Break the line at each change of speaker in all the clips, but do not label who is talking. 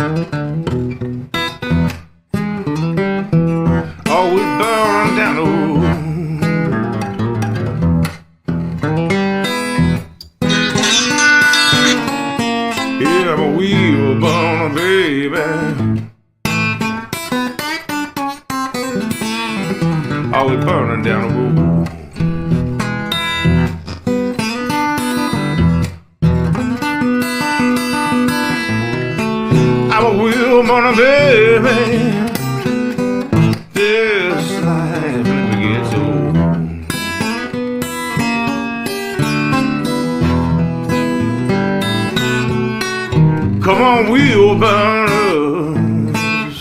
Always burn down the road. Yeah, my wheel burner, baby. Always burning down the road. I'm a wheel burner, baby. This life never gets old. Come on, wheel burners,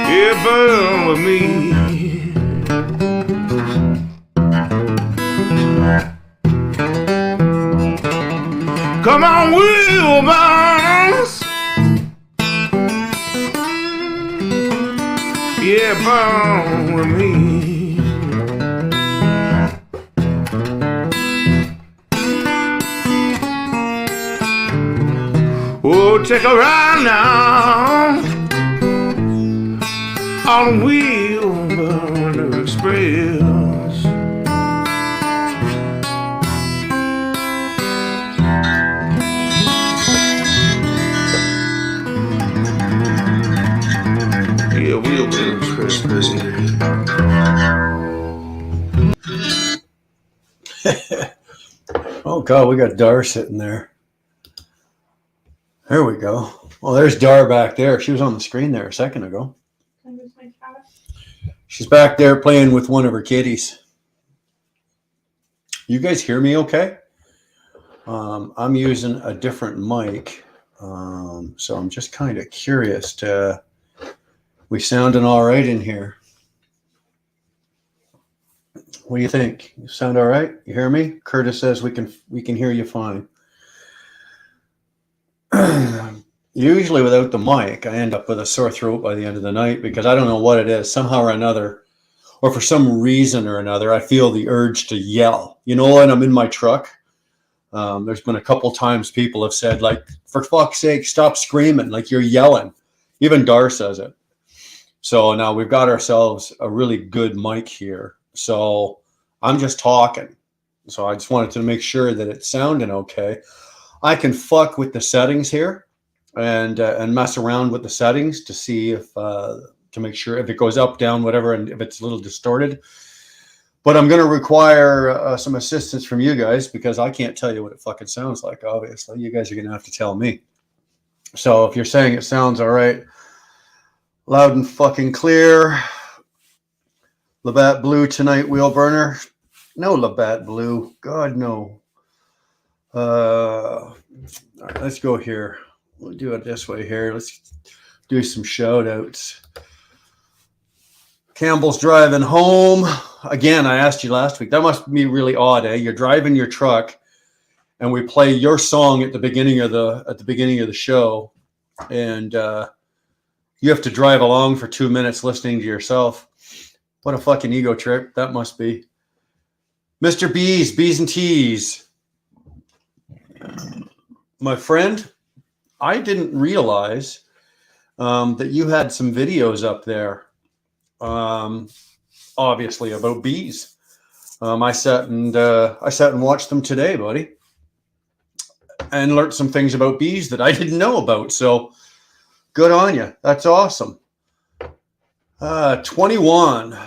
yeah, burn with me. Come on, wheel burners, yeah, burn with me. Oh, take a ride now on Wheel Burner Express. Yeah, Wheel Burner Express.
Oh God, we got Dar sitting there. There we go. Well, there's Dar back there. She was on the screen there a second ago. She's back there playing with one of her kitties. You guys hear me okay? I'm using a different mic. So I'm just kind of curious to, we sounding all right in here. What do you think? You sound all right? You hear me? Curtis says we can hear you fine. Usually without the mic, I end up with a sore throat by the end of the night because I don't know what it is. Somehow or another, or for some reason or another, I feel the urge to yell. You know, when I'm in my truck, there's been a couple times people have said, like, for fuck's sake, stop screaming, like you're yelling. Even Dar says it. So now we've got ourselves a really good mic here. So I'm just talking. So I just wanted to make sure that it's sounding okay. I can fuck with the settings here and mess around with the settings to see if to make sure if it goes up, down, whatever, and if it's a little distorted. But I'm going to require some assistance from you guys because I can't tell you what it fucking sounds like. Obviously, you guys are going to have to tell me. So if you're saying it sounds all right, loud and fucking clear. Labatt Blue tonight, wheel burner. No Labatt Blue. God, no. All right, let's go here. We'll do it this way here. Let's do some shout outs. Campbell's driving home. Again, I asked you last week. That must be really odd, eh? You're driving your truck and we play your song at the beginning of the show. And you have to drive along for 2 minutes listening to yourself. What a fucking ego trip that must be. Mr. B's and T's. My friend, I didn't realize that you had some videos up there, obviously about bees. I sat and watched them today, buddy, and learned some things about bees that I didn't know about. So good on you. That's awesome. 21,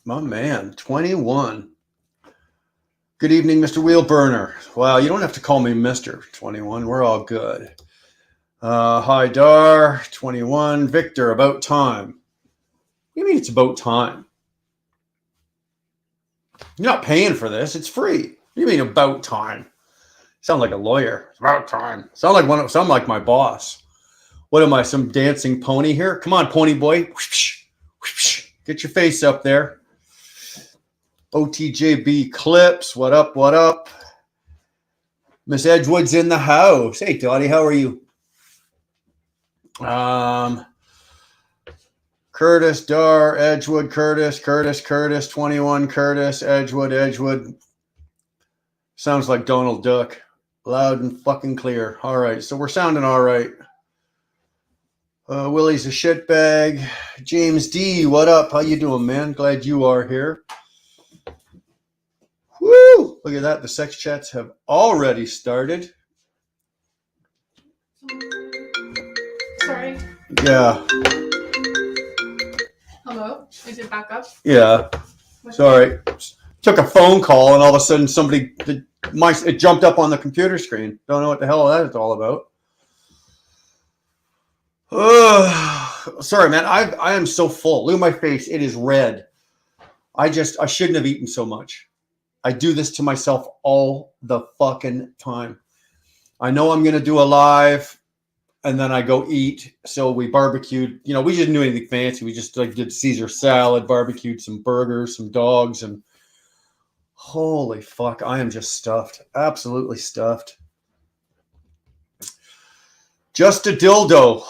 my man, 21. Good evening, Mr. Wheelburner. Wow, you don't have to call me Mr. 21. We're all good. Hi, Dar. 21. Victor, about time. What do you mean it's about time? You're not paying for this. It's free. What do you mean about time? Sound like a lawyer. It's about time. Sound like my boss. What am I, some dancing pony here? Come on, pony boy. Get your face up there. OTJB Clips, what up, what up? Miss Edgewood's in the house. Hey, Dottie, how are you? Curtis, Dar, Edgewood, Curtis, 21, Curtis, Edgewood. Sounds like Donald Duck. Loud and fucking clear. All right, so we're sounding all right. Willie's a shitbag. James D, what up? How you doing, man? Glad you are here. Woo! Look at that. The sex chats have already started.
Sorry.
Yeah.
Hello? Is it back up?
Yeah. Sorry. Took a phone call and all of a sudden it jumped up on the computer screen. Don't know what the hell that is all about. Sorry, man. I am so full. Look at my face. It is red. I shouldn't have eaten so much. I do this to myself all the fucking time. I know I'm going to do a live and then I go eat. So we barbecued, we didn't do anything fancy. We just did Caesar salad, barbecued some burgers, some dogs, and holy fuck, I am just stuffed. Absolutely stuffed. Just a dildo.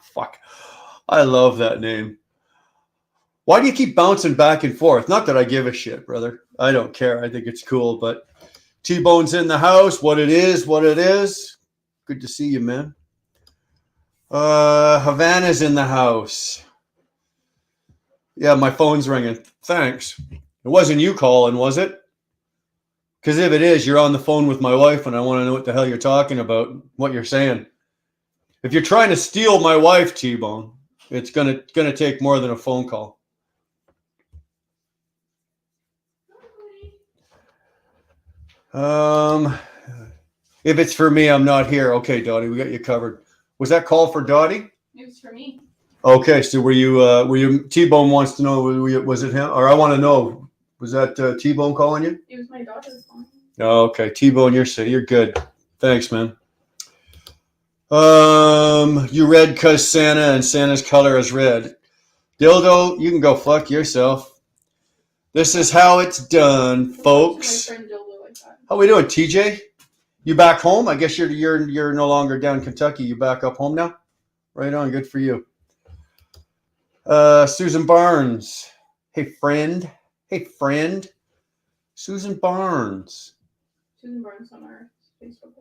Fuck. I love that name. Why do you keep bouncing back and forth? Not that I give a shit, brother. I don't care. I think it's cool, but T-Bone's in the house. What it is. Good to see you, man. Havana's in the house. Yeah, my phone's ringing. Thanks. It wasn't you calling, was it? Because if it is, you're on the phone with my wife, and I want to know what the hell you're talking about, what you're saying. If you're trying to steal my wife, T-Bone, it's gonna take more than a phone call. If it's for me, I'm not here. Okay, Dottie, we got you covered. Was that call for Dottie?
It was for me.
Okay, so were you T-Bone wants to know, was it him? Or I want to know, was that T-Bone calling you?
It was my daughter's phone.
Oh, okay, T-Bone, you're good. Thanks, man. You red because Santa and Santa's color is red. Dildo, you can go fuck yourself. This is how it's done, folks.
My friend Dildo like that.
How we doing, TJ? You back home? I guess you're no longer down in Kentucky. You back up home now? Right on. Good for you. Susan Barnes. Hey, friend. Susan Barnes.
Susan Barnes on our Facebook.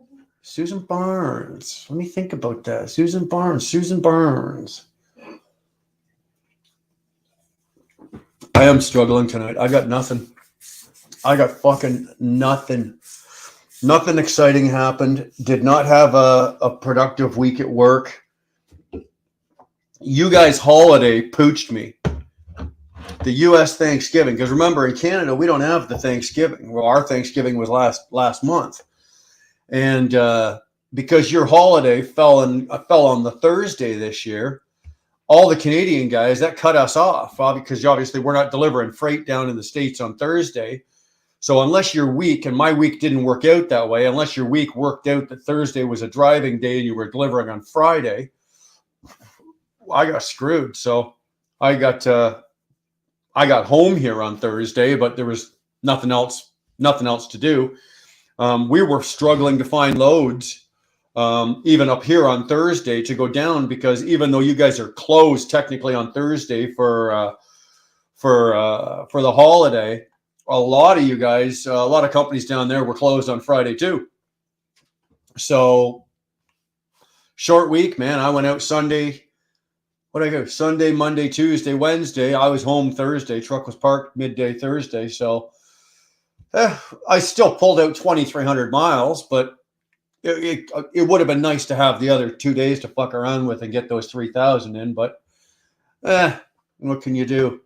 Susan Barnes. Let me think about that. Susan Barnes. I am struggling tonight. I got nothing. I got fucking nothing. Nothing exciting happened. Did not have a productive week at work. You guys' holiday pooched me. The U.S. Thanksgiving. Because remember, in Canada, we don't have the Thanksgiving. Well, our Thanksgiving was last month. And because your holiday fell on the Thursday this year, all the Canadian guys, that cut us off. Because obviously we're not delivering freight down in the States on Thursday. So unless your week, and my week didn't work out that way, unless your week worked out that Thursday was a driving day and you were delivering on Friday, I got screwed. So I got home here on Thursday, but there was nothing else to do. We were struggling to find loads, even up here on Thursday to go down, because even though you guys are closed technically on Thursday for the holiday, a lot of you guys, a lot of companies down there were closed on Friday too. So short week, man. I went out Sunday. What did I go? Sunday, Monday, Tuesday, Wednesday. I was home Thursday. Truck was parked midday Thursday. So I still pulled out 2,300 miles, but it would have been nice to have the other 2 days to fuck around with and get those 3,000 in. But what can you do?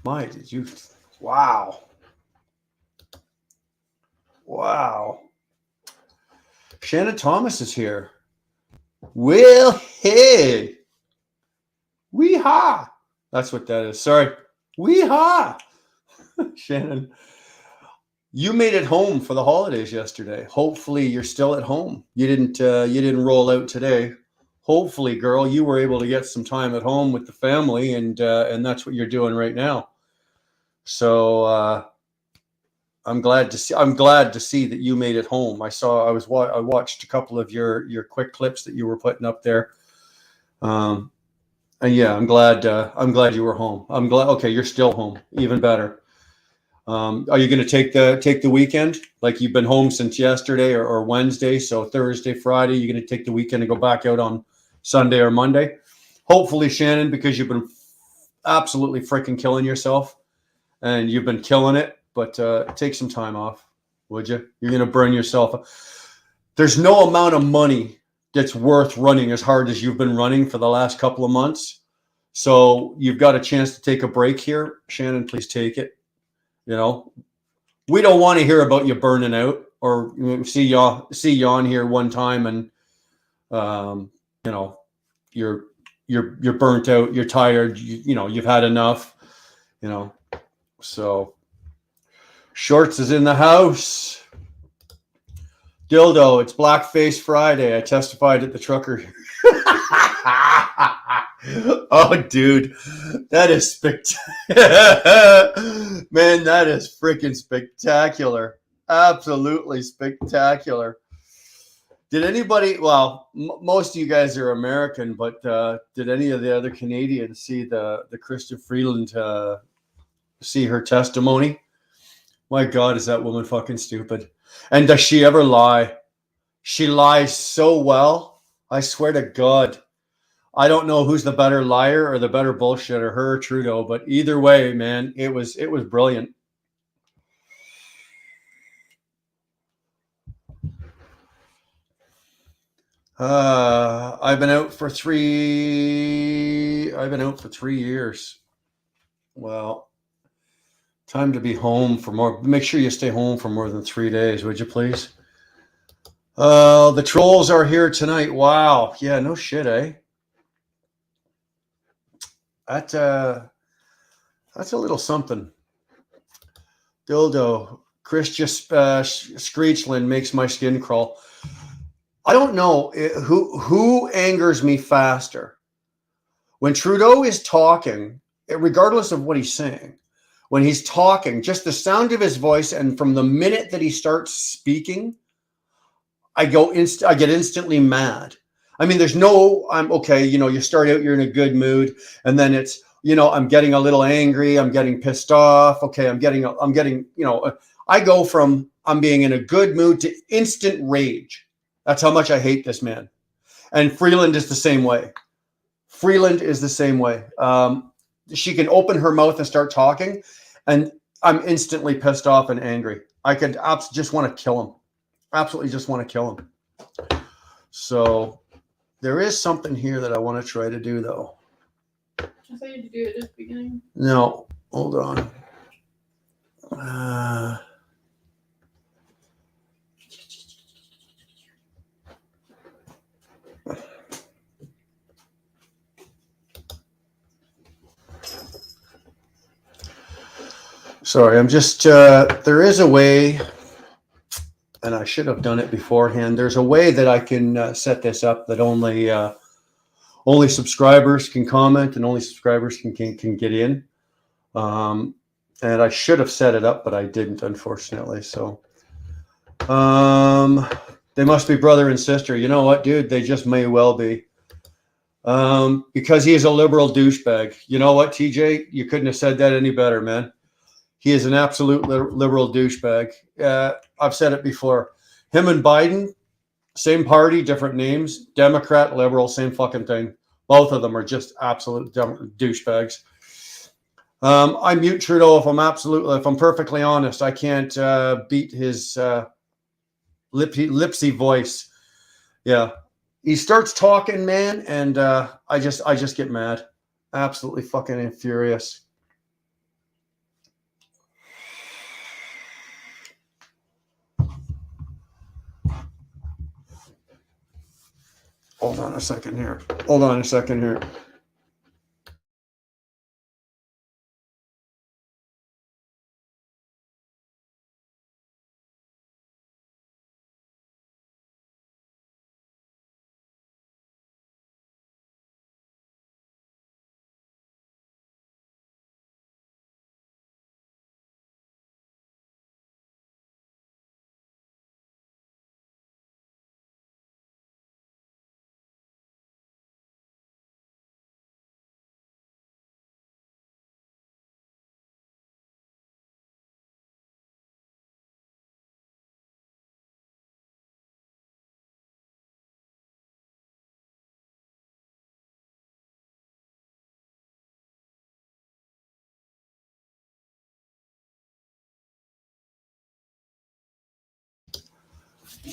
Wow. Shannon Thomas is here. Well, hey. Wee-ha. That's what that is. Sorry. Wee-ha. Shannon, you made it home for the holidays yesterday. Hopefully you're still at home. You didn't roll out today. Hopefully, girl, you were able to get some time at home with the family, and that's what you're doing right now. So I'm glad to see that you made it home. I watched a couple of your quick clips that you were putting up there. And yeah, I'm glad. I'm glad you were home. I'm glad. Okay, you're still home. Even better. Are you going to take the weekend? Like you've been home since yesterday or Wednesday, so Thursday, Friday. You're going to take the weekend and go back out on Sunday or Monday. Hopefully, Shannon, because you've been absolutely freaking killing yourself, and you've been killing it. But take some time off, would you? You're going to burn yourself. There's no amount of money that's worth running as hard as you've been running for the last couple of months. So you've got a chance to take a break here. Shannon, please take it. You know, we don't want to hear about you burning out or see you on here one time and you know you're burnt out, you're tired, you've had enough, you know. So Shorts is in the house. Dildo, it's Blackface Friday. I testified at the trucker. Oh, dude, that is spectacular. Man, that is freaking spectacular. Absolutely spectacular. Did anybody, well, most of you guys are American, but did any of the other Canadians see the Krista Freeland, see her testimony? My God, is that woman fucking stupid? And does she ever lie? She lies so well. I swear to God. I don't know who's the better liar or the better bullshitter, her or Trudeau, but either way, man, it was brilliant. I've been out for 3 years. Well, time to be home for more. Make sure you stay home for more than 3 days, would you please? The trolls are here tonight. Wow. Yeah, no shit, eh? That's a little something. Dildo. Chris just Screechland makes my skin crawl. I don't know who angers me faster. When Trudeau is talking, regardless of what he's saying, when he's talking, just the sound of his voice, and from the minute that he starts speaking, I get instantly mad. I mean, I'm okay. You start out, you're in a good mood, and then it's, I'm getting a little angry. I'm getting pissed off. Okay. I'm getting, I go from I'm being in a good mood to instant rage. That's how much I hate this man. And Freeland is the same way. She can open her mouth and start talking, and I'm instantly pissed off and angry. I could just want to kill him. Absolutely just want to kill him. So there is something here that I want to try to do, though.
I thought you had to do it at the beginning.
No, hold on. Sorry, I'm just, there is a way, and I should have done it beforehand. There's a way that I can set this up that only subscribers can comment and only subscribers can get in. And I should have set it up, but I didn't, unfortunately. So they must be brother and sister. You know what, dude? They just may well be. Because he is a liberal douchebag. You know what, TJ? You couldn't have said that any better, man. He is an absolute liberal douchebag. I've said it before. Him and Biden, same party, different names. Democrat, liberal, same fucking thing. Both of them are just absolute douchebags. I mute Trudeau if I'm perfectly honest. I can't beat his lipsy voice. Yeah, he starts talking, man, and I just get mad. Absolutely fucking furious. Hold on a second here.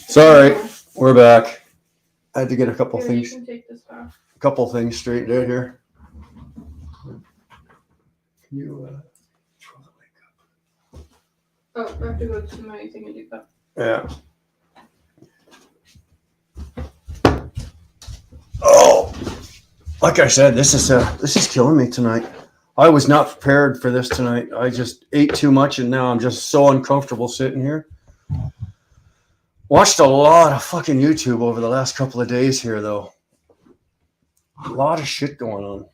Sorry, we're back. I had to get a couple
Here, you
things,
can take this back.
straightened out here. Can you throw the mic up?
Oh, I have to go to my thing and do that.
Yeah. Oh, like I said, this is killing me tonight. I was not prepared for this tonight. I just ate too much, and now I'm just so uncomfortable sitting here. Watched a lot of fucking YouTube over the last couple of days here, though. A lot of shit going on.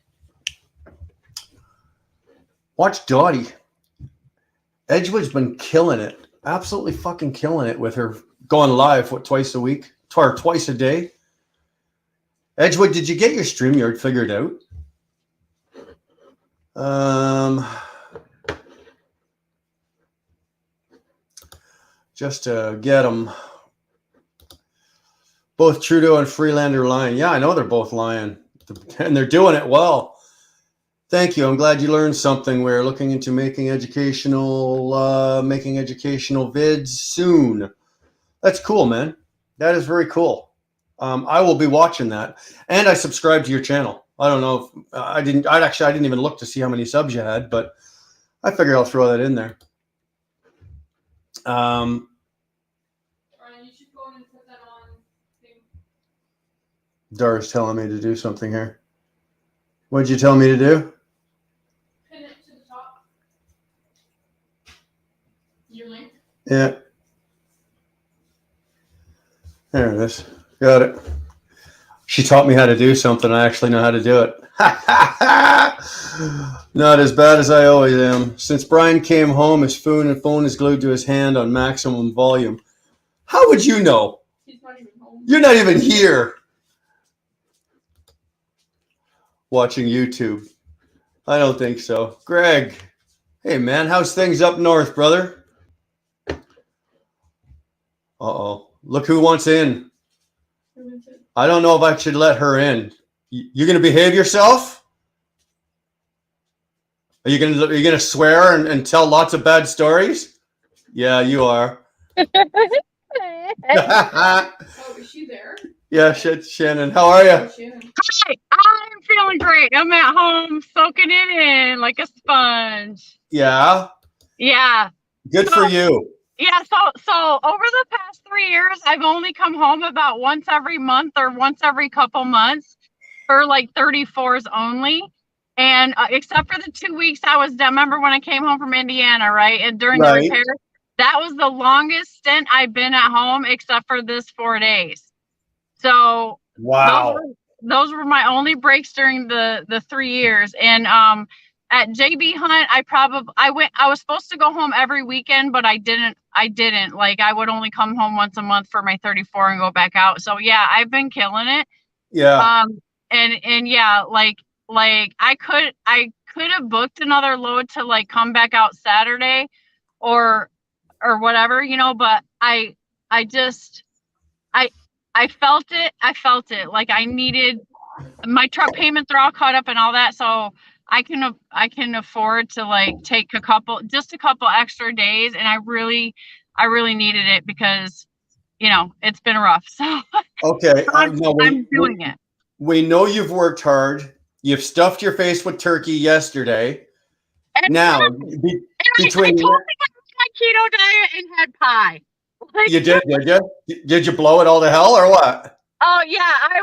Watch Dottie. Edgewood's been killing it. Absolutely fucking killing it with her going live, twice a week? Or twice a day? Edgewood, did you get your StreamYard figured out? Just to get them. Both Trudeau and Freelander lying. Yeah, I know they're both lying. And they're doing it well. Thank you. I'm glad you learned something. We're looking into making educational vids soon. That's cool, man. That is very cool. I will be watching that. And I subscribed to your channel. I don't know if I didn't even look to see how many subs you had, but I figured I'll throw that in there.
Ryan, you should go in and put that on thing.
Dara's telling me to do something here. What'd you tell me to do?
Pin it to the top. Your link.
Yeah. There it is. Got it. She taught me how to do something. I actually know how to do it. Not as bad as I always am. Since Brian came home, his phone is glued to his hand on maximum volume. How would you know?
He's not even home.
You're not even here. Watching YouTube. I don't think so. Greg. Hey, man. How's things up north, brother? Uh-oh. Look who wants in.
Who is it?
I don't know if I should let her in. You going to behave yourself? Are you going to swear and tell lots of bad stories? Yeah, you are.
Oh, is she there?
Yeah, shit, Shannon. How are you?
Oh, Shannon.
Hi, I'm feeling great. I'm at home soaking it in like a sponge.
Yeah.
Yeah.
Good for you.
Yeah, so over the past 3 years, I've only come home about once every month or once every couple months for like 34s only. And except for the 2 weeks remember when I came home from Indiana, right? And during the repair, that was the longest stint I've been at home except for this 4 days. So
wow.
Those were my only breaks during the 3 years. And at JB Hunt, I was supposed to go home every weekend, but I didn't. Like, I would only come home once a month for my 34 and go back out. So yeah, I've been killing it.
Yeah.
And yeah, like I could have booked another load to like come back out Saturday or whatever, but I felt it. Like I needed, my truck payments are all caught up and all that. So I can afford to like take a couple extra days. And I really needed it because, it's been rough. So
okay.
I'm doing it.
We know you've worked hard. You've stuffed your face with turkey yesterday.
And
now,
I
between
totally went on my keto diet and had pie. Like,
you did you? Did you blow it all to hell or what?
Oh yeah, I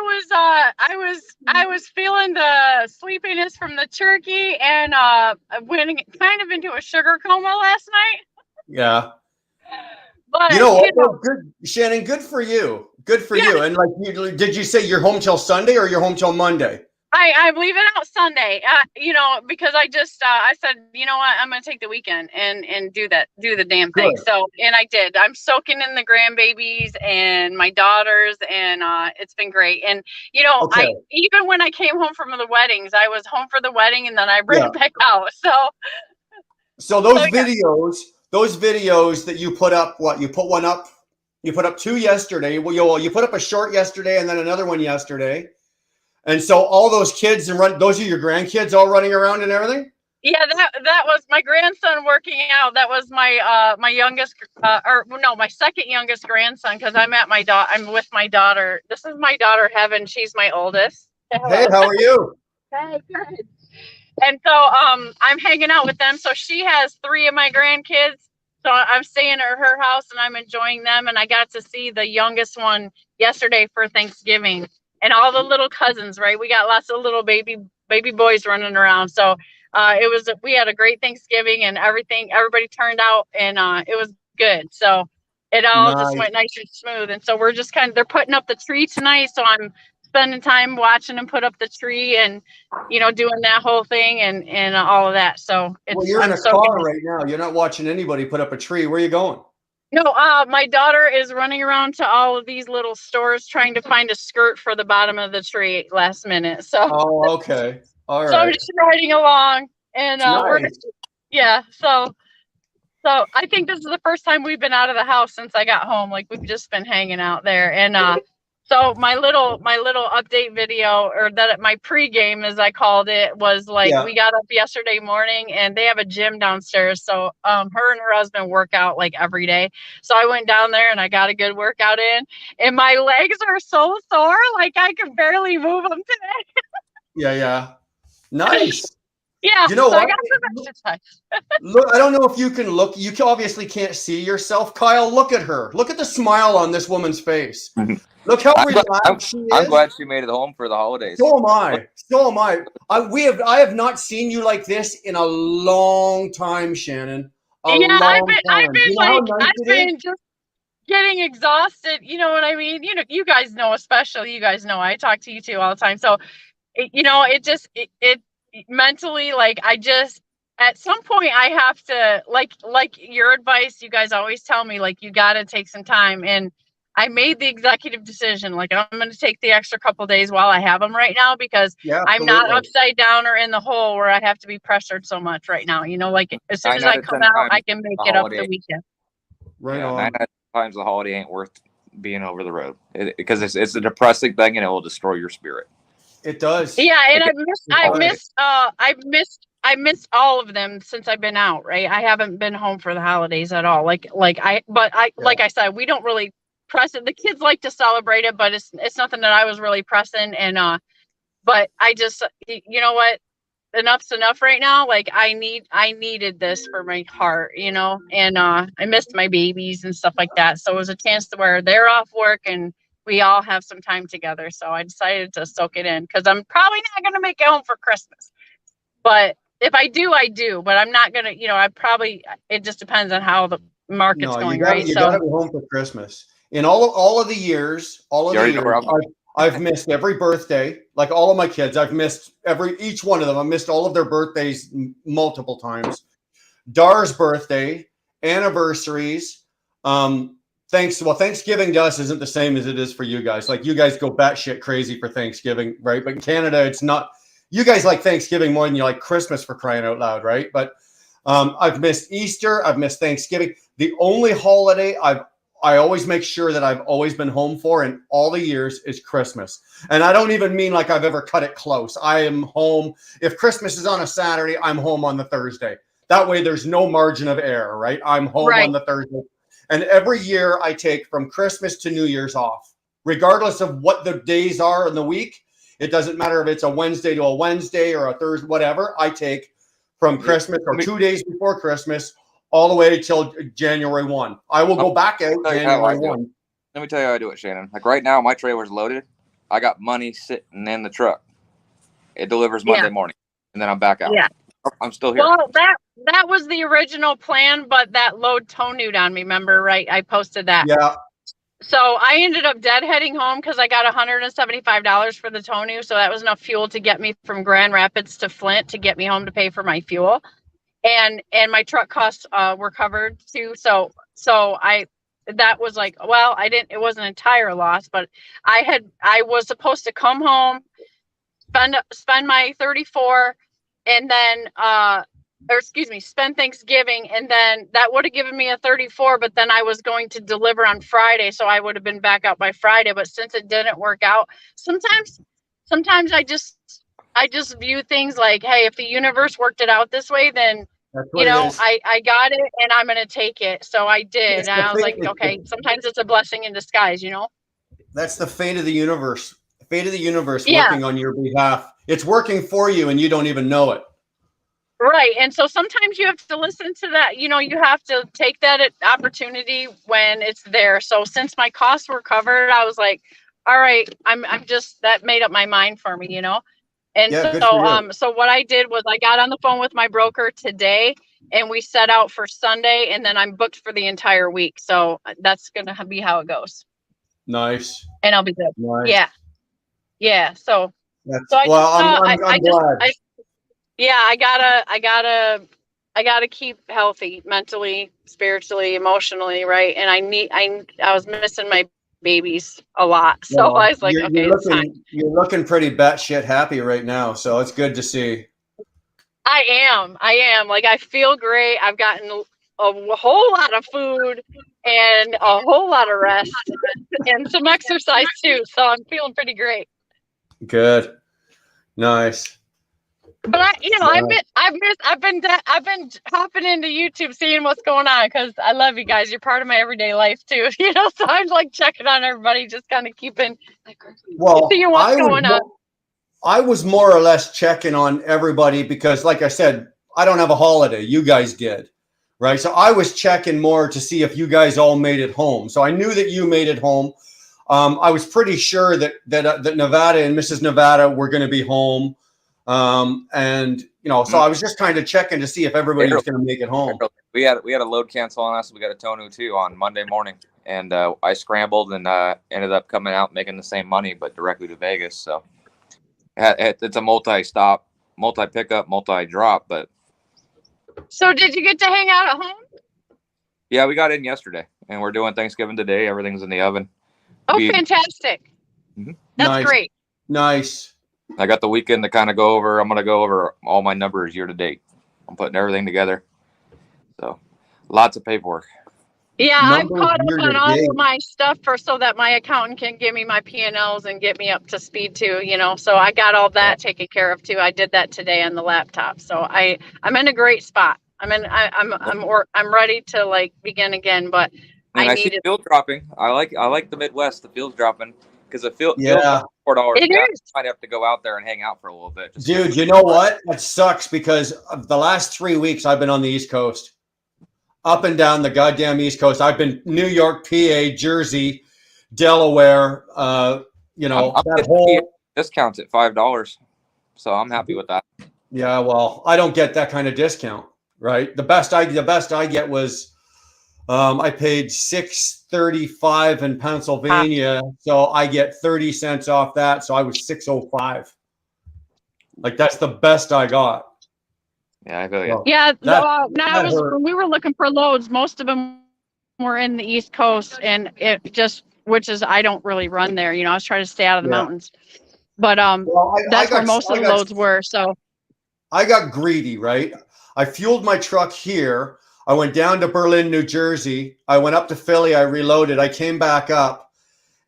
was feeling the sleepiness from the turkey and went kind of into a sugar coma last night.
Yeah.
But
good, Shannon. Good for you. Good for you. And like, did you say you're home till Sunday or you're home till Monday?
I'm leaving out Sunday. Because I just I said, you know what, I'm gonna take the weekend and do the damn thing.
Good.
So, and I did. I'm soaking in the grandbabies and my daughters, and it's been great. And
okay.
I even when I came home from the weddings, I was home for the wedding and then I ran back out. So
those videos that you put up, you put one up, you put up 2 yesterday. Well, you put up a short yesterday and then another one yesterday. And so all those kids those are your grandkids all running around and everything?
Yeah, that was my grandson working out. That was my my youngest or no, my second youngest grandson, because I'm with my daughter. This is my daughter Heaven. She's my oldest.
Hey,
Hello.
how are you?
Hey, good. And so I'm hanging out with them. So she has 3 of my grandkids. So I'm staying at her house and I'm enjoying them. And I got to see the youngest one yesterday for Thanksgiving, and all the little cousins, right? We got lots of little baby boys running around. So we had a great Thanksgiving, and everybody turned out, and it was good. So it all just
Nice.
went nice and smooth. And so we're just they're putting up the tree tonight. So I'm spending time watching them put up the tree, and doing that whole thing, and all of that. So
Well, you're in
I'm
a
so
car right now. You're not watching anybody put up a tree. Where are you going?
no, my daughter is running around to all of these little stores trying to find a skirt for the bottom of the tree last minute. So,
Oh, okay. All
so I'm
right.
just riding along, and
Nice.
yeah. So I think this is the first time we've been out of the house since I got home. Like, we've just been hanging out there, and so my little update video, or that my pregame, as I called it, was like,
Yeah.
we got up yesterday morning and they have a gym downstairs. So her and her husband work out like every day. So I went down there and I got a good workout in, and my legs are so sore, like I can barely move them today.
Yeah. Nice.
Yeah,
You know
so I
what?
got some exercise.
Look, I don't know if you can look. Obviously can't see yourself, Kyle. Look at her. Look at the smile on this woman's face. Look how relaxed she is.
I'm glad she made it home for the holidays.
So am I. So am I. I have not seen you like this in a long time, Shannon.
I've been
You know how
like,
nice
I've
it is?
been just getting exhausted. You know what I mean? You guys know, especially you guys know, I talk to you too all the time. So, it mentally, like, I just, at some point I have to, like your advice, you guys always tell me, like, you got to take some time. And I made the executive decision, like, I'm going to take the extra couple days while I have them right now, because
Yeah,
I'm not
absolutely.
upside down or in the hole where I have to be pressured so much right now. Like, as soon
9
as
out
I
of
come
10
out, I
times
can make
the
it up the
holiday.
weekend.
Right
Yeah,
on.
9 out of 10 times the holiday ain't worth being over the road, because it's a depressing thing and it will destroy your spirit.
It does.
Yeah, and I missed all of them since I've been out, right? I haven't been home for the holidays at all. Like I said, we don't really press it. The kids like to celebrate it, but it's nothing that I was really pressing. And but I just, you know what? Enough's enough right now. Like, I needed this for my heart, and I missed my babies and stuff like that. So it was a chance to where they're off work and we all have some time together. So I decided to soak it in, because I'm probably not going to make it home for Christmas. But if I do, I do. But I'm not going to, it just depends on how the market's going, right?
You
So
gotta be home for Christmas. In all of the years,
You already know where I'm going.
I've missed every birthday. Like, all of my kids, I've missed each one of them. I missed all of their birthdays multiple times. Dar's birthday, anniversaries. Thanksgiving to us isn't the same as it is for you guys. Like, you guys go batshit crazy for Thanksgiving, right? But in Canada, it's not. You guys like Thanksgiving more than you like Christmas, for crying out loud, right? But I've missed Easter. I've missed Thanksgiving. The only holiday I always make sure that I've always been home for in all the years is Christmas. And I don't even mean like I've ever cut it close. I am home. If Christmas is on a Saturday, I'm home on the Thursday. That way there's no margin of error, right? I'm home on the Thursday. And every year I take from Christmas to New Year's off, regardless of what the days are in the week. It doesn't matter if it's a Wednesday to a Wednesday or a Thursday, whatever. I take from Christmas or 2 days before Christmas all the way till January 1. I will go back out January 1.
Let me tell you how I do it, Shannon. Like, right now, my trailer's loaded. I got money sitting in the truck. It delivers Monday morning, and then I'm back out.
Yeah.
I'm still here.
Well, that was the original plan, but that load toned on me. Remember, right? I posted that.
Yeah.
So I ended up deadheading home because I got $175 for the Tonu. So that was enough fuel to get me from Grand Rapids to Flint to get me home to pay for my fuel. And my truck costs were covered too. So that was like, well, it wasn't an entire loss, but I was supposed to come home, spend my 34, and then spend Thanksgiving, and then that would have given me a 34, but then I was going to deliver on Friday, so I would have been back out by Friday. But since it didn't work out, sometimes I just I just view things like, hey, if the universe worked it out this way, then
That's
you
what it
know,
is.
I got it and I'm gonna take it. So I did.
It's
And
the
I was like,
fate-
okay, sometimes it's a blessing in disguise, you know?
That's the fate of the universe. Fate of the universe
Yeah.
working on your behalf. It's working for you, and you don't even know it.
Right. And so sometimes you have to listen to that. You know, you have to take that opportunity when it's there. So since my costs were covered, I was like, all right, I'm just, that made up my mind for me, you know? And
Yeah, good for you.
so what I did was I got on the phone with my broker today and we set out for Sunday and then I'm booked for the entire week. So that's going to be how it goes.
Nice.
And I'll be good.
Nice.
Yeah. Yeah. So
That's,
I
well,
just,
I'm glad.
yeah, I gotta keep healthy mentally, spiritually, emotionally, right? And I was missing my babies a lot. So
Well,
I was like, okay, it's time.
you're looking pretty batshit happy right now, so it's good to see.
I am. Like, I feel great. I've gotten a whole lot of food and a whole lot of rest and some exercise too. So I'm feeling pretty great.
Good. Nice.
But I've been hopping into YouTube, seeing what's going on because I love you guys. You're part of my everyday life too, you know. So I'm like checking on everybody, just kind of keeping,
Well,
seeing what's going on.
I was more or less checking on everybody because, like I said, I don't have a holiday. You guys did, right? So I was checking more to see if you guys all made it home. So I knew that you made it home. I was pretty sure that Nevada and Mrs. Nevada were going to be home. And you know, so I was just kind of checking to see if everybody was going to make it home.
We had a load cancel on us. We got a Tonu too on Monday morning, and I scrambled and ended up coming out making the same money, but directly to Vegas. So it's a multi-stop, multi-pickup, multi-drop. But
So did you get to hang out at home?
yeah, we got in yesterday, and we're doing Thanksgiving today. Everything's in the oven.
Oh, fantastic!
Mhm.
That's
Nice.
great.
Nice.
I got the weekend to kind of go over. I'm going to go over all my numbers year to date. I'm putting everything together. So lots of paperwork.
Yeah, I'm
Numbers
caught up
year
on
to
all
date.
of my stuff so that my accountant can give me my P&Ls and get me up to speed too, you know. So I got all that taken care of too. I did that today on the laptop. So I'm in a great spot. I'm ready to like begin again, but
And I
need
see
it.
fuel dropping. I like the Midwest. The fuel's dropping because the fuel
Yeah.
$4
It
gas.
is.
Might have to go out there and hang out for a little bit.
Dude, you know what? That sucks because of the last 3 weeks I've been on the East Coast, up and down the goddamn East Coast. I've been New York, PA, Jersey, Delaware. You know,
I'm
that
getting
whole.
discounts at $5, so I'm happy with that.
Yeah, well, I don't get that kind of discount, right? The best I get was I paid $6.35 in Pennsylvania, so I get 30 cents off that. So I was $6.05. Like that's the best I got.
Yeah, I feel you.
Yeah,
that hurt.
when we were looking for loads, most of them were in the East Coast, and it just, which is, I don't really run there, you know. I was trying to stay out of the mountains, but
Well,
that's where most of the loads were. So
I got greedy, right? I fueled my truck here. I went down to Berlin, New Jersey. I went up to Philly. I reloaded. I came back up,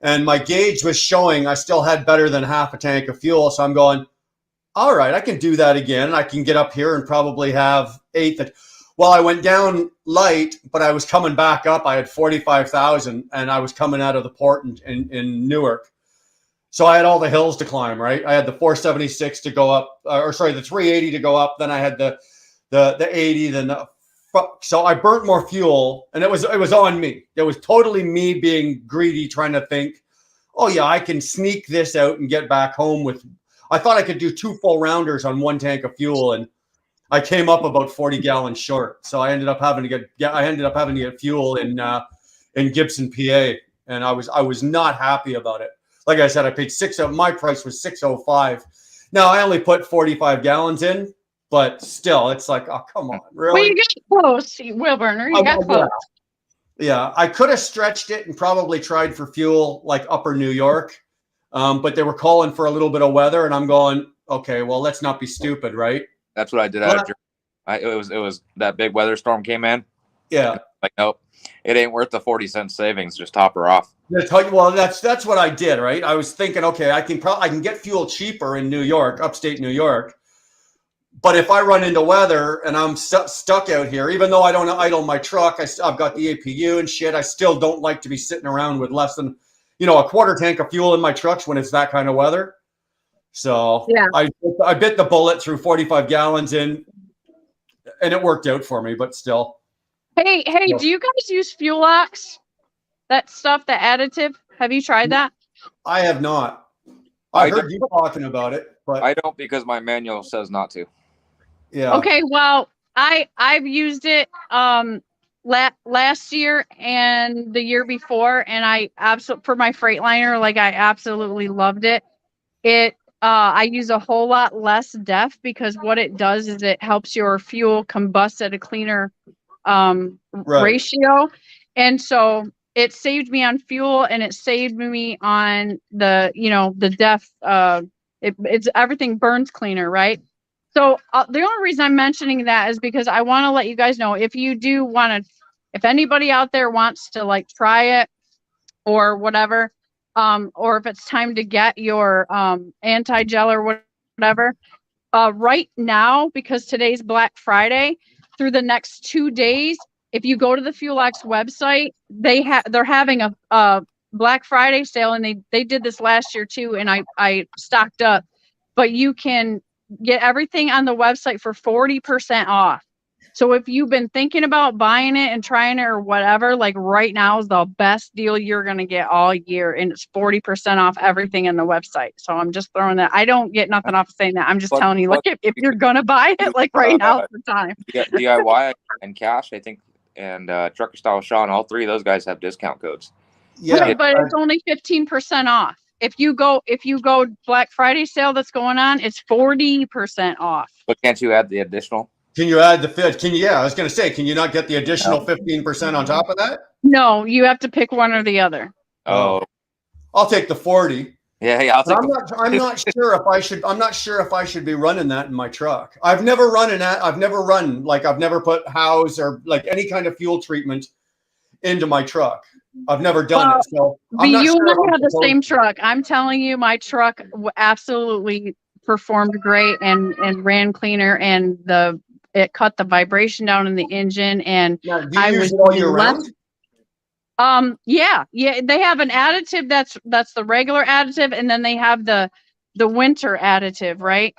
and my gauge was showing I still had better than half a tank of fuel. So I'm going, all right, I can do that again. I can get up here and probably have 8. Well, I went down light, but I was coming back up. I had 45,000, and I was coming out of the port in Newark. So I had all the hills to climb, right? I had the 476 to go up, the 380 to go up. Then I had the 80. So I burnt more fuel, and it was on me. It was totally me being greedy, trying to think, oh yeah, I can sneak this out and get back home with. I thought I could do 2 full rounders on 1 tank of fuel, and I came up about 40 gallons short. So I ended up having to get fuel in Gibson, PA, and I was not happy about it. Like I said, I paid my price was $6.05. Now I only put 45 gallons in, but still, it's like, oh, come on, really?
well, you got close, Wilburner. You got close.
Yeah, I could have stretched it and probably tried for fuel like upper New York. But they were calling for a little bit of weather, and I'm going, okay, well, let's not be stupid, right?
That's what I did. It was that big weather storm came in.
Yeah.
Like, nope, it ain't worth the 40-cent savings. Just top her off.
Well, that's what I did, right? I was thinking, okay, I can get fuel cheaper in New York, upstate New York. But if I run into weather and I'm stuck out here, even though I don't idle my truck, I've got the APU and shit, I still don't like to be sitting around with less than, a quarter tank of fuel in my trucks when it's that kind of weather. So
Yeah.
I bit the bullet, threw 45 gallons in, and it worked out for me, but still.
Hey, do you guys use Fuelox? That stuff, the additive? Have you tried that?
I have not.
I
I heard you talking about it, but
I don't, because my manual says not to.
yeah.
Okay, well, I've used it last year and the year before, and I absolutely, for my Freightliner, like I absolutely loved it. I use a whole lot less DEF because what it does is it helps your fuel combust at a cleaner ratio, and so it saved me on fuel and it saved me on the DEF. It's everything burns cleaner, right? So the only reason I'm mentioning that is because I want to let you guys know, if you do want to, if anybody out there wants to like try it or whatever, or if it's time to get your anti-gel or whatever, right now, because today's Black Friday, through the next 2 days, if you go to the Fuelox website, they're having a Black Friday sale, and they did this last year too, and I stocked up. But you can get everything on the website for 40% off. So if you've been thinking about buying it and trying it or whatever, like right now is the best deal you're going to get all year. And it's 40% off everything in the website. So I'm just throwing that. I don't get nothing off of saying that. I'm just telling you, like, if you're going to buy it, like right now is the time.
DIY and Cash, I think, and Trucker Style Sean, all three of those guys have discount codes.
Yeah,
Right, but it's only 15% off. If you go Black Friday sale that's going on, it's 40% off.
But can't you add the additional?
Can you add the fit? I was going to say, can you not get the additional 15% on top of that?
No, you have to pick one or the other.
Oh,
I'll take the 40.
yeah. I'll take
I'm not sure if I should. I'm not sure if I should be running that in my truck. I've never put house or like any kind of fuel treatment into my truck. I've never done it. So I'm not
you
sure
and I have the same truck. I'm telling you, my truck absolutely performed great and ran cleaner, and it cut the vibration down in the engine, and
Now, do you use it all year round?
Yeah, they have an additive that's the regular additive, and then they have the winter additive, right?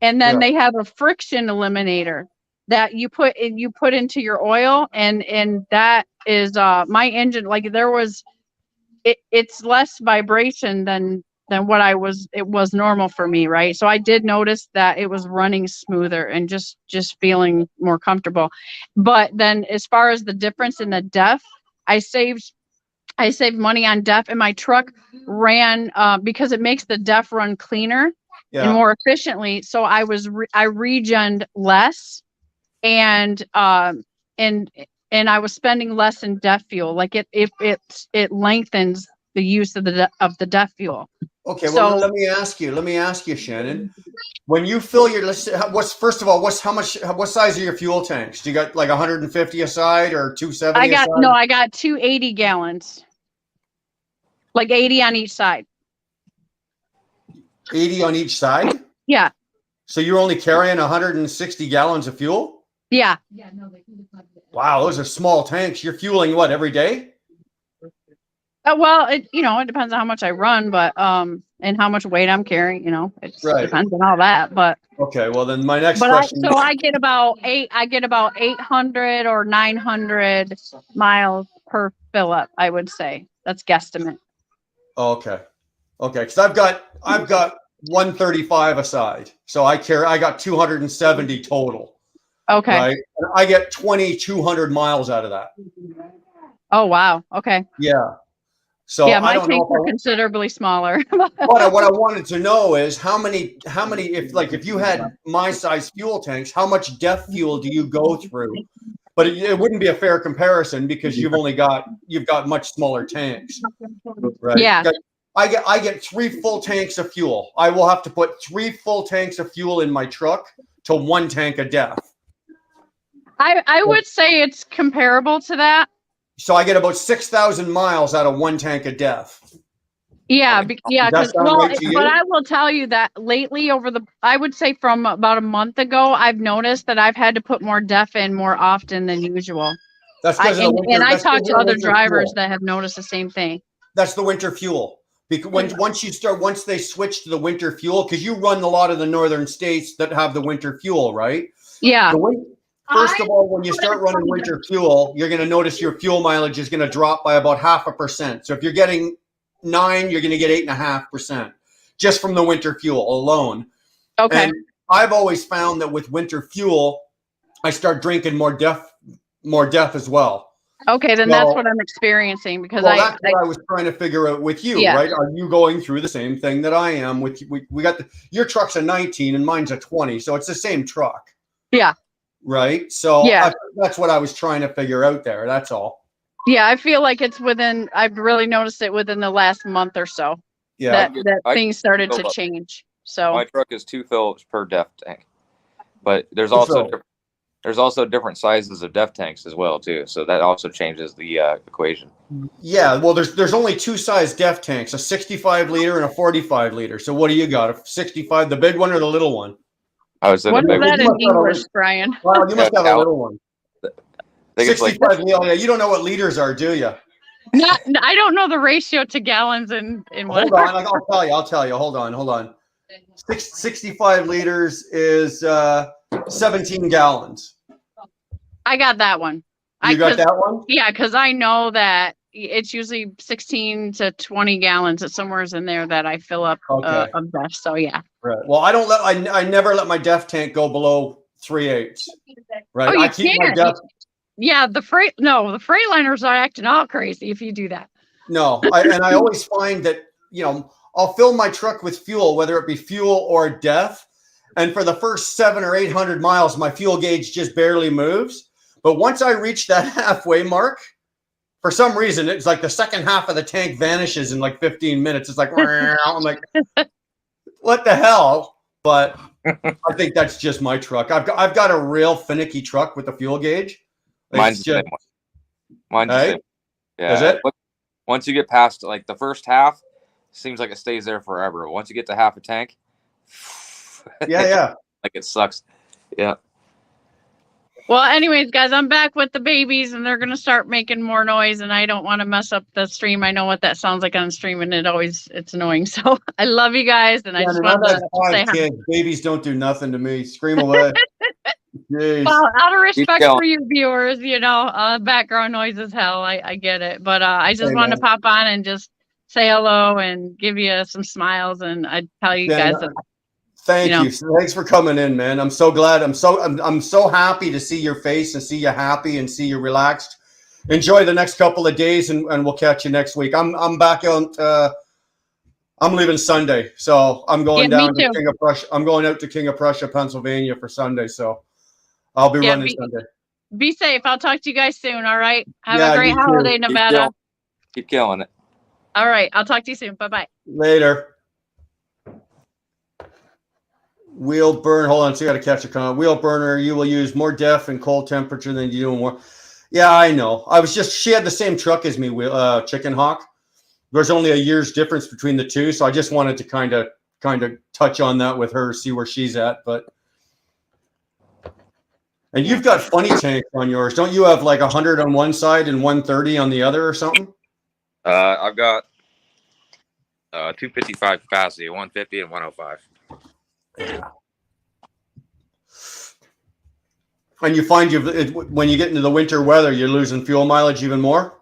And then they have a friction eliminator that you put into your oil, and that is my engine, like it's less vibration than what it was normal for me, right? So I did notice that it was running smoother and just feeling more comfortable. But then as far as the difference in the DEF, I saved money on DEF, and my truck ran because it makes the DEF run cleaner and more efficiently. So I regened less, and I was spending less in DEF fuel. Like it lengthens the use of the DEF fuel.
Okay, well, let me ask you, Shannon. When you fill your list, what size are your fuel tanks? Do you got like 150 a side or 270?
I got 280 gallons, like 80 on each side.
80 on each side?
Yeah.
So you're only carrying 160 gallons of fuel?
Yeah.
Wow, those are small tanks. You're fueling what, every day?
Well, it depends on how much I run, but and how much weight I'm carrying. It depends on all that. But
okay, well then my next question.
I get about 800 or 900 miles per fill up. I would say that's guesstimate.
Okay, because I've got 135 aside, so I got 270 total.
Okay.
Right, and I get 2,200 miles out of that.
Oh wow. Okay.
Yeah. So
yeah, my tanks are considerably smaller.
what I wanted to know is how many if you had my size fuel tanks, how much DEF fuel do you go through? But it wouldn't be a fair comparison because you've got much smaller tanks, right?
Yeah.
I get 3 full tanks of fuel. I will have to put 3 full tanks of fuel in my truck to 1 tank of DEF.
I would say it's comparable to that.
So I get about 6,000 miles out of one tank of DEF.
Yeah, yeah.
Does that sound
Well,
right to you?
but I will tell you that lately, I would say from about a month ago, I've noticed that I've had to put more DEF in more often than usual.
That's because of the winter.
And I
that's 'cause
talked
of
to
the
other
winter
drivers
fuel.
that have noticed the same thing.
That's the winter fuel. Because once they switch to the winter fuel, because you run a lot of the northern states that have the winter fuel, right?
Yeah.
First of all, when you start running winter fuel, you're going to notice your fuel mileage is going to drop by about 0.5%. So if you're getting 9, you're going to get 8.5% just from the winter fuel alone.
Okay.
And I've always found that with winter fuel, I start drinking more DEF as well.
Okay, then
So-
that's what I'm experiencing because
that's what I was trying to figure out with you,
Yeah.
right? Are you going through the same thing that I am? With we got your truck's a 19 and mine's a 20, so it's the same truck.
Yeah.
Right. So
Yeah.
that's what I was trying to figure out there. That's all.
Yeah, I feel like I've really noticed it within the last month or so
Yeah.
that things started to
fill up.
change. So
My truck is 2 fills per DEF tank, but there's also different sizes of DEF tanks as well too. So that also changes the equation.
Yeah. Well, there's only two size DEF tanks, a 65 liter and a 45 liter. So what do you got? A 65, the big one or the little one?
I was in
what
a
is
big
that
You
in
must have a
English,
liter.
Brian?
Well, you must
Yeah,
have a little one.
I think it's like
65. Yeah, you don't know what liters are, do you?
I don't know the ratio to gallons and
Hold
whatever.
on, I'll tell you. Hold on. 65 liters is 17 gallons.
I got that one.
You got that one?
Yeah, because I know that it's usually 16 to 20 gallons. It's somewhere in there that I fill up
Okay.
of DEF. So yeah.
Right. Well, I never let my DEF tank go below 3/8. Right.
Oh, you
I keep my
can't.
DEF.
Yeah, the Freightliners are acting all crazy if you do that.
No, I always find that I'll fill my truck with fuel, whether it be fuel or DEF, and for the first 700 or 800 miles, my fuel gauge just barely moves. But once I reach that halfway mark, for some reason, it's like the second half of the tank vanishes in like 15 minutes. It's like, I'm like, what the hell? But I think that's just my truck. I've got a real finicky truck with the fuel gauge.
mine's the same one. Mine's the
Hey?
same. Yeah.
Is it?
Once you get past like the first half, seems like it stays there forever. Once you get to half a tank,
Yeah.
like it sucks. Yeah.
Well, anyways, guys, I'm back with the babies and they're going to start making more noise and I don't want to mess up the stream. I know what that sounds like on stream and it's annoying. So I love you guys and I just
I've
wanted
had
to
5
say hi.
kids. Babies don't do nothing to me. Scream away. Jeez.
Well, out of respect
going.
for you viewers, background noise is hell. I get it. But I just
Hey,
wanted to
man.
pop on and just say hello and give you some smiles and I tell you
Yeah,
guys that
Thank
you know.
you. Thanks for coming in, man. I'm so glad. I'm so happy to see your face and see you happy and see you relaxed. Enjoy the next couple of days and we'll catch you next week. I'm back out. I'm leaving Sunday, so I'm going
Yeah, me
down to
too.
King of Prussia. I'm going out to King of Prussia, Pennsylvania for Sunday, so I'll be
Yeah,
running Sunday.
be safe. I'll talk to you guys soon. All right. Have
Yeah,
a great
you too.
holiday, Nevada.
Keep killing it.
All right. I'll talk to you soon. Bye-bye.
Later. Wheel burn. Hold on. So you got to catch a comment. Wheel burner. You will use more DEF and cold temperature than you do more. Yeah, I know. She had the same truck as me, Chicken Hawk. There's only a year's difference between the two. So I just wanted to kind of touch on that with her, see where she's at. And you've got funny tanks on yours. Don't you have like 100 on one side and 130 on the other or something?
I've got 255 capacity, 150 and 105.
Yeah. And you find when you get into the winter weather, you're losing fuel mileage even more?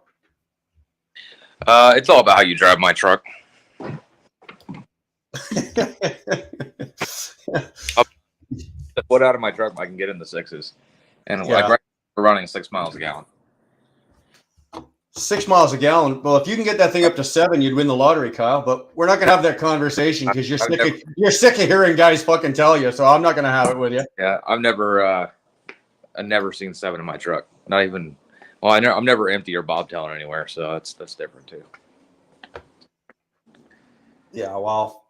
It's all about how you drive my truck. The foot out of my truck, I can get in the 6s. And
Yeah.
like right now, we're running 6 miles a gallon.
6 miles a gallon. Well, if you can get that thing up to 7, you'd win the lottery, Kyle. But we're not going to have that conversation because you're sick of hearing guys fucking tell you. So I'm not going to have it with you.
Yeah, I've never seen 7 in my truck. Not even. Well, I'm never empty or bobtailing anywhere, so that's different too.
Yeah, well,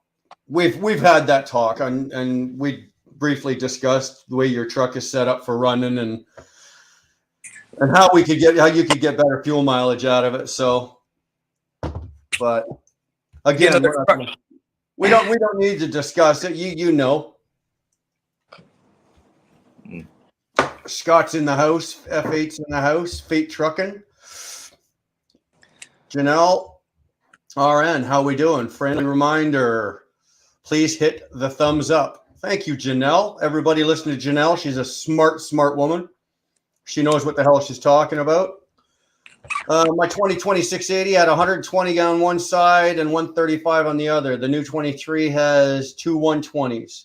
we've had that talk and we briefly discussed the way your truck is set up for running and and how you could get better fuel mileage out of it. So, but again, we don't need to discuss it. You know. Scott's in the house. F8's in the house. Fate Trucking. Janelle, RN, how we doing? Friendly reminder, please hit the thumbs up. Thank you, Janelle. Everybody listen to Janelle. She's a smart woman. She knows what the hell she's talking about. My 2020 680 had 120 on one side and 135 on the other. The new 23 has two 120s.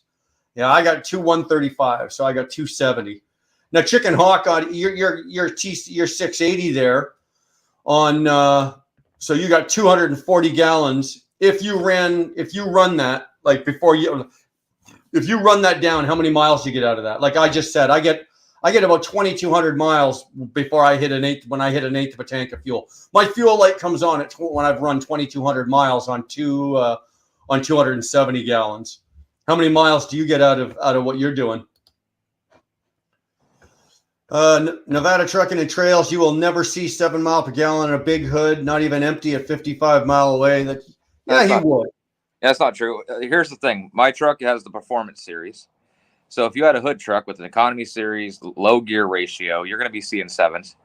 Yeah, I got two 135, so I got 270. Now, Chicken Hawk, on your 680 there on, so you got 240 gallons. If you run that, like if you run that down, how many miles do you get out of that? Like I just said, I get about 2,200 miles before I hit when I hit an eighth of a tank of fuel. My fuel light comes on when I've run 2,200 miles on 270 gallons. How many miles do you get out of what you're doing? Nevada Trucking and Trails, you will never see 7 miles per gallon in a big hood, not even empty at 55 mile away. He would.
That's not true. Here's the thing. My truck has the Performance Series. So if you had a hood truck with an Economy Series, low gear ratio, you're going to be seeing 7s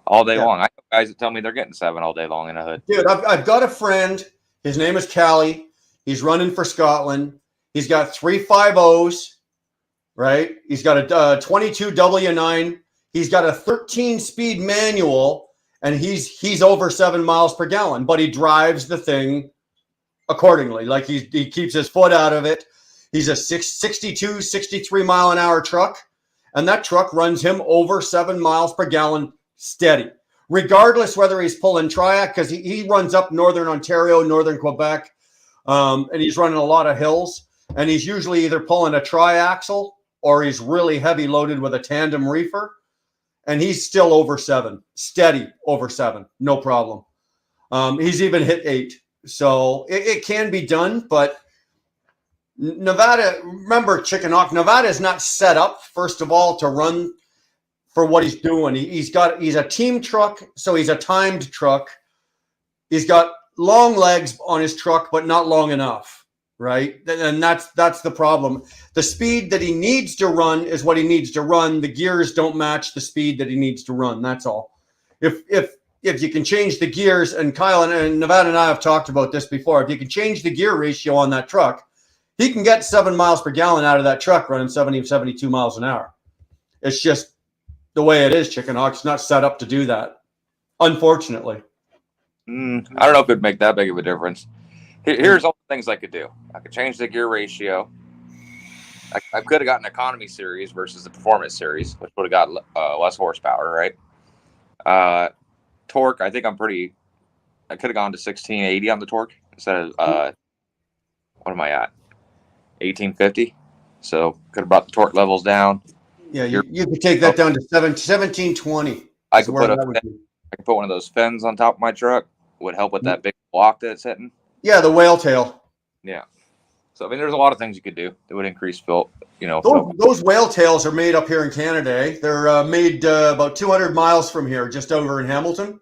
all day long. I have guys that tell me they're getting 7 all day long in a hood.
Dude, I've got a friend. His name is Callie. He's running for Scotland. He's got 3 5.0s, right? He's got a 22 W9. He's got a 13-speed manual, and he's over 7 miles per gallon, but he drives the thing accordingly. Like he keeps his foot out of it. He's a 62, 63 mile an hour truck, and that truck runs him over 7 miles per gallon steady, regardless whether he's pulling Triac, because he runs up northern Ontario, northern Quebec, and he's running a lot of hills, and he's usually either pulling a triaxle or he's really heavy loaded with a tandem reefer, and he's still over 7, steady over 7, no problem. He's even hit 8. So it can be done, but Nevada, remember Chicken Hawk, Nevada is not set up, first of all, to run for what he's doing. He's a team truck, so he's a timed truck. He's got long legs on his truck, but not long enough, right? And that's the problem. The speed that he needs to run is what he needs to run. The gears don't match the speed that he needs to run. That's all. If you can change the gears, and Kyle and Nevada and I have talked about this before, if you can change the gear ratio on that truck, he can get 7 miles per gallon out of that truck running 70, 72 miles an hour. It's just the way it is, Chicken Hawk. It's not set up to do that, unfortunately.
I don't know if it'd make that big of a difference. Here's all the things I could do. I could change the gear ratio. I could have gotten Economy Series versus the Performance Series, which would have got less horsepower, right? Torque, I think I could have gone to 1680 on the torque instead of, what am I at? 1850. So could have brought the torque levels down.
Yeah, you could take that down to 1720.
I could put one of those fins on top of my truck. Would help with that big block that it's hitting.
Yeah, the whale tail.
Yeah. So I mean, there's a lot of things you could do that would increase fuel.
Those whale tails are made up here in Canada. Eh? They're made about 200 miles from here, just over in Hamilton,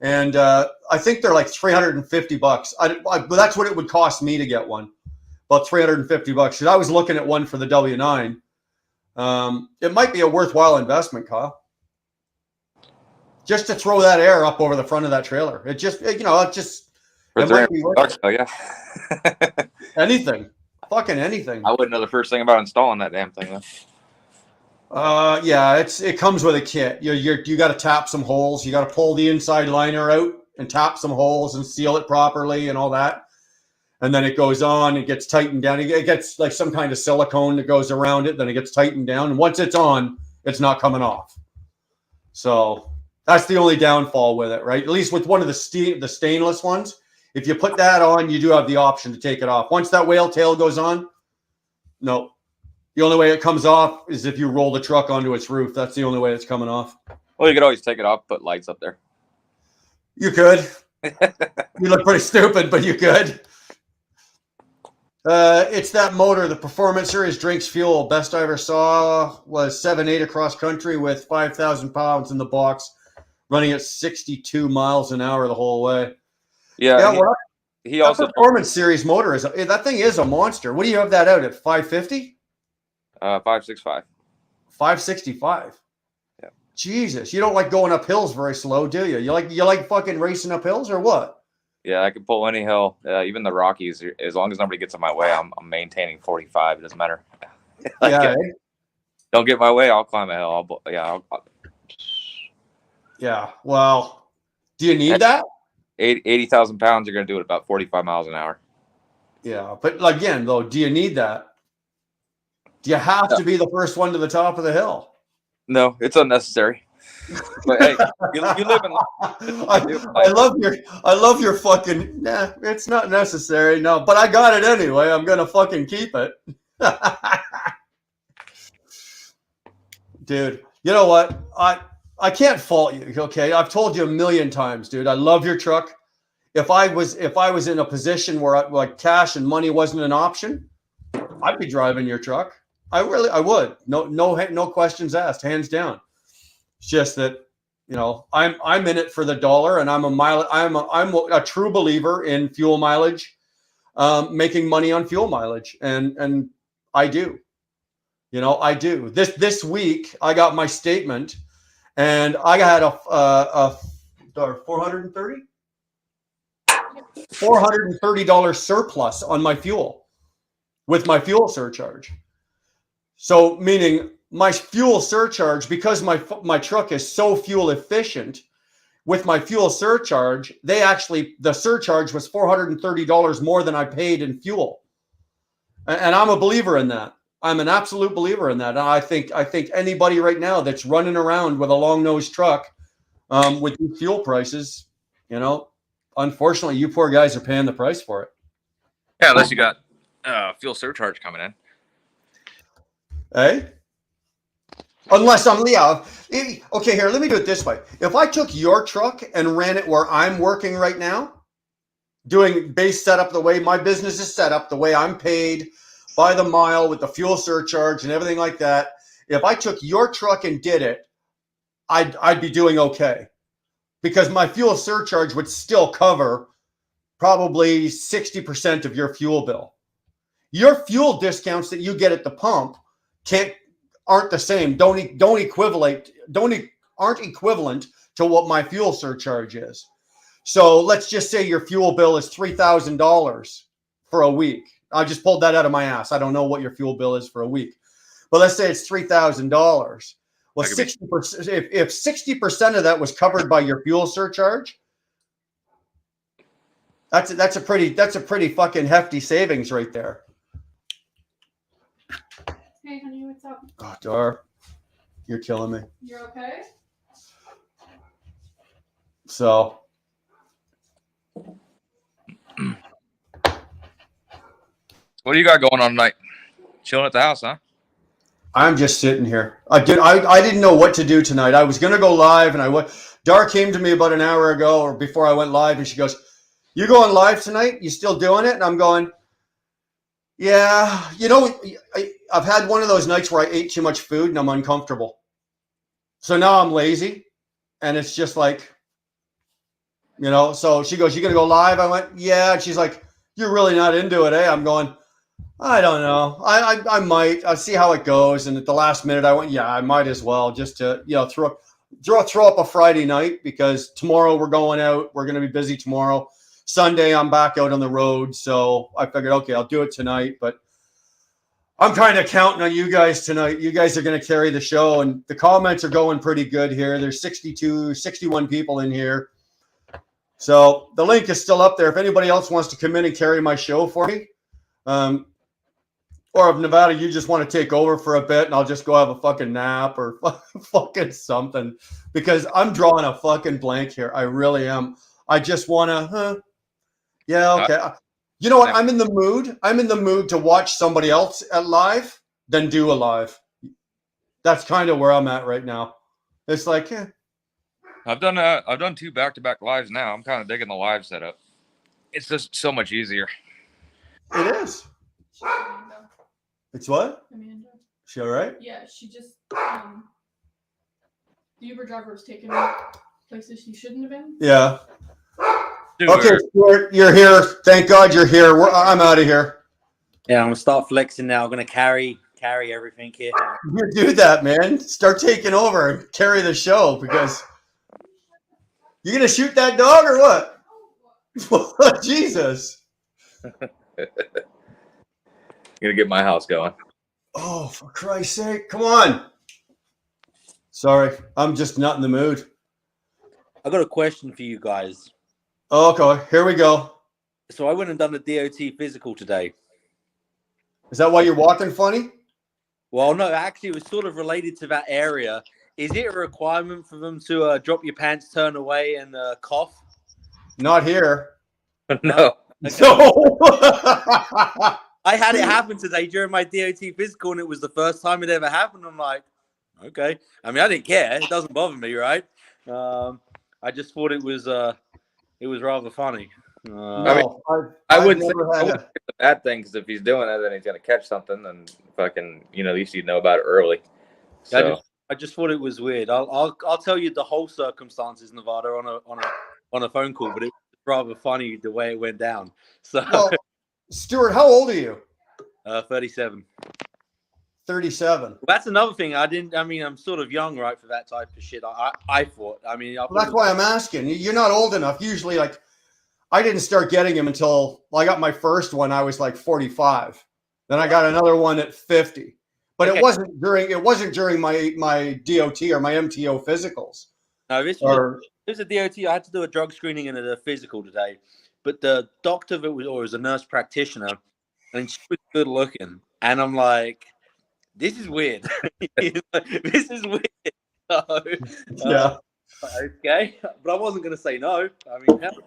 and I think they're like $350. But that's what it would cost me to get one, about $350. Because I was looking at one for the W9. It might be a worthwhile investment, Kyle. Just to throw that air up over the front of that trailer. For
$300, oh yeah.
Anything. Fucking anything.
I wouldn't know the first thing about installing that damn thing though.
Yeah, it comes with a kit. You got to tap some holes. You got to pull the inside liner out and tap some holes and seal it properly and all that. And then it goes on. It gets tightened down. It gets like some kind of silicone that goes around it. Then it gets tightened down. And once it's on, it's not coming off. So that's the only downfall with it, right? At least with one of the stainless ones. If you put that on, you do have the option to take it off. Once that whale tail goes on, no. The only way it comes off is if you roll the truck onto its roof. That's the only way it's coming off.
Well, you could always take it off, put lights up there.
You could. You look pretty stupid, but you could. It's that motor. The Performance Series drinks fuel. Best I ever saw was 7.8 across country with 5,000 pounds in the box, running at 62 miles an hour the whole way.
Yeah,
Yeah, well,
he
that
also
Performance Series motor that thing is a monster. What do you have that out at? 550?
565.
565.
Yeah.
Jesus, you don't like going up hills very slow, do you? You like fucking racing up hills or what?
Yeah, I can pull any hill, even the Rockies. As long as nobody gets in my way, I'm maintaining 45. It doesn't matter.
Yeah.
Don't get my way, I'll climb a hill.
Yeah. Well, do you need that?
80,000 pounds, you're going to do it about 45 miles an hour.
Yeah. But again, though, do you need that? Do you have to be the first one to the top of the hill?
No, it's unnecessary. But hey, you live in.
I love your fucking. Nah, it's not necessary. No, but I got it anyway. I'm gonna fucking keep it. Dude, you know what? I can't fault you. Okay, I've told you a million times, dude. I love your truck. If I was in a position where like cash and money wasn't an option, I'd be driving your truck. I would. No questions asked, hands down. It's just that, you know, I'm in it for the dollar, and I'm a true believer in fuel mileage, making money on fuel mileage, and I do. You know, I do. This week I got my statement, and I had a $430 surplus on my fuel with my fuel surcharge. So meaning my fuel surcharge, because my truck is so fuel efficient, with my fuel surcharge, the surcharge was $430 more than I paid in fuel. And I'm a believer in that. I'm an absolute believer in that. And I think anybody right now that's running around with a long nose truck, with these fuel prices, you know, unfortunately, you poor guys are paying the price for it.
Yeah, unless you got fuel surcharge coming in.
Hey? Unless okay, here, let me do it this way. If I took your truck and ran it where I'm working right now, doing base setup the way my business is set up, the way I'm paid by the mile with the fuel surcharge and everything like that, if I took your truck and did it, I'd be doing okay. Because my fuel surcharge would still cover probably 60% of your fuel bill. Your fuel discounts that you get at the pump aren't the same. Aren't equivalent to what my fuel surcharge is. So let's just say your fuel bill is $3,000 for a week. I just pulled that out of my ass. I don't know what your fuel bill is for a week, but let's say it's $3,000. Well, 60%. If 60% of that was covered by your fuel surcharge, that's a pretty fucking hefty savings right there.
Hey, honey, what's up?
Oh, Dar, you're killing me.
You're okay?
So,
What do you got going on tonight? Chilling at the house, huh?
I'm just sitting here. I didn't know what to do tonight. I was gonna go live, and Dar came to me about an hour ago or before I went live, and she goes, "You going live tonight? You still doing it?" And I'm going, "Yeah, you know, I've had one of those nights where I ate too much food and I'm uncomfortable. So now I'm lazy, and it's just like, you know." So she goes, "You gonna go live?" I went, "Yeah." And she's like, "You're really not into it, eh?" I'm going, "I don't know. I might. I'll see how it goes." And at the last minute, I went, "Yeah, I might as well, just to, you know, throw up a Friday night, because tomorrow we're going out. We're going to be busy tomorrow. Sunday, I'm back out on the road." So I figured, okay, I'll do it tonight. But I'm kind of counting on you guys tonight. You guys are going to carry the show, and the comments are going pretty good here. There's 61 people in here. So the link is still up there. If anybody else wants to come in and carry my show for me, or if Nevada, you just want to take over for a bit and I'll just go have a fucking nap or fucking something, because I'm drawing a fucking blank here. I really am. I just want to, yeah, okay. You know what? I'm in the mood. I'm in the mood to watch somebody else at live than do a live. That's kind of where I'm at right now. It's like,
I've done 2 back-to-back lives now. I'm kind of digging the live setup. It's just so much easier.
It is.
She's Amanda.
It's what?
Amanda.
She all right?
Yeah, she just the Uber driver was taking her places she shouldn't have been.
Yeah.
Dude,
Okay, Stuart, you're here. Thank God you're here. I'm out of here.
Yeah, I'm gonna start flexing now. I'm gonna carry everything here.
You do that, man. Start taking over and carry the show because you gonna shoot that dog or what? Jesus.
Gonna get my house going.
Oh, for Christ's sake. Come on. Sorry. I'm just not in the mood.
I got a question for you guys.
Okay, here we go.
So I went and done a DOT physical today.
Is that why you're walking funny?
Well, no, actually, it was sort of related to that area. Is it a requirement for them to drop your pants, turn away, and cough?
Not here.
No.
No.
I had it happen today during my DOT physical, and it was the first time it ever happened. I'm like, okay. I mean, I didn't care. It doesn't bother me, right? I just thought it was rather funny.
No,
I
I've
wouldn't
never
say
had
it's a bad thing because if he's doing it, then he's gonna catch something, and fucking, at least you know about it early. So
I just thought it was weird. I'll tell you the whole circumstances, Nevada, on a phone call, but it was rather funny the way it went down. So,
Well, Stuart, how old are you?
37.
37.
Well, that's another thing. I'm sort of young, right, for that type of shit. I thought.
Well, that's why I'm asking. You're not old enough. Usually, like, I didn't start getting them until I got my first one. I was like 45. Then I got another one at 50. But
Okay.
it wasn't during my DOT or my MTO physicals.
No, this was a DOT. I had to do a drug screening and a physical today. But the doctor was a nurse practitioner, and she was good looking. And I'm like, this is weird. This is weird. So,
Yeah.
Okay, but I wasn't going to say no. I mean, hell.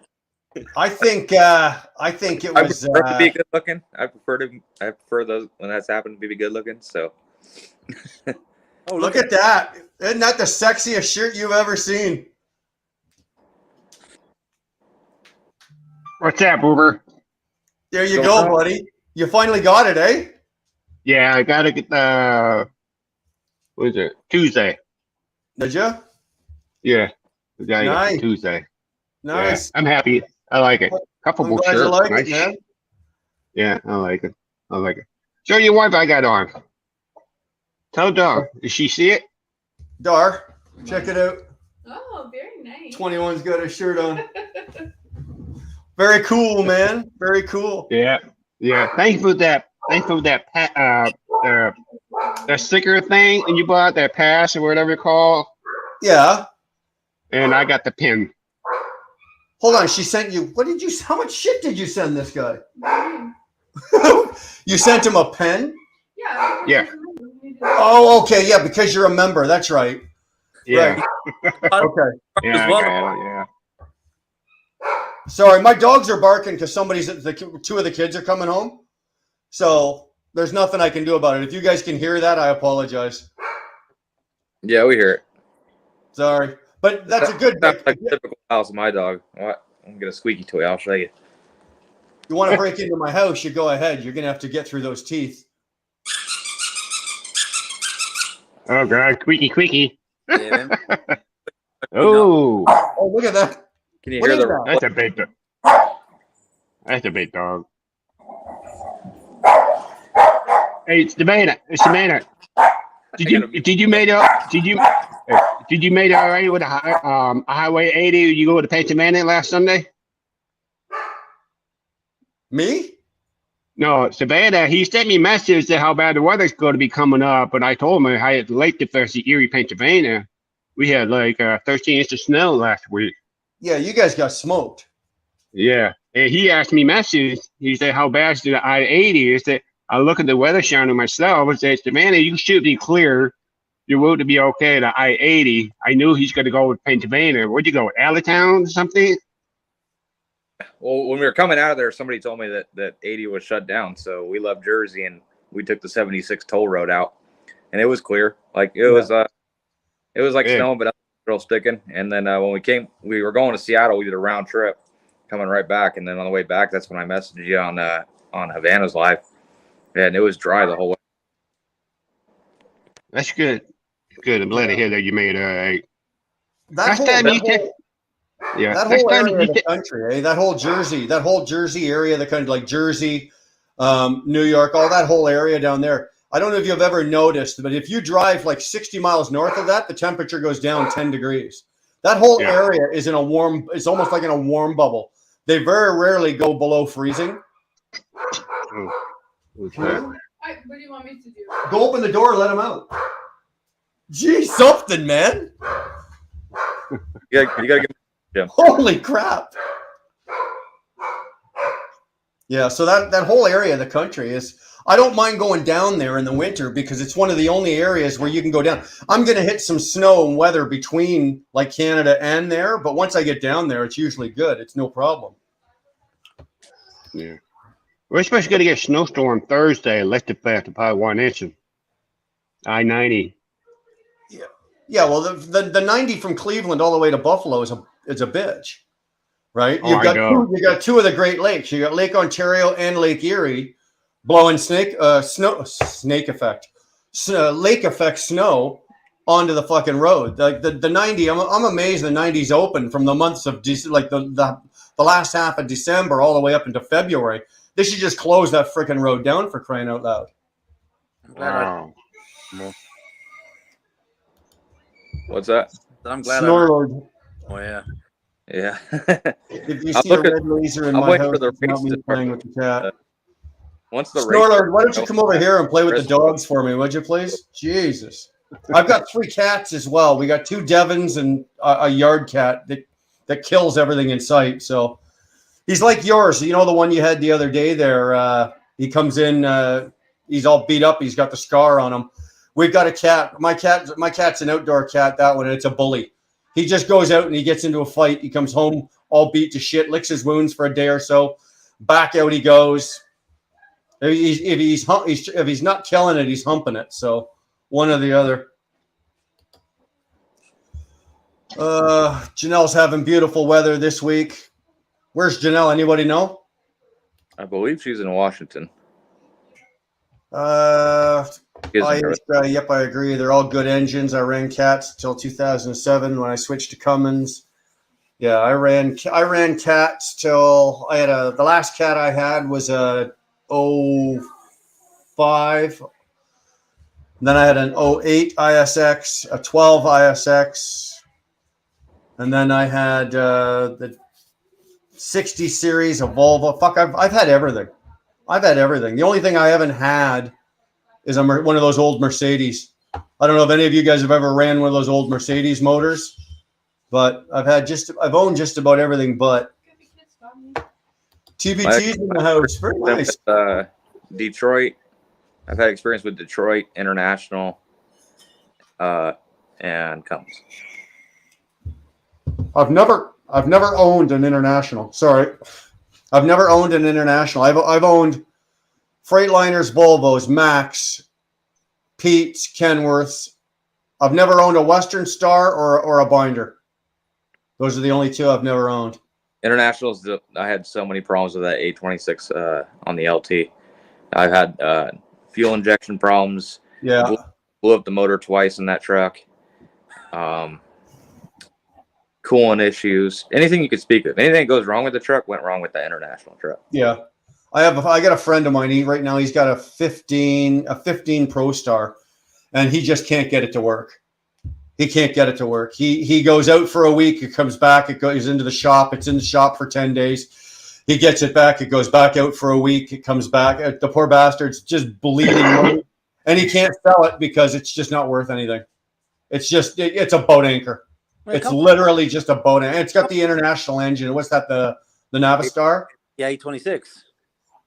I think it
I
was.
prefer to be good looking. I prefer those when that's happened to be good looking. So
Oh,
Look at that. Isn't that the sexiest shirt you've ever seen?
What's that, Boober?
There you go, buddy. You finally got it, eh?
Yeah, I gotta get what is it? Tuesday.
Did you?
Yeah. I gotta get
Nice.
it Tuesday.
Nice.
Yeah, I'm happy. I like it. Couple
I'm
more
glad you
shirts.
like
Nice.
it, man.
Yeah, I like it. I like it. Show your wife I got on. Tell Dar. Did she see it?
Dar, check it out.
Oh, very nice.
21's got a shirt on. Very cool, man. Very cool.
Yeah. Yeah. Thanks for that. Thanks for that that sticker thing and you bought that pass or whatever it's called.
Yeah.
And I got the pin.
Hold on. She sent you. How much shit did you send this guy? You sent him a pen?
Yeah.
Yeah.
Oh, okay. Yeah, because you're a member. That's right.
Yeah.
Okay.
Yeah. I
Well-
got it, yeah.
Sorry, my dogs are barking because two of the kids are coming home. So there's nothing I can do about it. If you guys can hear that, I apologize.
yeah, we hear it.
Sorry. But that's a good
That's like a typical house of my dog. What? I'm gonna get a squeaky toy. I'll show you.
You want to break into my house, you go ahead. You're going to have to get through those teeth.
Oh God, squeaky.
Yeah, man.
Oh,
Oh, look at that.
Can you
What
hear
is
the?
that?
that's a big dog. That's a big dog. Hey, it's Savannah. It's Savannah. Did you made it all right with a Highway 80? You go to Pennsylvania last Sunday?
Me?
No, Savannah. He sent me a message that how bad the weather's going to be coming up, but I told him how it's late to first Erie, Pennsylvania. We had like 13 inches of snow last week.
Yeah, you guys got smoked.
Yeah, and he asked me message. He said, "How bad is the I-80?" I said, "I look at the weather channel myself and said, Savannah, you should be clear. Your road to be okay. The I-80." I knew he's going to go with Pennsylvania. Where'd you go? Allentown or something?
Well, when we were coming out of there, somebody told me that 80 was shut down. So we left Jersey and we took the 76 toll road out, and it was clear. Like it was like
Yeah.
snowing, but real sticking. And then when we were going to Seattle. We did a round trip, coming right back, and then on the way back, that's when I messaged you on Havana's live. Yeah, and it was dry the whole way.
That's good. Good. I'm glad to hear that you made
That
Next
whole,
time
that
you take-
whole,
yeah.
that
Next
whole
time
area
you
of the country, that whole Jersey area of the country, like Jersey, New York, all that whole area down there. I don't know if you've ever noticed, but if you drive like 60 miles north of that, the temperature goes down 10 degrees. That whole area is in a warm, it's almost like in a warm bubble. They very rarely go below freezing.
Okay.
What do you want me to do?
Go open the door and let them out. Gee, something, man.
You gotta get
Holy crap. Yeah, so that whole area of the country is, I don't mind going down there in the winter because it's one of the only areas where you can go down. I'm going to hit some snow and weather between like Canada and there, but once I get down there, it's usually good. It's no problem.
Yeah. We're supposed to get a snowstorm Thursday, electric to probably 1 inch. I-90.
Yeah, well, the 90 from Cleveland all the way to Buffalo is a bitch, right?
Oh,
You got two of the Great Lakes. You got Lake Ontario and Lake Erie blowing lake effect snow onto the fucking road. Like the 90, I'm amazed the 90's open from the months of like the last half of December all the way up into February. They should just close that freaking road down, for crying out loud.
Wow.
What's that?
I'm glad.
Snorlord.
Oh yeah.
Yeah.
If you
I'm
see a
looking-
red laser in
I'm
my
waiting
house,
for the
it's not
race
me
to
playing
start.
with the cat.
Once the race,
Snorlord, why don't you come over here and play with the dogs for me, would you please? Jesus. I've got 3 cats as well. We got 2 Devons and a yard cat that kills everything in sight. So he's like yours. You know, the one you had the other day there. He comes in, he's all beat up. He's got the scar on him. We've got a cat. My cat's an outdoor cat, that one, and it's a bully. He just goes out and he gets into a fight. He comes home all beat to shit, licks his wounds for a day or so. Back out he goes. If he's not killing it, he's humping it. So one or the other. Janelle's having beautiful weather this week. Where's Janelle? Anybody know?
I believe she's in Washington.
Yep, I agree. They're all good engines. I ran cats till 2007 when I switched to Cummins. Yeah, I ran cats till I had the last cat I had was a 05. Then I had an 08 ISX, a 12 ISX, and then I had the 60 series of Volvo. Fuck, I've had everything. The only thing I haven't had is one of those old Mercedes. I don't know if any of you guys have ever ran one of those old Mercedes motors, but I've owned just about everything but TBT's in the house. Very nice.
Detroit. I've had experience with Detroit, International, and Cummins.
I've never owned an International. Sorry. I've never owned an International. I've owned Freightliners, Volvos, Max, Pete's, Kenworths. I've never owned a Western Star or a Binder. Those are the only 2 I've never owned.
Internationals, I had so many problems with that 826 on the LT. I've had fuel injection problems.
Yeah.
Blew up the motor twice in that truck. Coolant issues. Anything you could speak of. Anything that goes wrong with the truck went wrong with the International truck.
Yeah. I got a friend of mine. Right now he's got a 15 Pro Star, and he just can't get it to work. He can't get it to work. He goes out for a week. It comes back. It goes into the shop. It's in the shop for 10 days. He gets it back. It goes back out for a week. It comes back. The poor bastard's just bleeding money, and he can't sell it because it's just not worth anything. It's just it's a boat anchor. It's literally just a boat anchor. It's got the International engine. What's that? The Navistar?
Yeah, 826.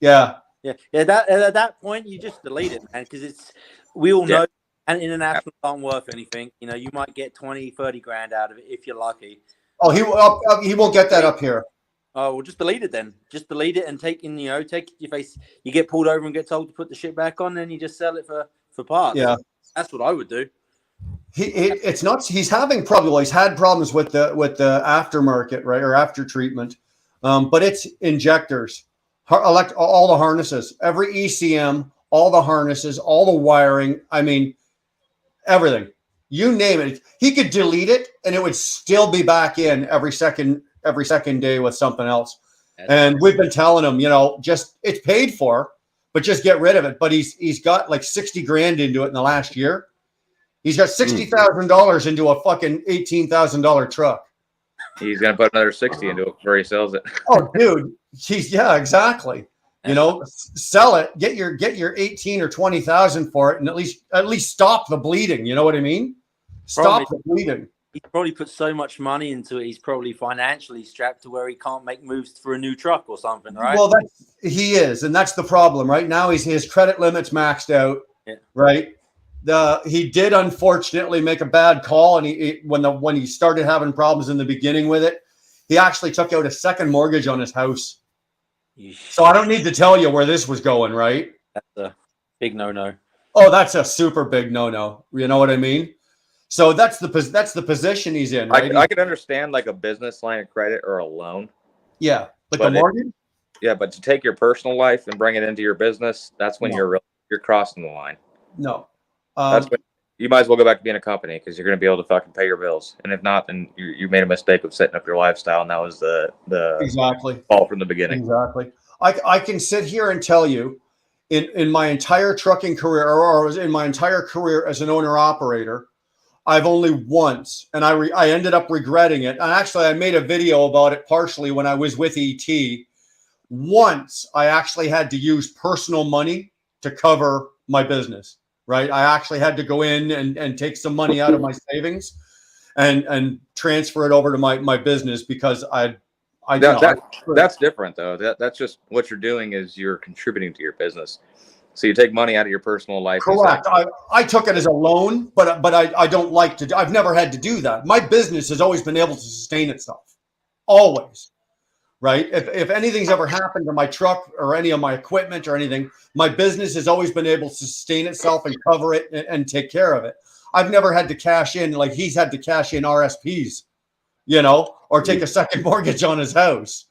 Yeah.
Yeah. At that point, you just delete it, man, because we all know, and internationals aren't worth anything. You know, you might get 20, 30 grand out of it if you're lucky.
Oh, he won't get that up here.
Oh, well, just delete it then. Just delete it and take your face. You get pulled over and get told to put the shit back on, then you just sell it for parts.
Yeah.
That's what I would do.
It's not. He's had problems with the aftermarket, right, or after treatment, but it's injectors, all the harnesses, every ECM, all the harnesses, all the wiring. I mean, everything. You name it. He could delete it and it would still be back in every second day with something else. And we've been telling him, just it's paid for, but just get rid of it. But he's got like 60 grand into it in the last year. He's got $60,000 into a fucking $18,000 truck.
He's gonna put another 60 into it before he sells it.
Oh, dude, exactly. Sell it, get your 18 or 20,000 for it, and at least stop the bleeding. You know what I mean? Stop the bleeding.
He's probably put so much money into it. He's probably financially strapped to where he can't make moves for a new truck or something, right?
Well, he is, and that's the problem. Right now, his credit limit's maxed out.
Yeah.
Right. He did unfortunately make a bad call, and when he started having problems in the beginning with it, he actually took out a second mortgage on his house. So I don't need to tell you where this was going, right?
That's a big no-no.
Oh, that's a super big no-no. You know what I mean? So that's the position he's in, right?
I could understand like a business line of credit or a loan.
Yeah, like a mortgage.
Yeah, but to take your personal life and bring it into your business, that's when you're crossing the line.
No,
that's when you might as well go back to being a company because you're going to be able to fucking pay your bills. And if not, then you made a mistake of setting up your lifestyle, and that was the
exactly
fault from the beginning.
Exactly. I can sit here and tell you, in my entire trucking career, or in my entire career as an owner operator, I've only once, and I ended up regretting it. And actually, I made a video about it partially when I was with ET. Once I actually had to use personal money to cover my business, right? I actually had to go in and take some money out of my savings and transfer it over to my business because
that's different though. That's just what you're doing is you're contributing to your business. So you take money out of your personal life.
Correct. I took it as a loan, but I don't like to. I've never had to do that. My business has always been able to sustain itself, always. Right. If anything's ever happened to my truck or any of my equipment or anything, my business has always been able to sustain itself and cover it and take care of it. I've never had to cash in like he's had to cash in RSPs, or take a second mortgage on his house.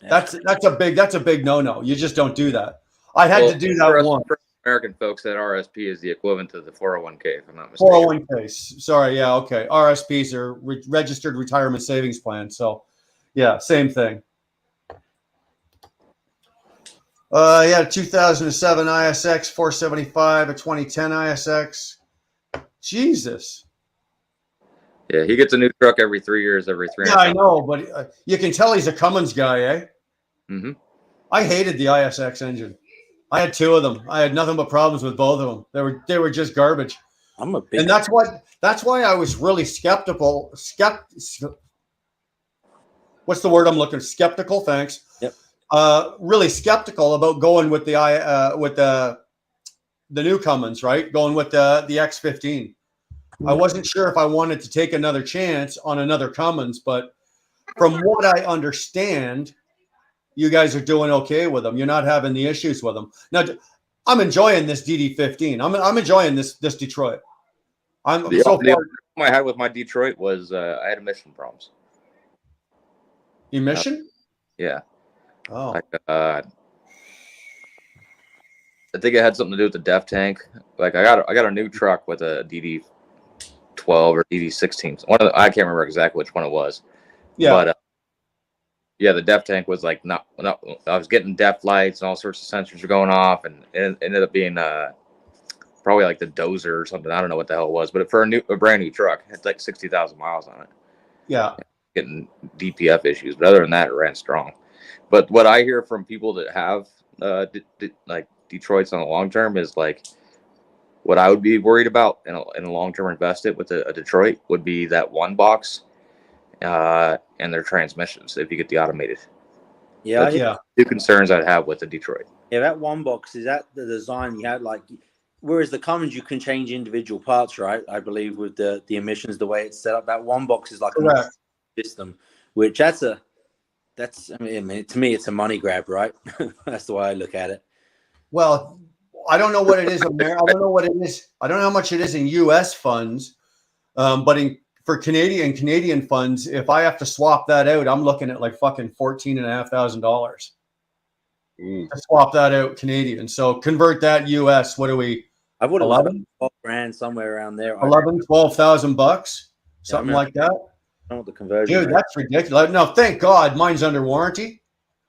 That's a big no-no. You just don't do that. I had to do that once.
For American folks, that RSP is the equivalent to the 401k, if I'm not mistaken.
401ks. Sorry. Yeah. Okay. RSPs are registered retirement savings plan. So, yeah, same thing. 2007 ISX 475, a 2010 ISX. Jesus.
Yeah, he gets a new truck every 3 years, every 3 years.
Yeah, I know, but you can tell he's a Cummins guy, eh?
Mm-hmm.
I hated the ISX engine. I had two of them. I had nothing but problems with both of them. They were just garbage. And that's why I was really skeptical. What's the word I'm looking? Skeptical. Thanks.
Yep.
Really skeptical about going with the new Cummins, right? Going with the X15. I wasn't sure if I wanted to take another chance on another Cummins, but from what I understand, you guys are doing okay with them. You're not having the issues with them. Now, I'm enjoying this DD15. I'm enjoying this Detroit.
The problem I had with my Detroit was I had emission problems.
Emission?
Yeah.
Oh.
I think it had something to do with the DEF tank. Like I got a new truck with a DD12 or DD16. I can't remember exactly which one it was.
Yeah.
But yeah, the DEF tank was like not. I was getting DEF lights and all sorts of sensors were going off, and it ended up being probably like the dozer or something. I don't know what the hell it was, but for a brand new truck, it's like 60,000 miles on it.
Yeah,
getting DPF issues, but other than that, it ran strong. But what I hear from people that have like Detroits on the long term is like what I would be worried about in a long term invested with a Detroit would be that one box. And their transmissions if you get the automated.
Yeah,
that's two concerns I'd have with the Detroit.
Yeah, that one box, is that the design you had? Like, whereas the Cummins you can change individual parts, right? I believe with the emissions, the way it's set up, that one box is like a system, which that's I mean, to me it's a money grab, right? That's the way I look at it.
Well, I don't know what it is. I don't know what it is. I don't know how much it is in U.S. funds, but for Canadian funds, if I have to swap that out, I'm looking at like fucking $14,500. to swap that out Canadian. So convert that US. What do we?
I would have
11?
12 grand somewhere around there.
11, 12,000 bucks, something
remember.
like that.
I don't know what the conversion
Dude,
rate.
that's ridiculous. No, thank God mine's under warranty,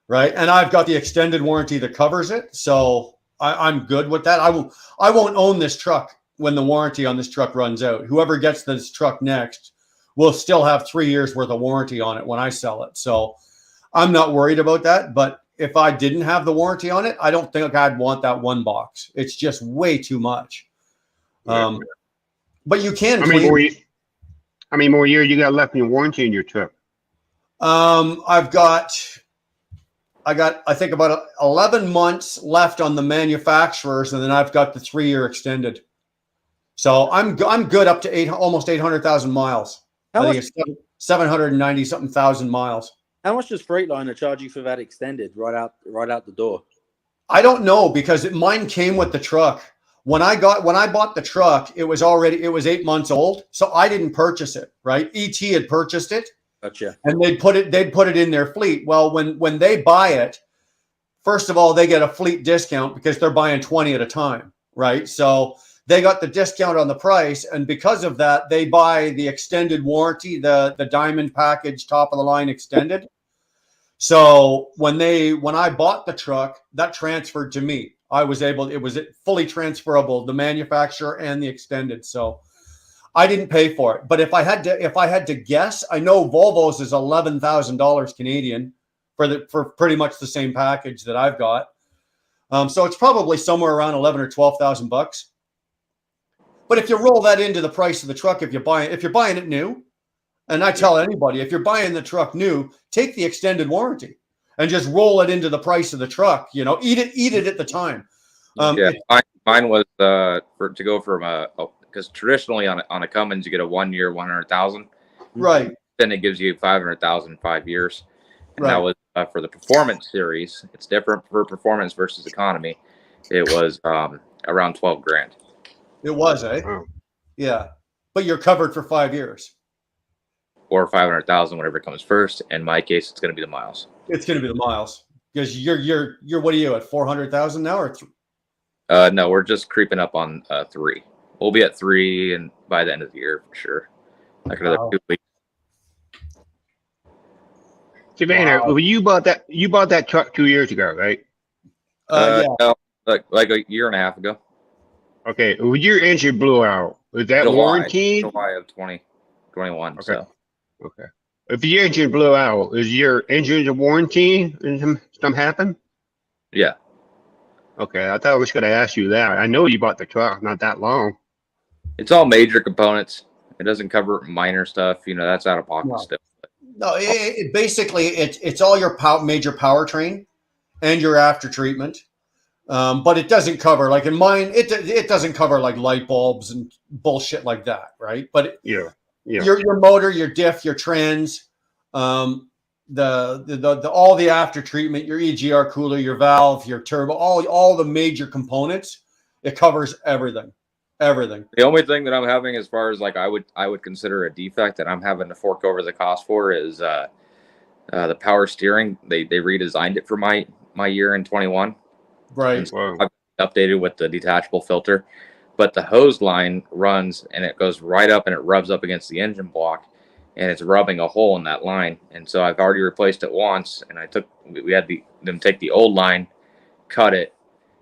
right? And I've got the extended warranty that covers it, so I'm good with that. I won't own this truck when the warranty on this truck runs out. Whoever gets this truck next will still have 3 years worth of warranty on it when I sell it. So I'm not worried about that. But if I didn't have the warranty on it, I don't think I'd want that one box. It's just way too much. But you can.
How many more years you got left in warranty in your truck?
I got I think about 11 months left on the manufacturers, and then I've got the 3-year extended. So I'm good up to almost 800,000 miles.
How
I
much,
think it's 790 something thousand miles.
how much does Freightliner charge you for that extended right out the door?
I don't know because mine came with the truck. When I bought the truck, it was 8 months old, so I didn't purchase it. Right, ET had purchased it,
Gotcha.
and they'd put it in their fleet. Well, when they buy it, first of all, they get a fleet discount because they're buying 20 at a time, right? So they got the discount on the price, and because of that, they buy the extended warranty, the diamond package, top of the line extended. So when I bought the truck, that transferred to me. It was fully transferable, the manufacturer and the extended. So I didn't pay for it. But if I had to guess, I know Volvo's is $11,000 Canadian for pretty much the same package that I've got. So it's probably somewhere around 11 or 12,000 bucks. But if you roll that into the price of the truck, if you're buying it new, and I tell anybody, if you're buying the truck new, take the extended warranty and just roll it into the price of the truck. You know, eat it at the time.
Mine was to go from because traditionally on a Cummins you get a 1 year 100,000,
right?
Then it gives you 500,000 5 years, and
Right.
that was for the performance series. It's different for performance versus economy. It was around 12 grand.
It was, eh?
Oh.
Yeah, but you're covered for 5 years.
Or 500,000, whatever comes first. In my case, it's going to be the miles.
It's going to be the miles because you're what are you at 400,000 now or?
No, we're just creeping up on 3. We'll be at 3, and by the end of the year for sure. Like another 2 weeks.
Savannah, when you bought that truck 2 years ago, right?
Yeah.
No, like a year and a half ago.
Okay, when your engine blew out, was that warranted?
July of 2021.
Okay.
So
Okay. If your engine blew out, is your engine a warranty and something happened?
yeah,
Okay, I thought I was going to ask you that. I know you bought the truck not that long.
it's all major components. It doesn't cover minor stuff. You know, that's out of pocket
No.
stuff.
No, basically it's all your major powertrain and your after treatment, but it doesn't cover like in mine. It doesn't cover like light bulbs and bullshit like that, right? But
Yeah.
your motor, your diff, your trans, the all the after treatment, your EGR cooler, your valve, your turbo, all the major components. It covers everything.
The only thing that I'm having, as far as like I would consider a defect that I'm having to fork over the cost for, is the power steering. They redesigned it for my year in 21.
Right.
Wow.
I've updated with the detachable filter, but the hose line runs and it goes right up and it rubs up against the engine block, and it's rubbing a hole in that line. And so I've already replaced it once, and we had them take the old line, cut it,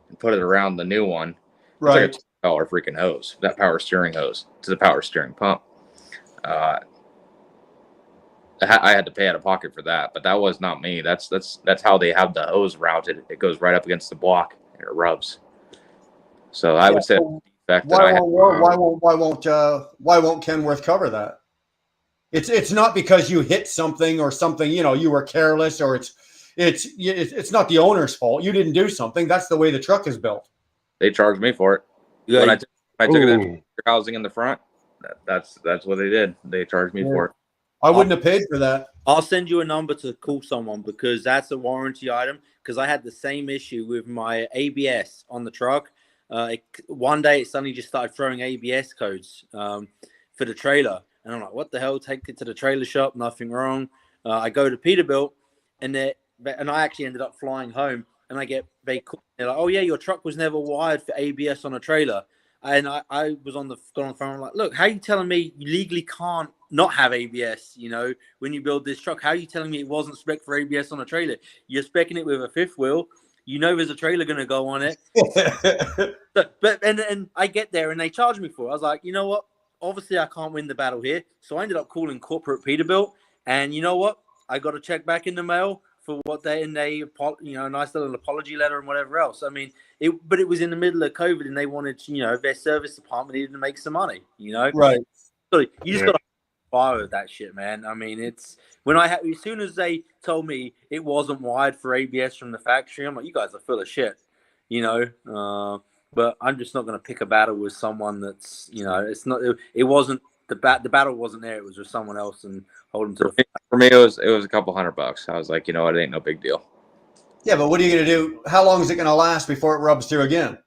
and put it around the new one.
Right.
It's like a $2 freaking hose, that power steering hose to the power steering pump. I had to pay out of pocket for that, but that was not me. That's how they have the hose routed. It goes right up against the block and it rubs. So I would say that's the defect that
Why won't Kenworth cover that? It's not because you hit something or something, you were careless, or it's not the owner's fault. You didn't do something. That's the way the truck is built.
they charged me for it.
Yeah,
When I took it in
Ooh.
housing in the front, that's what they did. They charged me for it.
I wouldn't have paid for that.
I'll send you a number to call someone because that's a warranty item. Because I had the same issue with my ABS on the truck. One day it suddenly just started throwing ABS codes for the trailer. And I'm like, what the hell? Take it to the trailer shop, nothing wrong. I go to Peterbilt, and I actually ended up flying home. and they call, they're like, oh yeah, your truck was never wired for ABS on a trailer. And I was on the phone. I'm like, look, how are you telling me you legally can't not have ABS? You know, when you build this truck, how are you telling me it wasn't spec for ABS on a trailer? You're specing it with a fifth wheel. You know, there's a trailer going to go on it. And I get there and they charge me for it. I was like, you know what? Obviously, I can't win the battle here. So I ended up calling corporate Peterbilt. And you know what? I got a check back in the mail for what they a nice little apology letter and whatever else. I mean, but it was in the middle of COVID, and they wanted, their service department needed to make some money.
Right.
So you just got to fire with that shit, man. I mean, it's as soon as they told me it wasn't wired for ABS from the factory, I'm like, you guys are full of shit, But I'm just not going to pick a battle with someone that's, it's not. It wasn't the battle wasn't there. It was with someone else, and hold them to the.
For me, it was a couple $100. I was like, you know what, it ain't no big deal.
Yeah, but what are you going to do? How long is it going to last before it rubs through again?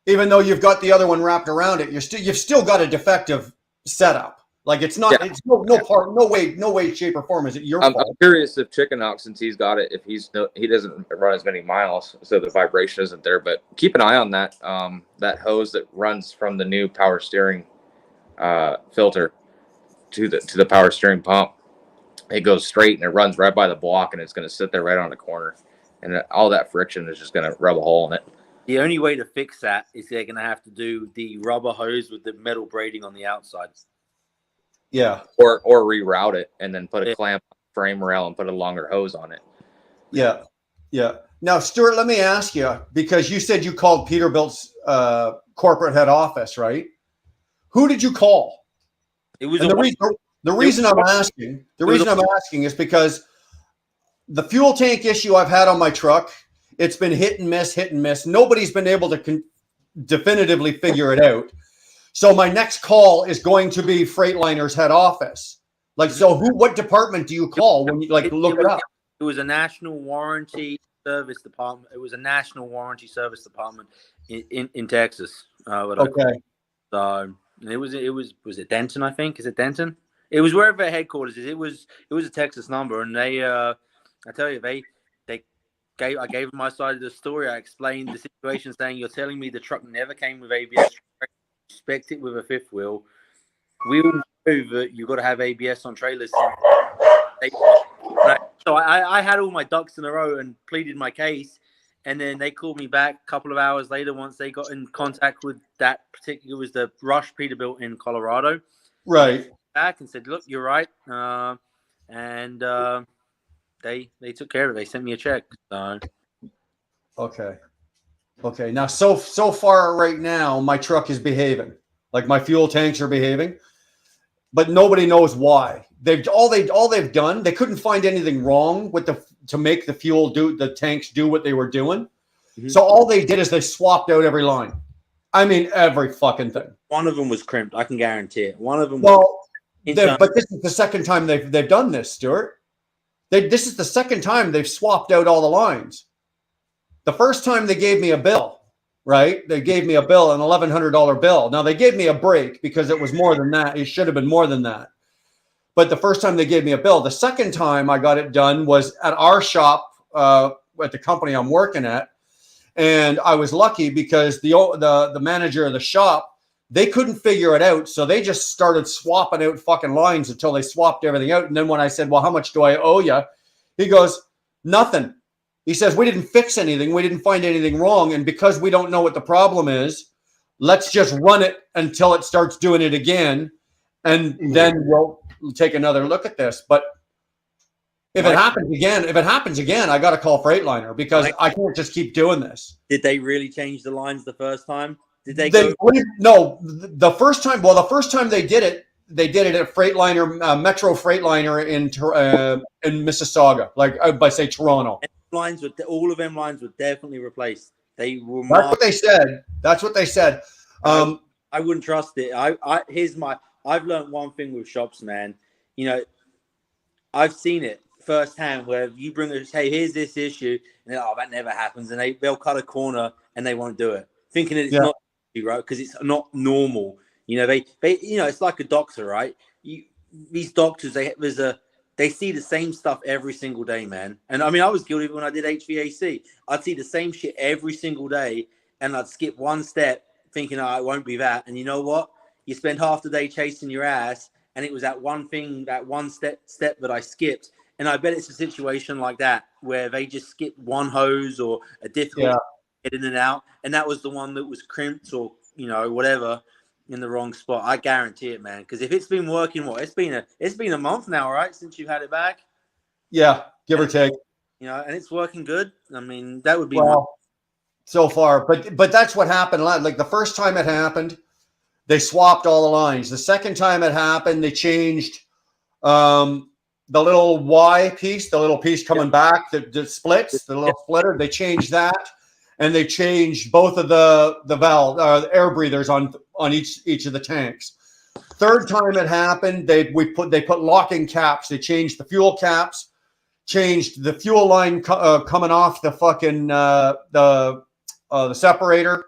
Even though you've got the other one wrapped around it, you've still got a defective setup. Like it's not. Yeah. It's no way, shape, or form is it your fault.
I'm curious if Chicken since he's got it, if he doesn't run as many miles, so the vibration isn't there. But keep an eye on that that hose that runs from the new power steering filter to the power steering pump. It goes straight and it runs right by the block, and it's going to sit there right on the corner, and all that friction is just going to rub a hole in it.
The only way to fix that is they're going to have to do the rubber hose with the metal braiding on the outside.
Yeah.
Or reroute it and then put a clamp on the frame rail and put a longer hose on it.
Yeah. Yeah. Now, Stuart, let me ask you, because you said you called Peterbilt's corporate head office, right? Who did you call?
It was
the reason I'm asking is because the fuel tank issue I've had on my truck, it's been hit and miss. Nobody's been able to definitively figure it out. So my next call is going to be Freightliner's head office. Like, so what department do you call when you look it up?
It was a national warranty service department. It was a national warranty service department in Texas.
Okay.
So was it Denton? I think, is it Denton? It was wherever their headquarters is. It was a Texas number, and they I tell you, I gave them my side of the story. I explained the situation, saying, you're telling me the truck never came with ABS. Expect it with a fifth wheel. We all know that you've got to have ABS on trailers. So I had all my ducks in a row and pleaded my case. And then they called me back a couple of hours later once they got in contact with that particular, it was the Rush Peterbilt in Colorado.
Right.
Back and said, look, you're right. And they took care of it. They sent me a check.
Okay. Now, so far right now, my truck is behaving. Like my fuel tanks are behaving, but nobody knows why. All they've done, they couldn't find anything wrong with to make the tanks do what they were doing. Mm-hmm. So all they did is they swapped out every line. I mean, every fucking thing.
One of them was crimped. I can guarantee it. One of them.
Well, but this is the second time they've done this, Stuart. This is the second time they've swapped out all the lines. The first time they gave me a bill, right? They gave me a bill, an $1,100 bill. Now they gave me a break because it was more than that. It should have been more than that. But the first time they gave me a bill, the second time I got it done was at our shop at the company I'm working at. And I was lucky because the manager of the shop, they couldn't figure it out. So they just started swapping out fucking lines until they swapped everything out. And then when I said, well, how much do I owe you? He goes, nothing. He says, we didn't fix anything. We didn't find anything wrong. And because we don't know what the problem is, let's just run it until it starts doing it again. And then we'll take another look at this. But if it happens again, I got to call Freightliner because I can't just keep doing this.
Did they really change the lines the first time? Did they
No, the first time they did it at Freightliner, Metro Freightliner in Mississauga, like by say Toronto.
All of them lines were definitely replaced. They were.
That's what they said.
I wouldn't trust it. I've learned one thing with shops, man. I've seen it firsthand where you bring hey, here's this issue, and that never happens, and they'll cut a corner and they won't do it, thinking it's not right because it's not normal. They it's like a doctor, right? These doctors, there's a they see the same stuff every single day, man. And I mean, I was guilty of it when I did HVAC. I'd see the same shit every single day, and I'd skip one step thinking, oh, it won't be that. And you know what? You spend half the day chasing your ass, and it was that one thing, that one step that I skipped. And I bet it's a situation like that where they just skip one hose or a difficult get in and out, and that was the one that was crimped or, you know, whatever, in the wrong spot. I guarantee it, man. Because if it's been working, it's been a month now, right, since you've had it back.
Yeah, give or take.
You know, and it's working good. I mean, that would be
so far. But that's what happened. Like the first time it happened, they swapped all the lines. The second time it happened, they changed the little Y piece, the little piece coming back that splits, the little splitter. They changed that, and they changed both of the valve, the air breathers on each of the tanks. Third time it happened, they put locking caps. They changed the fuel caps, changed the fuel line coming off the fucking the separator.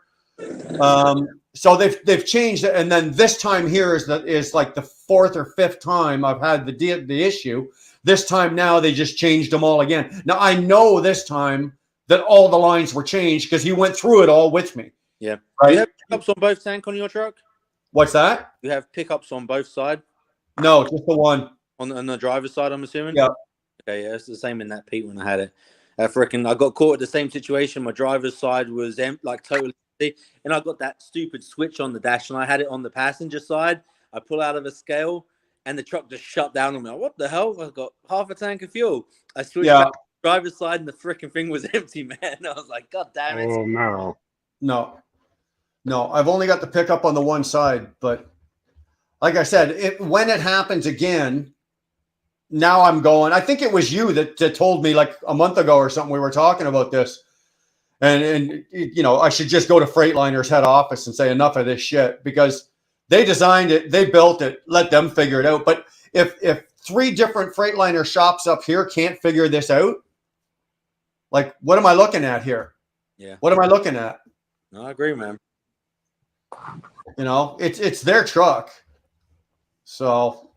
So they've changed it, and then this time here is like the fourth or fifth time I've had the issue. This time now they just changed them all again. Now I know this time that all the lines were changed because he went through it all with me.
Yeah.
Right?
Do you have pickups on both tank on your truck?
What's that?
You have pickups on both sides?
No, just the one.
On the driver's side, I'm assuming?
Yeah.
Okay, yeah, it's the same in that Pete when I had it. I got caught at the same situation. My driver's side was totally empty, and I got that stupid switch on the dash, and I had it on the passenger side. I pull out of a scale, and the truck just shut down on me. What the hell? I've got half a tank of fuel. I switched back to the driver's side, and the freaking thing was empty, man. I was like, God damn it.
Oh,
No, I've only got the pickup on the one side, but like I said, when it happens again, now I'm going. I think it was you that told me like a month ago or something. We were talking about this, and you know, I should just go to Freightliner's head office and say enough of this shit because they designed it, they built it, let them figure it out. But if 3 different Freightliner shops up here can't figure this out, like what am I looking at here?
Yeah.
What am I looking at?
No, I agree, man.
You know, it's their truck. So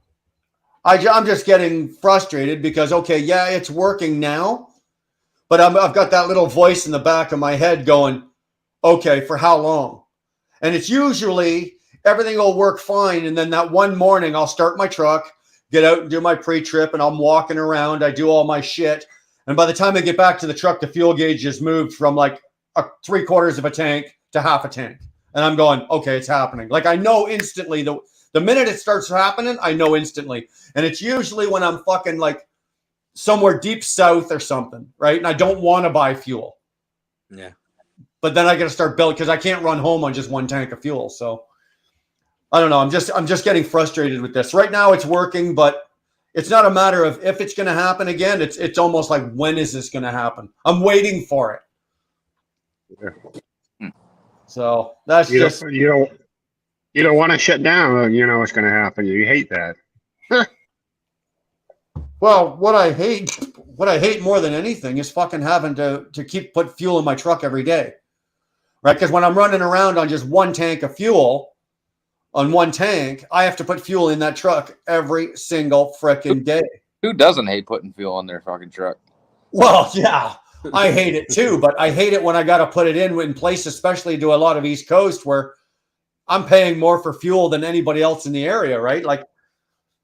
I'm just getting frustrated because, okay, yeah, it's working now, but I've got that little voice in the back of my head going, okay, for how long? And it's usually everything will work fine. And then that one morning I'll start my truck, get out and do my pre-trip, and I'm walking around. I do all my shit. And by the time I get back to the truck, the fuel gauge has moved from like 3/4 of a tank to half a tank. And I'm going, okay, it's happening. Like I know instantly the minute it starts happening, I know instantly. And it's usually when I'm fucking like somewhere deep south or something, right? And I don't want to buy fuel.
Yeah.
But then I got to start building because I can't run home on just one tank of fuel. So I don't know. I'm just getting frustrated with this. Right now it's working, but it's not a matter of if it's going to happen again. It's almost like, when is this going to happen? I'm waiting for it.
Yeah.
So that's
You
just
don't want to shut down. You know what's going to happen. You hate that.
well, what I hate more than anything is fucking having to put fuel in my truck every day, right? Because when I'm running around on just one tank of fuel, on one tank, I have to put fuel in that truck every single frickin' day.
Who doesn't hate putting fuel in their fucking truck?
Well, yeah, I hate it too, but I hate it when I got to put it in place, especially to a lot of East Coast where I'm paying more for fuel than anybody else in the area, right? Like,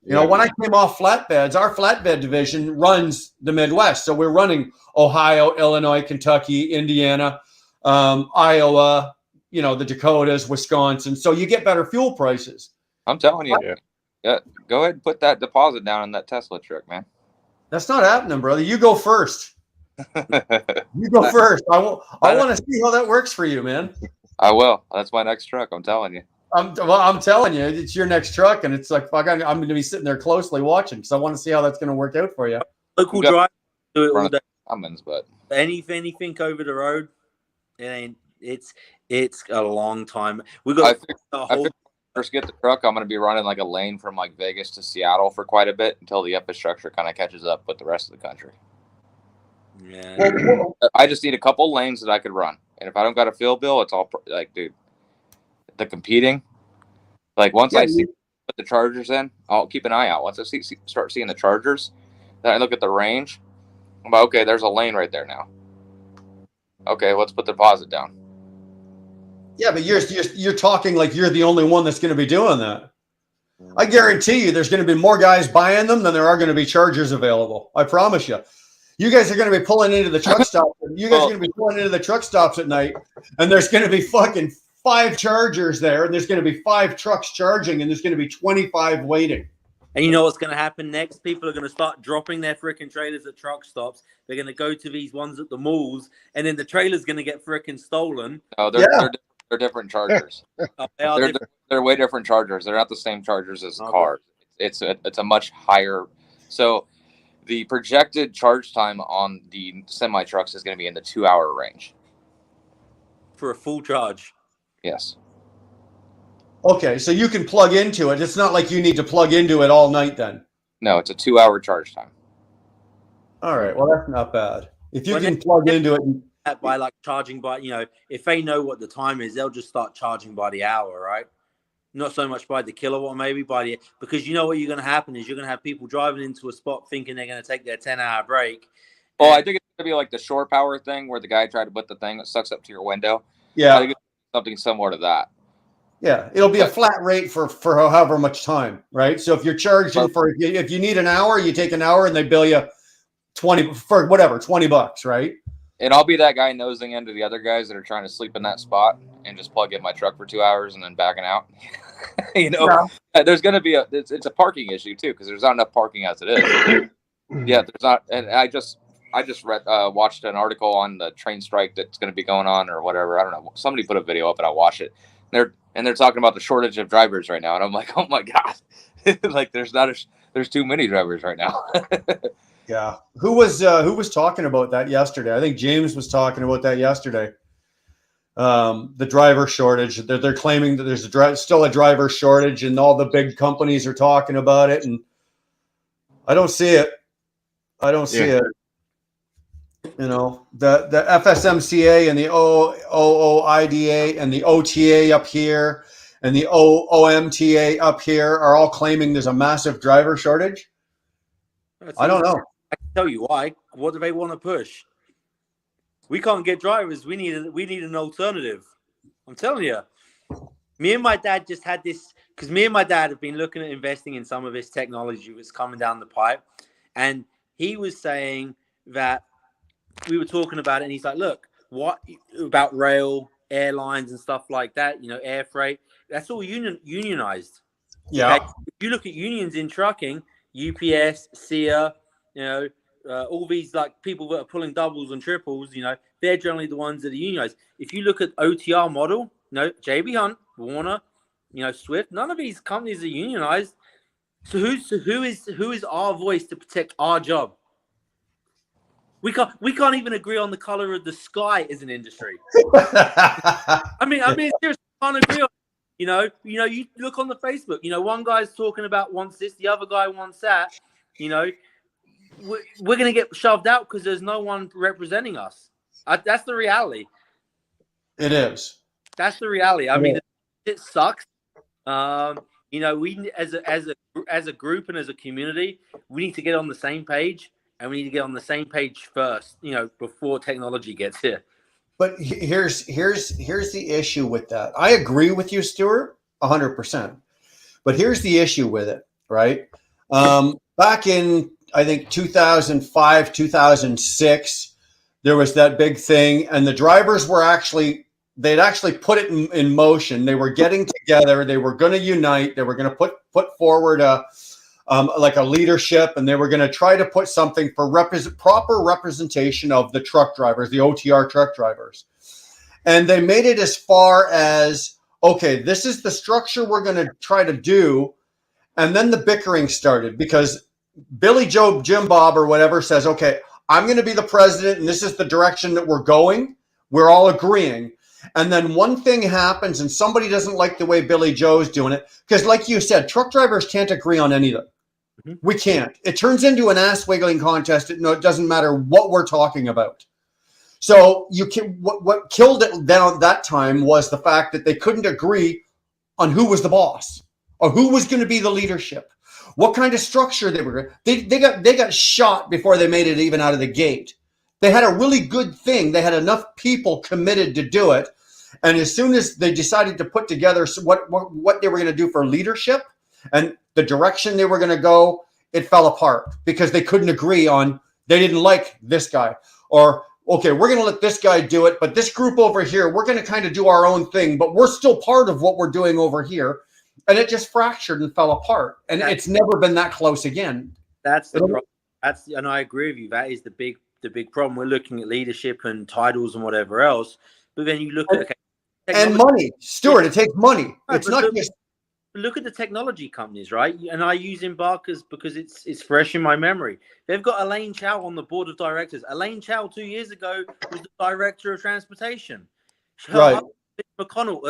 you know, when I came off flatbeds, our flatbed division runs the Midwest. So we're running Ohio, Illinois, Kentucky, Indiana, Iowa, you know, the Dakotas, Wisconsin. So you get better fuel prices.
I'm telling you. Yeah. Go ahead and put that deposit down on that Tesla truck, man.
That's not happening, brother. You go first. You go first. I want to see how that works for you, man.
I will. That's my next truck. I'm telling you.
I'm telling you, it's your next truck, and it's like, fuck, I'm going to be sitting there closely watching because I want to see how that's going to work out for you.
Local drive, do it all day.
Cummins, but
anything over the road, it's a long time. We got.
I first get the truck. I'm going to be running like a lane from like Vegas to Seattle for quite a bit until the infrastructure kind of catches up with the rest of the country.
Yeah,
I just need a couple lanes that I could run, and if I don't got a fuel bill, it's all like, dude, the competing. Like once I see put the chargers in, I'll keep an eye out. Once I start seeing the chargers, Then I look at the range. I'm like, okay, there's a lane right there now. Okay, let's put the deposit down.
Yeah, but you're talking like you're the only one that's going to be doing that. I guarantee you there's going to be more guys buying them than there are going to be chargers available. I promise you. You guys are going to be pulling into the truck stop. You guys are going to be pulling into the truck stops at night, and there's going to be fucking 5 chargers there, and there's going to be 5 trucks charging, and there's going to be 25 waiting.
And you know what's going to happen next? People are going to start dropping their freaking trailers at truck stops. They're going to go to these ones at the malls, and then the trailer's going to get freaking stolen.
Oh, they're different chargers. They're way different chargers. They're not the same chargers as cars. It's a much higher. So the projected charge time on the semi trucks is going to be in the 2-hour range
for a full charge.
Yes.
Okay, so you can plug into it. It's not like you need to plug into it all night then.
No, it's a 2-hour charge time.
All right, well, that's not bad. If you can plug into it.
By like charging by, if they know what the time is, they'll just start charging by the hour, right? Not so much by the kilowatt, maybe because you know what you're going to happen is you're going to have people driving into a spot thinking they're going to take their 10-hour break.
Oh, I think it's going to be like the shore power thing where the guy tried to put the thing that sucks up to your window.
Yeah.
I think it's something similar to that.
Yeah, it'll be a flat rate for however much time, right? So if you're charging if you need an hour, you take an hour and they bill you $20, right?
And I'll be that guy nosing into the other guys that are trying to sleep in that spot and just plug in my truck for 2 hours and then backing out. There's going to be it's a parking issue too, because there's not enough parking as it is. Yeah, there's not. And I just watched an article on the train strike that's going to be going on or whatever. I don't know. Somebody put a video up and I watched it. They're talking about the shortage of drivers right now, and I'm like, oh my god, like there's too many drivers right now.
Yeah, who was talking about that yesterday? I think James was talking about that yesterday. The driver shortage. They're claiming that there's still a driver shortage, and all the big companies are talking about it, and I don't see it. The FSMCA and the OOIDA and the OTA up here and the OMTA up here are all claiming there's a massive driver shortage. I don't know.
I can tell you why. What do they want to push? We can't get drivers. We need an alternative. I'm telling you. Me and my dad just had this because me and my dad have been looking at investing in some of this technology that's coming down the pipe, and he was saying that we were talking about it, and he's like, "Look, what about rail, airlines, and stuff like that? Air freight. That's all unionized.
Yeah.
Okay? If you look at unions in trucking, UPS, SEA, all these like people that are pulling doubles and triples, they're generally the ones that are unionized. If you look at OTR model, JB Hunt, Warner, Swift, none of these companies are unionized. So who is our voice to protect our job? We can't even agree on the color of the sky as an industry. I mean, seriously, can't agree on. You look on the Facebook. One guy's talking about wants this, the other guy wants that. We're gonna get shoved out because there's no one representing us. That's the reality.
It is.
That's the reality. I mean, it sucks. We as a group and as a community, we need to get on the same page. And we need to get on the same page first, before technology gets here.
But here's the issue with that. I agree with you, Stuart, 100%. But here's the issue with it, right? Back in, I think, 2005, 2006, there was that big thing, and the drivers they'd actually put it in motion. They were getting together. They were going to unite. They were going to put forward like a leadership, and they were going to try to put something for proper representation of the truck drivers, the OTR truck drivers. And they made it as far as, okay, this is the structure we're going to try to do. And then the bickering started because Billy Joe, Jim Bob or whatever says, okay, I'm going to be the president and this is the direction that we're going. We're all agreeing. And then one thing happens and somebody doesn't like the way Billy Joe's doing it. Because like you said, truck drivers can't agree on anything. We can't. It turns into an ass wiggling contest. It doesn't matter what we're talking about. So what killed it down that time was the fact that they couldn't agree on who was the boss or who was going to be the leadership. what kind of structure they were. They got shot before they made it even out of the gate. They had a really good thing. They had enough people committed to do it. And as soon as they decided to put together what they were going to do for leadership and the direction they were going to go, it fell apart because they couldn't agree on, they didn't like this guy. Or, okay, we're going to let this guy do it, but this group over here, we're going to kind of do our own thing, but we're still part of what we're doing over here. And it just fractured and fell apart. And it's never been that close again.
That's the problem. And I agree with you. That is the big problem. We're looking at leadership and titles and whatever else. But then you look at
and money, Stuart. It takes money. It's not just.
Look at the technology companies, right? And I use Embarkers because it's fresh in my memory. They've got Elaine Chao on the board of directors. Elaine Chao 2 years ago was the director of transportation.
Right.
McConnell,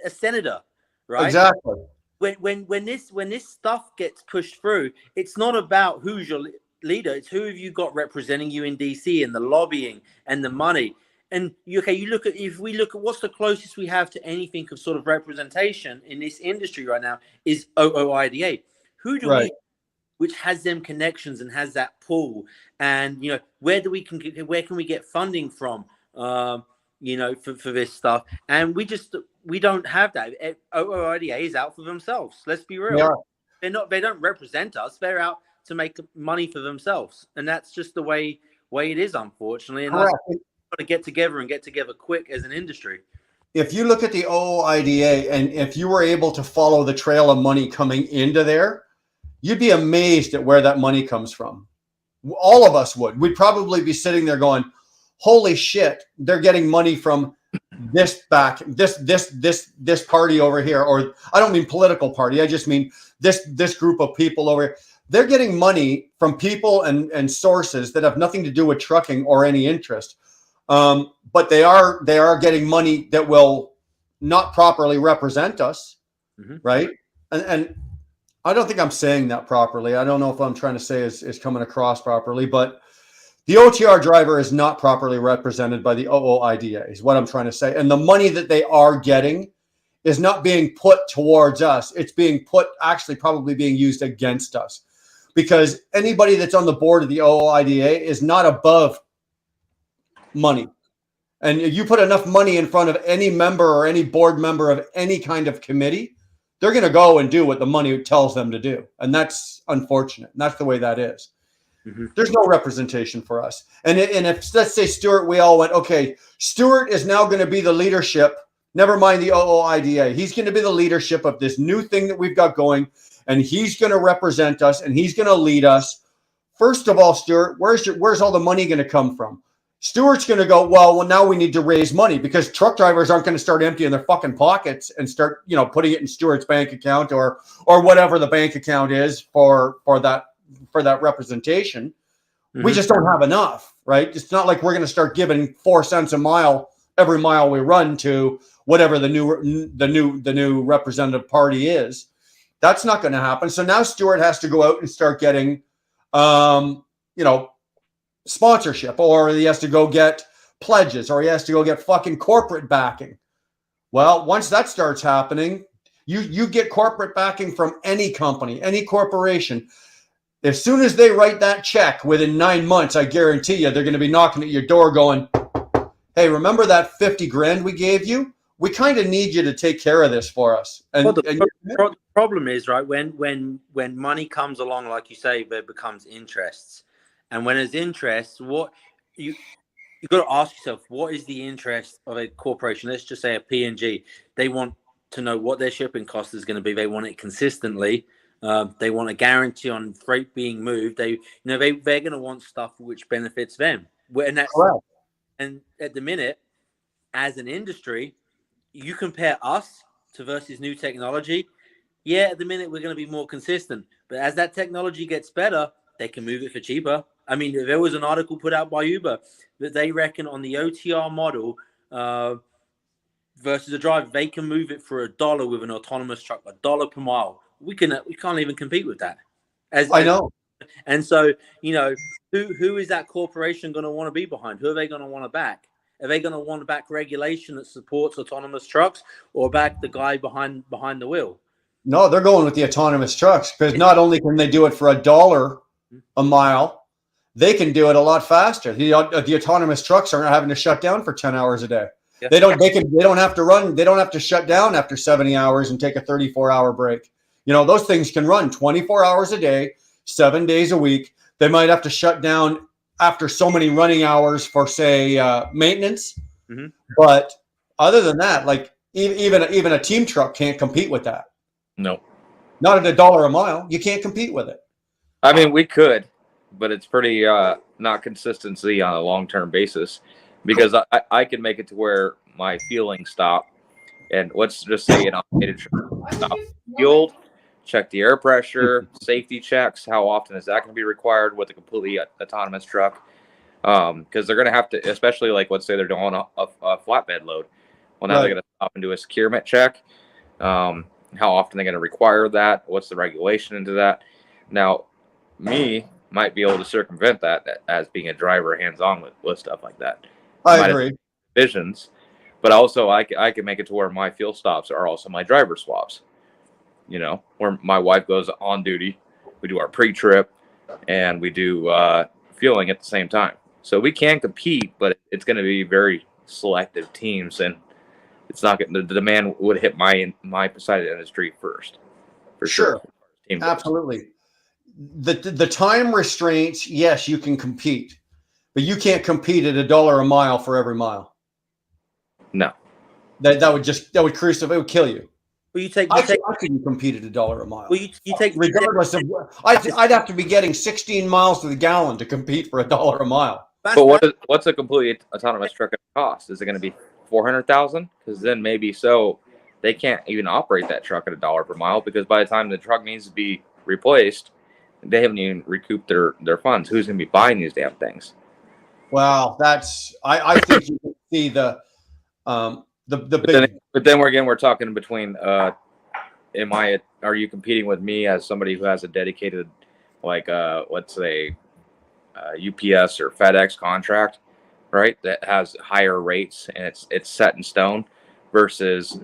a senator, right?
Exactly.
When this stuff gets pushed through, it's not about who's your leader. It's who have you got representing you in DC and the lobbying and the money. And if we look at what's the closest we have to anything of sort of representation in this industry right now is OOIDA. Who do we, which has them connections and has that pull, and where can we get funding from, for this stuff, and we don't have that. OOIDA is out for themselves. Let's be real. Yeah. They don't represent us. They're out to make money for themselves, and that's just the way it is, unfortunately. And got to get together quick as an industry.
If you look at the OOIDA and if you were able to follow the trail of money coming into there, you'd be amazed at where that money comes from. All of us would. We'd probably be sitting there going, holy shit, they're getting money from this party over here. Or I don't mean political party. I just mean this group of people over here. They're getting money from people and sources that have nothing to do with trucking or any interest. But they are getting money that will not properly represent us, right? And I don't think I'm saying that properly. I don't know if I'm trying to say is coming across properly, but the OTR driver is not properly represented by the OOIDA is what I'm trying to say. And the money that they are getting is not being put towards us. It's being probably being used against us, because anybody that's on the board of the OOIDA is not above money. And if you put enough money in front of any member or any board member of any kind of committee, they're going to go and do what the money tells them to do. And that's unfortunate. And that's the way that is. There's no representation for us. And if, let's say, Stuart, we all went, okay, Stuart is now going to be the leadership. Never mind the OOIDA. He's going to be the leadership of this new thing that we've got going. And he's going to represent us and he's going to lead us. First of all, Stuart, where's all the money going to come from? Stuart's going to go, well, now we need to raise money, because truck drivers aren't going to start emptying their fucking pockets and start, putting it in Stuart's bank account or whatever the bank account is for that representation. We just don't have enough, right? It's not like we're going to start giving 4 cents a mile every mile we run to whatever the new representative party is. That's not going to happen. So now Stuart has to go out and start getting, sponsorship, or he has to go get pledges, or he has to go get fucking corporate backing. Well, once that starts happening, you get corporate backing from any company, any corporation. As soon as they write that check, within 9 months, I guarantee you, they're going to be knocking at your door going, hey, remember that 50 grand we gave you? We kind of need you to take care of this for us. And
the problem is, right, when money comes along, like you say, there becomes interests. And when there's interest, what you got to ask yourself, what is the interest of a corporation? Let's just say a P&G. They want to know what their shipping cost is going to be. They want it consistently. They want a guarantee on freight being moved. They're going to want stuff which benefits them. And that's correct. And at the minute, as an industry, you compare us to versus new technology. Yeah, at the minute we're going to be more consistent. But as that technology gets better, they can move it for cheaper. I mean, there was an article put out by Uber that they reckon on the OTR model versus a driver, they can move it for $1 with an autonomous truck, $1 per mile. We can't even compete with that.
I know.
And so, who is that corporation going to want to be behind? Who are they going to want to back? Are they going to want to back regulation that supports autonomous trucks, or back the guy behind the wheel?
No, they're going with the autonomous trucks because not only can they do it for $1 a mile, they can do it a lot faster. The autonomous trucks aren't having to shut down for 10 hours a day.
Yeah.
They don't have to run. They don't have to shut down after 70 hours and take a 34-hour break. You know, those things can run 24 hours a day, 7 days a week. They might have to shut down after so many running hours for, say, maintenance.
Mhm.
But other than that, like even a team truck can't compete with that.
No.
Not at $1 a mile. You can't compete with it.
I mean, we could, but it's pretty not consistency on a long-term basis because I can make it to where my fueling stop, and let's just say an automated truck stop fueled, check the air pressure, safety checks. How often is that going to be required with a completely autonomous truck? Because they're going to have to, especially like let's say they're doing a flatbed load. Well, now they're going to stop and do a securement check. How often they're going to require that? What's the regulation into that? Now, me might be able to circumvent that as being a driver hands-on with stuff like that.
I agree.
Visions, but also I can make it to where my fuel stops are also my driver swaps. You know, where my wife goes on duty, we do our pre-trip, and we do fueling at the same time. So we can compete, but it's going to be very selective teams, and it's not the demand would hit my side of the industry first, for sure.
Absolutely. The time restraints, yes, you can compete, but you can't compete at $1 a mile for every mile.
No,
that would crucify. It would kill you.
Well,
I couldn't compete at $1 a mile.
Well, you take
regardless of I'd have to be getting 16 miles to the gallon to compete for $1 a mile.
But what's a completely autonomous truck going to cost? Is it going to be $400,000? Because then maybe so they can't even operate that truck at $1 per mile because by the time the truck needs to be replaced, they haven't even recouped their funds. Who's going to be buying these damn things?
Well, that's I think you can see the big.
But then we're talking between. Are you competing with me as somebody who has a dedicated, like let's say, UPS or FedEx contract, right? That has higher rates and it's set in stone, versus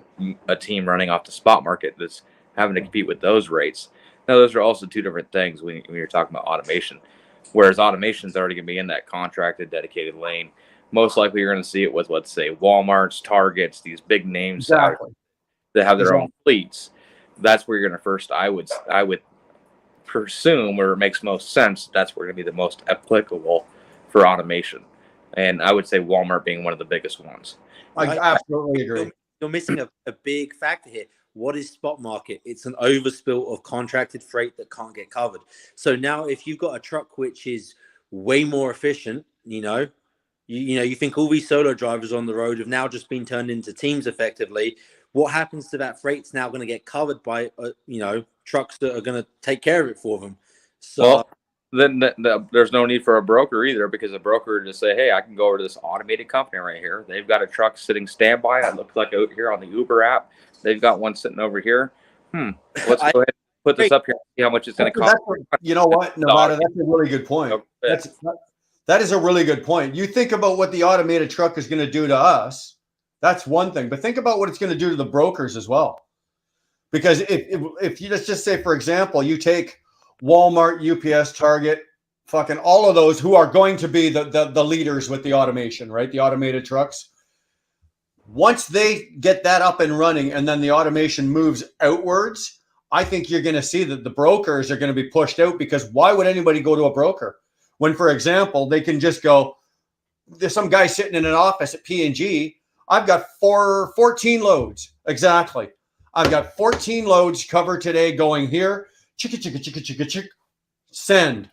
a team running off the spot market that's having to compete with those rates. Now, those are also two different things when you're talking about automation. Whereas automation is already going to be in that contracted, dedicated lane. Most likely, you're going to see it with, let's say, Walmart's, Targets, these big names that have their own fleets. That's where you're going to first. I would presume, where it makes most sense, that's where it's going to be the most applicable for automation. And I would say Walmart being one of the biggest ones.
I absolutely agree.
You're missing a big factor here. What is spot market? It's an overspill of contracted freight that can't get covered. So now if you've got a truck which is way more efficient, you think all these solo drivers on the road have now just been turned into teams effectively. What happens to that freight's now going to get covered by, trucks that are going to take care of it for them. So
then there's no need for a broker either, because a broker just say, hey, I can go over to this automated company right here. They've got a truck sitting standby. It looks like out here on the Uber app. They've got one sitting over here. Let's go ahead and put this up here and see how much it's going to cost.
You know what, Nevada? That's a really good point. That is a really good point. You think about what the automated truck is going to do to us. That's one thing. But think about what it's going to do to the brokers as well. Because if you let's just say, for example, you take Walmart, UPS, Target, fucking all of those who are going to be the leaders with the automation, right? The automated trucks. Once they get that up and running and then the automation moves outwards, I think you're going to see that the brokers are going to be pushed out, because why would anybody go to a broker when, for example, they can just go, there's some guy sitting in an office at P&G. I've got 14 loads. Exactly. I've got 14 loads covered today going here. Chicka, chicka, chicka, chicka, chick. Send.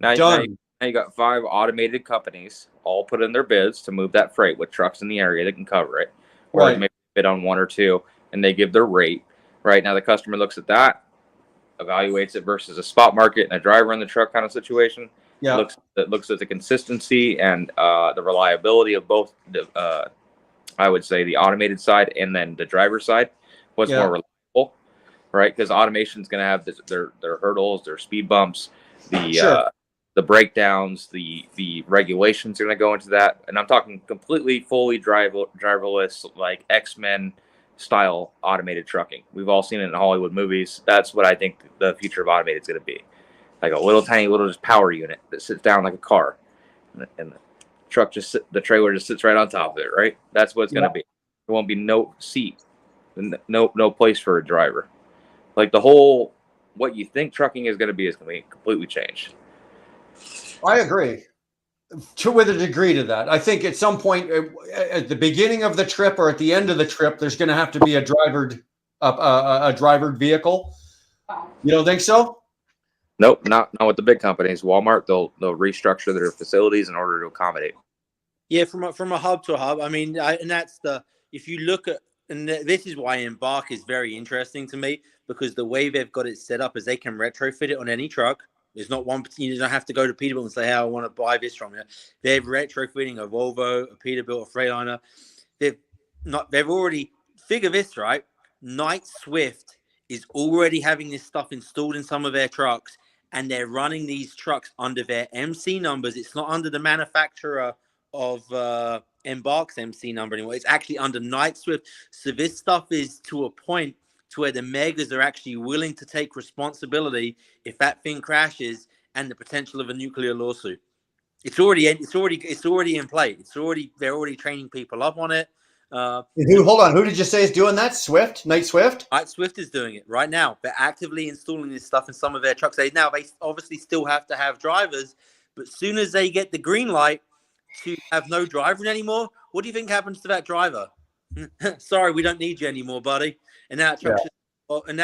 Done.
Now you got 5 automated companies all put in their bids to move that freight with trucks in the area that can cover it. Or
Right.
maybe bid on 1 or 2, and they give their rate. Right now, the customer looks at that, evaluates it versus a spot market and a driver in the truck kind of situation.
Yeah.
Looks at the consistency and the reliability of both. I would say the automated side and then the driver side. What's more reliable, right? Because automation is going to have their hurdles, their speed bumps, the breakdowns, the regulations are going to go into that. And I'm talking completely fully driverless, like X-Men style automated trucking. We've all seen it in Hollywood movies. That's what I think the future of automated is going to be. Like a little tiny little just power unit that sits down like a car, and the truck the trailer just sits right on top of it. Right. That's what it's going to be. There won't be no seat, no place for a driver. Like the whole what you think trucking is going to be completely changed.
I agree. With a degree to that. I think at some point at the beginning of the trip or at the end of the trip, there's going to have to be a drivered vehicle. You don't think so?
Nope, not with the big companies. Walmart, they'll restructure their facilities in order to accommodate.
Yeah, from a hub to a hub. I mean, and that's if you look at, and this is why Embark is very interesting to me, because the way they've got it set up is they can retrofit it on any truck. There's not one. You don't have to go to Peterbilt and say, "Hey, I want to buy this from you." They're retrofitting a Volvo, a Peterbilt, a Freightliner. They've already figure this right. Knight Swift is already having this stuff installed in some of their trucks, and they're running these trucks under their MC numbers. It's not under the manufacturer of Embark's MC number anymore. It's actually under Knight Swift. So this stuff is to a point to where the megas are actually willing to take responsibility if that thing crashes and the potential of a nuclear lawsuit. It's already in play. They're already training people up on it.
Hold on. Who did you say is doing that? Swift? Knight Swift?
Knight Swift is doing it right now. They're actively installing this stuff in some of their trucks. They obviously still have to have drivers, but as soon as they get the green light to have no driver anymore, what do you think happens to that driver? Sorry, we don't need you anymore, buddy. And that truck, and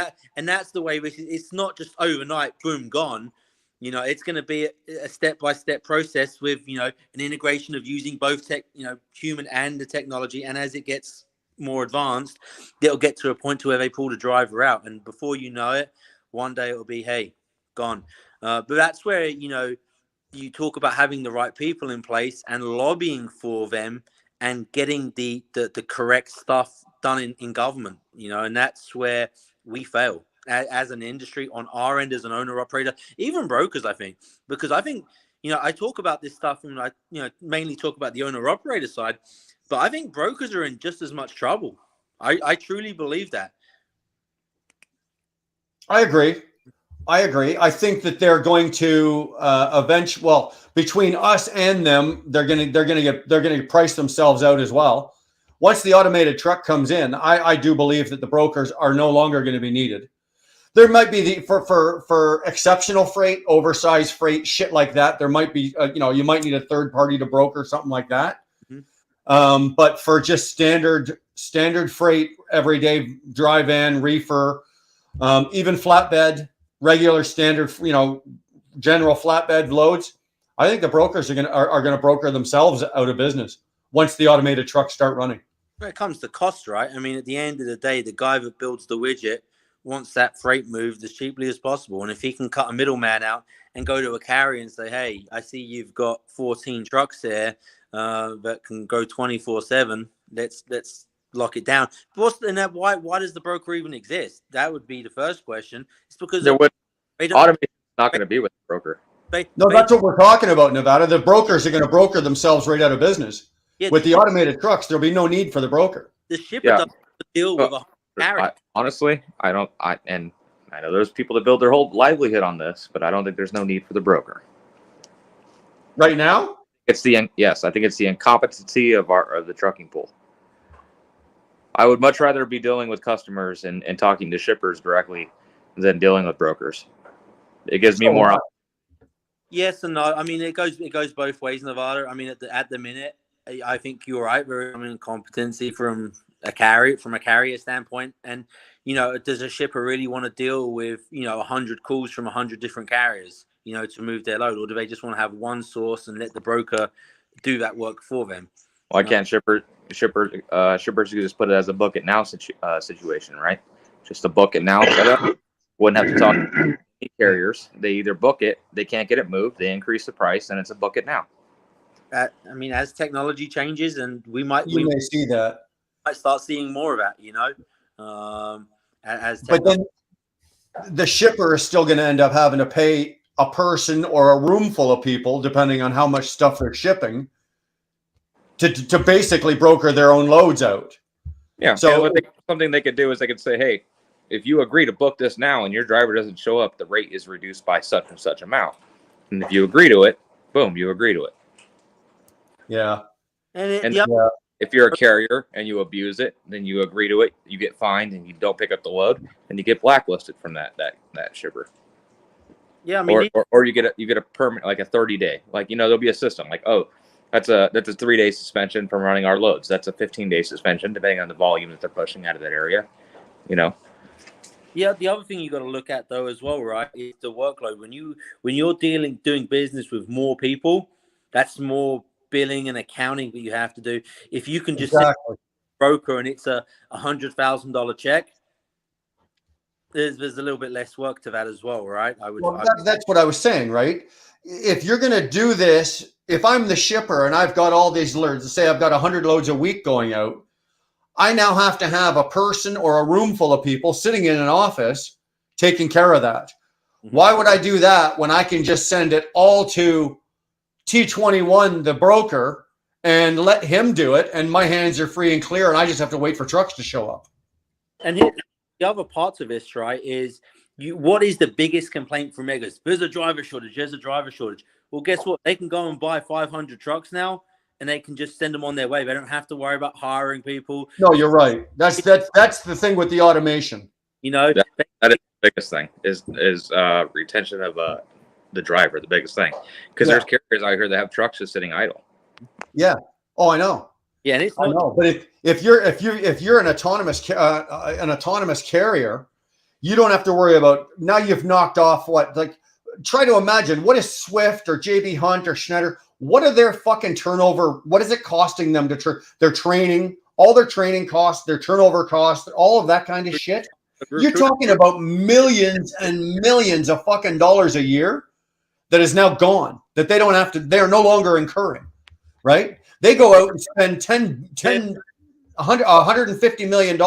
that's the way. It's not just overnight, boom, gone. You know, it's going to be a step-by-step process with, you know, an integration of using both human and the technology. And as it gets more advanced, they'll get to a point to where they pull the driver out. And before you know it, one day it'll be, hey, gone. But that's where, you know, you talk about having the right people in place and lobbying for them and getting the correct stuff done in government, you know, and that's where we fail as an industry on our end as an owner operator, even brokers, I think, because I think, you know, I talk about this stuff and I, you know, mainly talk about the owner operator side, but I think brokers are in just as much trouble. I truly believe that.
I agree. I think that they're going to between us and them, they're going to price themselves out as well. Once the automated truck comes in, I do believe that the brokers are no longer going to be needed. There might be for exceptional freight, oversized freight, shit like that. There might be, you might need a third party to broker something like that. Mm-hmm. But for just standard freight, everyday dry van, reefer, even flatbed, regular standard, general flatbed loads, I think the brokers are going to broker themselves out of business once the automated trucks start running.
When it comes to cost, right? I mean, at the end of the day, the guy that builds the widget wants that freight moved as cheaply as possible. And if he can cut a middleman out and go to a carrier and say, hey, I see you've got 14 trucks there that can go 24/7, let's lock it down. But why does the broker even exist? That would be the first question. It's because
automation is not going to be with the broker.
That's what we're talking about, Nevada. The brokers are going to broker themselves right out of business. Yeah, with the automated trucks, there'll be no need for the broker.
The shipper doesn't deal with a carrier.
Honestly, I know there's people that build their whole livelihood on this, but I don't think there's no need for the broker.
Right now?
I think it's the incompetency of the trucking pool. I would much rather be dealing with customers and talking to shippers directly than dealing with brokers. It gives me more.
Yes and no. I mean, it goes both ways, Nevada. I mean, at the minute, I think you're right. There is incompetency from a carrier standpoint. And, does a shipper really want to deal with, 100 calls from 100 different carriers, to move their load? Or do they just want to have one source and let the broker do that work for them?
Why can't shippers just put it as a book it now situation, right? Just a book it now setup. Wouldn't have to talk to carriers. They either book it, they can't get it moved, they increase the price, and it's a book it now.
As technology changes, and we may
see that.
Might start seeing more of that,
But then the shipper is still going to end up having to pay a person or a room full of people, depending on how much stuff they're shipping, to basically broker their own loads out.
Yeah.
So-
So something they could do is they could say, hey, if you agree to book this now and your driver doesn't show up, the rate is reduced by such and such amount. And if you agree to it, boom, you agree to it.
Yeah.
And
Yeah.
if you're a carrier and you abuse it, then you agree to it, you get fined and you don't pick up the load, and you get blacklisted from that shipper.
Yeah, I mean,
Or you get a permit, like a 30-day. Like, there'll be a system like, oh, that's a 3-day suspension from running our loads. That's a 15-day suspension, depending on the volume that they're pushing out of that area.
Yeah, the other thing you got to look at though as well, right, is the workload. When you're doing business with more people, that's more billing and accounting that you have to do. If you can just send a broker and it's a $100,000 check, there's a little bit less work to that as well, right?
That's what I was saying, right? If you're going to do this, if I'm the shipper and I've got all these loads, say I've got 100 loads a week going out, I now have to have a person or a room full of people sitting in an office taking care of that. Why would I do that when I can just send it all to T21, the broker, and let him do it, and my hands are free and clear, and I just have to wait for trucks to show up?
And the other parts of this, right, is what is the biggest complaint from Megas? There's a driver shortage. There's a driver shortage. Well, guess what? They can go and buy 500 trucks now, and they can just send them on their way. They don't have to worry about hiring people.
No, you're right. That's the thing with the automation.
That is the biggest thing is retention of the driver. The biggest thing, because there's carriers out here that have trucks just sitting idle.
Yeah. Oh, I know.
Yeah, and it's
I know. But if you're an autonomous carrier, you don't have to worry about. Now you've knocked off what? Like, try to imagine what is Swift or JB Hunt or Schneider. What are their fucking turnover? What is it costing them to their training, all their training costs, their turnover costs, all of that kind of shit? You're talking about millions and millions of fucking dollars a year that is now gone, that they don't have to, they're no longer incurring, right? They go out and spend $150 million.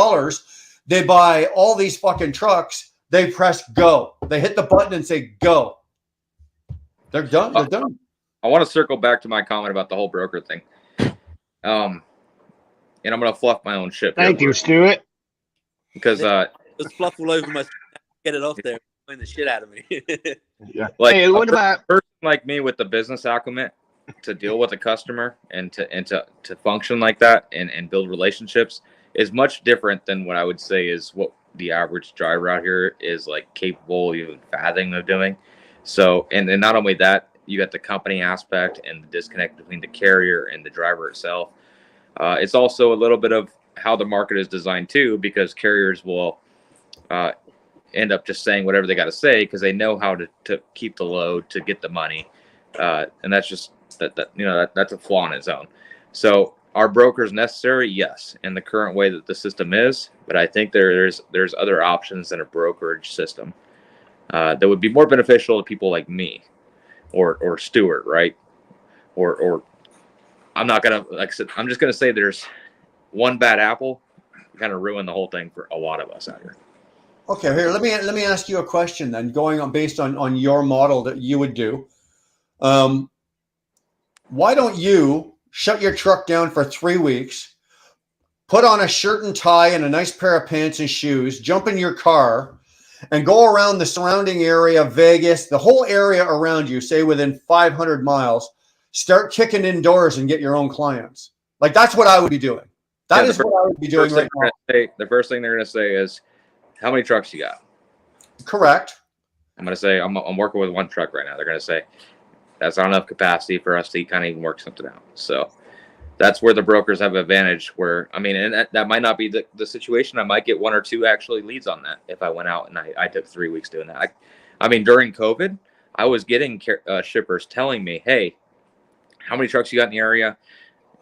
They buy all these fucking trucks. They press go. They hit the button and say go. They're done. They're done.
I want to circle back to my comment about the whole broker thing. And I'm going to fluff my own ship.
Thank you, Stuart.
Because
just fluff all over my, get it off there, playing the shit out of me.
Yeah.
Like,
hey, what about
a person like me with the business acumen to deal with a customer and to function like that and build relationships is much different than what I would say is what the average driver out here is like capable, even fathoming of doing. So, and not only that, you got the company aspect and the disconnect between the carrier and the driver itself. It's also a little bit of how the market is designed too, because carriers will end up just saying whatever they got to say because they know how to keep the load to get the money, and that's just that's a flaw in its own. So, are brokers necessary? Yes, in the current way that the system is, but I think there's other options than a brokerage system that would be more beneficial to people like me or Stuart, right? Or I'm not gonna, like I said, I'm just gonna say there's one bad apple kind of ruin the whole thing for a lot of us out here.
Okay, here, let me ask you a question then, going on based on your model that you would do. Why don't you shut your truck down for 3 weeks, put on a shirt and tie and a nice pair of pants and shoes, jump in your car, and go around the surrounding area, Vegas, the whole area around you, say within 500 miles, start kicking indoors and get your own clients. Like, that's what I would be doing. That is what I would be doing right now.
The first thing they're going to say is, how many trucks you got?
Correct.
I'm going to say, I'm working with one truck right now. They're going to say, that's not enough capacity for us to kind of even work something out. So that's where the brokers have an advantage where, I mean, and that might not be the situation. I might get 1 or 2 actually leads on that if I went out and I took 3 weeks doing that. I mean, during COVID, I was getting shippers telling me, hey, how many trucks you got in the area?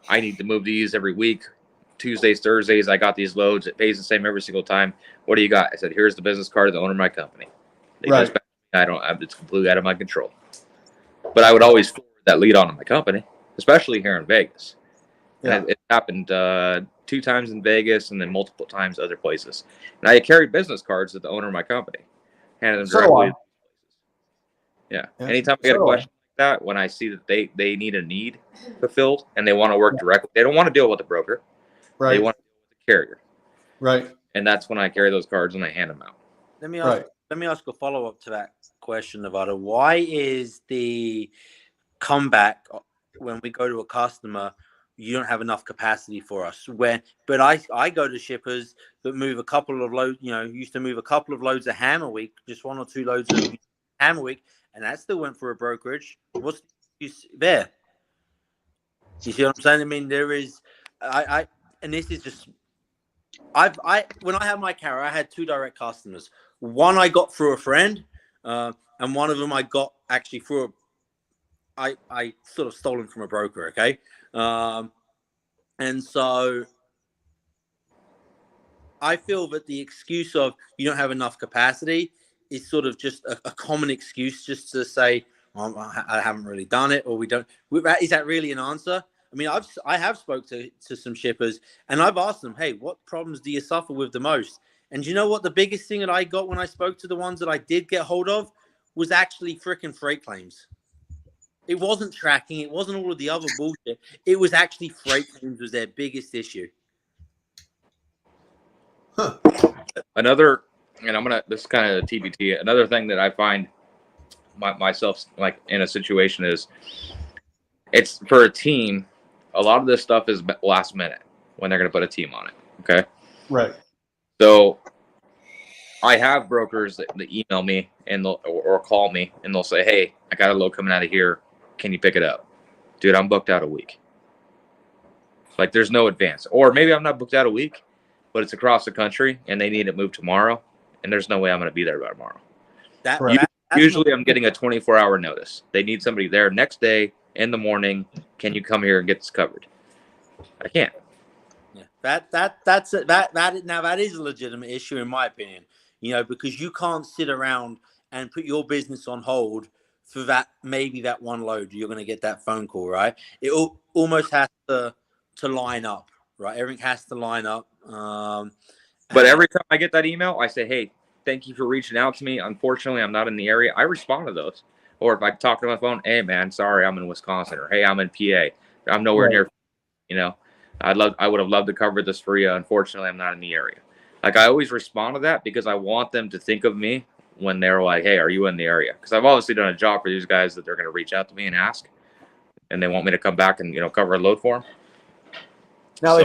I need to move these every week. Tuesdays, Thursdays, I got these loads. It pays the same every single time. What do you got? I said, here's the business card of the owner of my company. They
right.
It's completely out of my control. But I would always forward that lead on to my company, especially here in Vegas. Yeah. And it happened 2 times in Vegas and then multiple times other places. And I carried business cards to the owner of my company, handed them directly. Yeah. Anytime I get a question like that, when I see that they need a need fulfilled and they want to work directly, they don't want to deal with a broker. Right. They want to deal with a carrier.
Right.
and that's when I carry those cards and I hand them out.
Let me ask.
Right.
Let me ask a follow up to that question, Nevada. Why is the comeback when we go to a customer? You don't have enough capacity for us. But I go to shippers that move a couple of loads. Used to move a couple of loads of ham a week, just 1 or 2 loads of ham a week, and that still went for a brokerage. What's the use there? You see what I'm saying? I mean, there is, and this is just, when I had my carrier, I had 2 direct customers. One I got through a friend, and one of them I got actually through I sort of stolen from a broker. Okay. And so I feel that the excuse of you don't have enough capacity is sort of just a common excuse just to say, I haven't really done it, or we don't. Is that really an answer? I mean, I have spoke to some shippers, and I've asked them, hey, what problems do you suffer with the most? And you know what? The biggest thing that I got when I spoke to the ones that I did get hold of was actually freaking freight claims. It wasn't tracking. It wasn't all of the other bullshit. It was actually freight claims was their biggest issue.
Huh.
Another, and this is kind of a TBT. Another thing that I find myself like in a situation is, it's for a team. A lot of this stuff is last minute when they're going to put a team on it. Okay.
Right.
So I have brokers that email me and or call me and they'll say, hey, I got a load coming out of here. Can you pick it up? Dude, I'm booked out a week. Like, there's no advance. Or maybe I'm not booked out a week, but it's across the country and they need it moved tomorrow. And there's no way I'm going to be there by tomorrow. Usually I'm getting a 24-hour notice. They need somebody there next day in the morning. Can you come here and get this covered? I can't.
Yeah, that is a legitimate issue in my opinion. Because you can't sit around and put your business on hold for maybe that one load. You're going to get that phone call, right? It almost has to line up, right? Everything has to line up.
But every time I get that email, I say, hey, thank you for reaching out to me. Unfortunately, I'm not in the area. I respond to those. Or if I talk to my phone, hey, man, sorry, I'm in Wisconsin. Or, hey, I'm in PA. I'm nowhere near, I would have loved to cover this for you. Unfortunately, I'm not in the area. Like, I always respond to that because I want them to think of me when they're like, hey, are you in the area? Because I've obviously done a job for these guys that they're going to reach out to me and ask. And they want me to come back and, cover a load for them.
Now,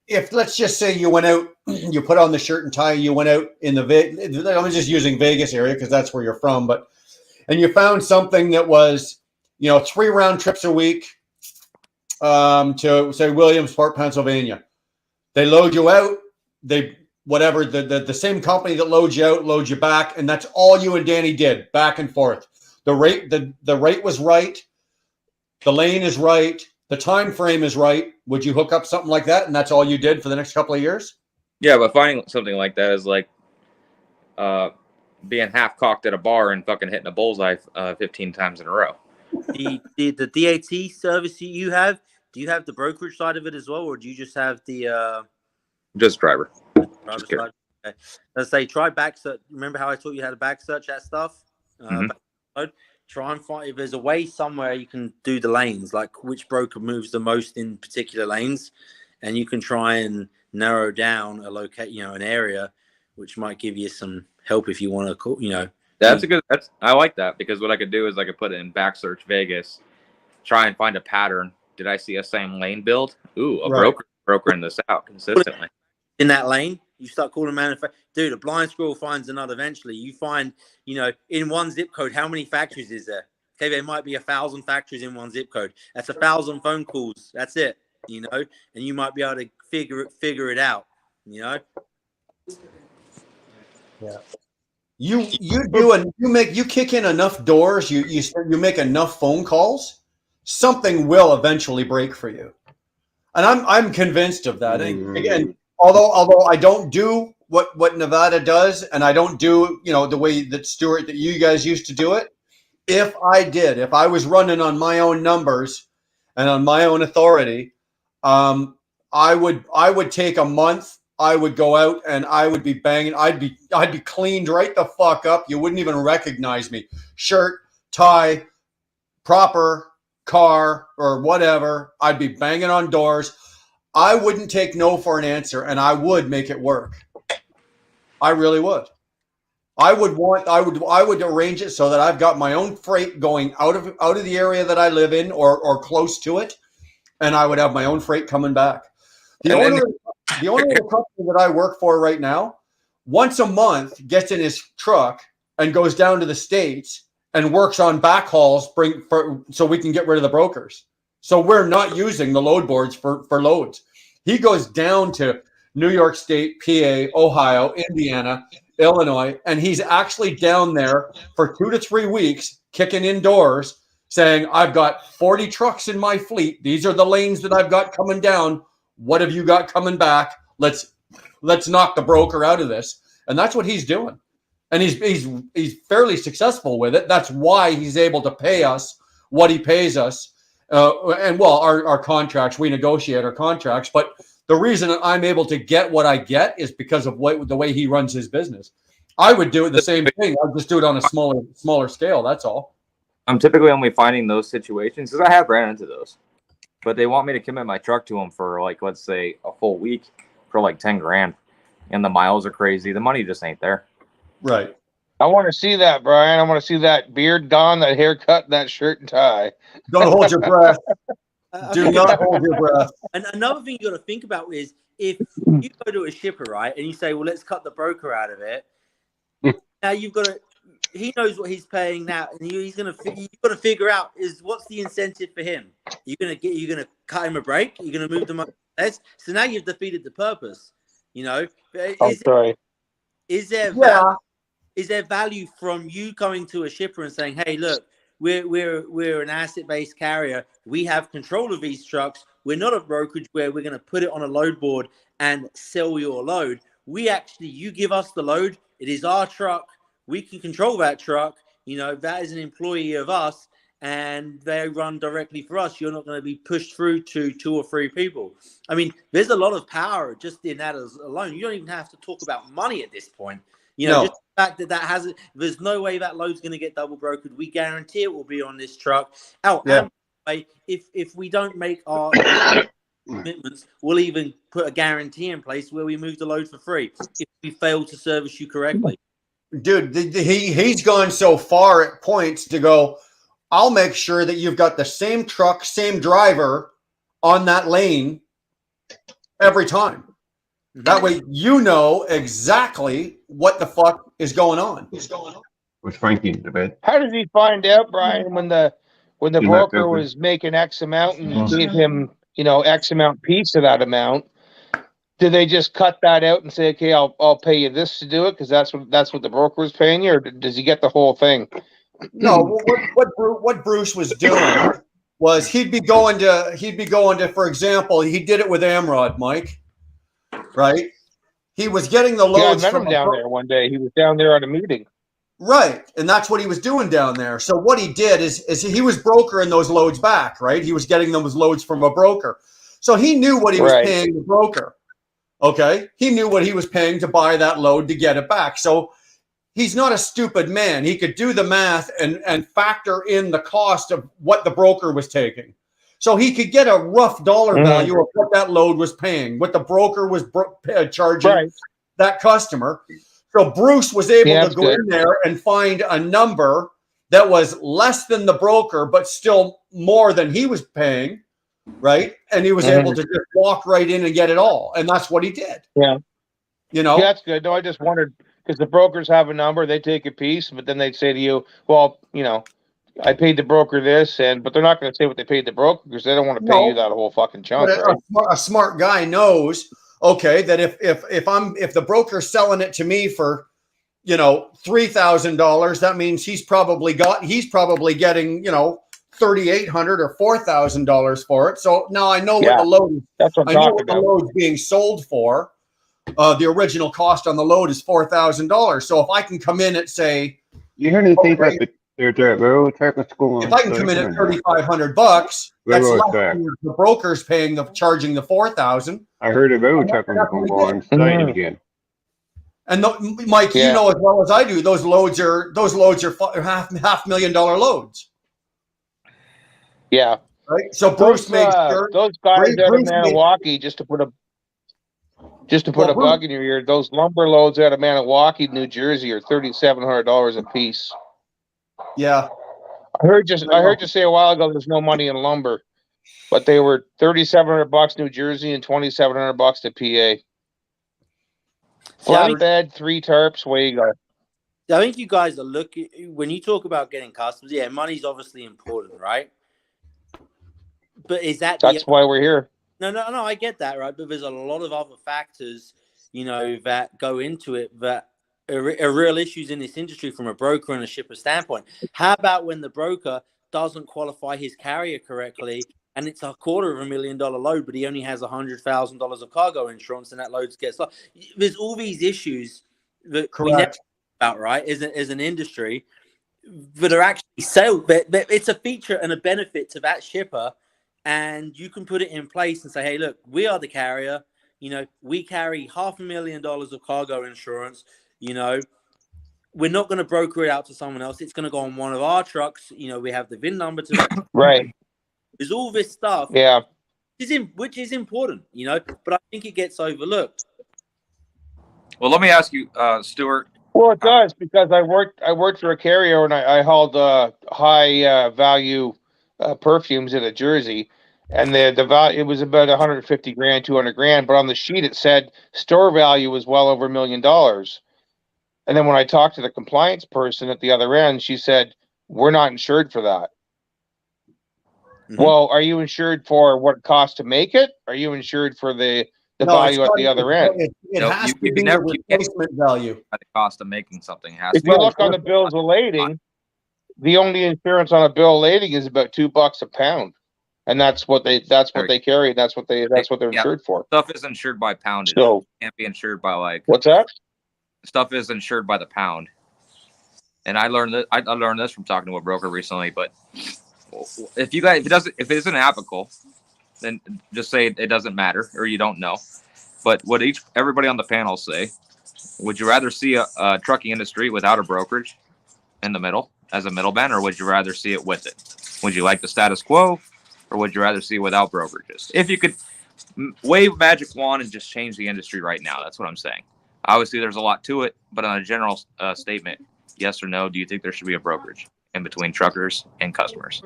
if let's just say you went out, you put on the shirt and tie, you went out in I'm just using Vegas area because that's where you're from, and you found something that was, 3 round trips a week to say Williamsport, Pennsylvania. They load you out. The same company that loads you out, loads you back. And that's all you and Danny did, back and forth. The rate was right. The lane is right. The time frame is right. Would you hook up something like that? And that's all you did for the next couple of years?
Yeah, but finding something like that is like being half cocked at a bar and fucking hitting a bullseye 15 times in a row.
The DAT service that you have, do you have the brokerage side of it as well, or do you just have the
just driver?
Just side? Okay. Let's say try back search. Remember how I taught you how to back search that stuff? Try and find if there's a way somewhere you can do the lanes, like which broker moves the most in particular lanes, and you can try and narrow down an area, which might give you some help if you want to call,
I like that, because what I could do is I could put it in back search Vegas, try and find a pattern. Did I see a same lane build? Ooh, broker in this out consistently.
In that lane, you start calling manufacturer. Dude, a blind squirrel finds another eventually. You find, in one zip code, how many factories is there? Okay, there might be 1,000 factories in one zip code. That's 1,000 phone calls. That's it, and you might be able to figure it out, Yeah.
You kick in enough doors, you make enough phone calls, something will eventually break for you. And I'm convinced of that. And again, although I don't do what Nevada does, and I don't do, the way that Stuart, that you guys used to do it. If I was running on my own numbers and on my own authority, I would take a month. I would go out and I would be banging. I'd be cleaned right the fuck up. You wouldn't even recognize me. Shirt, tie, proper car or whatever. I'd be banging on doors. I wouldn't take no for an answer, and I would make it work. I really would. I would arrange it so that I've got my own freight going out of the area that I live in or close to it, and I would have my own freight coming back. The owner of the company that I work for right now, once a month gets in his truck and goes down to the States and works on backhauls so we can get rid of the brokers. So we're not using the load boards for loads. He goes down to New York State, PA, Ohio, Indiana, Illinois, and he's actually down there for 2 to 3 weeks kicking indoors saying, I've got 40 trucks in my fleet. These are the lanes that I've got coming down. What have you got coming back? Let's knock the broker out of this. And that's what he's doing. And he's fairly successful with it. That's why he's able to pay us what he pays us. Our contracts, we negotiate our contracts. But the reason I'm able to get what I get is because of the way he runs his business. I would do it the same thing. I'd just do it on a smaller scale. That's all.
I'm typically only finding those situations because I have ran into those. But they want me to commit my truck to them for like, let's say, a full week for like 10 grand. And the miles are crazy. The money just ain't there.
Right.
I want to see that, Brian. I want to see that beard gone, that haircut, and that shirt and tie.
Don't hold your breath. Do not hold your breath.
And another thing you got to think about is if you go to a shipper, right, and you say, well, let's cut the broker out of it. Now you've got to, he knows what he's paying now, and you've got to figure out what's the incentive for him. You're going to cut him a break. You're going to move them up. So now you've defeated the purpose. You know, is there value from you coming to a shipper and saying, hey, look, we're an asset-based carrier. We have control of these trucks. We're not a brokerage where we're going to put it on a load board and sell your load. You give us the load. It is our truck. We can control that truck. You know, that is an employee of us, and they run directly for us. You're not going to be pushed through to 2 or 3 people. I mean, there's a lot of power just in that alone. You don't even have to talk about money at this point. You know, just the fact that there's no way that load's going to get double brokered. We guarantee it will be on this truck. And if we don't make our commitments, we'll even put a guarantee in place where we move the load for free if we fail to service you correctly.
Dude, he's gone so far at points to go, I'll make sure that you've got the same truck, same driver on that lane every time. That way you know exactly what the fuck is going on.
Was Frankie in the bed?
How did he find out, Brian, when the broker was making X amount and gave him, X amount piece of that amount? Did they just cut that out and say, okay, I'll pay you this to do it because that's what the broker was paying you, or does he get the whole thing?
No, what Bruce was doing was he'd be going to, for example, he did it with Amrod, Mike, right? He was getting the loads.
Yeah, I met him down there one day. He was down there at a meeting.
Right, and that's what he was doing down there. So what he did is he was brokering those loads back, right? He was getting those loads from a broker. So he knew what he was paying the broker. Okay, he knew what he was paying to buy that load to get it back. So he's not a stupid man. He could do the math and factor in the cost of what the broker was taking. So he could get a rough dollar value of what that load was paying, what the broker was charging that customer. So Bruce was able to go in there and find a number that was less than the broker, but still more than he was paying. Right. And he was able to just walk right in and get it all. And that's what he did.
Yeah.
Yeah,
that's good. No, I just wondered because the brokers have a number, they take a piece, but then they'd say to you, well, I paid the broker this, but they're not going to say what they paid the broker because they don't want to pay you that whole fucking chunk.
But a smart guy knows, okay, that if the broker's selling it to me for, $3,000, that means he's probably getting, $3,800 or $4,000 for it. So now I know what the load. That's what I know what the load's being sold for. The original cost on the load is $4,000. So if I can come in at say,
you heard anything about what's going on?
If I can come in at $3,500, that's less than the broker's charging the $4,000.
I heard about what's going on again.
And Mike, you know as well as I do, those loads are $500,000 loads.
Yeah.
right? So Bruce made sure.
Those guys out of
Bruce made-
Maniwaki, just to put a
Well,
bug in your ear, those lumber loads out of Maniwaki, New Jersey, are $3,700 a piece.
Yeah.
I heard you say a while ago there's no money in lumber, but they were $3,700 New Jersey and $2,700 to PA. Flatbed, 3 tarps, way you go.
I think you guys are looking, when you talk about getting customers, yeah, money's obviously important, right? But is that
That's why we're here.
No, I get that, right? But there's a lot of other factors, that go into it that are real issues in this industry from a broker and a shipper standpoint. How about when the broker doesn't qualify his carrier correctly and it's $250,000 load, but he only has $100,000 of cargo insurance and that load gets lost? There's all these issues that we never about, right, as an industry, that are actually it's a feature and a benefit to that shipper, and you can put it in place and say, hey, look, we are the carrier, we carry $500,000 of cargo insurance, we're not going to broker it out to someone else, it's going to go on one of our trucks, we have the VIN number to that.
Right.
There's all this stuff, which is important, but I think it gets overlooked.
Well, let me ask you, Stuart.
Well, it does, because I worked for a carrier and I hauled high value perfumes into Jersey, and the value, it was about $150,000, $200,000, but on the sheet it said store value was well over $1 million. And then when I talked to the compliance person at the other end, she said, we're not insured for that. Mm-hmm. Well, are you insured for what it costs to make it? Are you insured for the value at the other end?
It has to be the replacement value.
At the cost of making something.
If you look on the bills of lading, the only insurance on a bill of lading is about $2 a pound, and that's what they carry. That's what they're insured for.
Stuff is insured by poundage.
So
it can't be insured by
what's that?
Stuff is insured by the pound. And I learned this from talking to a broker recently. But if it isn't applicable, then just say it doesn't matter or you don't know. But what everybody on the panel say, would you rather see a trucking industry without a brokerage in the middle as a middleman, or would you rather see it with it? Would you like the status quo, or would you rather see it without brokerages? If you could wave magic wand and just change the industry right now, that's what I'm saying. Obviously, there's a lot to it, but on a general statement, yes or no, do you think there should be a brokerage in between truckers and customers?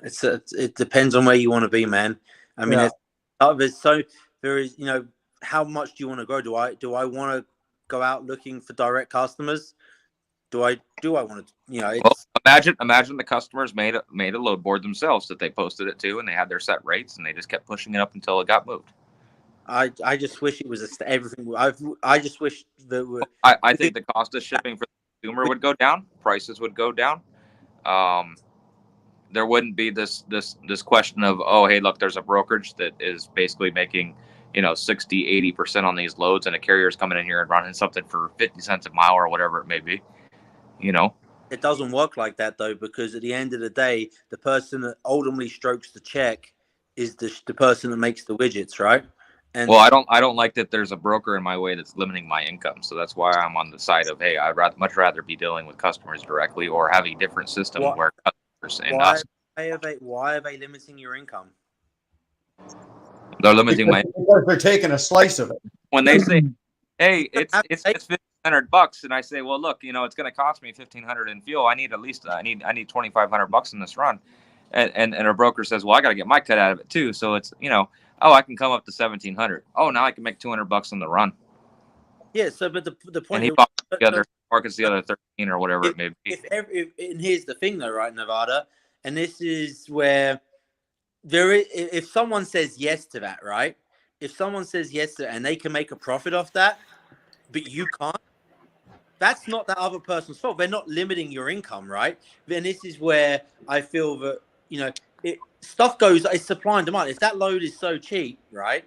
It depends on where you want to be, man. I mean, there is, how much do you want to go? Do I want to go out looking for direct customers? Do I want to,
Well, imagine the customers made a load board themselves that they posted it to, and they had their set rates, and they just kept pushing it up until it got moved.
I just wish it was everything. I just wish that.
I think the cost of shipping for the consumer would go down. Prices would go down. There wouldn't be this question of, oh, hey, look, there's a brokerage that is basically making 60-80% on these loads, and a carrier's coming in here and running something for 50 cents a mile or whatever it may be.
It doesn't work like that, though, because at the end of the day, the person that ultimately strokes the check is the person that makes the widgets, right? And
well, I don't like that there's a broker in my way that's limiting my income. So that's why I'm on the side of, hey, I'd much rather be dealing with customers directly or have a different system where customers and us.
Why are they limiting your income?
They're limiting my
because they're taking a slice of it.
When they say, hey, it's $1,500, and I say, well, look, it's going to cost me $1,500 in fuel. I need $2,500 in this run, and a broker says, well, I got to get my cut out of it too. So it's I can come up to $1,700. Oh, now I can make $200 on the run.
Yeah. So, but the point.
And he bought the other markets, the other 13 or whatever it may be.
And here's the thing, though, right, Nevada, and this is where if someone says yes to that, right? If someone says yes to it and they can make a profit off that, but you can't, that's not that other person's fault. They're not limiting your income, right? Then this is where I feel that, stuff goes, it's supply and demand. If that load is so cheap, right,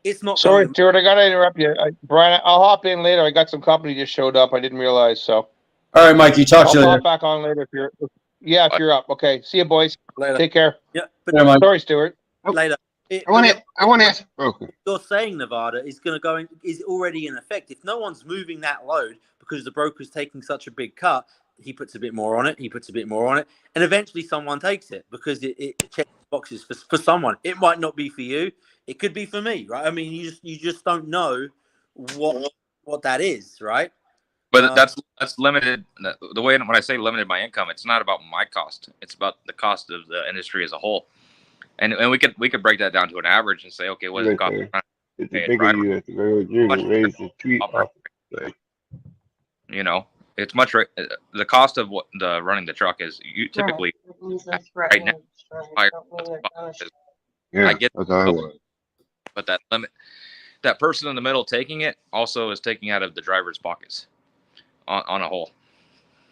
it's not.
Sorry, Stuart, I got to interrupt you. Brian, I'll hop in later. I got some company just showed up. I didn't realize, so.
All right, Mikey, talk to you later.
I'll hop back on later if you're up. Okay, see you, boys.
Later.
Take care.
Yeah, but
sorry, Stuart.
Later.
I want to ask. Okay.
You're saying Nevada is going to is already in effect. If no one's moving that load because the broker's taking such a big cut, he puts a bit more on it, he puts a bit more on it, and eventually someone takes it because it checks boxes for someone. It might not be for you, it could be for me, right? I mean, you just don't know what that is, right?
But that's limited. The way when I say limited my income, it's not about my cost. It's about the cost of the industry as a whole. And we could break that down to an average and say, okay, what does it cost?
It's the bigger you have to go, you can raise the tweet off.
You know, it's much the cost of what the running the truck is. You typically right now.
Yeah,
I get,
that's how I was.
but that person in the middle taking it also is taking out of the driver's pockets on a whole.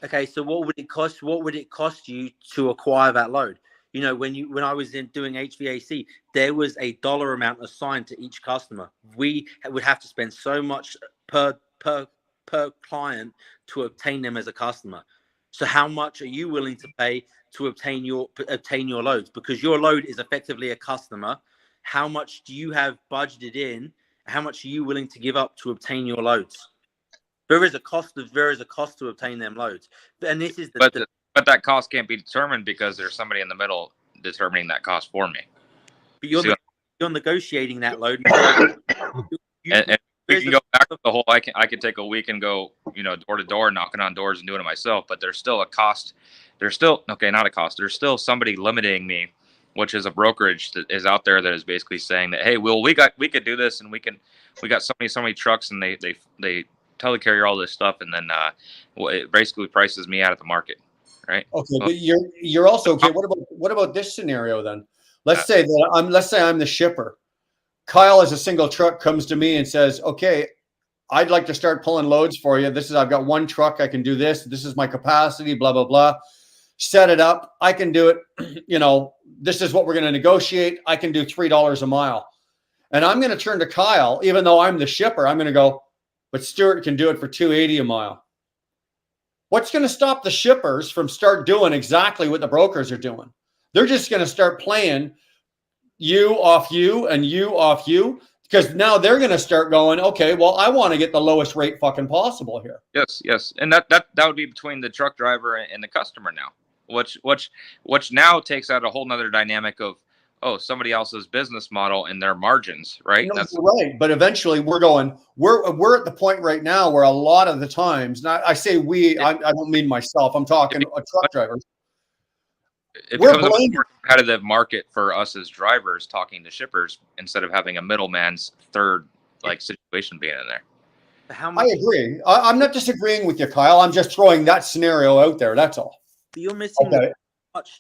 Okay, so what would it cost? What would it cost you to acquire that load? You know, when I was doing HVAC, there was a dollar amount assigned to each customer. We would have to spend so much per client to obtain them as a customer. So how much are you willing to pay to obtain your loads? Because your load is effectively a customer. How much do you have budgeted in? How much are you willing to give up to obtain your loads? There is a cost to obtain them loads. And this is
but that cost can't be determined because there's somebody in the middle determining that cost for me.
But you're negotiating that load.
And we can go back to the whole. I can take a week and go, door to door, knocking on doors and doing it myself. But there's still a cost. There's still not a cost. There's still somebody limiting me, which is a brokerage that is out there that is basically saying that, hey, well, we could do this, and we got so many trucks, and they telecarrier all this stuff, and then it basically prices me out of the market. Right.
Okay, but you're also okay. What about this scenario then? Let's say I'm the shipper. Kyle, as a single truck, comes to me and says, "Okay, I'd like to start pulling loads for you. I've got one truck. I can do this. This is my capacity. Blah blah blah. Set it up. I can do it. This is what we're going to negotiate. I can do $3 a mile." And I'm going to turn to Kyle, even though I'm the shipper. I'm going to go, but Stuart can do it for $2.80 a mile. What's going to stop the shippers from start doing exactly what the brokers are doing? They're just going to start playing you off you and you off you, because now they're going to start going, okay, well, I want to get the lowest rate fucking possible here.
Yes. And that would be between the truck driver and the customer now, which now takes out a whole nother dynamic of, somebody else's business model and their margins, right?
That's right. But eventually we're at the point right now where a lot of the times, not I say we, I don't mean myself, I'm talking truck drivers.
It becomes a more competitive market for us as drivers talking to shippers instead of having a middleman's third situation being in there.
I agree. I'm not disagreeing with you, Kyle. I'm just throwing that scenario out there. That's all.
You're missing.
Okay.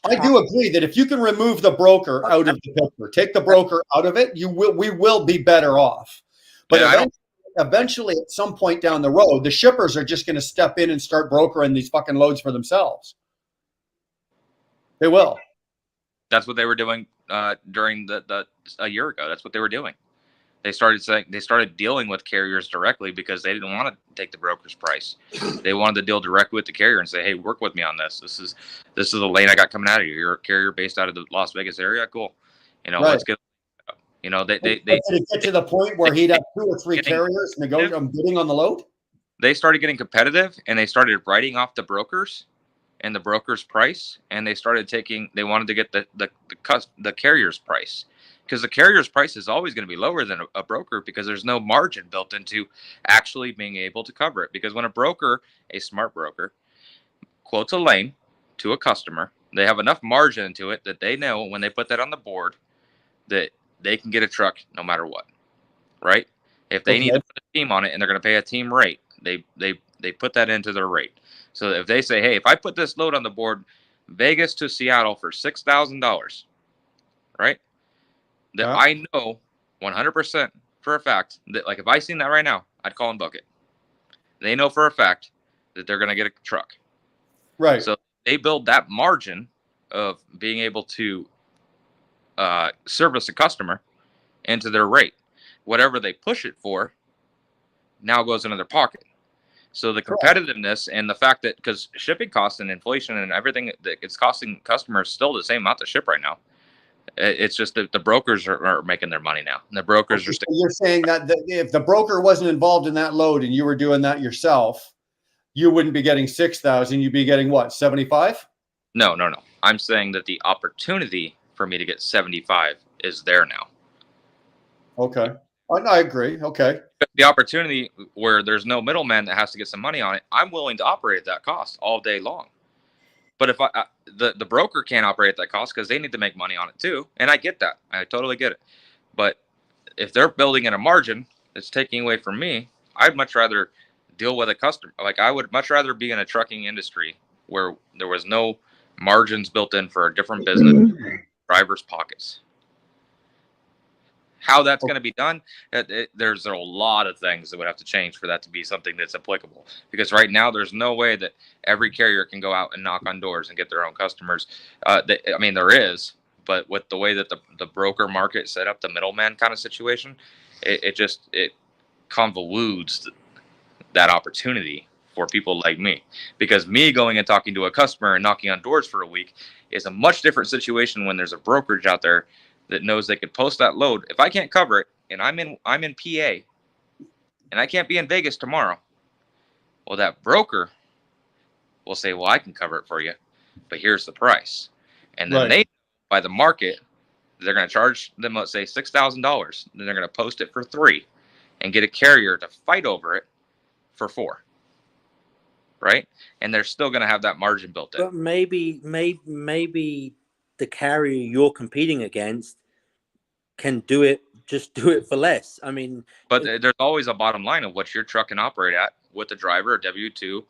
I do agree that if you can remove the broker out of the picture, take the broker out of it, we will be better off. But eventually, at some point down the road, the shippers are just going to step in and start brokering these fucking loads for themselves. They will.
That's what they were doing during a year ago. That's what they were doing. They started dealing with carriers directly because they didn't want to take the broker's price. They wanted to deal directly with the carrier and say, "Hey, work with me on this. This is the lane I got coming out of you. You're a carrier based out of the Las Vegas area. Cool.
Right.
Let's get." They
did it get to the point where he'd have 2 or 3 carriers bidding on the load.
They started getting competitive, and they started writing off the brokers and the broker's price, and they wanted to get the carrier's price. Because the carrier's price is always going to be lower than a broker because there's no margin built into actually being able to cover it. Because when a smart broker, quotes a lane to a customer, they have enough margin into it that they know when they put that on the board that they can get a truck no matter what, right? If they need to put a team on it and they're going to pay a team rate, they put that into their rate. So if they say, hey, if I put this load on the board, Vegas to Seattle for $6,000, right? That I know 100% for a fact that, if I seen that right now, I'd call and book it. They know for a fact that they're going to get a truck.
Right.
So they build that margin of being able to service a customer into their rate. Whatever they push it for now goes into their pocket. So the competitiveness and the fact that, because shipping costs and inflation and everything that it's costing customers still the same amount to ship right now. It's just that the brokers are making their money now. And the brokers are.
You're saying that if the broker wasn't involved in that load and you were doing that yourself, you wouldn't be getting 6,000. You'd be getting what, 75?
No. I'm saying that the opportunity for me to get 75 is there now.
Okay. I agree. Okay.
The opportunity where there's no middleman that has to get some money on it, I'm willing to operate at that cost all day long. But if the broker can't operate at that cost because they need to make money on it too, and I get that. I totally get it. But if they're building in a margin that's taking away from me, I'd much rather deal with a customer. Like I would much rather be in a trucking industry where there was no margins built in for a different business, drivers' pockets. How that's going to be done, there's a lot of things that would have to change for that to be something that's applicable. Because right now, there's no way that every carrier can go out and knock on doors and get their own customers. There is, but with the way that the broker market set up, the middleman kind of situation, it convolutes that opportunity for people like me. Because me going and talking to a customer and knocking on doors for a week is a much different situation when there's a brokerage out there that knows they could post that load. If I can't cover it and I'm in PA and I can't be in Vegas tomorrow, well, that broker will say, well, I can cover it for you, but here's the price. And then they, by the market, they're going to charge them, let's say $6,000. Then they're going to post it for $3,000 and get a carrier to fight over it for $4,000. Right? And they're still going to have that margin built in.
But maybe the carrier you're competing against can do it for less. I mean,
but there's always a bottom line of what your truck can operate at with the driver, W-2,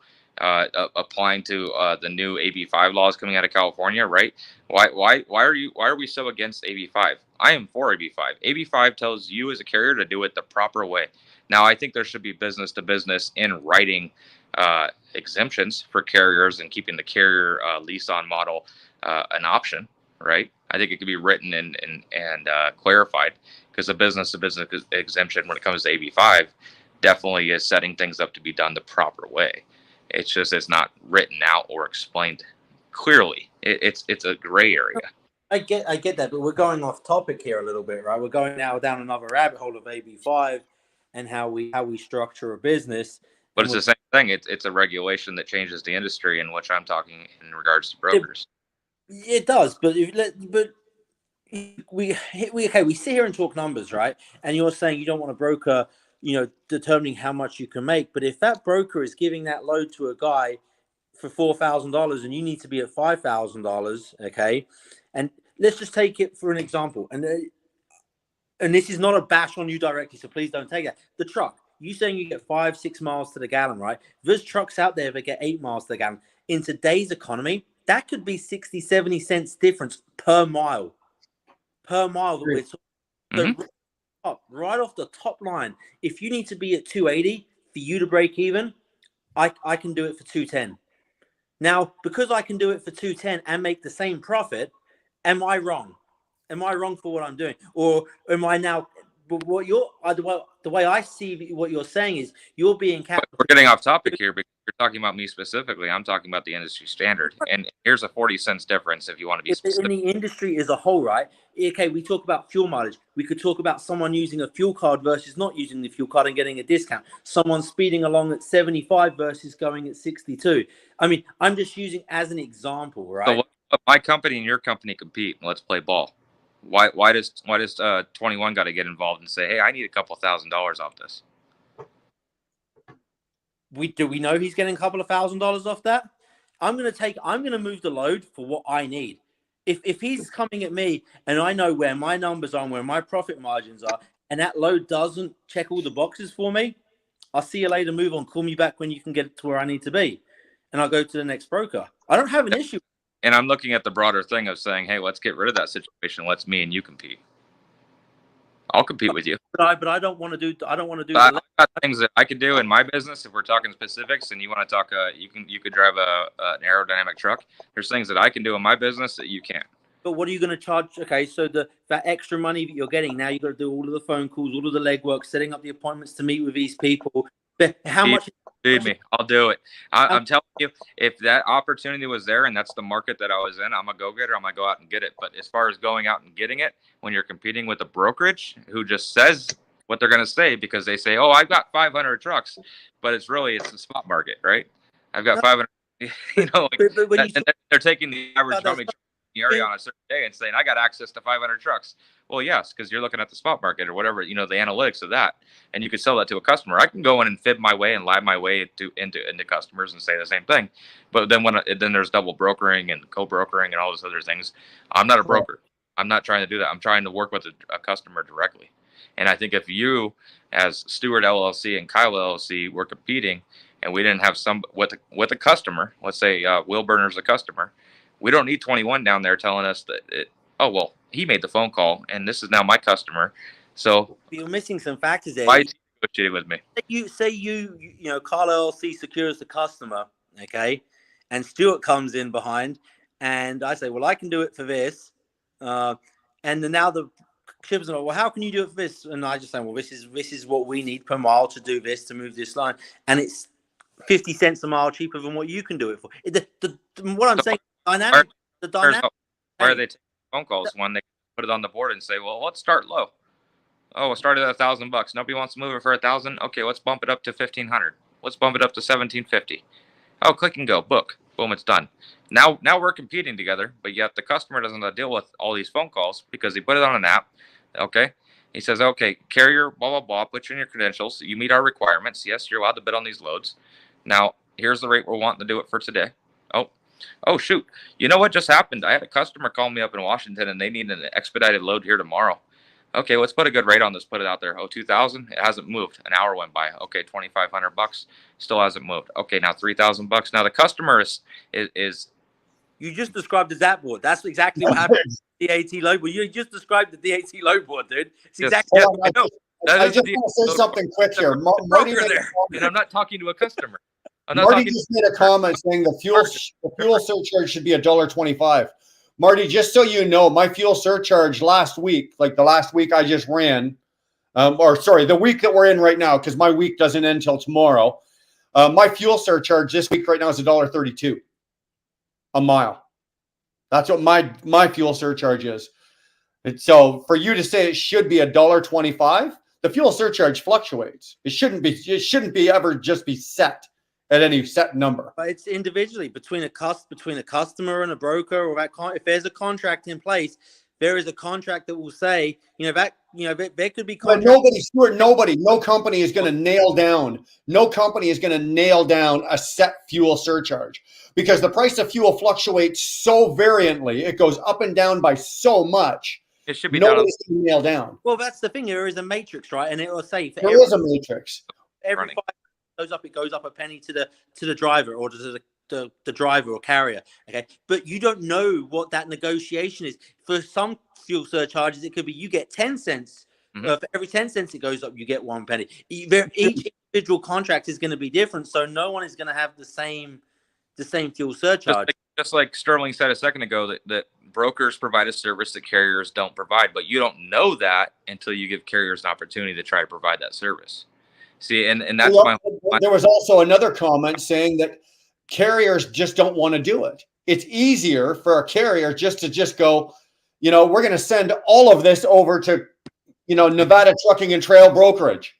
applying to the new AB5 laws coming out of California, right? Why are we so against AB5? I am for AB5. AB5 tells you as a carrier to do it the proper way. Now, I think there should be business to business in writing exemptions for carriers and keeping the carrier lease on model an option, right? I think it could be written and clarified, because the business to business exemption when it comes to AB5 definitely is setting things up to be done the proper way. It's just it's not written out or explained clearly. It's a gray area.
I get that, but we're going off topic here a little bit, right? We're going now down another rabbit hole of AB5 and how we structure a business.
But it's the same thing. It's a regulation that changes the industry, in which I'm talking in regards to brokers.
It does, but we sit here and talk numbers, right? And you're saying you don't want a broker, determining how much you can make. But if that broker is giving that load to a guy for $4,000 and you need to be at $5,000, okay? And let's just take it for an example. And this is not a bash on you directly, so please don't take that. The truck, you saying you get 5-6 miles to the gallon, right? There's trucks out there that get 8 miles to the gallon. In today's economy, that could be 60-70 cents difference per mile. That we're talking. So right off the top line, if you need to be at 280 for you to break even, I can do it for 210. Now, because I can do it for 210 and make the same profit, am I wrong? Am I wrong for what I'm doing, or am I now? But what the way I see what you're saying is you're being capital.
We're getting off topic here because you're talking about me specifically. I'm talking about the industry standard, and here's a 40 cents difference if you want to be specific.
In the industry as a whole, right? Okay, we talk about fuel mileage. We could talk about someone using a fuel card versus not using the fuel card and getting a discount. Someone speeding along at 75 versus going at 62. I mean, I'm just using as an example, right?
So what my company and your company compete, and let's play ball. Why does 21 got to get involved and say, hey, I need a couple $1,000s off this?
Do we know he's getting a couple of $1,000s off that? I'm gonna move the load for what I need. If he's coming at me and I know where my numbers are and where my profit margins are, and that load doesn't check all the boxes for me, I'll see you later, move on, call me back when you can get to where I need to be. And I'll go to the next broker. I don't have an issue.
And I'm looking at the broader thing of saying, hey, let's get rid of that situation. Let's me and you compete. I'll compete with you.
But I don't want to do.
I've got things that I can do in my business. If we're talking specifics, and you want to talk, you could drive an aerodynamic truck. There's things that I can do in my business that you can't.
But what are you going to charge? Okay, so that extra money that you're getting now, you got to do all of the phone calls, all of the legwork, setting up the appointments to meet with these people. But how much?
Feed me. I'll do it. I'm telling you, if that opportunity was there and that's the market that I was in, I'm a go-getter. I'm going to go out and get it. But as far as going out and getting it, when you're competing with a brokerage who just says what they're going to say because they say, oh, I've got 500 trucks, but it's the spot market, right? I've got 500. You know, like,
But when
and they're taking the average
about that
how many trucks in the area on a certain day and saying I got access to 500 trucks. Well, yes, because you're looking at the spot market or whatever, you know, the analytics of that, and you could sell that to a customer. I can go in and fib my way and lie my way into customers and say the same thing, but then then there's double brokering and co-brokering and all those other things. I'm not a broker. I'm not trying to do that. I'm trying to work with a customer directly. And I think if you, as Stewart LLC and Kyle LLC, were competing, and we didn't have some with a customer, let's say Will Burner's a customer, we don't need 21 down there telling us that oh well, he made the phone call and this is now my customer. So
you're missing some factors there.
Why is he negotiating with me?
You know, Kyle LLC secures the customer, okay, and Stewart comes in behind, and I say, well, I can do it for this, and then now the shippers are like, well, how can you do it for this? And I just say, well, this is what we need per mile to do this, to move this line, and it's 50 cents a mile cheaper than what you can do it for. What I'm saying, dynamic.
Why are they taking phone calls when they put it on the board and say, well, let's start low. Oh, we'll start at $1,000. Nobody wants to move it for 1,000. Okay, let's bump it up to 1,500. Let's bump it up to 1,750. Oh, click and go, book, boom, it's done. Now we're competing together, but yet the customer doesn't have to deal with all these phone calls because he put it on an app. Okay, he says, okay, carrier, blah blah blah. Put you in your credentials. You meet our requirements. Yes, you're allowed to bid on these loads. Now here's the rate we're wanting to do it for today. Oh shoot! You know what just happened? I had a customer call me up in Washington, and they need an expedited load here tomorrow. Okay, let's put a good rate on this. Put it out there. Oh, 2,000. It hasn't moved. An hour went by. Okay, $2,500. Still hasn't moved. Okay, now $3,000. Now the customer is.
You just described the ZAP board. That's exactly what happened. DAT load board. You just described the DAT load board, dude. It's exactly.
I just want to say something quick here. Marty
and I'm not talking to a customer.
Marty just made a comment saying the fuel surcharge should be $1.25. Marty, just so you know, my fuel surcharge last week, like the last week I just ran, the week that we're in right now, because my week doesn't end till tomorrow. My fuel surcharge this week right now is $1.32 a mile. That's what my fuel surcharge is. And so for you to say it should be $1.25, the fuel surcharge fluctuates. It shouldn't be ever just be set at any set number.
But it's individually between a customer and a broker, or if there's a contract in place, there is a contract that will say, there could be.
But no company is going to nail down. No company is going to nail down a set fuel surcharge because the price of fuel fluctuates so variantly. It goes up and down by so much.
It should be
nobody's going to nail down.
Well, that's the thing. There is a matrix, right? And it will say
there is a matrix.
Every 5 goes up, it goes up a penny to the driver or to the driver or carrier. Okay, but you don't know what that negotiation is. For some fuel surcharges, it could be you get 10 cents. For every 10 cents it goes up, you get 1 penny. Each individual contract is going to be different, so no one is going to have the same fuel surcharge.
Just like Sterling said a second ago, that brokers provide a service that carriers don't provide, but you don't know that until you give carriers an opportunity to try to provide that service. See, and that's
there was also another comment saying that carriers just don't want to do it. It's easier for a carrier just to go, we're going to send all of this over to, Nevada Trucking and Trail Brokerage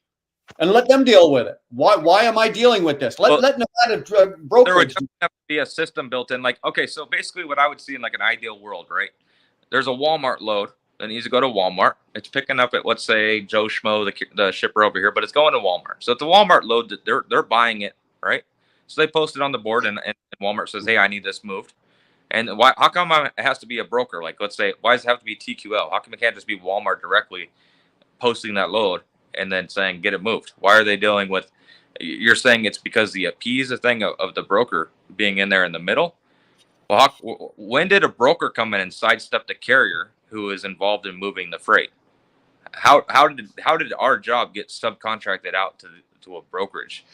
and let them deal with it. Why am I dealing with this? Let Nevada Brokerage.
There would have to be a system built in. Like, okay, so basically what I would see in like an ideal world, right? There's a Walmart load that needs to go to Walmart. It's picking up at, let's say, Joe Schmo, the shipper over here, but it's going to Walmart. So it's a Walmart load that they're buying it, right? So they post it on the board, and Walmart says, hey, I need this moved. And how come it has to be a broker? Like, let's say, why does it have to be TQL? How come it can't just be Walmart directly posting that load and then saying, get it moved? Why are they dealing with, you're saying it's because the appease the thing of the broker being in there in the middle? Well, when did a broker come in and sidestep the carrier who is involved in moving the freight? How did our job get subcontracted out to a brokerage?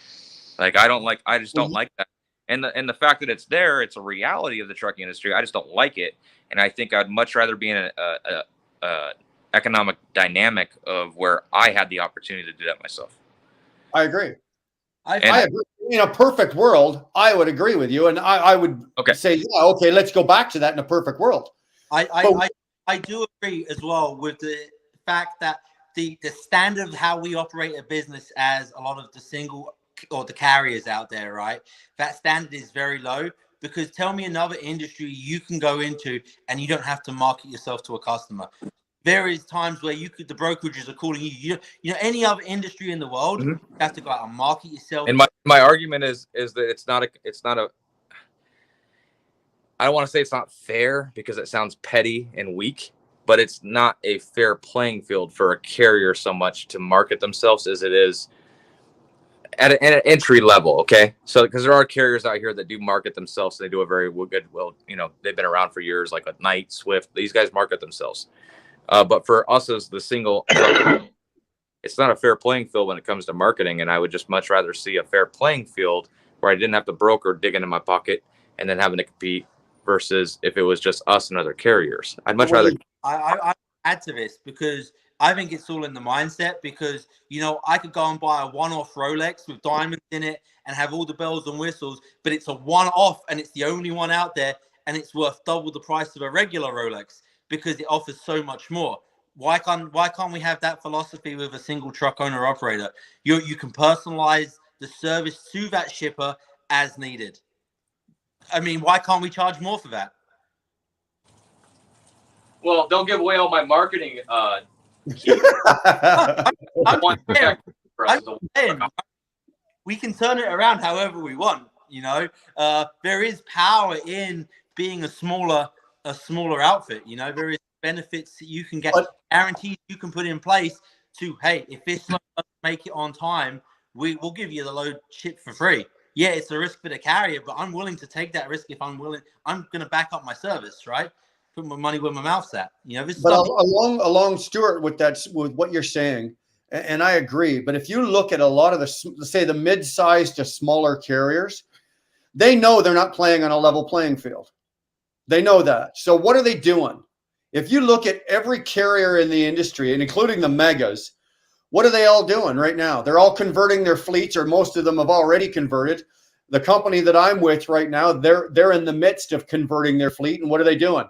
Like, I just don't like that. And the fact that it's there, it's a reality of the trucking industry. I just don't like it. And I think I'd much rather be in a economic dynamic of where I had the opportunity to do that myself.
I agree. I agree. In a perfect world, I would agree with you. And I would say, yeah, okay, let's go back to that in a perfect world.
I do agree as well with the fact that the standard of how we operate a business, as a lot of the single or the carriers out there, right? That standard is very low, because tell me another industry you can go into and you don't have to market yourself to a customer. There is times where the brokerages are calling you. You know, any other industry in the world, you have to go out and market yourself.
And my argument is that it's not a. I don't want to say it's not fair because it sounds petty and weak, but it's not a fair playing field for a carrier so much to market themselves as it is at an entry level. Okay. So, because there are carriers out here that do market themselves, they do a very good, well, you know, they've been around for years, like a Knight, Swift, these guys market themselves. But for us as the single, it's not a fair playing field when it comes to marketing. And I would just much rather see a fair playing field where I didn't have to broker dig into my pocket and then having to compete, versus if it was just us and other carriers. I'd much rather.
I add to this because I think it's all in the mindset, because, you know, I could go and buy a one-off Rolex with diamonds in it and have all the bells and whistles, but it's a one-off and it's the only one out there, and it's worth double the price of a regular Rolex because it offers so much more. Why can't we have that philosophy with a single truck owner operator? You can personalize the service to that shipper as needed. I mean, why can't we charge more for that?
Well, don't give away all my marketing.
We can turn it around however we want. You know, there is power in being a smaller outfit. You know, there is benefits that you can get, guarantees you can put in place to, hey, if this doesn't make it on time, we will give you the load shipped for free. Yeah, it's a risk for the carrier, but I'm willing to take that risk if I'm willing. I'm going to back up my service, right? Put my money where my mouth's at. You know, this. But
along Stuart with what you're saying, and I agree. But if you look at a lot of the mid-sized to smaller carriers, they know they're not playing on a level playing field. They know that. So what are they doing? If you look at every carrier in the industry, and including the megas, what are they all doing right now? They're all converting their fleets, or most of them have already converted. The company that I'm with right now, they're in the midst of converting their fleet. And what are they doing?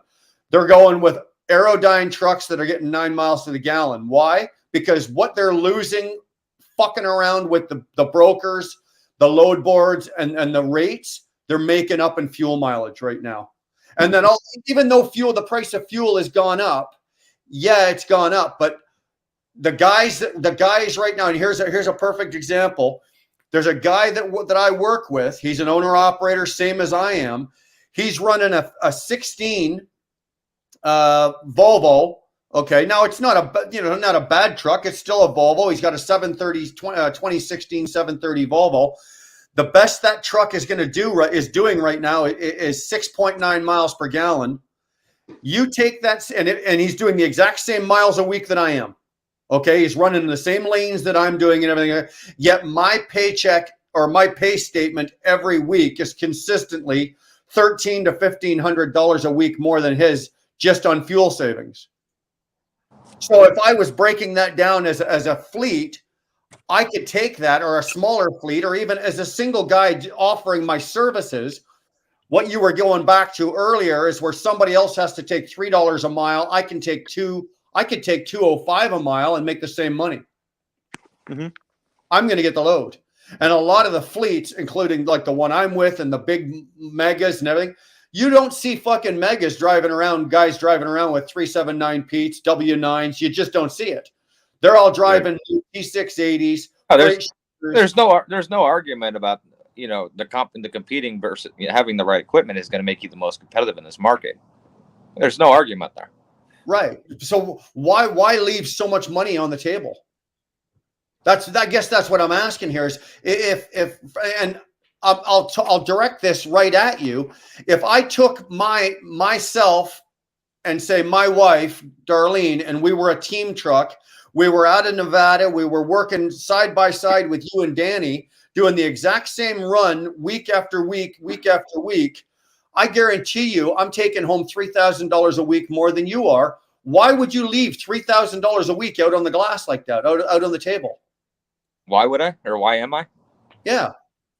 They're going with Aerodyne trucks that are getting 9 miles to the gallon. Why? Because what they're losing fucking around with the brokers, the load boards, and the rates, they're making up in fuel mileage right now. And then even though the price of fuel has gone up, yeah, it's gone up, but the guys right now, and here's a perfect example. There's a guy that I work with. He's an owner operator, same as I am. He's running a 16 Volvo. Okay, now it's not a bad truck. It's still a Volvo. He's got a 2016 730 Volvo. The best that truck is going to doing right now is 6.9 miles per gallon. You take that, and he's doing the exact same miles a week that I am. Okay, he's running in the same lanes that I'm doing and everything. Yet my paycheck or my pay statement every week is consistently $1,300 to $1,500 a week more than his, just on fuel savings. So if I was breaking that down as a fleet, I could take that, or a smaller fleet, or even as a single guy offering my services. What you were going back to earlier is where somebody else has to take $3 a mile. I could take $2.05 a mile and make the same money. Mm-hmm. I'm going to get the load. And a lot of the fleets, including like the one I'm with and the big megas and everything, you don't see fucking megas guys driving around with 379 Pete's, W9s. You just don't see it. They're all driving P680s.
There's no argument about, you know, the competing versus, you know, having the right equipment is going to make you the most competitive in this market. There's no argument there.
Right. So why leave so much money on the table? I guess that's what I'm asking here is if and I'll direct this right at you. If I took myself and say my wife, Darlene, and we were a team truck, we were out of Nevada, we were working side by side with you and Danny, doing the exact same run week after week, I guarantee you I'm taking home $3,000 a week more than you are. Why would you leave $3,000 a week out on the glass like that, out on the table?
Why would I? Or why am I?
Yeah.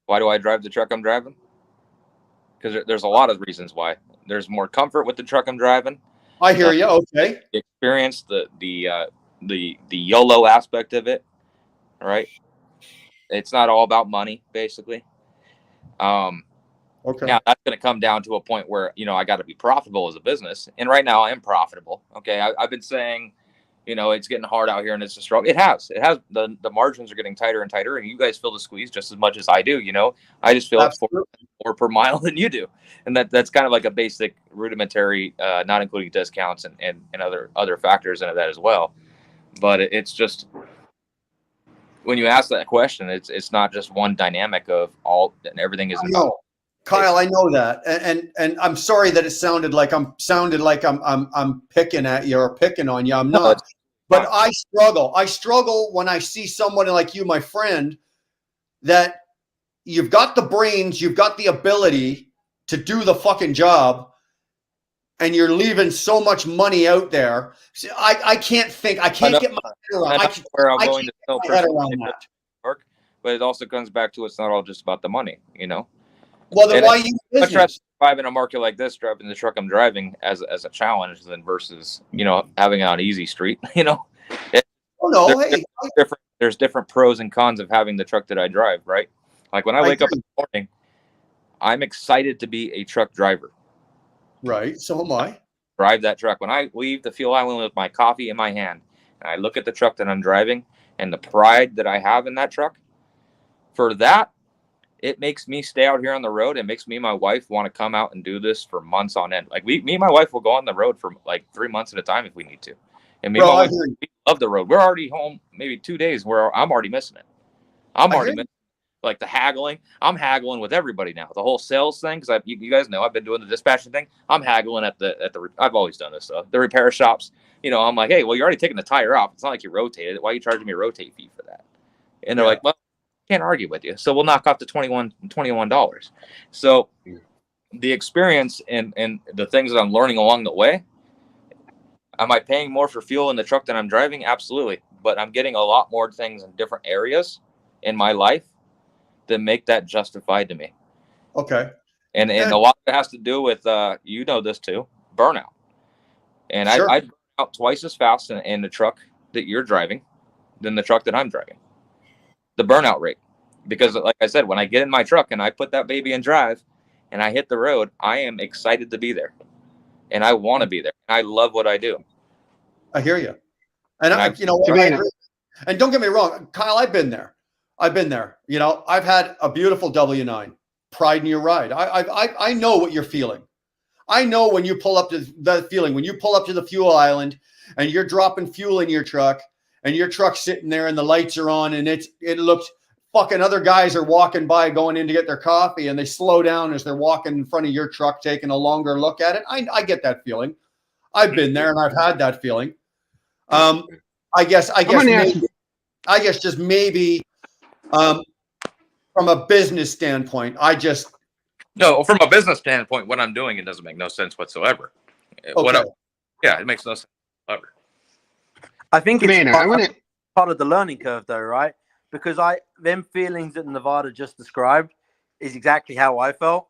Why do I drive the truck I'm driving? Because there's a lot of reasons why. There's more comfort with the truck I'm driving.
I hear you. Okay.
The experience, the YOLO aspect of it, right? it's not all about money, basically.
Okay.
Now that's going to come down to a point where, you know, I got to be profitable as a business. And right now I am profitable. Okay. I've been saying, you know, it's getting hard out here and it's a struggle. It has the margins are getting tighter and tighter, and you guys feel the squeeze just as much as I do. You know, I just feel it's more per mile than you do. And that's kind of like a basic rudimentary, not including discounts and other factors into that as well. But it's just, when you ask that question, it's not just one dynamic of all and everything is.
No, Kyle, I know that, and I'm sorry that it sounded like I'm picking at you or picking on you. I'm not, but I struggle when I see someone like you, my friend, that you've got the brains, you've got the ability to do the fucking job, and you're leaving so much money out there. See, I can't think. I can't get my head around.
That's where I'm going to tell
my head around that.
Work, but it also comes back to it's not all just about the money, you know.
Well, then
and
why you
much rather survive in a market like this, driving the truck I'm driving as a challenge than versus, you know, having it on easy street. You know, there's different pros and cons of having the truck that I drive. Right, like when I wake up in the morning, I'm excited to be a truck driver.
Right, so am I.
Drive that truck. When I leave the fuel island with my coffee in my hand, and I look at the truck that I'm driving and the pride that I have in that truck, for that, it makes me stay out here on the road. It makes me and my wife want to come out and do this for months on end. Like me and my wife will go on the road for like 3 months at a time if we need to. And me and my wife love the road. We're already home maybe 2 days where I'm already missing it. I'm already missing like the haggling. I'm haggling with everybody now. The whole sales thing, because you guys know I've been doing the dispatching thing. I'm haggling at the I've always done this stuff. The repair shops. You know, I'm like, hey, well, you're already taking the tire off. It's not like you rotated it. Why are you charging me a rotate fee for that? And they're like, well, can't argue with you, so we'll knock off the $21. So the experience and the things that I'm learning along the way, am I paying more for fuel in the truck that I'm driving? Absolutely, but I'm getting a lot more things in different areas in my life that make that justified to me.
Okay.
And a lot of it has to do with you know this too, burnout. And I burn out twice as fast in the truck that you're driving than the truck that I'm driving. The burnout rate, because like I said, when I get in my truck and I put that baby in drive and I hit the road, I am excited to be there and I want to be there. I love what I do.
I hear you. And you know what, I agree. And don't get me wrong, Kyle, I've been there. You know, I've had a beautiful W9, pride in your ride. I know what you're feeling. I know when you pull up to the feeling, when you pull up to the fuel island and you're dropping fuel in your truck, and your truck's sitting there and the lights are on and it looks fucking, other guys are walking by going in to get their coffee and they slow down as they're walking in front of your truck, taking a longer look at it. I get that feeling. I've been there and I've had that feeling. I guess just maybe from a business standpoint,
no, from a business standpoint, what I'm doing, it doesn't make no sense whatsoever.
Okay.
It makes no sense whatsoever.
I think it's part of the learning curve, though, right? Because them feelings that Nevada just described is exactly how I felt.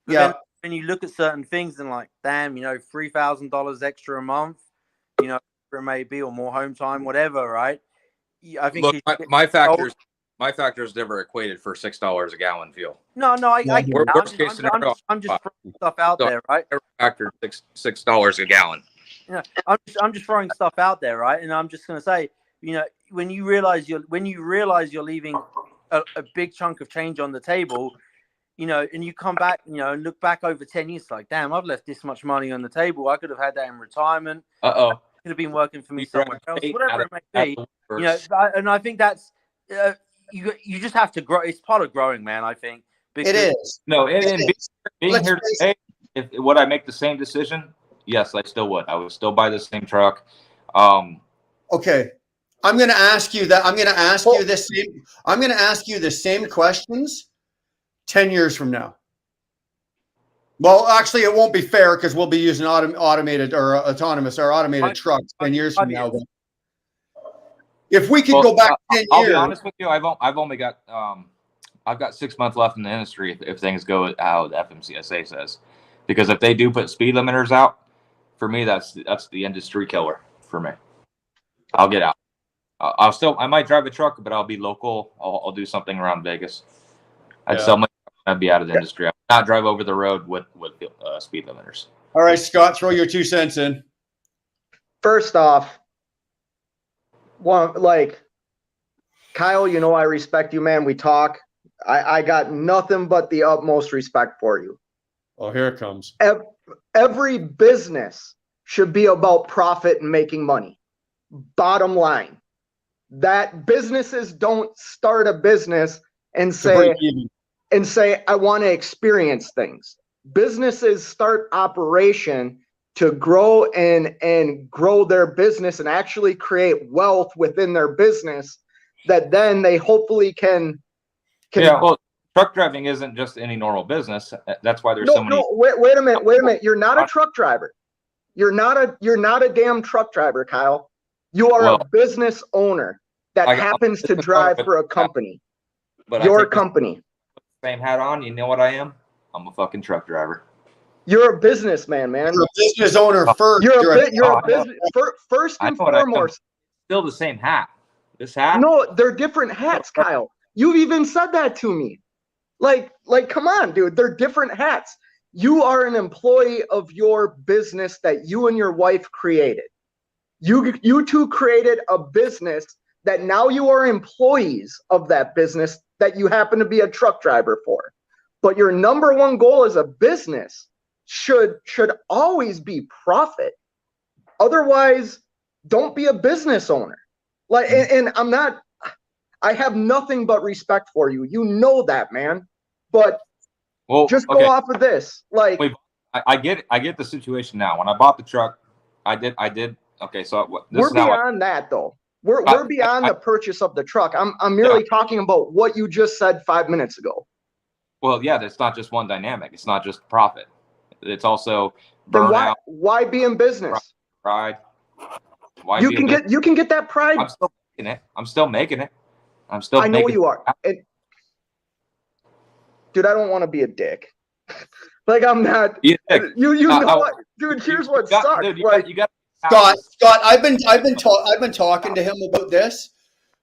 But then when you look at certain things and like, damn, you know, $3,000 extra a month, you know, it may be, or more home time, whatever, right? I think
my factors never equated for $6 a gallon fuel.
No, I get
that.
I'm just throwing stuff out there, right?
Factor $6 a gallon.
You know, I'm just throwing stuff out there, right? And I'm just going to say, you know, when you realize you're leaving a big chunk of change on the table, you know, and you come back, you know, and look back over 10 years, like, damn, I've left this much money on the table. I could have had that in retirement. Could have been working for me somewhere else, whatever it may be. You know, and I think that's you just have to grow. It's part of growing, man. I think
it is.
No, and being here today, would I make the same decision? Yes, I still would. I would still buy the same truck.
Okay. I'm going to ask you that. I'm going to ask you the same questions 10 years from now. Well, actually, it won't be fair because we'll be using automated or autonomous or automated trucks 10 years from now. But if we could go back 10 years.
I'll be honest with you. I've only got I've got 6 months left in the industry if things go how the FMCSA says, because if they do put speed limiters out, for me that's the industry killer for me. I'll get out. I might drive a truck, but I'll be local. I'll do something around Vegas. I'd sell my. I'd be out of the industry. I'd not drive over the road with speed limiters.
All right, Scott, throw your 2 cents in.
First off, Kyle, you know I respect you, man. We talk. I got nothing but the utmost respect for you.
Oh, here it comes.
Every business should be about profit and making money. Bottom line. That businesses don't start a business and say, I want to experience things. Businesses start operation to grow and grow their business and actually create wealth within their business that then they hopefully can.
Yeah, well, truck driving isn't just any normal business. That's why there's so many.
No, wait a minute. You're not a truck driver. You're not a damn truck driver, Kyle. You are a business owner that happens to drive for a company.
But
your company.
Same hat on. You know what I am? I'm a fucking truck driver.
You're a businessman, man.
You're a business owner first.
You're a business first and foremost.
Still the same hat. This hat?
No, they're different hats, Kyle. You've even said that to me. Like, come on, dude. They're different hats. You are an employee of your business that you and your wife created. You two created a business that now you are employees of that business that you happen to be a truck driver for. But your number one goal as a business should always be profit. Otherwise, don't be a business owner. And I have nothing but respect for you. You know that, man. But just go off of this.
I get the situation now. When I bought the truck, I did. Okay, so
we're beyond that, though. We're beyond the purchase of the truck. I'm merely talking about what you just said 5 minutes ago.
Well, yeah, it's not just one dynamic. It's not just profit. It's also burnout.
Why be in business?
Pride.
You can get that pride.
I'm still making it.
I know you are. Dude, I don't want to be a dick. I'm not. You know what, dude? Here's what sucks. Dude, you got
Scott. I've been talking to him about this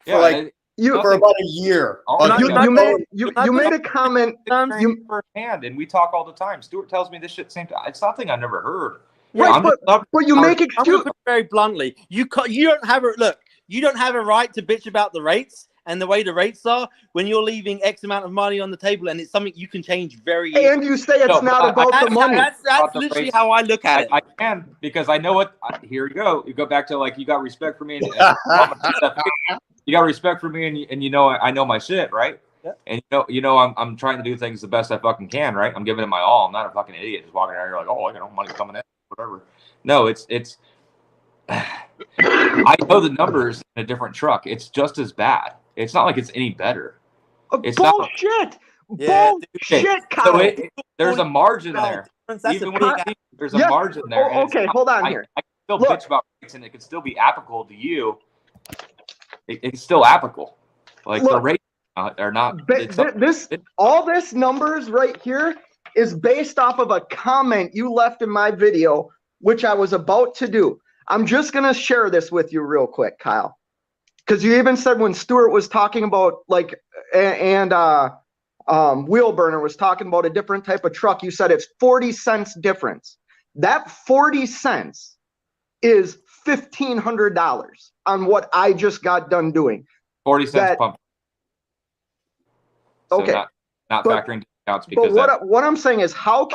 for about a year.
You made a comment.
Firsthand, and we talk all the time. Stuart tells me this shit. It's something I've never heard.
Right, but you make it
very bluntly. You don't have a right to bitch about the rates and the way the rates are when you're leaving X amount of money on the table, and it's something you can change very easily.
And you say it's not about the money.
That's literally how I look at it.
I can, because I know what. Here you go. You go back to you got respect for me. You got respect for me, and you know I know my shit, right? Yeah. And you know I'm trying to do things the best I fucking can, right? I'm giving it my all. I'm not a fucking idiot just walking around here money coming in, whatever. No, it's. I know the numbers in a different truck. It's just as bad. It's not like it's any better.
It's bullshit. Bullshit, Kyle.
So there's a margin there. Even when there's a margin there.
Okay, hold on here.
I can still bitch about rates, and it can still be applicable to you. It's still applicable. The rates are not.
All this numbers right here is based off of a comment you left in my video, which I was about to do. I'm just gonna share this with you real quick, Kyle. Because you even said when Stuart was talking about Wheelburner was talking about a different type of truck, you said it's 40 cents difference. That 40 cents is $1,500 on what I just got done doing.
40 cents pump. So
okay.
Not factoring discounts, because
what I'm saying is how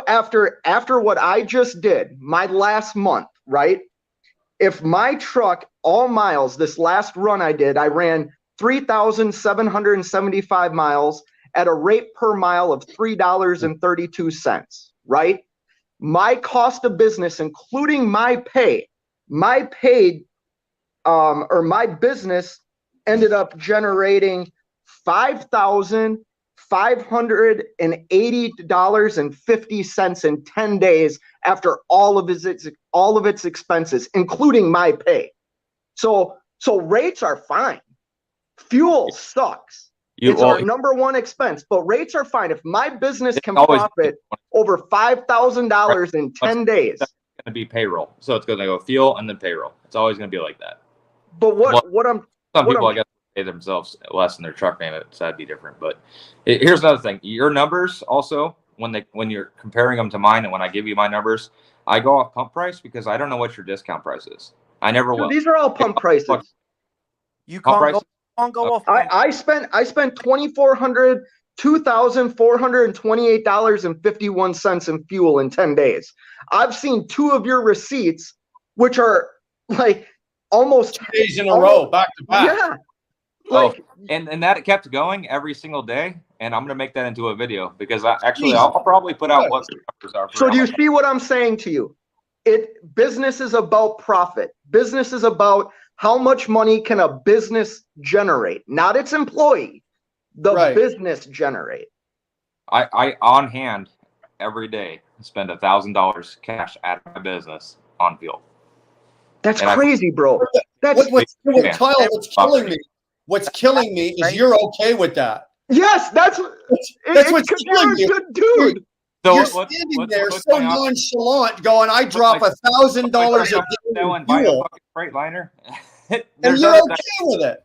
after what I just did, my last month, right? If my truck, all miles, this last run I did, I ran 3,775 miles at a rate per mile of $3.32, right? My cost of business, including my business ended up generating $5,580.50 in 10 days after all of its expenses, including my pay. So rates are fine. Fuel sucks. It's our number one expense, but rates are fine. If my business can profit over $5,000 in 10 days,
that's going to be payroll. So it's going to go fuel and then payroll. It's always going to be like that.
But
Well,
some
people, I guess, pay themselves less in their truck payment, so that'd be different. But here's another thing: your numbers also, when you're comparing them to mine, and when I give you my numbers, I go off pump price because I don't know what your discount price is. I never will.
These are all pump prices.
You
Pump
can't go off.
I spent $2,428.51 in fuel in 10 days. I've seen 2 of your receipts, which are like almost
2 days in a row, back to back.
Yeah.
Like, and that kept going every single day, and I'm gonna make that into a video because I'll probably put out what the numbers are.
So do you see what I'm saying to you? Business is about profit. Business is about how much money can a business generate, not its employee. The business generate.
I on hand every day spend $1,000 cash out of my business on fuel.
That's crazy, bro.
Kyle, what's killing me? What's killing me is you're okay with that.
Yes, that's
what's killing you,
good dude.
So
you're standing there so nonchalant, going, "I drop $1,000 a day in
buy a
fuel,
fucking Freightliner,"
and you're okay with it.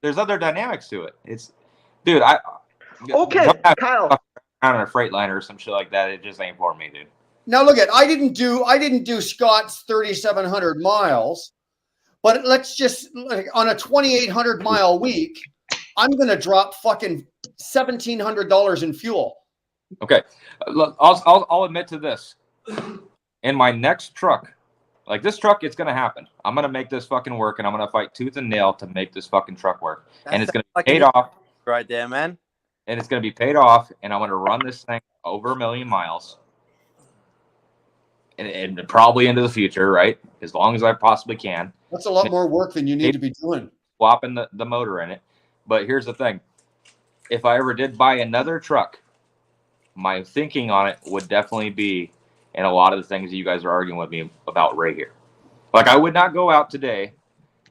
There's other dynamics to it. It's, dude,
okay, Kyle,
on a Freightliner or some shit like that. It just ain't for me, dude.
Now look at, I didn't do Scott's 3,700 miles, but let's just, like, on a 2,800 mile week, I'm gonna drop fucking $1,700 in fuel.
Okay, look, I'll admit to this. In my next truck, like this truck, it's gonna happen. I'm gonna make this fucking work, and I'm gonna fight tooth and nail to make this fucking truck work. And it's gonna be paid off
right there, man.
And it's gonna be paid off, and I'm gonna run this thing over 1 million miles, and probably into the future, right? As long as I possibly can.
That's a lot more work than you need to be doing.
Swapping the motor in it. But here's the thing: if I ever did buy another truck, my thinking on it would definitely be, and a lot of the things that you guys are arguing with me about right here. Like, I would not go out today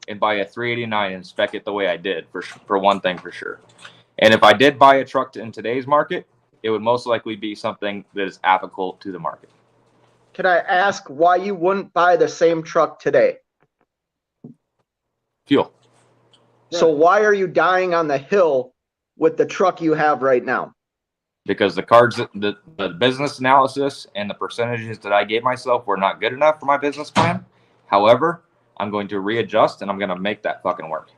and buy a 389 and spec it the way I did, for one thing for sure. And if I did buy a truck in today's market, it would most likely be something that is applicable to the market.
Can I ask why you wouldn't buy the same truck today?
Fuel.
So why are you dying on the hill with the truck you have right now?
Because the business analysis and the percentages that I gave myself were not good enough for my business plan. However, I'm going to readjust, and I'm going to make that fucking work.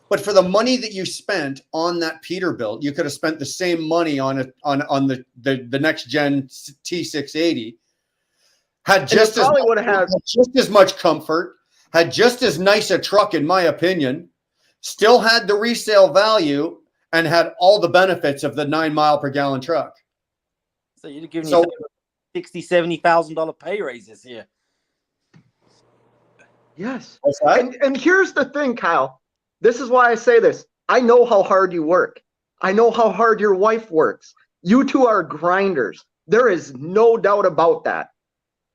But for the money that you spent on that Peterbilt, you could have spent the same money on the next gen T680. Had just as much comfort, had just as nice a truck, in my opinion, still had the resale value, and had all the benefits of the 9 mile per gallon truck.
So you'd have given $60,000, $70,000 pay raises here.
Yes. And here's the thing, Kyle. This is why I say this. I know how hard you work. I know how hard your wife works. You two are grinders. There is no doubt about that.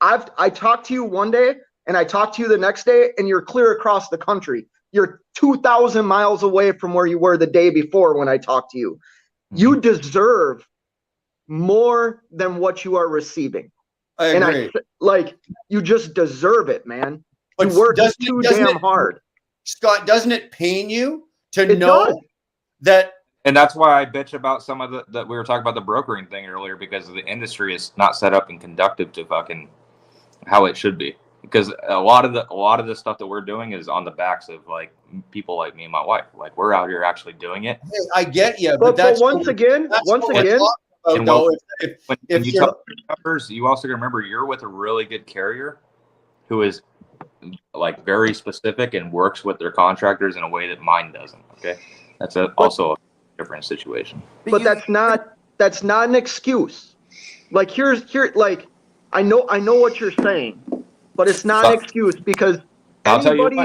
I talked to you one day, and I talked to you the next day, and you're clear across the country. You're 2,000 miles away from where you were the day before when I talked to you. You deserve more than what you are receiving.
I agree.
You just deserve it, man.
But
you work too damn hard.
Scott, doesn't it pain you to know that?
And that's why I bitch about some of the we were talking about the brokering thing earlier, because the industry is not set up and conductive to fucking how it should be. Because a lot of the stuff that we're doing is on the backs of like people like me and my wife. Like, we're out here actually doing it.
I get you,
but once again, when
you talk numbers, you also remember you're with a really good carrier who is like very specific and works with their contractors in a way that mine doesn't. Okay, that's also a different situation.
But that's not an excuse. Like I know what you're saying. But it's not an excuse, because anybody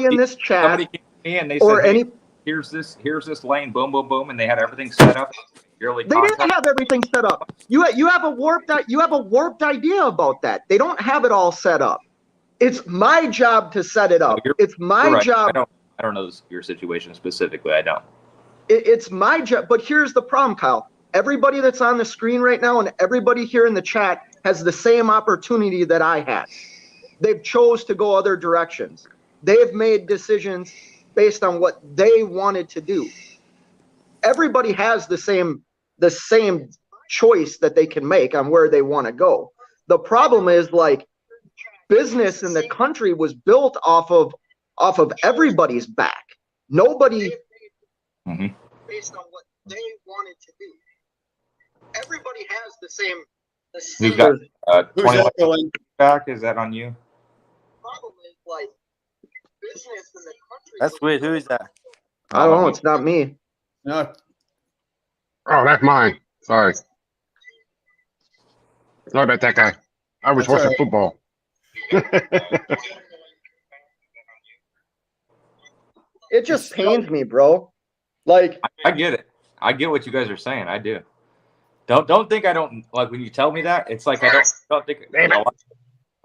in this chat,
somebody came to me and they said, here's this lane, boom, boom, boom, and they had everything set up. They
didn't have everything set up. You have a warped idea about that. They don't have it all set up. It's my job to set it up. It's my job.
I don't know your situation specifically. I don't.
It's my job. But here's the problem, Kyle. Everybody that's on the screen right now and everybody here in the chat has the same opportunity that I had. They've chose to go other directions. They've made decisions based on what they wanted to do. Everybody has the same choice that they can make on where they want to go. The problem is, like, business in the country was built off of everybody's back. Nobody based on what they wanted to do. Everybody has the same.
Who's got 21 back? Is that on you?
Problem is, like, business in the country.
That's weird. Who is that?
I don't know. It's not me.
No.
Oh, that's mine. Sorry. Sorry about that guy. I was
That's
watching
all
football.
It just pains me, bro. Like,
I get it. I get what you guys are saying. I do. Don't think I don't, like, when you tell me that, it's like I don't think.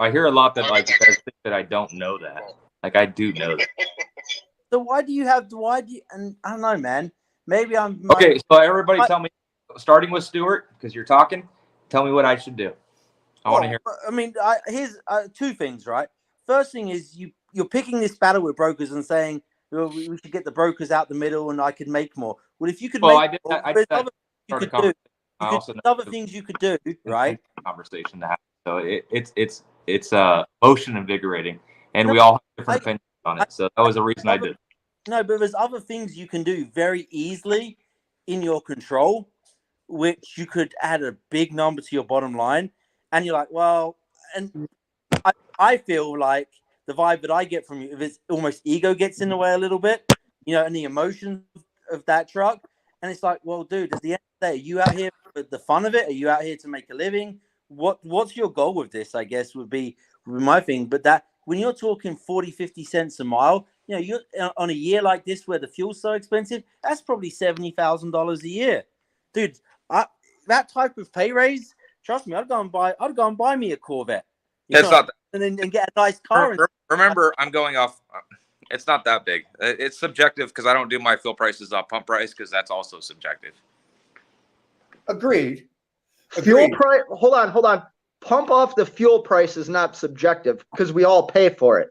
I hear a lot that, like, you guys think that I don't know that. Like, I do know that.
So why do you, and I don't know, man. Maybe I'm.
Okay, so everybody tell me, starting with Stuart, because you're talking, tell me what I should do. I want to hear.
I mean, here's two things, right? First thing is you're picking this battle with brokers and saying, well, we should get the brokers out the middle and I could make more. Well, if you could
Well,
make more, there's other things you could do, right?
Conversation to have. So it's motion invigorating, and we all have different opinions on it. So that was the reason I did.
No, but there's other things you can do very easily in your control, which you could add a big number to your bottom line. And you're like, well, and I feel like the vibe that I get from you, if it's almost ego gets in the way a little bit, you know, and the emotion of that truck. And it's like, well, dude, at the end of the day, are you out here for the fun of it? Are you out here to make a living? What's your goal with this, I guess, would be my thing. But that when you're talking 40, 50 cents a mile, you know, you're on a year like this where the fuel's so expensive, that's probably $70,000 a year. Dude, that type of pay raise, trust me, I'd go and buy me a Corvette.
It's not that,
and get a nice car.
Remember, I'm going off. It's not that big. It's subjective because I don't do my fuel prices off pump price because that's also subjective.
Agreed.
Fuel price. Hold on. Pump off the fuel price is not subjective because we all pay for it.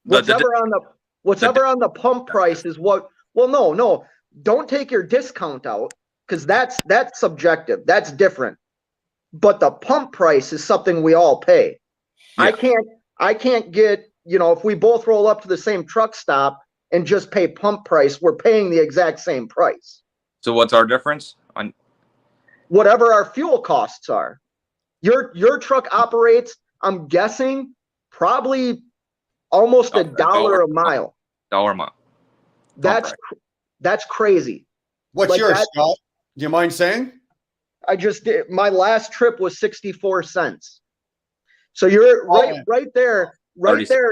Whatever on the pump price is what. Well, no. Don't take your discount out because that's subjective. That's different. But the pump price is something we all pay. Yeah. I can't get, you know, if we both roll up to the same truck stop and just pay pump price, we're paying the exact same price.
So what's our difference? On
whatever our fuel costs are. Your truck operates, I'm guessing, probably almost $1 a mile.
$1 a mile.
That's crazy.
What's like yours, Scott? Do you mind saying?
I just did. My last trip was 64 cents. So you're right there,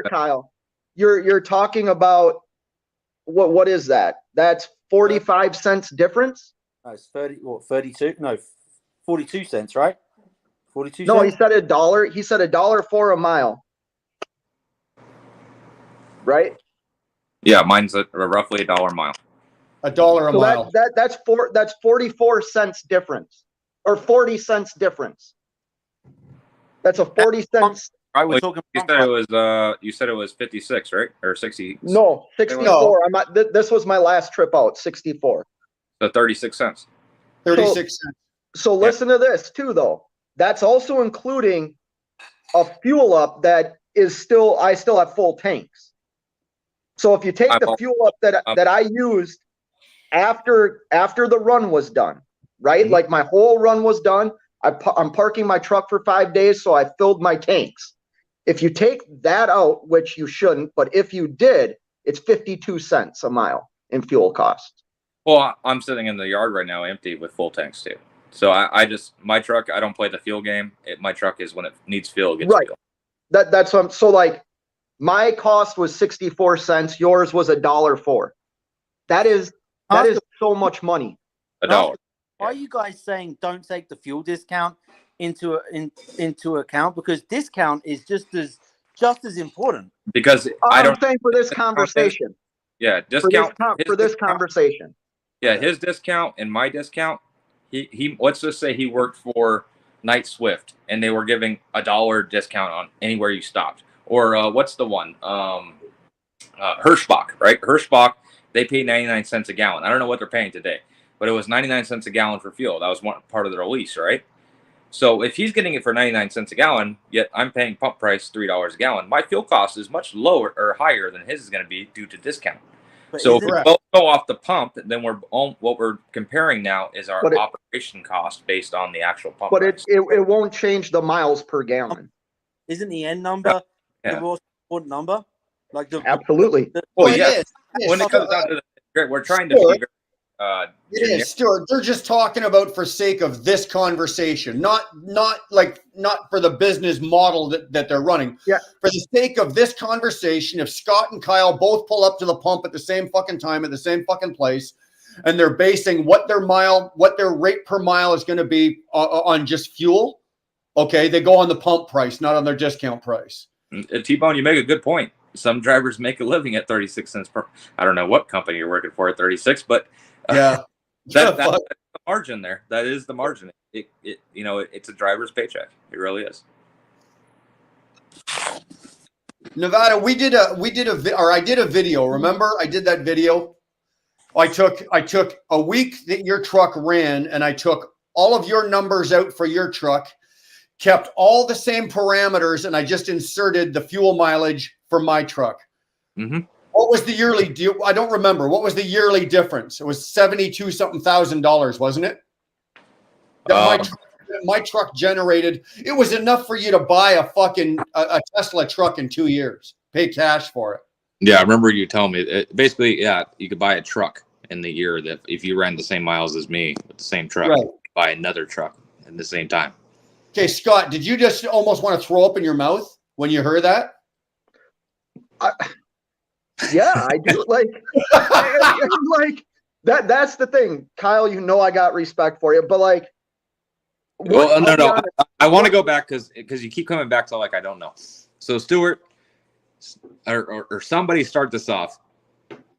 Kyle. You're talking about what is that? That's 45 cents difference?
No, it's 32? No, 42 cents, right? 42
No,
cents?
he said $1. He said $1 for a mile. Right?
Yeah, mine's roughly $1 a mile.
$1 a mile.
That's 44 cents difference. Or 40 cents difference. That's a 40 cents.
Right, we're talking.
You said it was 56, right? Or 60?
No, 64. No. This was my last trip out. 64.
So 36 cents.
36 cents.
So listen to this too, though. That's also including a fuel up that is I still have full tanks. So if you take the fuel up that I used after the run was done. Right? Mm-hmm. Like my whole run was done. I'm parking my truck for 5 days, so I filled my tanks. If you take that out, which you shouldn't, but if you did, it's 52 cents a mile in fuel costs.
Well, I'm sitting in the yard right now empty with full tanks too. So my truck, I don't play the fuel game. My truck is when it needs fuel, it gets fuel.
That's what so like my cost was 64 cents. Yours was $1.04. That is so much money.
$1.
Why are you guys saying don't take the fuel discount into account? Because discount is just as important.
Because
I'm saying for this conversation.
Yeah, discount
for this conversation.
Yeah, his discount and my discount. He let's just say he worked for Knight Swift and they were giving $1 discount on anywhere you stopped. Or what's the one? Hirschbach, right? Hirschbach, they pay 99 cents a gallon. I don't know what they're paying today, but it was 99 cents a gallon for fuel. That was one part of their lease, right? So if he's getting it for 99 cents a gallon, yet I'm paying pump price $3 a gallon, my fuel cost is much lower or higher than his is going to be due to discount.
But
So if
isn't
we
it-
both go off the pump, then what we're comparing now is our
But it-
operation cost based on the actual pump
But
price.
it won't change the miles per gallon.
isn't the end number
Yeah.
the most important number? Like the
Absolutely.
Well,
Well, it
yeah.
is. It is.
When it comes down to we're trying to
Stuart,
be very,
It is, Stuart. They're just talking about for sake of this conversation, not for the business model that they're running.
Yeah.
For the sake of this conversation, if Scott and Kyle both pull up to the pump at the same fucking time at the same fucking place, and they're basing what their rate per mile is going to be on just fuel, okay, they go on the pump price, not on their discount price.
T-Bone, you make a good point. Some drivers make a living at 36 cents per. I don't know what company you're working for at 36, but
Yeah.
that's the margin there. That is the margin. It's a driver's paycheck. It really is.
Nevada, I did a video. Remember, I did that video. I took a week that your truck ran, and I took all of your numbers out for your truck, kept all the same parameters, and I just inserted the fuel mileage for my truck.
Mm-hmm.
What was the yearly deal? I don't remember. What was the yearly difference? It was $72,000, wasn't it? That my truck generated. It was enough for you to buy a Tesla truck in 2 years. Pay cash for it.
Yeah, I remember you telling me. Basically, yeah, you could buy a truck in the year that if you ran the same miles as me with the same truck,
Right.
you could buy another truck at the same time.
Okay, Scott, did you just almost want to throw up in your mouth when you heard that?
Yeah, I do. Like that's the thing, Kyle. You know I got respect for you, but like,
Well,
I'll be
no.
honest.
I want to go back because you keep coming back to like I don't know. So Stuart, or somebody start this off.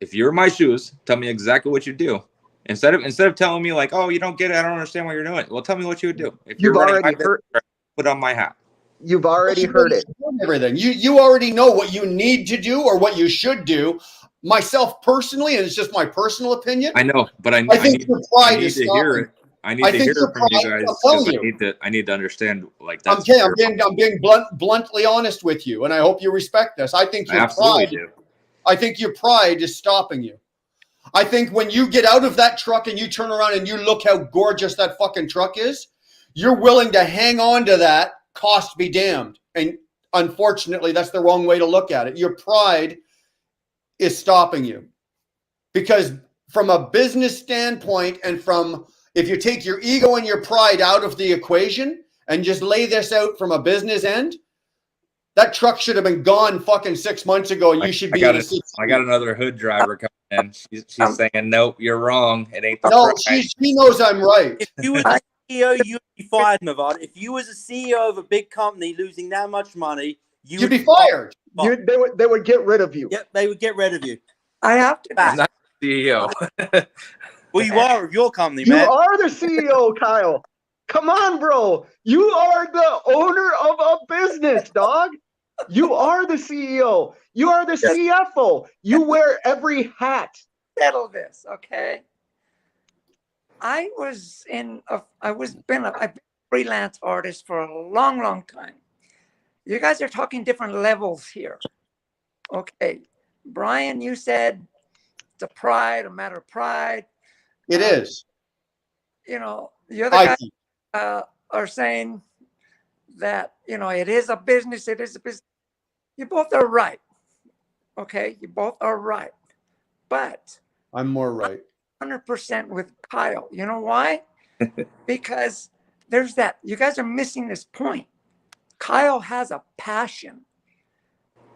If you're in my shoes, tell me exactly what you do. Instead of telling me like, oh, you don't get it, I don't understand what you're doing. Well, tell me what you would do. If
You've
you're running
already
my
heard.
business, put on my hat.
You've already heard it.
Everything. You already know what you need to do or what you should do. Myself personally, and it's just my personal opinion.
I know, but I
think
need,
your pride
I need
is
to hear
stopping.
it. I need
I
to
think
hear
your
it from you
pride-
guys.
I'm telling
'cause
you.
I need to understand like that's.
I'm being bluntly honest with you, and I hope you respect this. I think
I
your
absolutely
pride.
do.
I think your pride is stopping you. I think when you get out of that truck and you turn around and you look how gorgeous that fucking truck is, you're willing to hang on to that, cost be damned. And unfortunately, that's the wrong way to look at it. Your pride is stopping you. Because from a business standpoint, and from if you take your ego and your pride out of the equation and just lay this out from a business end, that truck should have been gone fucking 6 months ago, and you should be.
I got another hood driver coming in. She's saying, "Nope, you're wrong. It ain't the
No,
price."
she knows I'm right.
If you was a CEO, you'd be fired, Nevada. If you was a CEO of a big company losing that much money,
You'd be fired.
They would get rid of you.
Yep, they would get rid of you.
I have to.
I'm not the CEO.
Well, you are of your company,
You
man.
are the CEO, Kyle. Come on, bro. You are the owner of a business, dog. You are the CEO. You are the CFO. You wear every hat.
Settle this, okay? I've been a freelance artist for a long, long time. You guys are talking different levels here. Okay. Brian, you said it's a matter of pride.
It is.
You know, the other guys
think.
are saying that, you know, it is a business. You both are right. Okay. You both are right. But
I'm more right.
100% with Kyle. You know why? Because there's that. You guys are missing this point. Kyle has a passion.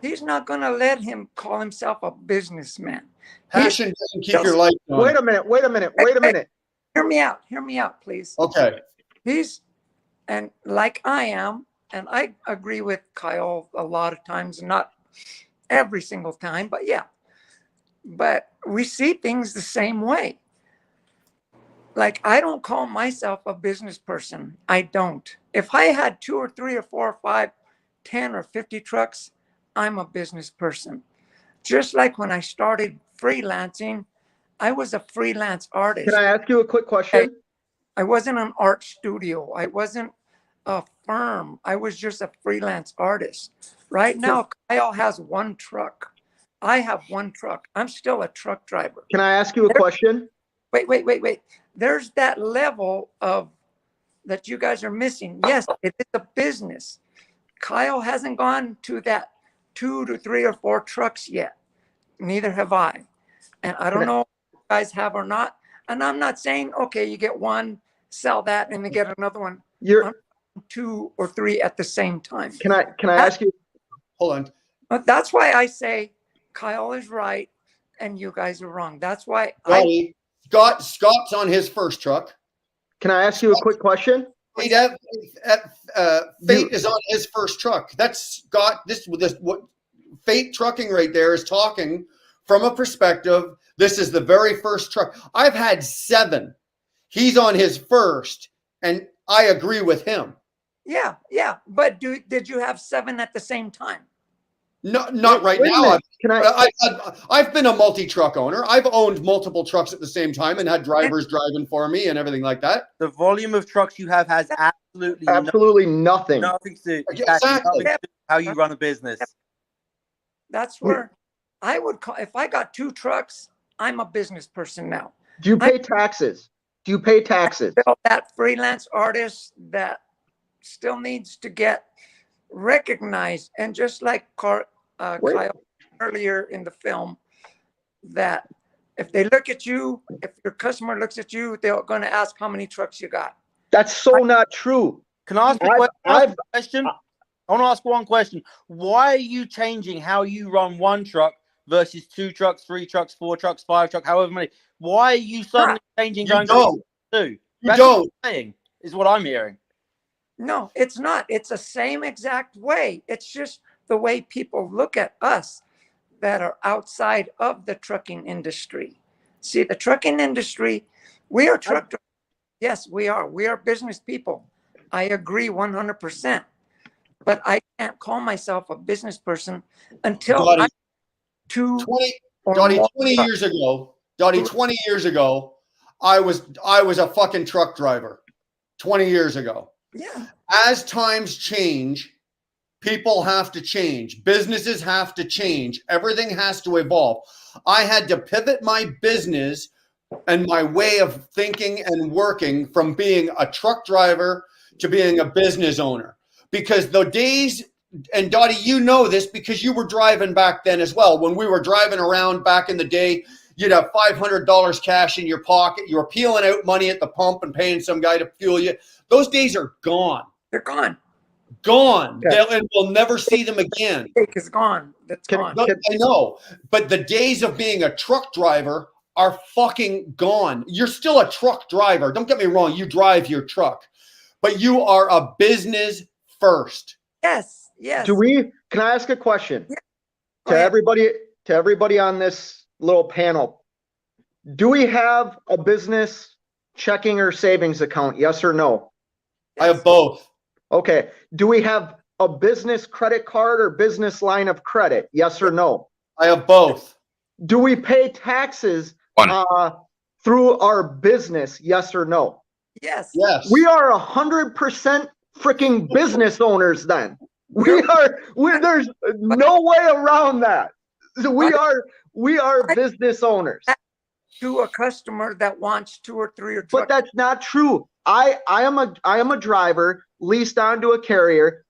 He's not going to let him call himself a businessman.
Passion doesn't keep your life going.
Wait a minute.
Hear me out, please.
Okay.
And like I am, and I agree with Kyle a lot of times, not every single time, but yeah. But we see things the same way. Like, I don't call myself a business person. I don't. If I had 2 or 3 or 4 or 5, 10 or 50 trucks, I'm a business person. just like when I started freelancing, I was a freelance artist.
Can I ask you a quick question?
I wasn't an art studio. I wasn't a firm. I was just a freelance artist. Right now, Kyle has one truck. I have one truck. I'm still a truck driver.
Can I ask you a question?
Wait. There's that level of that you guys are missing. Yes, it is a business. Kyle hasn't gone to that 2 to 3 or 4 trucks yet. Neither have I. And I don't know if you guys have or not. And I'm not saying, okay, you get one, sell that, and then get another one.
You're
2 or 3 at the same time.
Can I ask you?
Hold on.
But that's why I say Kyle is right and you guys are wrong. That's why
Scott's on his first truck.
Can I ask you a quick question?
Fate is on his first truck. That's Scott. This what Fate Trucking right there is talking from a perspective. This is the very first truck. I've had 7. He's on his first, and I agree with him.
Yeah. But did you have 7 at the same time?
No, not right now. I've been a multi-truck owner. I've owned multiple trucks at the same time and had drivers driving for me and everything like that.
The volume of trucks you have has absolutely
nothing.
Nothing to
Exactly.
how you run a business.
That's where I would call. If I got 2 trucks, I'm a business person now.
Do you pay taxes? Do you pay taxes?
That freelance artist that still needs to get recognized, and just like Kyle earlier in the film, that if they look at you, if your customer looks at you, they're going to ask how many trucks you got.
That's so not true.
Can I ask a question? I want to ask one question. Why are you changing how you run one truck versus 2 trucks, 3 trucks, 4 trucks, 5 trucks, however many? Why are you suddenly changing going to 2? That's what I'm saying, is what I'm hearing.
No, it's not. It's the same exact way. It's just the way people look at us that are outside of the trucking industry. See, the trucking industry, we are truck drivers. Yes, we are. We are business people. I agree 100%. But I can't call myself a business person until I'm 20
years ago. Dottie, 20 years ago, I was a fucking truck driver. 20 years ago.
Yeah.
As times change, people have to change. Businesses have to change. Everything has to evolve. I had to pivot my business and my way of thinking and working from being a truck driver to being a business owner. Because the days, and Dottie, you know this because you were driving back then as well. When we were driving around back in the day, you'd have $500 cash in your pocket. You were peeling out money at the pump and paying some guy to fuel you. Those days are gone.
They're gone.
Gone.
Yeah.
And we'll never see them again.
It's gone. That's gone.
I know. But the days of being a truck driver are fucking gone. You're still a truck driver. Don't get me wrong. You drive your truck. But you are a business first.
Yes. Yes.
Can I ask a question? Yeah. To everybody on this little panel, do we have a business checking or savings account? Yes or no?
Yes. I have both.
Okay. Do we have a business credit card or business line of credit? Yes or no?
I have both.
Do we pay taxes through our business? Yes or no?
Yes.
Yes.
We are 100% freaking business owners then. There's no way around that. So we are business owners.
To a customer that wants 2 or 3 or 2.
But that's not true. I am a driver leased onto a carrier.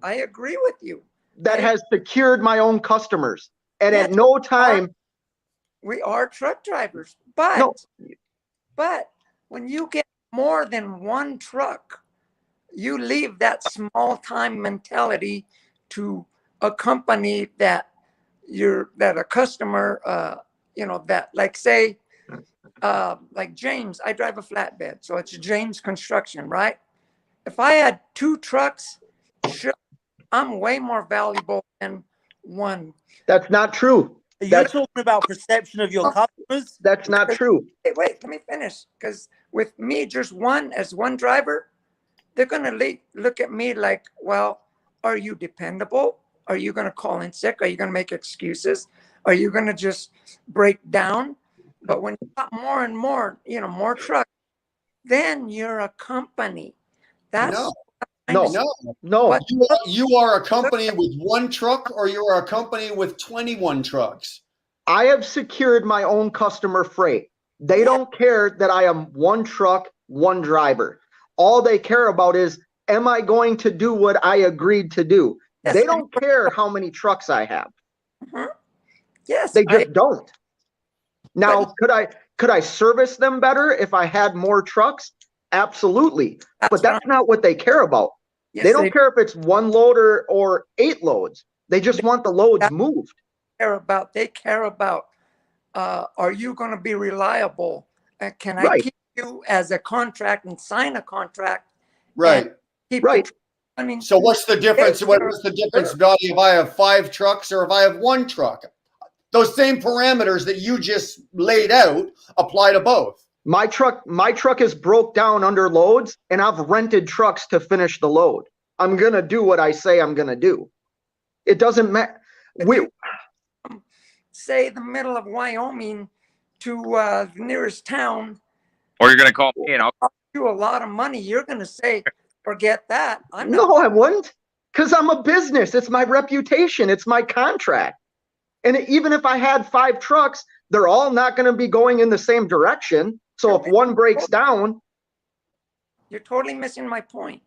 I agree with you.
That has secured my own customers. And at no time.
We are truck drivers. But when you get more than one truck, you leave that small time mentality to a company that a customer, that like say, like James, I drive a flatbed. So it's James Construction, right? If I had 2 trucks, sure, I'm way more valuable than one.
That's not true.
You're talking about perception of your customers?
That's not true.
Wait, let me finish. Because with me, just one driver, they're going to look at me like, well, are you dependable? Are you going to call in sick? Are you going to make excuses? Are you going to just break down? But when you got more and more, more trucks, then you're a company. That's
No.
You are a company with one truck, or you are a company with 21 trucks.
I have secured my own customer freight. They don't care that I am one truck, one driver. All they care about is, am I going to do what I agreed to do?
Yes.
They don't care how many trucks I have.
Yes.
They just don't. Now, could I service them better if I had more trucks? Absolutely. But that's not what they care about.
Yes,
they don't care if it's one load or 8 loads. They just want the loads moved.
They care about, are you going to be reliable? Can I keep you as a contract and sign a contract?
Right.
I mean,
so what's the difference? What's the difference, Dottie, if I have 5 trucks or if I have 1 truck? Those same parameters that you just laid out apply to both.
My truck is broke down under loads, and I've rented trucks to finish the load. I'm going to do what I say I'm going to do. It doesn't matter.
Say the middle of Wyoming to the nearest town.
Or you're going to call me and I'll
cost you a lot of money. You're going to say, forget that.
I wouldn't, because I'm a business. It's my reputation. It's my contract. And even if I had 5 trucks, they're all not going to be going in the same direction. So if one breaks down.
You're totally missing my point.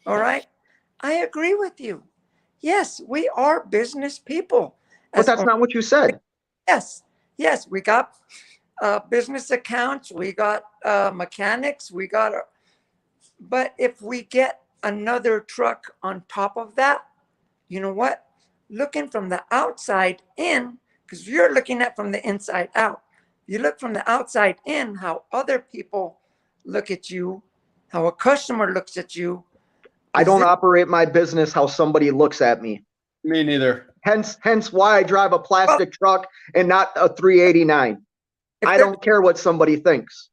All right. I agree with you. Yes, we are business people.
But that's not what you said.
Yes. We got business accounts. We got mechanics. But if we get another truck on top of that, you know what? Looking from the outside in, because you're looking at from the inside out. You look from the outside in, how other people look at you, how a customer looks at you.
I don't operate my business how somebody looks at me.
Me neither.
Hence why I drive a plastic truck and not a 389. I don't care what somebody thinks.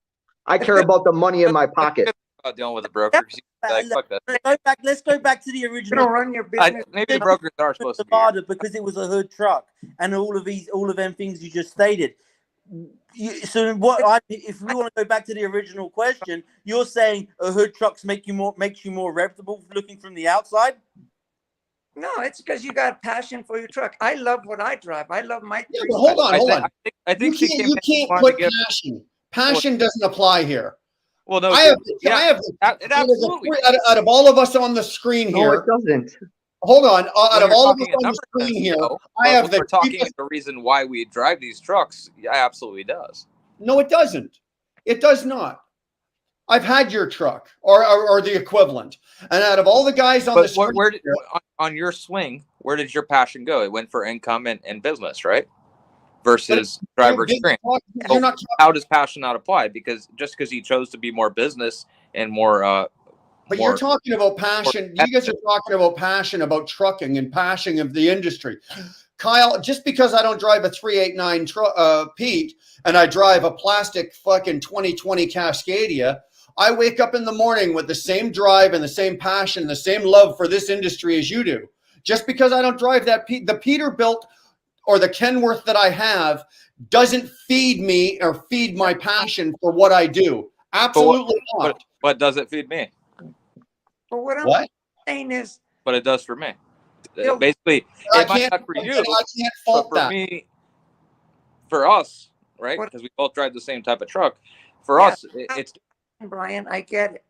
I care about the money in my pocket.
About dealing with a broker. Fuck that.
Let's go back to the original.
Run your business.
Maybe the brokers are supposed to be
because it was a hood truck and all of them things you just stated. So if we want to go back to the original question, you're saying a hood trucks makes you more reputable looking from the outside?
No, it's because you got passion for your truck. I love what I drive. I love my.
Yeah, but hold on.
I think
you can't put passion. Passion doesn't apply here.
Well, no,
I have
absolutely.
Out of all of us on the screen here,
no, it doesn't.
Hold on. Out of all of us on the screen here, I have the
reason why we drive these trucks. Yeah, absolutely does.
No, it doesn't. It does not. I've had your truck or the equivalent, and out of all the guys on the screen,
on your swing, where did your passion go? It went for income and business, right? Versus driver experience. How does passion not apply? Because just because he chose to be more business and more.
But you're talking about passion. You guys are talking about passion about trucking and passion of the industry. Kyle, just because I don't drive a 389 Pete and I drive a plastic fucking 2020 Cascadia, I wake up in the morning with the same drive and the same passion, the same love for this industry as you do. Just because I don't drive that the Peterbilt or the Kenworth that I have doesn't feed me or feed my passion for what I do. Absolutely not.
But does it feed me?
But what I'm saying is,
but it does for me. Basically, it might not for you.
I can't fault
but for me, for us, right? Because we both drive the same type of truck. For us, it's.
Brian, I get it.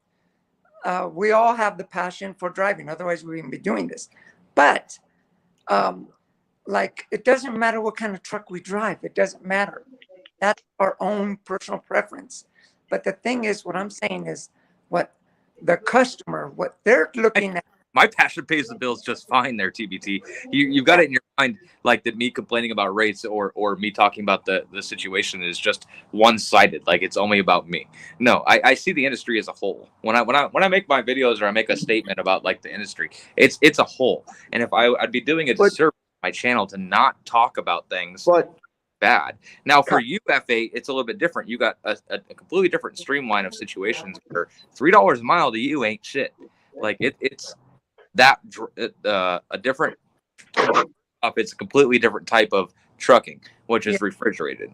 We all have the passion for driving. Otherwise, we wouldn't be doing this. But, it doesn't matter what kind of truck we drive. It doesn't matter. That's our own personal preference. But the thing is, what I'm saying is, what the customer, what they're looking at.
My passion pays the bills just fine there, TBT. You've got it in your mind, like that me complaining about rates or me talking about the situation is just one-sided, like it's only about me. No, I see the industry as a whole. When I make my videos or I make a statement about like the industry, it's a whole. And if I'd be doing a disservice to my channel to not talk about things bad. Now for you, F8, it's a little bit different. You got a completely different streamline of situations where $3 a mile to you ain't shit. Like it's that a different it's a completely different type of trucking, which is refrigerated.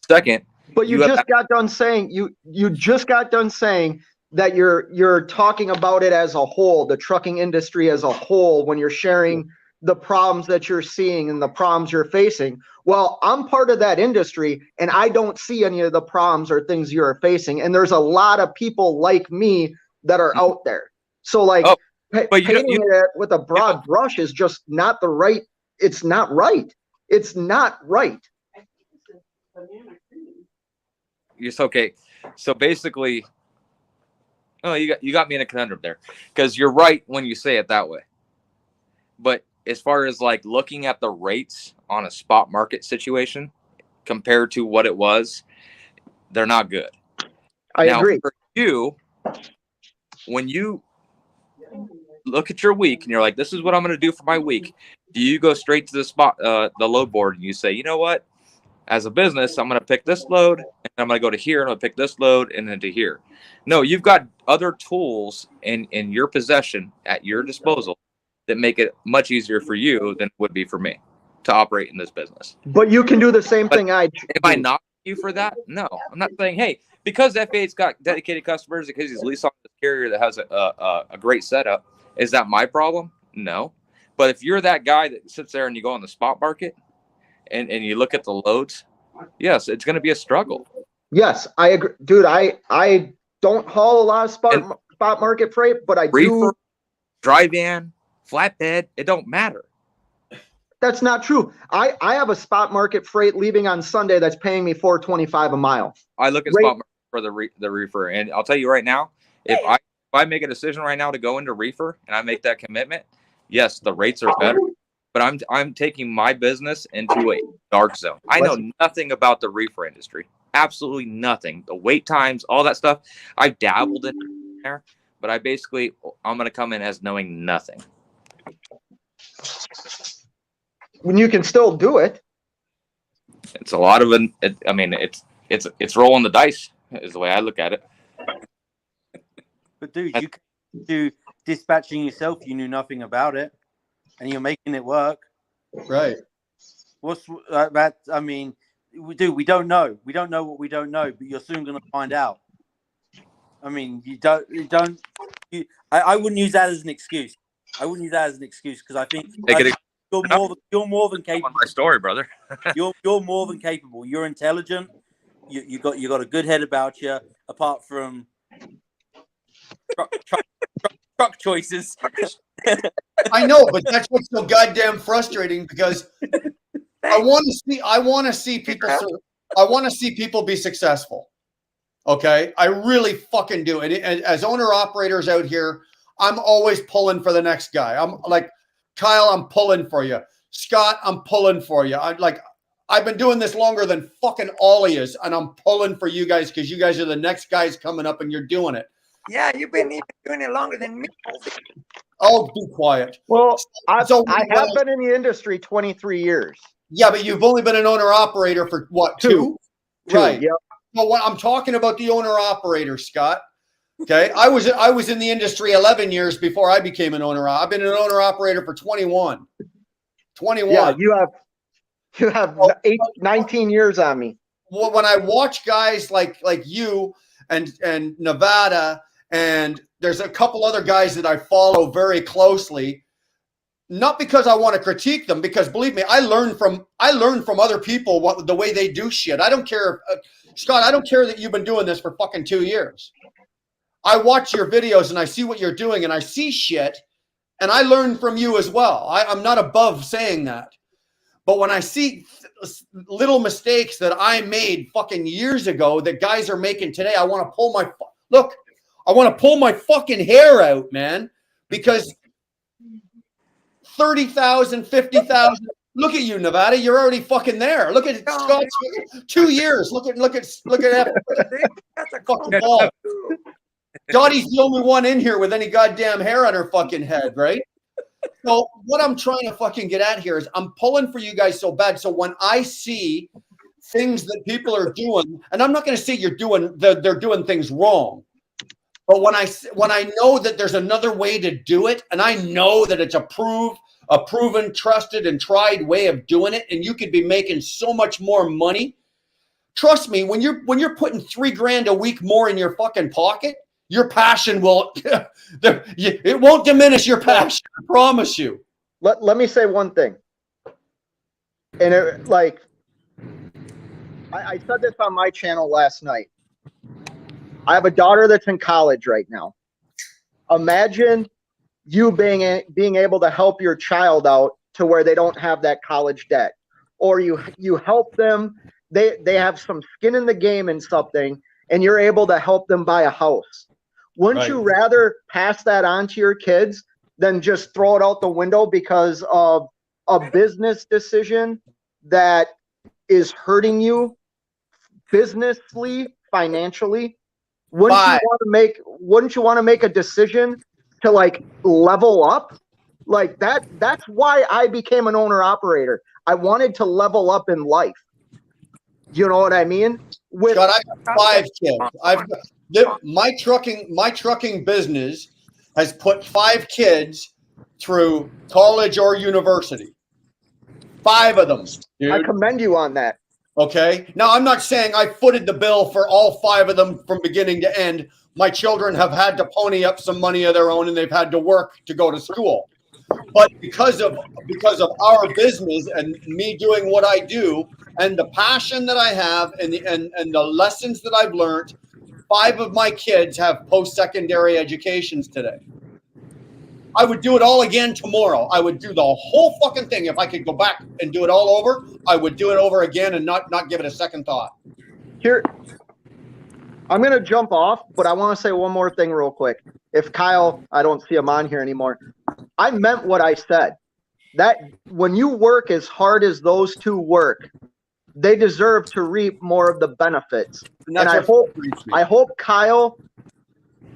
Second,
but you just got done saying you just got done saying that you're talking about it as a whole, the trucking industry as a whole, when you're sharing the problems that you're seeing and the problems you're facing. Well, I'm part of that industry and I don't see any of the problems or things you're facing. And there's a lot of people like me that are out there. So like painting it with a broad brush is just not the right. It's not right. It's not right.
It's okay. So basically, oh, you got me in a conundrum there, because you're right when you say it that way. But as far as like looking at the rates on a spot market situation compared to what it was, they're not good.
I agree. For
you, when you look at your week and you're like, this is what I'm going to do for my week, do you go straight to the spot, the load board, and you say, you know what? As a business, I'm going to pick this load, and I'm going to go to here, and I'm going to pick this load, and then to here. No, you've got other tools in your possession at your disposal that make it much easier for you than it would be for me to operate in this business.
But you can do the same thing I do.
Am I knocking you for that? No, I'm not saying, hey, because FA8's got dedicated customers, because he's leased on the carrier that has a great setup, is that my problem? No. But if you're that guy that sits there and you go on the spot market and you look at the loads, yes, it's going to be a struggle.
Yes, I agree. Dude, I don't haul a lot of spot market freight, but I do.
Dry van, flatbed, it don't matter.
That's not true. I have a spot market freight leaving on Sunday that's paying me $4.25 a mile.
I look at spot market for the reefer, and I'll tell you right now, if I make a decision right now to go into reefer and I make that commitment, yes, the rates are better, but I'm taking my business into a dark zone. I know nothing about the reefer industry. Absolutely nothing. The wait times, all that stuff. I dabbled in there, but I'm going to come in as knowing nothing.
When you can still do it.
It's a lot of it's rolling the dice is the way I look at it.
But dude, you can do dispatching yourself. You knew nothing about it, and you're making it work.
Right.
What's that? I mean, we don't know. We don't know what we don't know, but you're soon going to find out. I mean, I wouldn't use that as an excuse. I wouldn't use that as an excuse, because I think you're more than capable.
My story, brother.
you're more than capable. You're intelligent. You got a good head about you. Apart from truck choices.
I know, but that's what's so goddamn frustrating, because I want to see people be successful. Okay, I really fucking do. And as owner operators out here, I'm always pulling for the next guy. I'm like, Kyle, I'm pulling for you. Scott, I'm pulling for you. I've been doing this longer than fucking all of yous, and I'm pulling for you guys, because you guys are the next guys coming up, and you're doing it.
Yeah, you've been even doing it longer than me.
Oh, be quiet.
Well, I have been in the industry 23 years.
Yeah, but you've only been an owner operator for what, two? Right.
Yeah.
Well, what I'm talking about, the owner operator, Scott. Okay, I was in the industry 11 years before I became an owner. I've been an owner operator for 21. 21.
Yeah, you have 19 years on me.
Well, when I watch guys like you and Nevada, and there's a couple other guys that I follow very closely, not because I want to critique them, because believe me, I learn from other people the way they do shit. I don't care, Scott. I don't care that you've been doing this for fucking 2 years. I watch your videos and I see what you're doing, and I see shit, and I learn from you as well. I'm not above saying that. But when I see little mistakes that I made fucking years ago that guys are making today, I want to pull my fucking hair out, man, because 30,000, 50,000. Look at you, Nevada. You're already fucking there. Look at Scott's 2 years. Look at that. That's a fucking ball. Dottie's the only one in here with any goddamn hair on her fucking head, right? So what I'm trying to fucking get at here is I'm pulling for you guys so bad. So when I see things that people are doing, and I'm not going to say they're doing things wrong, but when I know that there's another way to do it, and I know that it's approved a proven, trusted, and tried way of doing it, and you could be making so much more money. Trust me, when you're putting $3,000 a week more in your fucking pocket, your passion will it won't diminish your passion. I promise you.
Let me say one thing. And I said this on my channel last night. I have a daughter that's in college right now. Imagine you being able to help your child out to where they don't have that college debt, or you help them. They have some skin in the game in something, and you're able to help them buy a house. Wouldn't you rather pass that on to your kids than just throw it out the window because of a business decision that is hurting you businessly, financially? Wouldn't you want to make a decision to like level up? Like that's why I became an owner operator. I wanted to level up in life. You know what I mean?
Scott, I got 5 kids. My trucking business has put 5 kids through college or university. 5 of them. Dude.
I commend you on that.
Okay. Now, I'm not saying I footed the bill for all 5 of them from beginning to end. My children have had to pony up some money of their own, and they've had to work to go to school. But because of our business and me doing what I do, and the passion that I have, and the lessons that I've learned, 5 of my kids have post-secondary educations today. I would do it all again tomorrow. I would do the whole fucking thing. If I could go back and do it all over, I would do it over again and not give it a second thought.
Here, I'm going to jump off, but I want to say one more thing real quick. If Kyle, I don't see him on here anymore. I meant what I said. That when you work as hard as those 2 work, they deserve to reap more of the benefits. And I hope Kyle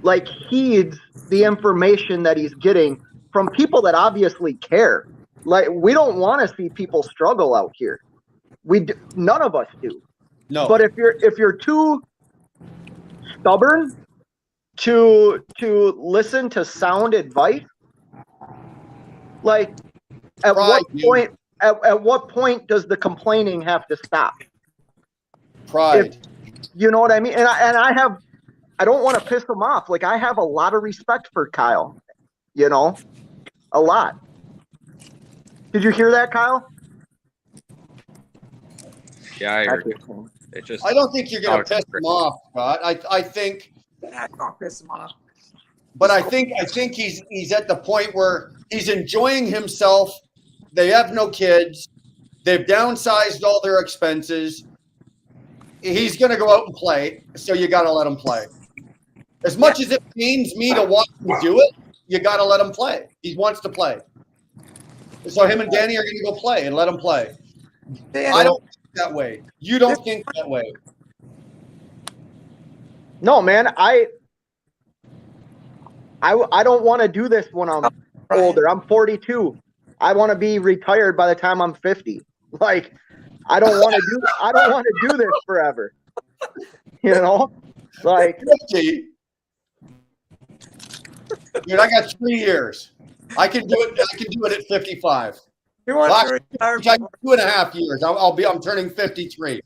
like heeds the information that he's getting from people that obviously care. Like, we don't want to see people struggle out here. None of us do.
No.
But if you're too stubborn to listen to sound advice, like at what point does the complaining have to stop?
Pride.
You know what I mean? And I don't want to piss him off. Like, I have a lot of respect for Kyle, you know, a lot. Did you hear that, Kyle?
Yeah, I heard. It just.
I don't think you're going to piss him off, Scott. I think.
I don't piss him off.
But I think he's at the point where he's enjoying himself. They have no kids. They've downsized all their expenses. He's going to go out and play, so you got to let him play. As much as it pains me to watch him do it, you got to let him play. He wants to play. So him and Danny are going to go play and let him play. I don't think that way. You don't think that way.
No, man. I don't want to do this when I'm older. I'm 42. I want to be retired by the time I'm 50. Like, I don't want to do this forever. You know? Like,
dude, I got 3 years. I can do it. I can do it at 55.
You want to
retire? 2.5 years. I'm turning 53.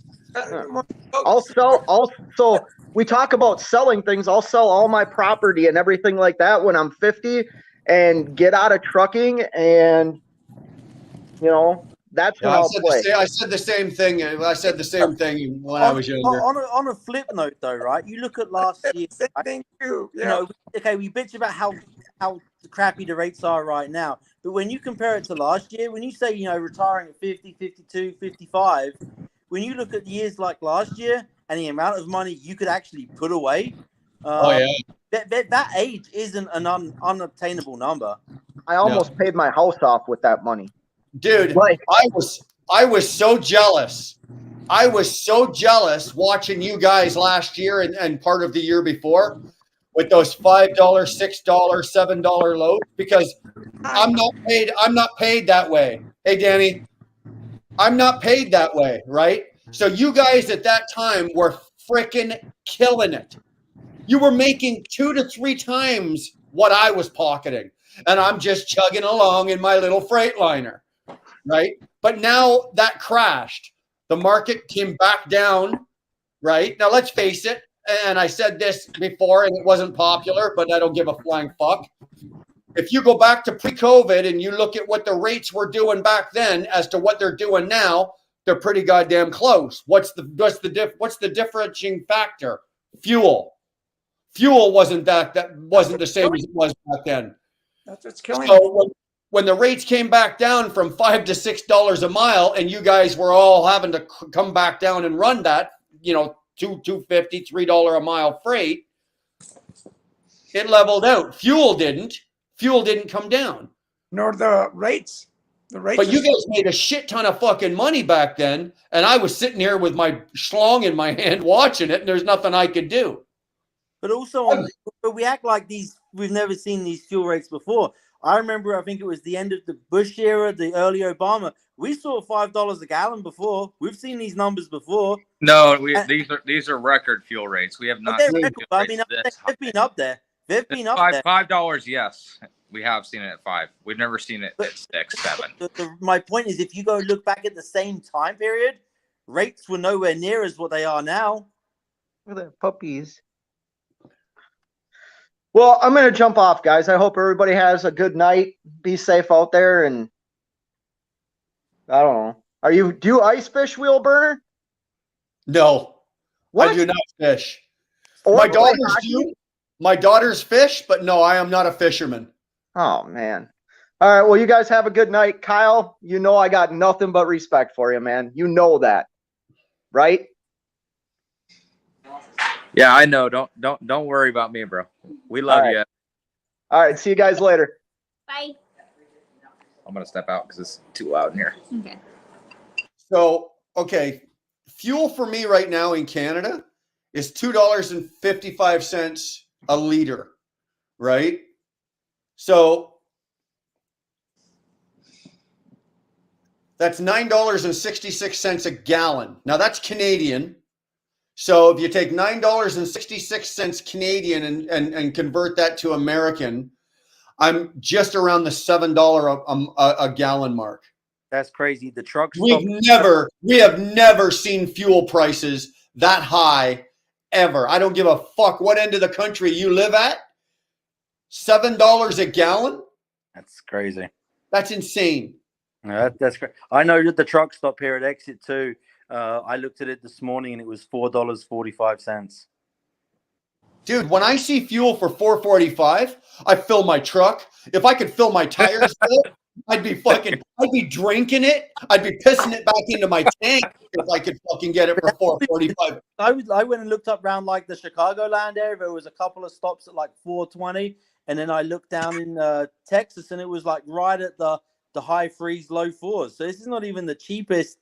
So we talk about selling things. I'll sell all my property and everything like that when I'm 50 and get out of trucking, and you know, that's when I'll play.
I said the same thing. I said the same thing when I was younger.
On a flip note, though, right? You look at last year.
Thank you. Yeah.
You know, okay, we bitch about how crappy the rates are right now, but when you compare it to last year, when you say, you know, retiring at 50, 52, 55, when you look at years like last year and the amount of money you could actually put away, that age isn't an unobtainable number.
I almost paid my house off with that money.
Dude, like, I was so jealous. I was so jealous watching you guys last year and part of the year before with those $5, $6, $7 loads, because I'm not paid that way. Hey, Danny, I'm not paid that way, right? So you guys at that time were freaking killing it. You were making 2 to 3 times what I was pocketing. and I'm just chugging along in my little Freightliner, right? But now that crashed. The market came back down, right? Now, let's face it, and I said this before, and it wasn't popular, but I don't give a flying fuck. If you go back to pre-COVID and you look at what the rates were doing back then as to what they're doing now, they're pretty goddamn close. What's the differentiating factor? Fuel. Fuel wasn't the same as it was back then.
That's what's killing.
So when the rates came back down from $5 to $6 a mile, and you guys were all having to come back down and run that, $2.50, $3 a mile freight, it leveled out. Fuel didn't come down.
Nor the rates.
But you guys made a shit ton of fucking money back then, and I was sitting here with my schlong in my hand watching it, and there's nothing I could do.
But also, but we act like we've never seen these fuel rates before. I remember, I think it was the end of the Bush era, the early Obama. We saw $5 a gallon before. We've seen these numbers before.
No, these are record fuel rates. We have not.
They've been up there. They've been up there.
$5, yes. We have seen it at $5. We've never seen it at 6, 7.
My point is, if you go look back at the same time period, rates were nowhere near as what they are now.
Look at the puppies. Well, I'm going to jump off, guys. I hope everybody has a good night. Be safe out there. And I don't know. Do you ice fish, Wheel Burner?
No.
What?
I do not fish.
Or
my daughters do. My daughters fish, but no, I am not a fisherman.
Oh, man. All right. Well, you guys have a good night. Kyle, I got nothing but respect for you, man. You know that, right?
Yeah, I know. Don't worry about me, bro. We love you.
All right. See you guys later.
Bye.
I'm going to step out because it's too loud in here.
Okay.
So, okay. Fuel for me right now in Canada is $2.55 a liter, right? So that's $9.66 a gallon. Now that's Canadian. So if you take $9.66 Canadian and convert that to American, I'm just around the $7 a gallon mark.
That's crazy. The trucks.
We have never seen fuel prices that high ever. I don't give a fuck what end of the country you live at. $7 a gallon?
That's crazy.
That's insane.
That's great. I know that the truck stop here at Exit 2. I looked at it this morning and it was $4.45.
Dude, when I see fuel for $4.45, I fill my truck. If I could fill my tires full, I'd be drinking it. I'd be pissing it back into my tank if I could fucking get it for $4.45.
I went and looked up around like the Chicagoland area. There was a couple of stops at like $4.20, and then I looked down in Texas, and it was like right at the high threes, low fours. So this is not even the cheapest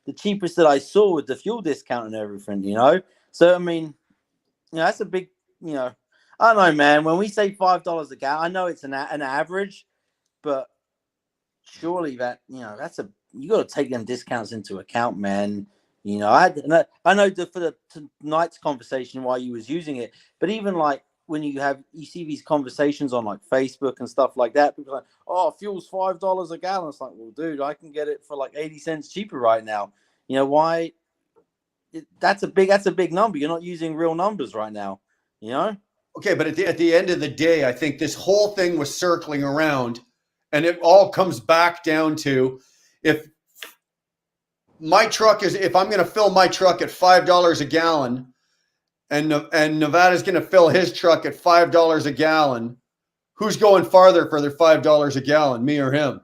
that I saw with the fuel discount and everything, So I mean, that's a big, I don't know, man. When we say $5 a gallon, I know it's an average, but surely that that's you got to take them discounts into account, man. I know for tonight's conversation why you was using it, but even like when you see these conversations on like Facebook and stuff like that, people are like, oh, fuel's $5 a gallon. It's like, well, dude, I can get it for like 80 cents cheaper right now. Why? That's a big number. You're not using real numbers right now.
Okay, but at the end of the day, I think this whole thing was circling around. And it all comes back down to if I'm going to fill my truck at $5 a gallon and Nevada's going to fill his truck at $5 a gallon, who's going farther for their $5 a gallon, me or him?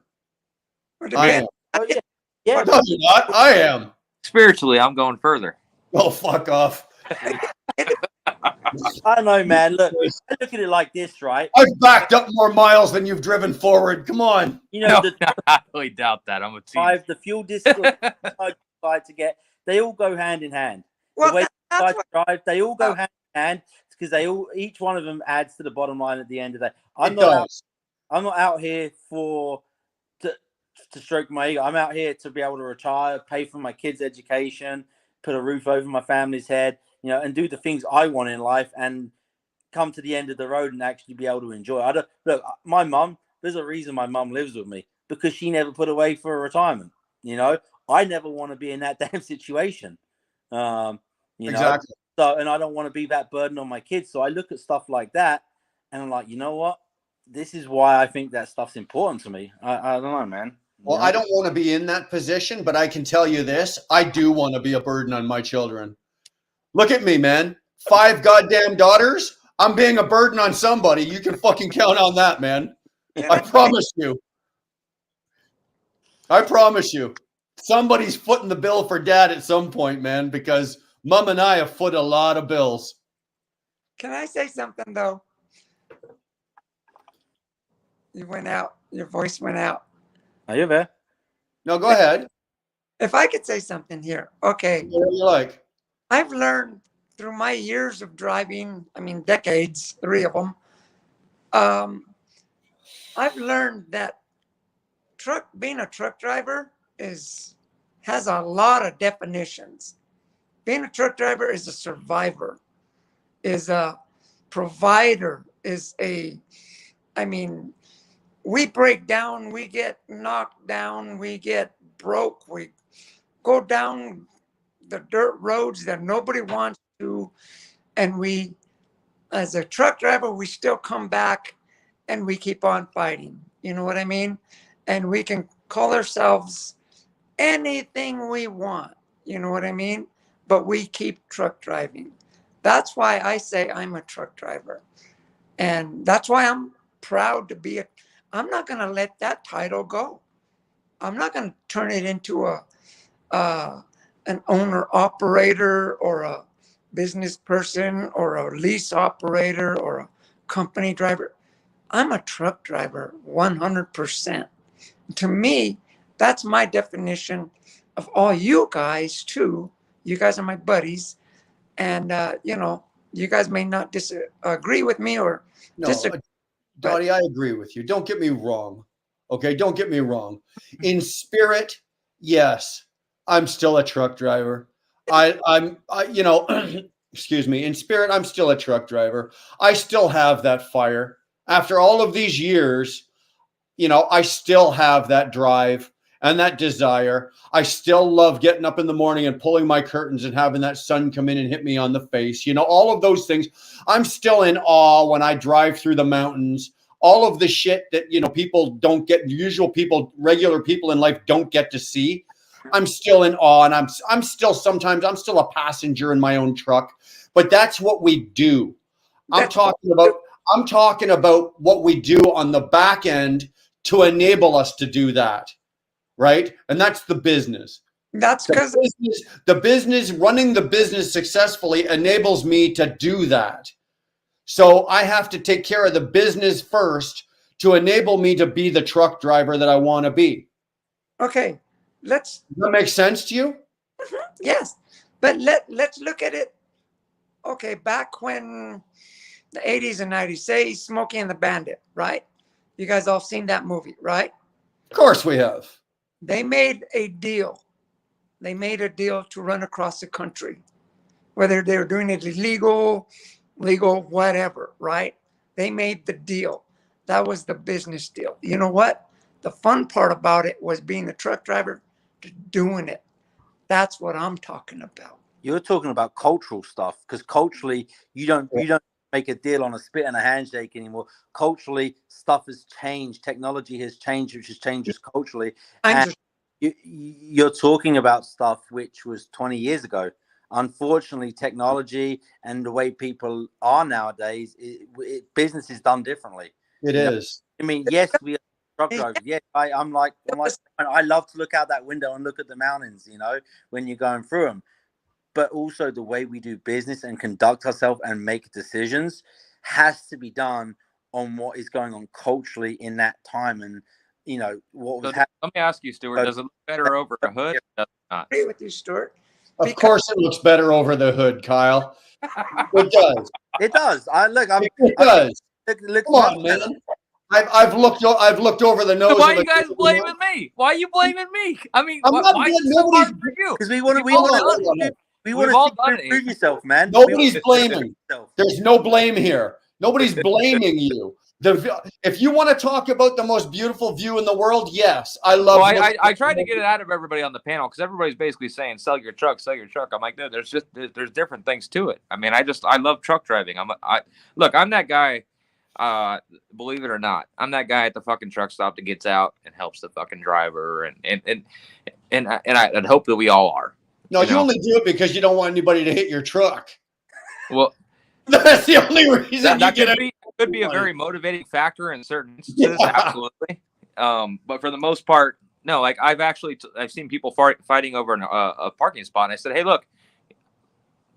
I am.
Oh, yeah.
No, you're not. I am.
Spiritually, I'm going further.
Oh, fuck off.
I don't know, man. Look at it like this, right?
I've backed up more miles than you've driven forward. Come on.
I really doubt that. I'm a team.
The fuel discount I decide to get, they all go hand in hand.
Well,
the way I drive, they all go hand in hand because each one of them adds to the bottom line at the end of the day. I'm not out here to stroke my ego. I'm out here to be able to retire, pay for my kids' education, put a roof over my family's head, and do the things I want in life and come to the end of the road and actually be able to enjoy it. Look, my mum, there's a reason my mum lives with me, because she never put away for retirement. You know, I never want to be in that damn situation. You know,
Exactly.
so, and I don't want to be that burden on my kids. So I look at stuff like that and I'm like, you know what? This is why I think that stuff's important to me. I don't know, man.
Well, I don't want to be in that position, but I can tell you this. I do want to be a burden on my children. Look at me, man. 5 goddamn daughters. I'm being a burden on somebody. You can fucking count on that, man. I promise you. I promise you. Somebody's footing the bill for dad at some point, man, because mom and I have foot a lot of bills.
Can I say something, though? You went out. Your voice went out.
Are you there?
No, go ahead.
If I could say something here. Okay.
What do you like?
I've learned through my years of driving, I mean, decades, 3 of them, I've learned that being a truck driver has a lot of definitions. Being a truck driver is a survivor, is a provider, we break down, we get knocked down, we get broke, we go down the dirt roads that nobody wants to, and we, as a truck driver, we still come back and we keep on fighting. You know what I mean? And we can call ourselves anything we want. You know what I mean? But we keep truck driving. That's why I say I'm a truck driver. And that's why I'm proud to be I'm not going to let that title go. I'm not going to turn it into an owner operator or a business person or a lease operator or a company driver. I'm a truck driver, 100%. To me, that's my definition of all you guys too. You guys are my buddies. And, you guys may not disagree with me or disagree.
Dottie, I agree with you. Don't get me wrong. Okay, don't get me wrong. In spirit, yes, I'm still a truck driver. Excuse me. In spirit, I'm still a truck driver. I still have that fire. After all of these years, I still have that drive and that desire. I still love getting up in the morning and pulling my curtains and having that sun come in and hit me on the face. All of those things. I'm still in awe when I drive through the mountains. All of the shit that, people don't get, regular people in life don't get to see. I'm still in awe, and I'm still a passenger in my own truck, but that's what we do. I'm talking about what we do on the back end to enable us to do that. Right? And that's the business.
That's because
the business, running the business successfully enables me to do that. So I have to take care of the business first to enable me to be the truck driver that I want to be.
Okay. Does
that make sense to you?
Yes. But let's look at it. Okay. Back when the 80s and 90s, say Smokey and the Bandit, right? You guys all seen that movie, right?
Of course we have.
They made a deal. They made a deal to run across the country, whether they were doing it illegal, legal, whatever, right? They made the deal. That was the business deal. You know what? The fun part about it was being a truck driver, doing it. That's what I'm talking about.
You're talking about cultural stuff, because culturally, you don't make a deal on a spit and a handshake anymore. Culturally, stuff has changed. Technology has changed, which has changed us culturally. And you're talking about stuff which was 20 years ago. Unfortunately, technology and the way people are nowadays, business is done differently.
It is.
I mean, yes, we are truck drivers. Yes, I love to look out that window and look at the mountains, when you're going through them. But also the way we do business and conduct ourselves and make decisions has to be done on what is going on culturally in that time. And, what was happening.
Let me ask you, Stuart, does it look better over a hood? Does it not?
I agree with you, Stuart.
Of course it looks better over the hood, Kyle. It does.
It does.
It does. Come on, man. I've looked over the nose.
So why are you guys blaming me? Why are you blaming me? I mean,
I'm not
why is
blaming
it so hard for you?
Because we want to prove yourself, man.
Nobody's blaming. There's no blame here. Nobody's blaming you. If you want to talk about the most beautiful view in the world, yes, I love.
Well, I tried to get it out of everybody on the panel because everybody's basically saying sell your truck. I'm like, no, there's different things to it. I mean, I love truck driving. I'm that guy. Believe it or not, I'm that guy at the fucking truck stop that gets out and helps the fucking driver, and I'd hope that we all are.
No, you only do it because you don't want anybody to hit your truck.
Well,
that's the only reason.
That could be a very motivating factor in certain instances, absolutely. But for the most part, no. Like I've seen people fighting over a parking spot, and I said, "Hey, look,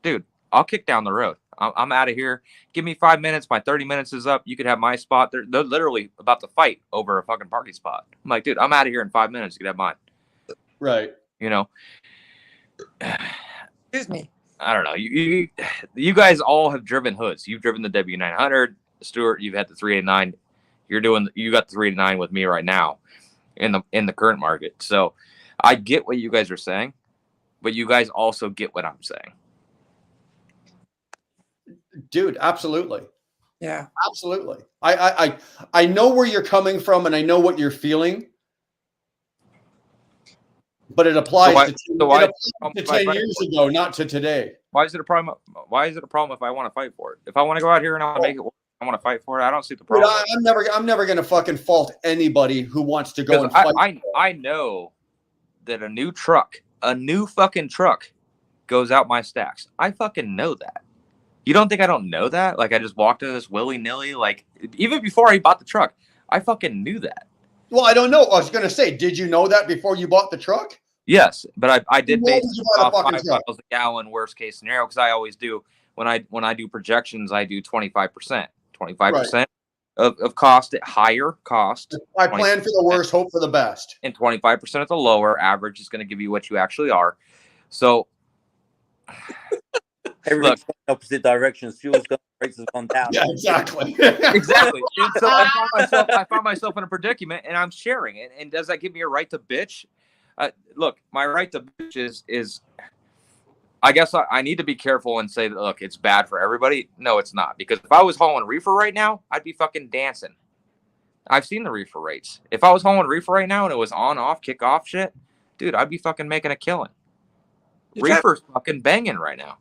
dude, I'll kick down the road. I'm out of here. Give me 5 minutes. My 30 minutes is up. You could have my spot." They're literally about to fight over a fucking parking spot. I'm like, dude, I'm out of here in 5 minutes. You could have mine.
Right.
You know.
Excuse me.
I don't know. You guys all have driven hoods. You've driven the W900. Stuart, you've had the 389. You got the 389 with me right now in the current market. So I get what you guys are saying, but you guys also get what I'm saying.
Dude, absolutely.
Yeah,
absolutely. I know where you're coming from, and I know what you're feeling, but it applies to 10 years ago, not to today.
Why is it a problem? Why is it a problem if I want to fight for it? If I want to go out here and I want to make it work, I want to fight for it. I don't see the problem.
Dude, I'm never going to fucking fault anybody who wants to go and fight.
I know that a new fucking truck goes out my stacks. I fucking know that. You don't think I don't know that? Like I just walked into this willy-nilly, like even before I bought the truck, I fucking knew that.
Well, I don't know. I was going to say, did you know that before you bought the truck?
Yes, but I did base off 5 miles a gallon worst case scenario because I always do when I do projections. I do 25%, 25% of cost at higher cost.
I plan for the worst, hope for the best,
and 25% at the lower. Average is going to give you what you actually are. So.
Everything's going opposite directions. Fuel's going, prices have gone down.
Yeah, exactly.
Exactly. And so I found myself in a predicament, and I'm sharing it. And does that give me a right to bitch? Look, my right to bitch is I guess I need to be careful and say that, look, it's bad for everybody. No, it's not. Because if I was hauling reefer right now, I'd be fucking dancing. I've seen the reefer rates. If I was hauling reefer right now and it was on, off, kick off shit, dude, I'd be fucking making a killing. Reefer's fucking banging right now.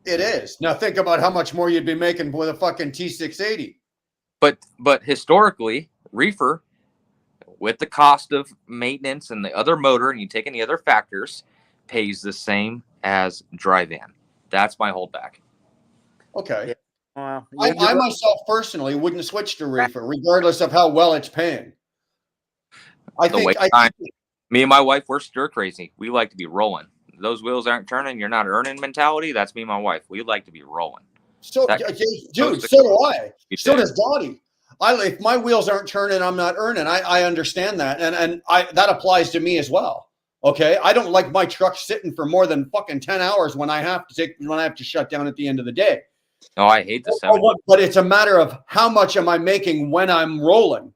It is. Now think about how much more you'd be making with a fucking T680.
But historically, reefer, with the cost of maintenance and the other motor, and you take any other factors, pays the same as dry van. That's my holdback.
Okay. I myself personally wouldn't switch to reefer, regardless of how well it's paying.
Me and my wife, we're stir crazy. We like to be rolling. Those wheels aren't turning, you're not earning mentality. That's me and my wife. We like to be rolling.
So, dude, so do I. So does Dottie. If my wheels aren't turning, I'm not earning. I understand that, and that applies to me as well. Okay, I don't like my truck sitting for more than fucking 10 hours when I have to shut down at the end of the day.
No, I hate the 7.
But it's a matter of how much am I making when I'm rolling.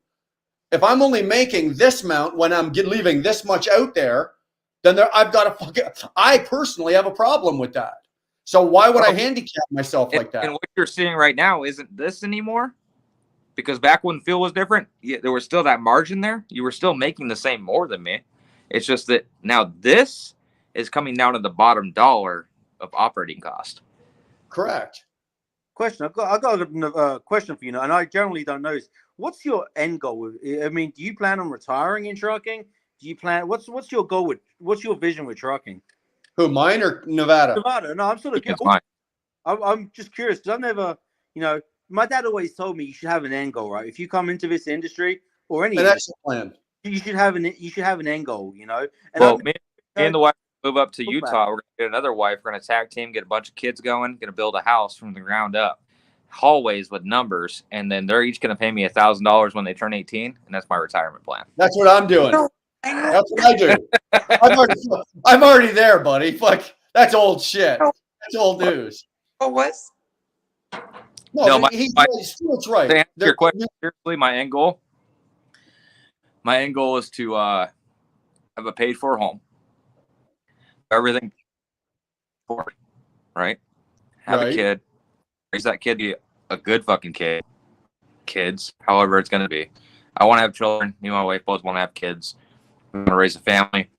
If I'm only making this amount when I'm leaving this much out there, then I personally have a problem with that. So why would I handicap myself like that?
And what you're seeing right now isn't this anymore. Because back when fuel was different, there was still that margin there. You were still making the same more than me. It's just that now this is coming down to the bottom dollar of operating cost.
Correct.
Question. I've got a question for you, and I generally don't know this. What's your end goal? I mean, do you plan on retiring in trucking? Do you plan? What's your goal with? What's your vision with trucking?
Who, mine or Nevada?
Nevada. No, I'm sort of. I'm just curious because I've never, my dad always told me you should have an end goal, right? If you come into this industry or any,
that's the plan.
You should have an end goal, And
well, me and the wife move up to Utah. We're gonna get another wife. We're gonna tag team, get a bunch of kids going, gonna build a house from the ground up, hallways with numbers, and then they're each gonna pay me $1,000 when they turn 18, and that's my retirement plan.
That's what I'm doing. That's what I do. I'm already there, buddy. Fuck, that's old shit. That's old news.
Oh, what?
No, he's right.
To answer your question, seriously, my end goal is to have a paid-for home. Everything for it, right? Have a kid, raise that kid to be a good fucking kid, kids, however it's going to be. I want to have children. Me and my wife both want to have kids. We want to raise a family.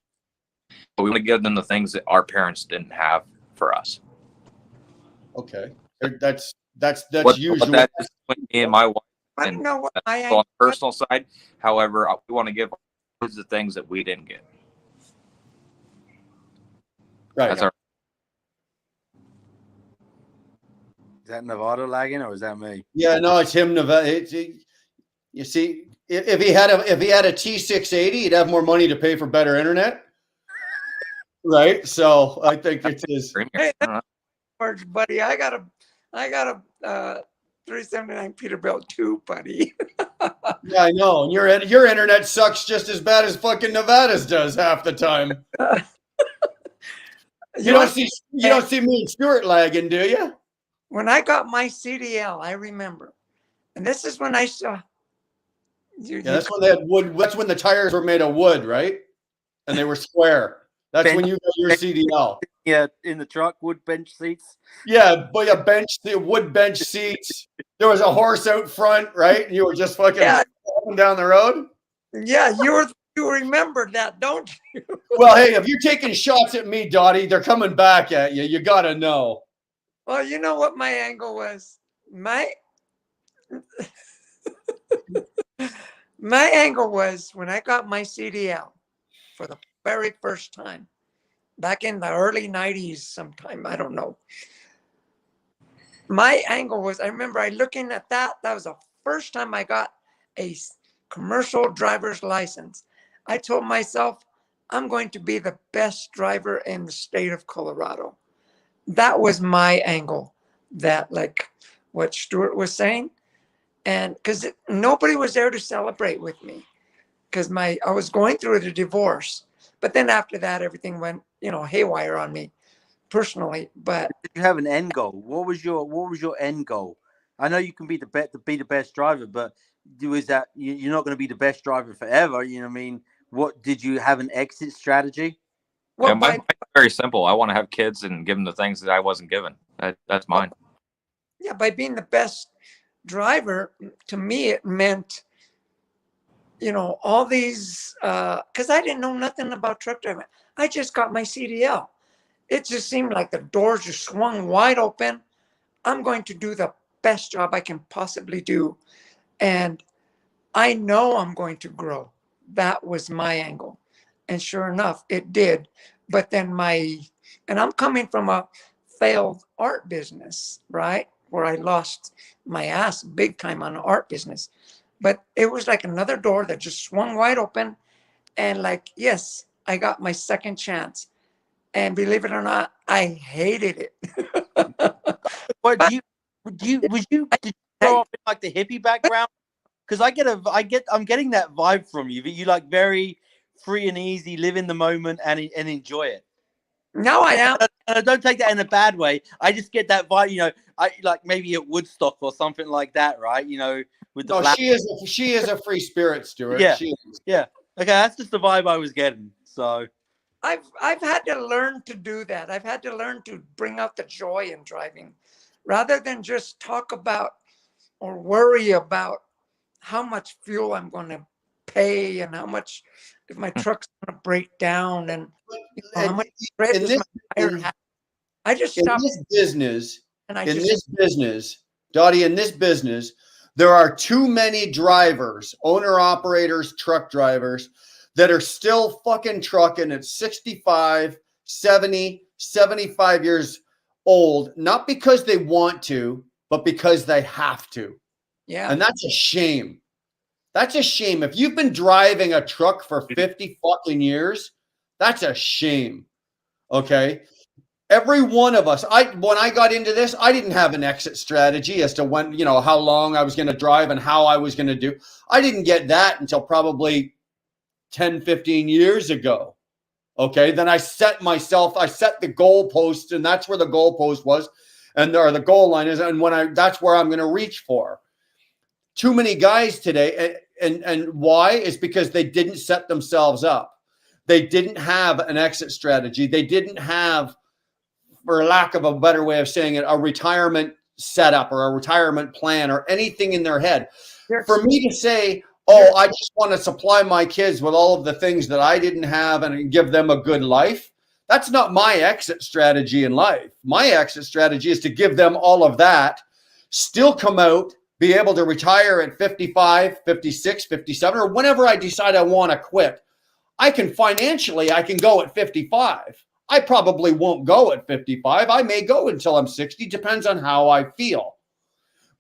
But we want to give them the things that our parents didn't have for us.
Okay. That's usually.
But that is between me and my wife.
I
And
don't know what my
on the personal side, however, we want to give the things that we didn't get.
Right.
That's our.
Is that Nevada lagging or is that me?
Yeah, no, it's him. Nevada. You see, if he had a T680, he'd have more money to pay for better internet. Right. So I think it's his.
Hey, George, buddy, I got a 379 Peterbilt 2, buddy.
Yeah, I know. And your internet sucks just as bad as fucking Nevada's does half the time. You don't see me and Stuart lagging, do you?
When I got my CDL, I remember, and this is when I saw.
That's when they had wood. That's when the tires were made of wood, right? And they were square. That's when you got your CDL.
Yeah, in the truck, wood bench seats.
Yeah, but the wood bench seats. There was a horse out front, right? And you were just fucking up and down the road.
Yeah, you remember that, don't you?
Well, hey, if you're taking shots at me, Dottie, they're coming back at you. You gotta know.
Well, you know what my angle was? My angle was when I got my CDL for the very first time back in the early 90s sometime, I don't know. My angle was, I remember I looking at that was the first time I got a commercial driver's license. I told myself, I'm going to be the best driver in the state of Colorado. That was my angle, that like what Stuart was saying. And because nobody was there to celebrate with me because I was going through the divorce. But then after that, everything went, haywire on me personally. But
did you have an end goal? What was your end goal? I know you can be the best driver, but is that you're not going to be the best driver forever? You know what I mean? What did you have an exit strategy?
Well, mine's very simple. I want to have kids and give them the things that I wasn't given. That's mine.
Yeah, by being the best driver, to me, it meant, all these, because I didn't know nothing about truck driving. I just got my CDL. It just seemed like the doors just swung wide open. I'm going to do the best job I can possibly do. And I know I'm going to grow. That was my angle. And sure enough, it did. But then and I'm coming from a failed art business, right? Where I lost my ass big time on the art business. But it was like another door that just swung wide open. And yes, I got my second chance. And believe it or not, I hated it.
But did you grow up in like the hippie background? Because I'm getting that vibe from you. That you like very free and easy, live in the moment and enjoy it.
No, I am.
And I don't take that in a bad way. I just get that vibe, I like maybe at Woodstock or something like that, right? With the
she is a free spirit, Stuart.
Yeah. Yeah. Okay, that's just the vibe I was getting. So
I've had to learn to do that. I've had to learn to bring out the joy in driving rather than just talk about or worry about how much fuel I'm going to pay and how much if my truck's going to break down and how much tread is my tire have. I just stopped.
In this business, Dottie, in this business, there are too many drivers, owner operators, truck drivers that are still fucking trucking at 65, 70, 75 years old, not because they want to, but because they have to.
Yeah.
And that's a shame. That's a shame. If you've been driving a truck for 50 fucking years, that's a shame. Okay. Every one of us, when I got into this, I didn't have an exit strategy as to when, how long I was going to drive and how I was going to do. I didn't get that until probably 10, 15 years ago. Okay. Then I set the goalpost, and that's where the goalpost was. And the goal line is, and that's where I'm going to reach for. Too many guys today. And why? Is because they didn't set themselves up. They didn't have an exit strategy. They didn't have, for lack of a better way of saying it, a retirement setup or a retirement plan or anything in their head.
Yes.
For me to say, oh, I just want to supply my kids with all of the things that I didn't have and give them a good life, that's not my exit strategy in life. My exit strategy is to give them all of that, still come out, be able to retire at 55, 56, 57, or whenever I decide I want to quit. I can go at 55. I probably won't go at 55. I may go until I'm 60, depends on how I feel.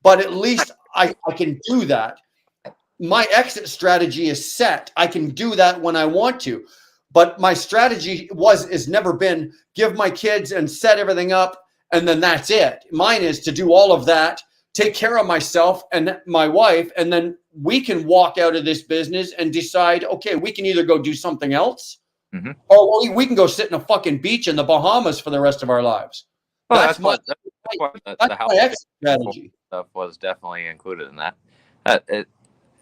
But at least I can do that. My exit strategy is set. I can do that when I want to. But my strategy is never been give my kids and set everything up and then that's it. Mine is to do all of that, take care of myself and my wife, and then we can walk out of this business and decide, okay, we can either go do something else or we can go sit in a fucking beach in the Bahamas for the rest of our lives.
Well,
that's
my
exit strategy.
Stuff was definitely included in that.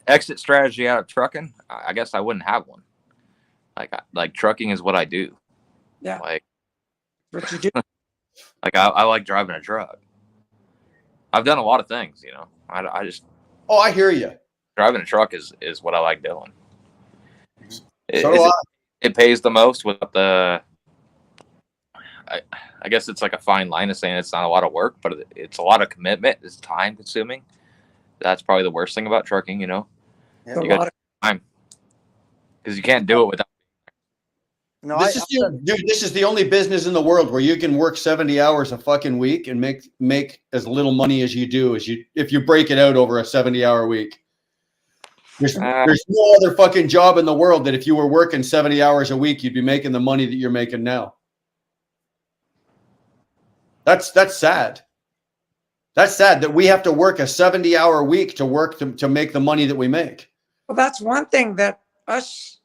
Exit strategy out of trucking, I guess I wouldn't have one. Like trucking is what I do.
Yeah.
Like
what you do.
Like I like driving a truck. I've done a lot of things, you know. I just.
Oh, I hear you.
Driving a truck is what I like doing.
So do I.
It pays the most without the. I guess it's like a fine line of saying it's not a lot of work, but it's a lot of commitment. It's time consuming. That's probably the worst thing about trucking, you know.
Yeah,
you got time because you can't do it without.
No,
this is the only business in the world where you can work 70 hours a fucking week and make as little money as you do if you break it out over a 70-hour week. There's no other fucking job in the world that if you were working 70 hours a week, you'd be making the money that you're making now. That's sad. That's sad that we have to work a 70-hour week to make the money that we make.
Well, that's one thing that us.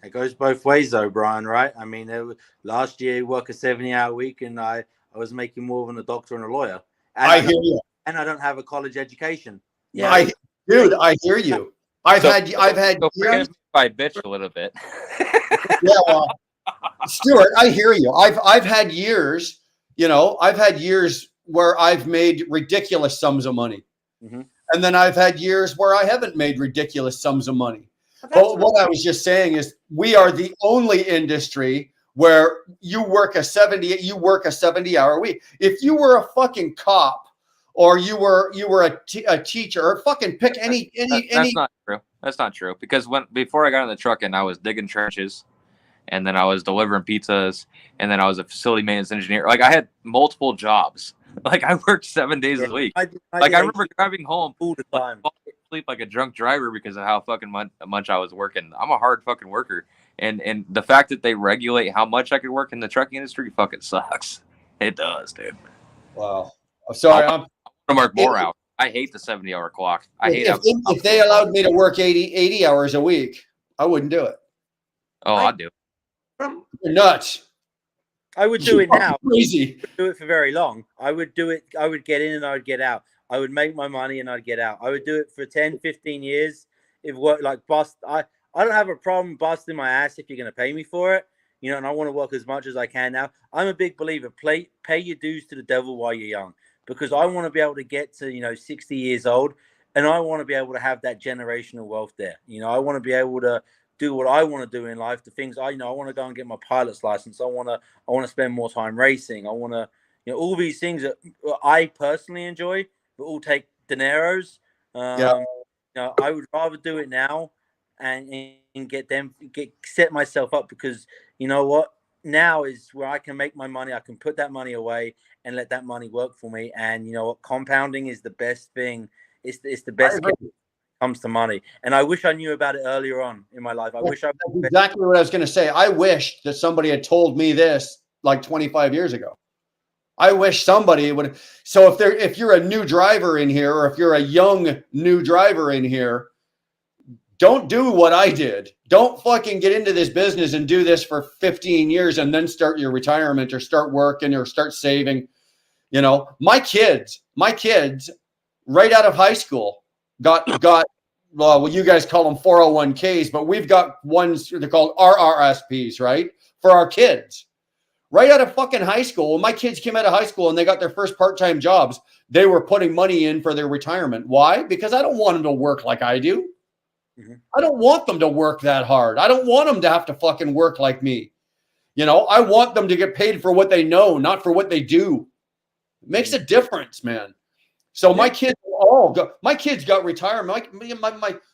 It goes both ways, though, Brian. Right? I mean, last year you work a 70-hour week, and I was making more than a doctor and a lawyer. And
I hear you.
And I don't have a college education.
Yeah,
I hear you. I've had
years. I bitch a little bit.
Yeah, well, Stuart, I hear you. I've had years. You know, I've had years where I've made ridiculous sums of money, and then I've had years where I haven't made ridiculous sums of money. But what I was just saying is we are the only industry where you work a 70-hour week. If you were a fucking cop or you were a teacher or fucking pick any.
That's not true. That's not true because before I got in the truck and I was digging trenches and then I was delivering pizzas and then I was a facility maintenance engineer. Like I had multiple jobs. Like I worked 7 days a week. I remember driving home
all the time.
Sleep like a drunk driver because of how fucking much I was working. I'm a hard fucking worker, and the fact that they regulate how much I could work in the trucking industry fucking sucks. It does, dude.
Wow. I'm sorry.
I want to work more hours. I hate the 70-hour clock. I hate
if they allowed me to work 80 hours a week, I wouldn't do it.
Oh, I'd do it.
You're nuts.
I would do it now.
Crazy.
I would do it for very long. I would do it. I would get in and I would get out. I would make my money and I'd get out. I would do it for 10, 15 years. If work like bust, I don't have a problem busting my ass if you're going to pay me for it. You know, and I want to work as much as I can now. I'm a big believer. Pay your dues to the devil while you're young, because I want to be able to get to 60 years old, and I want to be able to have that generational wealth there. You know, I want to be able to do what I want to do in life. The things I want to go and get my pilot's license. I want to spend more time racing. I want to, all these things that I personally enjoy, but all take dineros. I would rather do it now and set myself up, because you know what? Now is where I can make my money. I can put that money away and let that money work for me. And you know what? Compounding is the best thing. It's the best when it comes to money. And I wish I knew about it earlier on in my life. That's
exactly what I was going to say. I wish that somebody had told me this like 25 years ago. I wish somebody would. So if you're a new driver in here, or if you're a young new driver in here, don't do what I did. Don't fucking get into this business and do this for 15 years and then start your retirement or start working or start saving. You know, my kids right out of high school got well, you guys call them 401ks, but we've got ones, they're called RRSPs, right? For our kids. right out of fucking high school. When my kids came out of high school and they got their first part-time jobs, they were putting money in for their retirement. Why? Because I don't want them to work like I do. Mm-hmm. I don't want them to work that hard. I don't want them to have to fucking work like me. You know, I want them to get paid for what they know, not for what they do. It makes a difference, man. So my kids got retirement.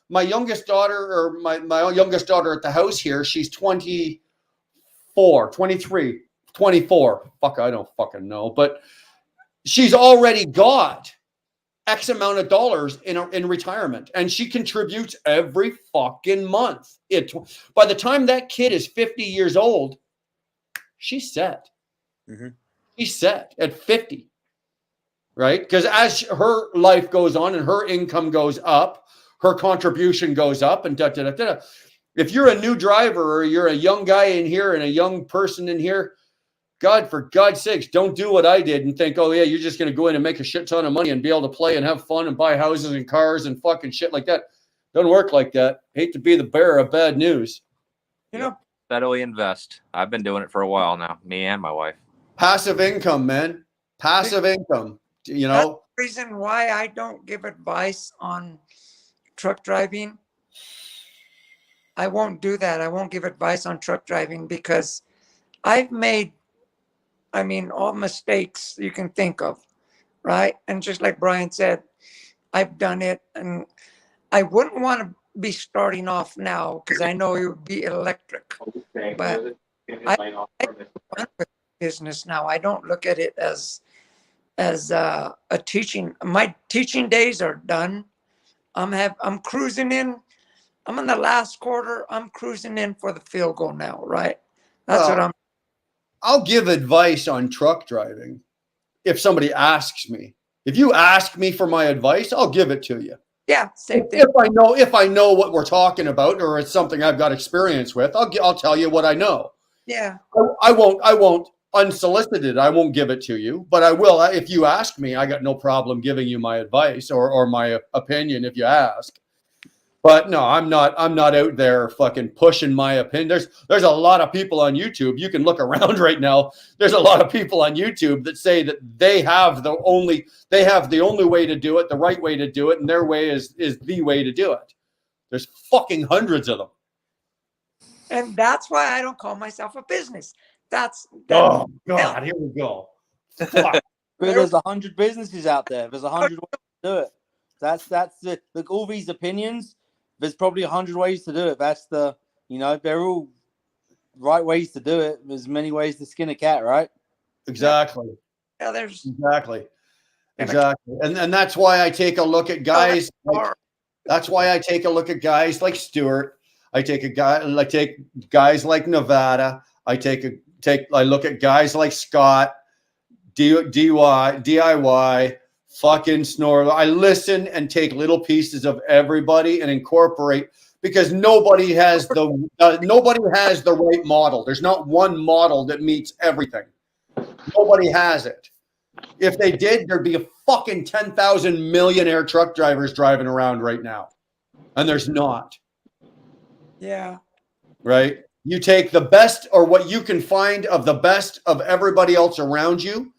My youngest daughter, or my youngest daughter at the house here, she's 24, 23, 24. Fuck, I don't fucking know. But she's already got X amount of dollars in retirement, and she contributes every fucking month. By the time that kid is 50 years old, she's set. Mm-hmm. She's set at 50, right? Because as her life goes on and her income goes up, her contribution goes up, and da-da-da-da. If you're a new driver or you're a young guy in here and a young person in here, God, for God's sakes, don't do what I did and think, oh, yeah, you're just going to go in and make a shit ton of money and be able to play and have fun and buy houses and cars and fucking shit like that. Doesn't work like that. Hate to be the bearer of bad news.
You know, steadily invest. I've been doing it for a while now, me and my wife.
Passive income, man. Passive income, you know.
That's the reason why I don't give advice on truck driving. I won't do that. I won't give advice on truck driving because I've made, all mistakes you can think of, right? And just like Brian said, I've done it, and I wouldn't want to be starting off now because I know it would be electric. But I run with business now. I don't look at it as a teaching. My teaching days are done. I'm cruising in. I'm in the last quarter. I'm cruising in for the field goal now, right? That's what I'm.
I'll give advice on truck driving if somebody asks me. If you ask me for my advice, I'll give it to you.
Yeah, same thing.
If I know what we're talking about, or it's something I've got experience with, I'll tell you what I know.
Yeah.
I won't unsolicited. I won't give it to you, but I will. If you ask me, I got no problem giving you my advice or my opinion if you ask. But no, I'm not out there fucking pushing my opinion. There's a lot of people on YouTube. You can look around right now. There's a lot of people on YouTube that say that they have the only way to do it, the right way to do it, and their way is the way to do it. There's fucking hundreds of them.
And that's why I don't call myself a business.
Oh God, here we go.
But there's 100 businesses out there. There's 100 ways to do it. That's it. Look, all these opinions. There's probably 100 ways to do it. That's they're all right ways to do it. There's many ways to skin a cat, right?
Exactly.
Yeah, there's
exactly. And that's why I take a look at guys. That's why I take a look at guys like Stewart. I take guys like Nevada. I look at guys like Scott, DIY. Fucking snore. I listen and take little pieces of everybody and incorporate, because nobody has the right model. There's not one model that meets everything. Nobody has it. If they did, there'd be a fucking 10,000 millionaire truck drivers driving around right now, and there's not.
Yeah.
Right. You take the best or what you can find of the best of everybody else around you,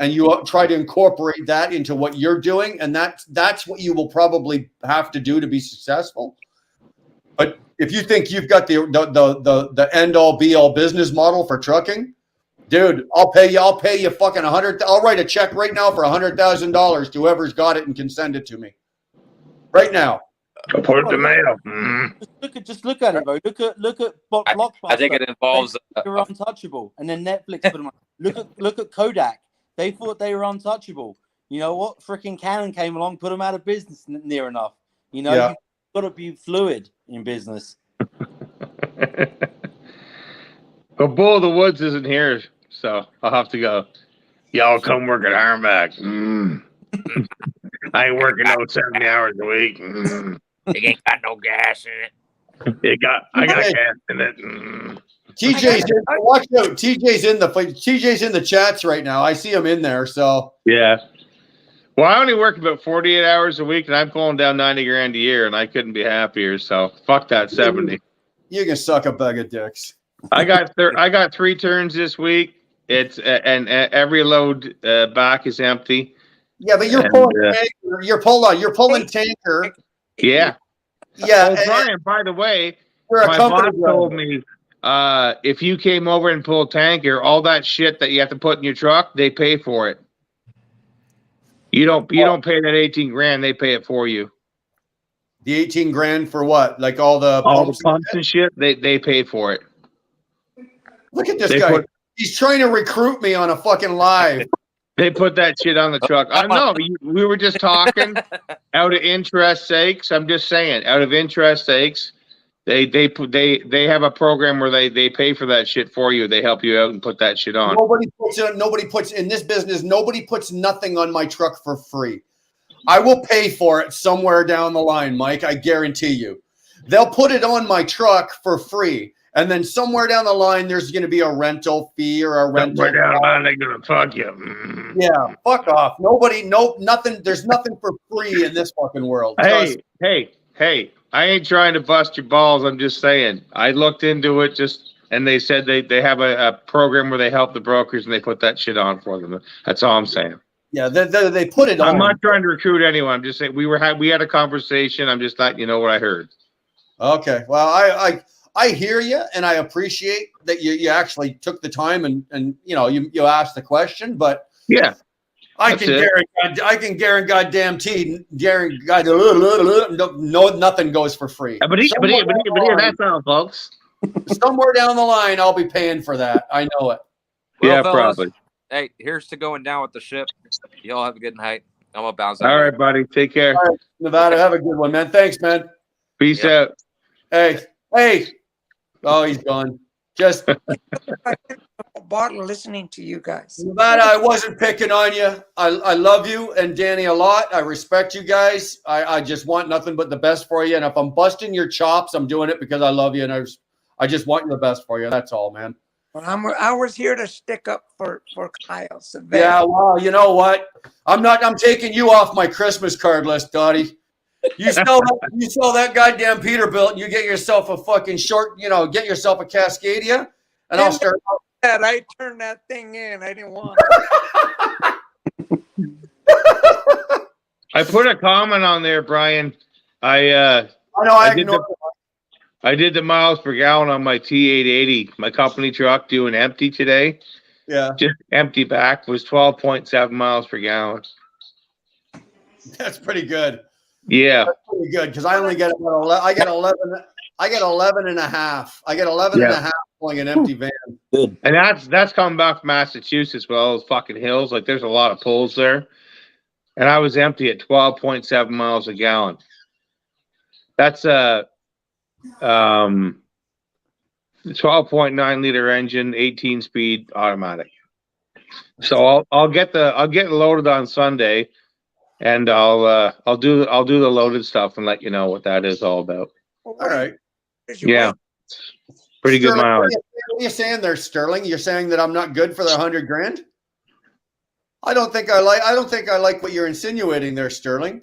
and you try to incorporate that into what you're doing, and that's what you will probably have to do to be successful. But if you think you've got the end all be all business model for trucking, dude, I'll pay you fucking $100. I'll write a check right now for $100,000 to whoever's got it and can send it to me right now.
I'll put it in the mail. Mm.
Just look at it, bro. Look at Blockbuster.
I think it involves.
They're untouchable, and then Netflix put them on. Look at Kodak. They thought they were untouchable. You know what? Freaking Canon came along, put them out of business near enough. You know, You've got to be fluid in business.
But Bull of the Woods isn't here, so I'll have to go.
Y'all come work at Harmac. I ain't working no 70 hours a week. It ain't got no gas in it. I got gas in it.
TJ's watch out. TJ's in the chats right now. I see him in there. So
yeah. Well, I only work about 48 hours a week, and I'm pulling down $90,000 a year, and I couldn't be happier. So fuck that 70.
You can suck a bag of dicks.
I got 3 turns this week,
It's and every load back is empty.
Yeah, but you're
And,
pulling tanker. You're pulling tanker.
Yeah.
Yeah.
Oh, Brian, by the way,
You're a
my
company
boss told me if you came over and pulled tanker, all that shit that you have to put in your truck, they pay for it. You don't pay that 18 grand, they pay it for you.
The 18 grand for what? Like all the
pumps and shit, they pay for it.
Look at this guy. He's trying to recruit me on a fucking live.
They put that shit on the truck. I know. We were just talking out of interest sakes. I'm just saying, out of interest sakes, they have a program where they pay for that shit for you. They help you out and put that shit on.
Nobody puts in this business. Nobody puts nothing on my truck for free. I will pay for it somewhere down the line, Mike. I guarantee you. They'll put it on my truck for free. And then somewhere down the line, there's going to be a rental fee or a rental.
Somewhere down the line, they're going to fuck you.
Yeah, fuck off. Nothing. There's nothing for free in this fucking world.
Hey, I ain't trying to bust your balls. I'm just saying. I looked into it and they said they have a program where they help the brokers and they put that shit on for them. That's all I'm saying.
Yeah, they put it on.
I'm not trying to recruit anyone. I'm just saying we had a conversation. I'm just letting you know what I heard.
Okay. Well, I hear you, and I appreciate that you actually took the time and you asked the question. But
yeah,
I can guarantee nothing goes for free.
But that's all, folks.
Somewhere down the line, I'll be paying for that. I know it.
Well,
Yeah,
fellas,
probably.
Hey, here's to going down with the ship. Y'all have a good night. I'm gonna bounce out.
All right, buddy. Take care.
All right, Nevada, have a good one, man. Thanks, man.
Peace out.
Hey. Oh, he's gone. Just
bottle listening to you guys.
Nevada, I wasn't picking on you. I love you and Danny a lot. I respect you guys. I just want nothing but the best for you. And if I'm busting your chops, I'm doing it because I love you and I just want the best for you. That's all, man.
Well, I was here to stick up for Kyle. So
yeah, well, you know what? I'm taking you off my Christmas card list, Dottie. You sell that goddamn Peterbilt and you get yourself a fucking get yourself a Cascadia and I'll start.
I turned that thing in. I didn't want
I put a comment on there, Brian.
I
did the miles per gallon on my T880, my company truck, doing empty today.
Yeah.
Just empty back was 12.7 miles per gallon.
That's pretty good.
Yeah.
That's pretty good because I only get about 11. I get 11 and a half. I get 11 and a half pulling an empty van.
Good. And that's coming back from Massachusetts with all those fucking hills. Like there's a lot of pulls there. And I was empty at 12.7 miles a gallon. That's a 12.9 liter engine, 18 speed automatic. So I'll get it loaded on Sunday, and I'll do the loaded stuff and let you know what that is all about.
All right.
Yeah. Pretty good mileage.
What are you saying there, Sterling? You're saying that I'm not good for the 100 grand? I don't think I like what you're insinuating there, Sterling.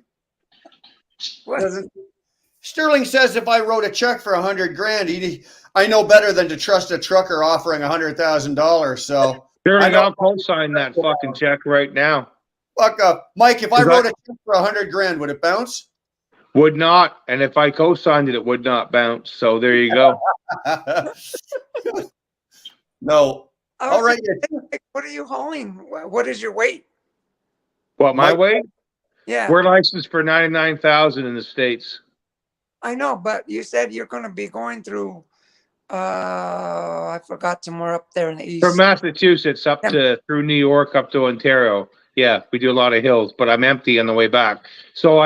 Sterling says if I wrote a check for 100 grand, I know better than to trust a trucker offering $100,000. So
Sterling, I'll co-sign that fucking check right now.
Fuck up, Mike. If I wrote a check for 100 grand, would it bounce?
Would not, and if I co-signed it, it would not bounce. So there you go.
No. All right.
What are you hauling? What is your weight?
What, my weight?
Yeah.
We're licensed for 99,000 in the States.
I know, but you said you're going to be going through, I forgot somewhere up there in the east.
From Massachusetts up to through New York up to Ontario. Yeah, we do a lot of hills, but I'm empty on the way back. So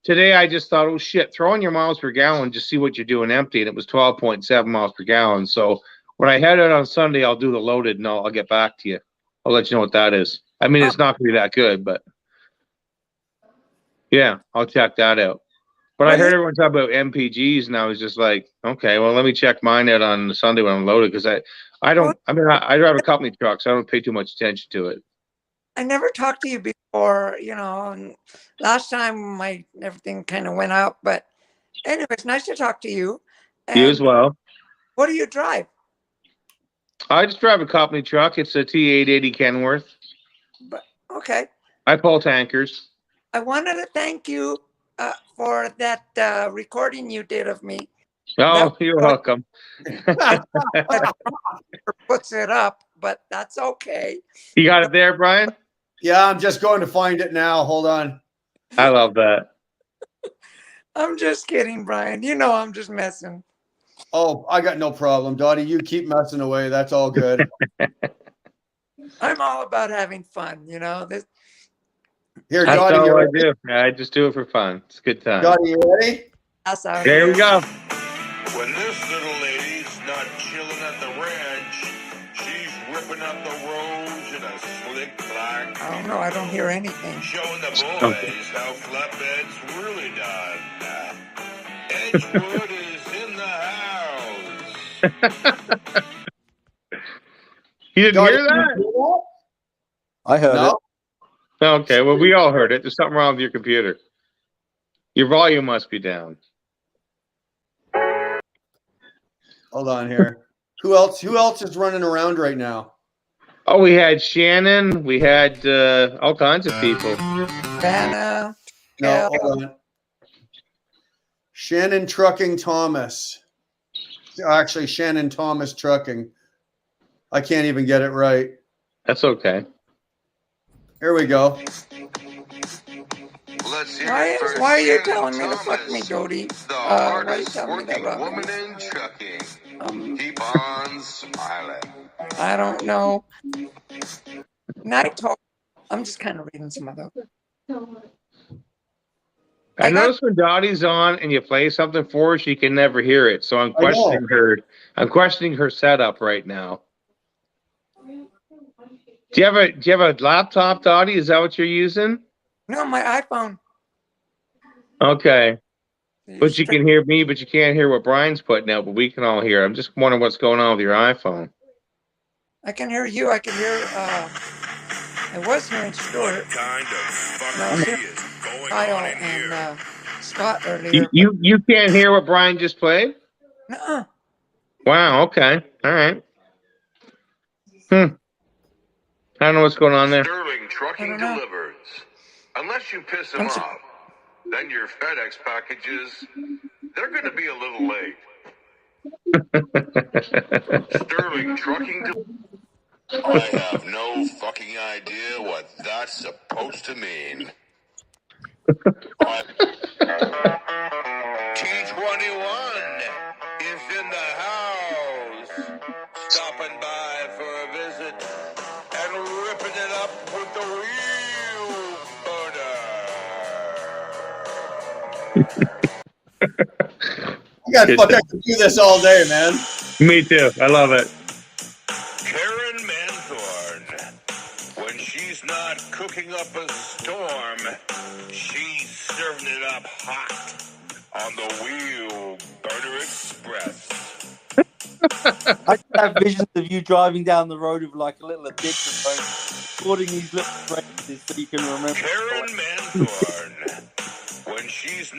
today I just thought, oh shit, throw in your miles per gallon, just see what you're doing empty. And it was 12.7 miles per gallon. So when I head out on Sunday, I'll do the loaded and I'll get back to you. I'll let you know what that is. I mean, it's not going to be that good, but yeah, I'll check that out. But I heard everyone talk about MPGs, and I was just like, okay, well, let me check mine out on Sunday when I'm loaded because I drive a company truck, so I don't pay too much attention to it.
I never talked to you before, and last time everything kind of went out. But anyway, it's nice to talk to you.
You as well.
What do you drive?
I just drive a company truck. It's a T880 Kenworth.
But okay.
I pull tankers.
I wanted to thank you for that recording you did of me.
Oh, you're welcome.
Puts it up, but that's okay.
You got it there, Brian?
Yeah, I'm just going to find it now. Hold on.
I love that.
I'm just kidding, Brian. You know I'm just messing.
Oh, I got no problem, Dottie. You keep messing away. That's all good.
I'm all about having fun, you know.
Here,
That's
Dottie,
all I do. I just do it for fun. It's a good time.
Dottie, you ready?
That's how
There we go.
When this little lady's not chilling at the ranch, she's ripping up the roads in a slick black.
I don't know. I don't hear anything.
Showing the boys how flatbeds really done. Edgewood is in the house.
You didn't
Dottie,
hear that?
I heard
No?
Okay, well, we all heard it. There's something wrong with your computer. Your volume must be down.
Hold on here. Who else is running around right now?
Oh, we had Shannon. We had all kinds of people.
Vanna.
No, hold on. Shannon Trucking Thomas. Actually, Shannon Thomas Trucking. I can't even get it right.
That's okay.
Here we go.
Let's hear
Why
it for
are you
Shannon
telling me to
Thomas,
fuck me, Jody?
the
Why are you
hardest
telling me that,
working
Robin?
woman in trucking. Keep on smiling.
I don't know. Night talk. I'm just kind of reading some of those.
I notice when Dottie's on and you play something for her, she can never hear it. So I'm questioning her. I'm questioning her setup right now. Do you have a laptop, Dottie? Is that what you're using?
No, my iPhone.
Okay. But you can hear me, but you can't hear what Brian's putting out, but we can all hear. I'm just wondering what's going on with your iPhone.
I can hear you. I can hear. I was hearing Stuart. No, I was hearing Kyle and Scott earlier.
You can't hear what Brian just played?
Nuh-uh.
Wow. Okay. All right. I don't know what's going on there.
Sterling Trucking delivers. Unless you piss them off, then your FedEx packages, they're going to be a little late. Sterling Trucking I have no fucking idea what that's supposed to mean. T21 is in the house, stopping by for a visit and ripping it up with the wheel
I could do this all day, man.
Me too. I love it.
Karen Manthorn, when she's not cooking up a storm, she's serving it up hot on the Wheel Burner Express.
I just have visions of you driving down the road with like a little addiction phone, recording these little phrases so you can remember.
Karen Manthorn, when she's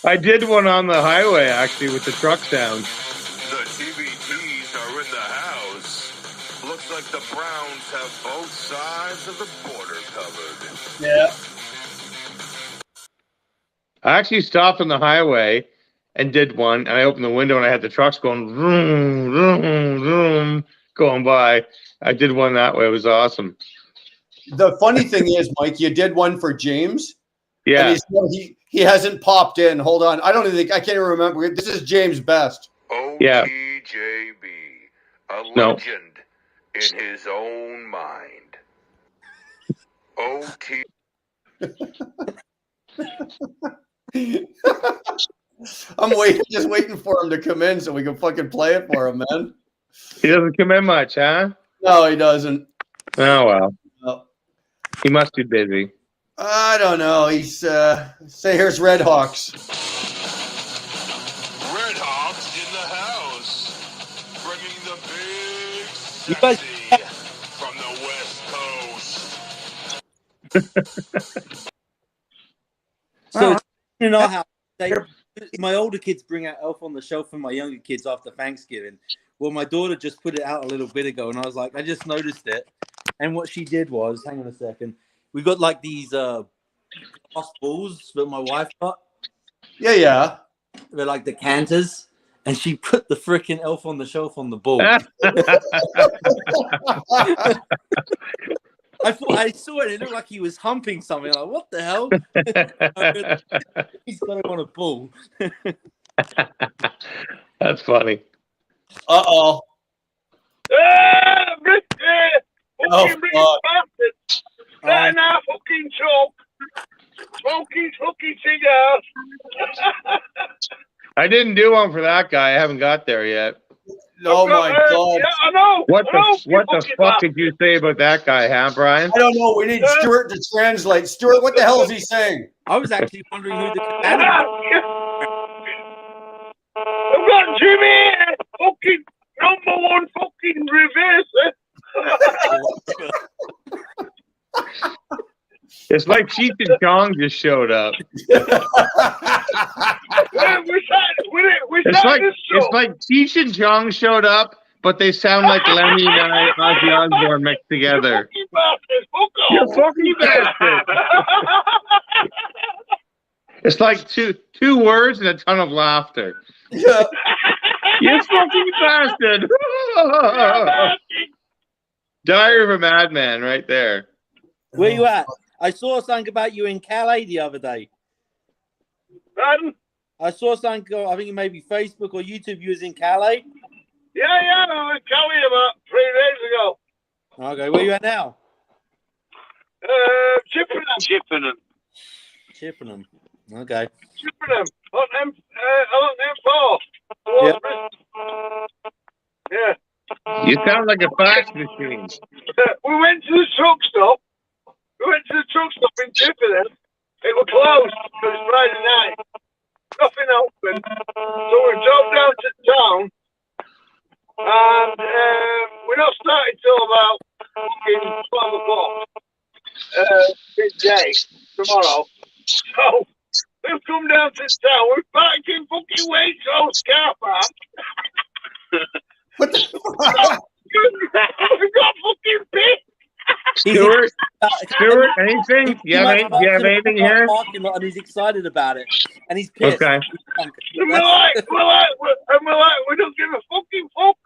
I did one on the highway actually with the truck sound.
The TBTs are in the house. Looks like the Browns have both sides of the border covered.
Yeah.
I actually stopped on the highway and did one, and I opened the window and I had the trucks going vroom, vroom, vroom, going by. I did one that way. It was awesome.
The funny thing is, Mike, you did one for James.
Yeah.
And he hasn't popped in. Hold on. I don't even think I can't even remember. This is James Best.
Yeah.
OTJB, a
No.
legend in his own mind. OT.
I'm just waiting for him to come in so we can fucking play it for him, man.
He doesn't come in much, huh?
No, he doesn't.
Oh, well.
No.
He must be busy.
I don't know. He's say here's Red Hawks.
Red Hawks in the house, bringing the big
You guys-
sexy from the West Coast.
So in our house, my older kids bring out Elf on the Shelf, and my younger kids after Thanksgiving. Well, my daughter just put it out a little bit ago, and I was like, I just noticed it. And what she did was, hang on a second, we got like these glass balls that my wife got.
Yeah.
They're like decanters, and she put the freaking Elf on the Shelf on the ball. I thought I saw it. It looked like he was humping something. I'm like, what the hell? He's got it on a ball.
That's funny.
Uh-oh.
Oh,
fuck.
That now fucking talk. Smoking fucking cigars.
I didn't do one for that guy. I haven't got there yet.
Oh my God.
Yeah, I know.
What
I know,
the
fucking
fuck did you say about that guy, huh, Brian?
I don't know. We need Stuart to translate. Stuart, what the hell is he saying?
I was actually wondering who the
I've got Jimmy, fucking #1 fucking reverser.
It's like Cheech and Chong just showed up. It's like Cheech and Chong showed up, but they sound like Lemmy and Ozzy Osbourne mixed together. You fucking bastard! It's like two words and a ton of laughter.
Yeah.
You fucking bastard! Diary of a Madman, right there.
Where you at? I saw something about you in Calais the other day.
Pardon?
I saw something, I think it may be Facebook or YouTube, you was in Calais.
Yeah, I was in Calais about 3 days ago.
Okay, where you at now?
Chippenham.
Chippenham. Okay.
Chippenham. On M4. Yeah.
You sound like a fax machine.
We went to the truck stop. In Chippenham. It was closed because it's Friday night. Nothing open. So we drove down to town. And we're not starting till about fucking 12 o'clock. Midday tomorrow. So we've come down to town. We're parked in fucking Waitrose car park.
What the fuck?
We've got fucking pissed.
Stuart, anything? Do you have anything here?
And he's excited about it, and he's pissed.
Okay.
We're like, we don't give a fucking fuck.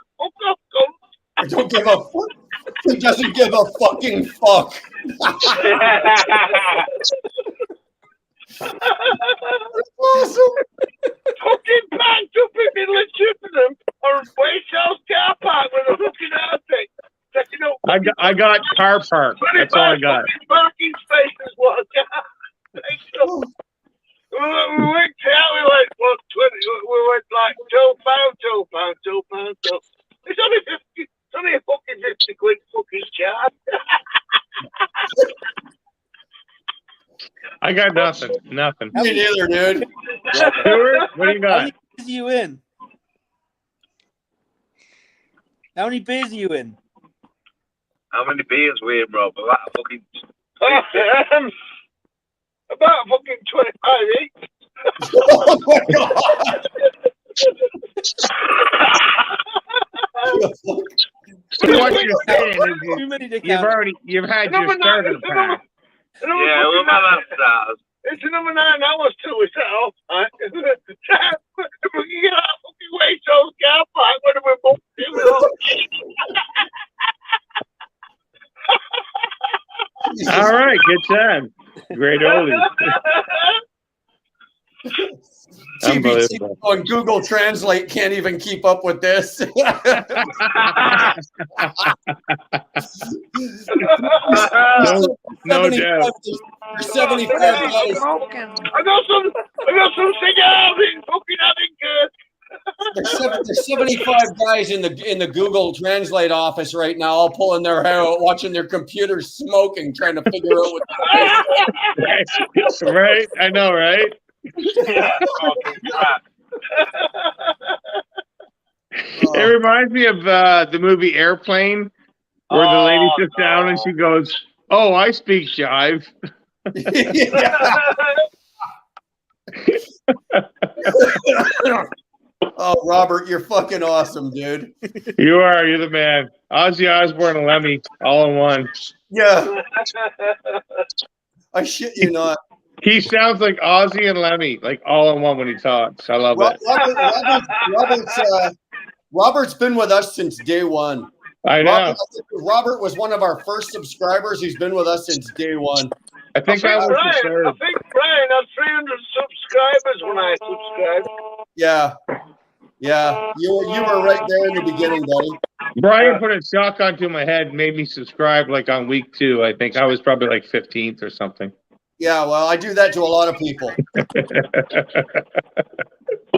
I don't give a fuck. He doesn't give a fucking fuck. Awesome.
Fucking packed up in the middle of Chippenham or Waitrose car park with a fucking outfit.
I got car park. That's all I got.
Parking spaces was. We went out. We went what 20. We went like £2. It's only 50. It's only a fucking 50 quid fucking charge.
I got nothing.
Me neither, dude.
Stuart, what do you
How
got?
many beers are you in? How many beers are you in?
How many beers we in, bro? About fucking. About fucking 25 each.
Oh my God.
So what you're saying is you've had your starter pack.
Yeah, we're about that size. It's another 9 hours till we set off, right? If we can get out fucking Waitrose car park, when we're booked in,
All right, good time. Great oldies.
TBT on Google Translate can't even keep up with this.
No
75
doubt.
75 guys.
I got some cigars in fucking Abingdon.
There's 75 guys in the Google Translate office right now, all pulling their hair out, watching their computers smoking, trying to figure out what.
Right? I know, right? It reminds me of the movie Airplane, where the lady sits down and she goes, "Oh, I speak jive."
Oh, Robert, you're fucking awesome, dude.
You are. You're the man. Ozzy Osbourne and Lemmy, all in one.
Yeah. I shit you not.
He sounds like Ozzy and Lemmy, like all in one when he talks. I love it.
Robert's been with us since day one.
I know.
Robert was one of our first subscribers. He's been with us since day one.
I think I was the
Brian,
third.
I think Brian had 300 subscribers when I subscribed.
Yeah. Yeah. You were right there in the beginning, buddy.
Brian put a shotgun to my head and made me subscribe like on week 2. I think I was probably like 15th or something.
Yeah, well, I do that to a lot of people.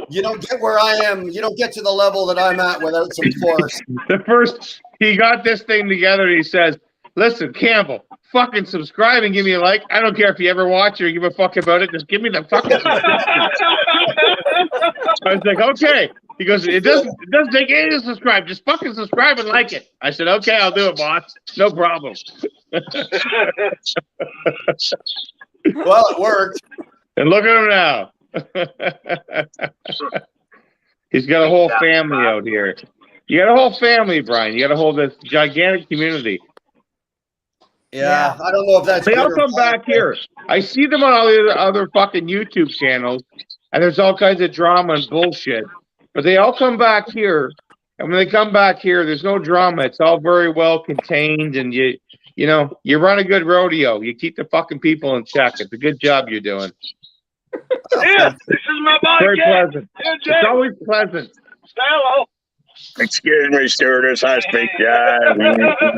You don't get where I am. You don't get to the level that I'm at without some force.
The first, he got this thing together. He says, listen, Campbell, fucking subscribe and give me a like. I don't care if you ever watch it or give a fuck about it. Just give me the fucking I was like, okay. He goes, it doesn't take any to subscribe. Just fucking subscribe and like it. I said, okay, I'll do it, boss. No problem.
Well, it worked.
And look at him now. He's got a whole family out here. You got a whole family, Brian. You got a whole this gigantic community.
Yeah, I don't know if that's.
They all
good or
come
bad.
back here. I see them on all the other fucking YouTube channels, and there's all kinds of drama and bullshit. But they all come back here, and when they come back here, there's no drama. It's all very well contained, and you know, you run a good rodeo. You keep the fucking people in check. It's a good job you're doing.
Yeah, this is my boy,
Very
Jay.
pleasant.
Yeah, Jay.
It's always pleasant.
Hello.
Excuse me, stewardess. I speak jive.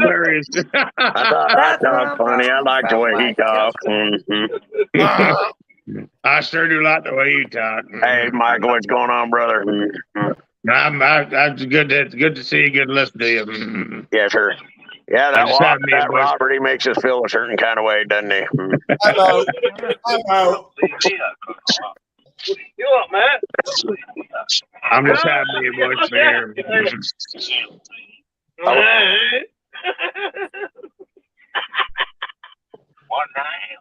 Hilarious.
I talk funny. I like the way he talks.
I sure do like the way you talk.
Hey, Michael, what's going on, brother?
I'm good. It's good to see you. Good to listen to you.
Yes, sir. Yeah,
I just had me a
that
voice.
Robert, he makes us feel a certain kind of way, doesn't he?
I'm out. I'm out.
You up, man?
I'm just having me a voice there.
All right. One night.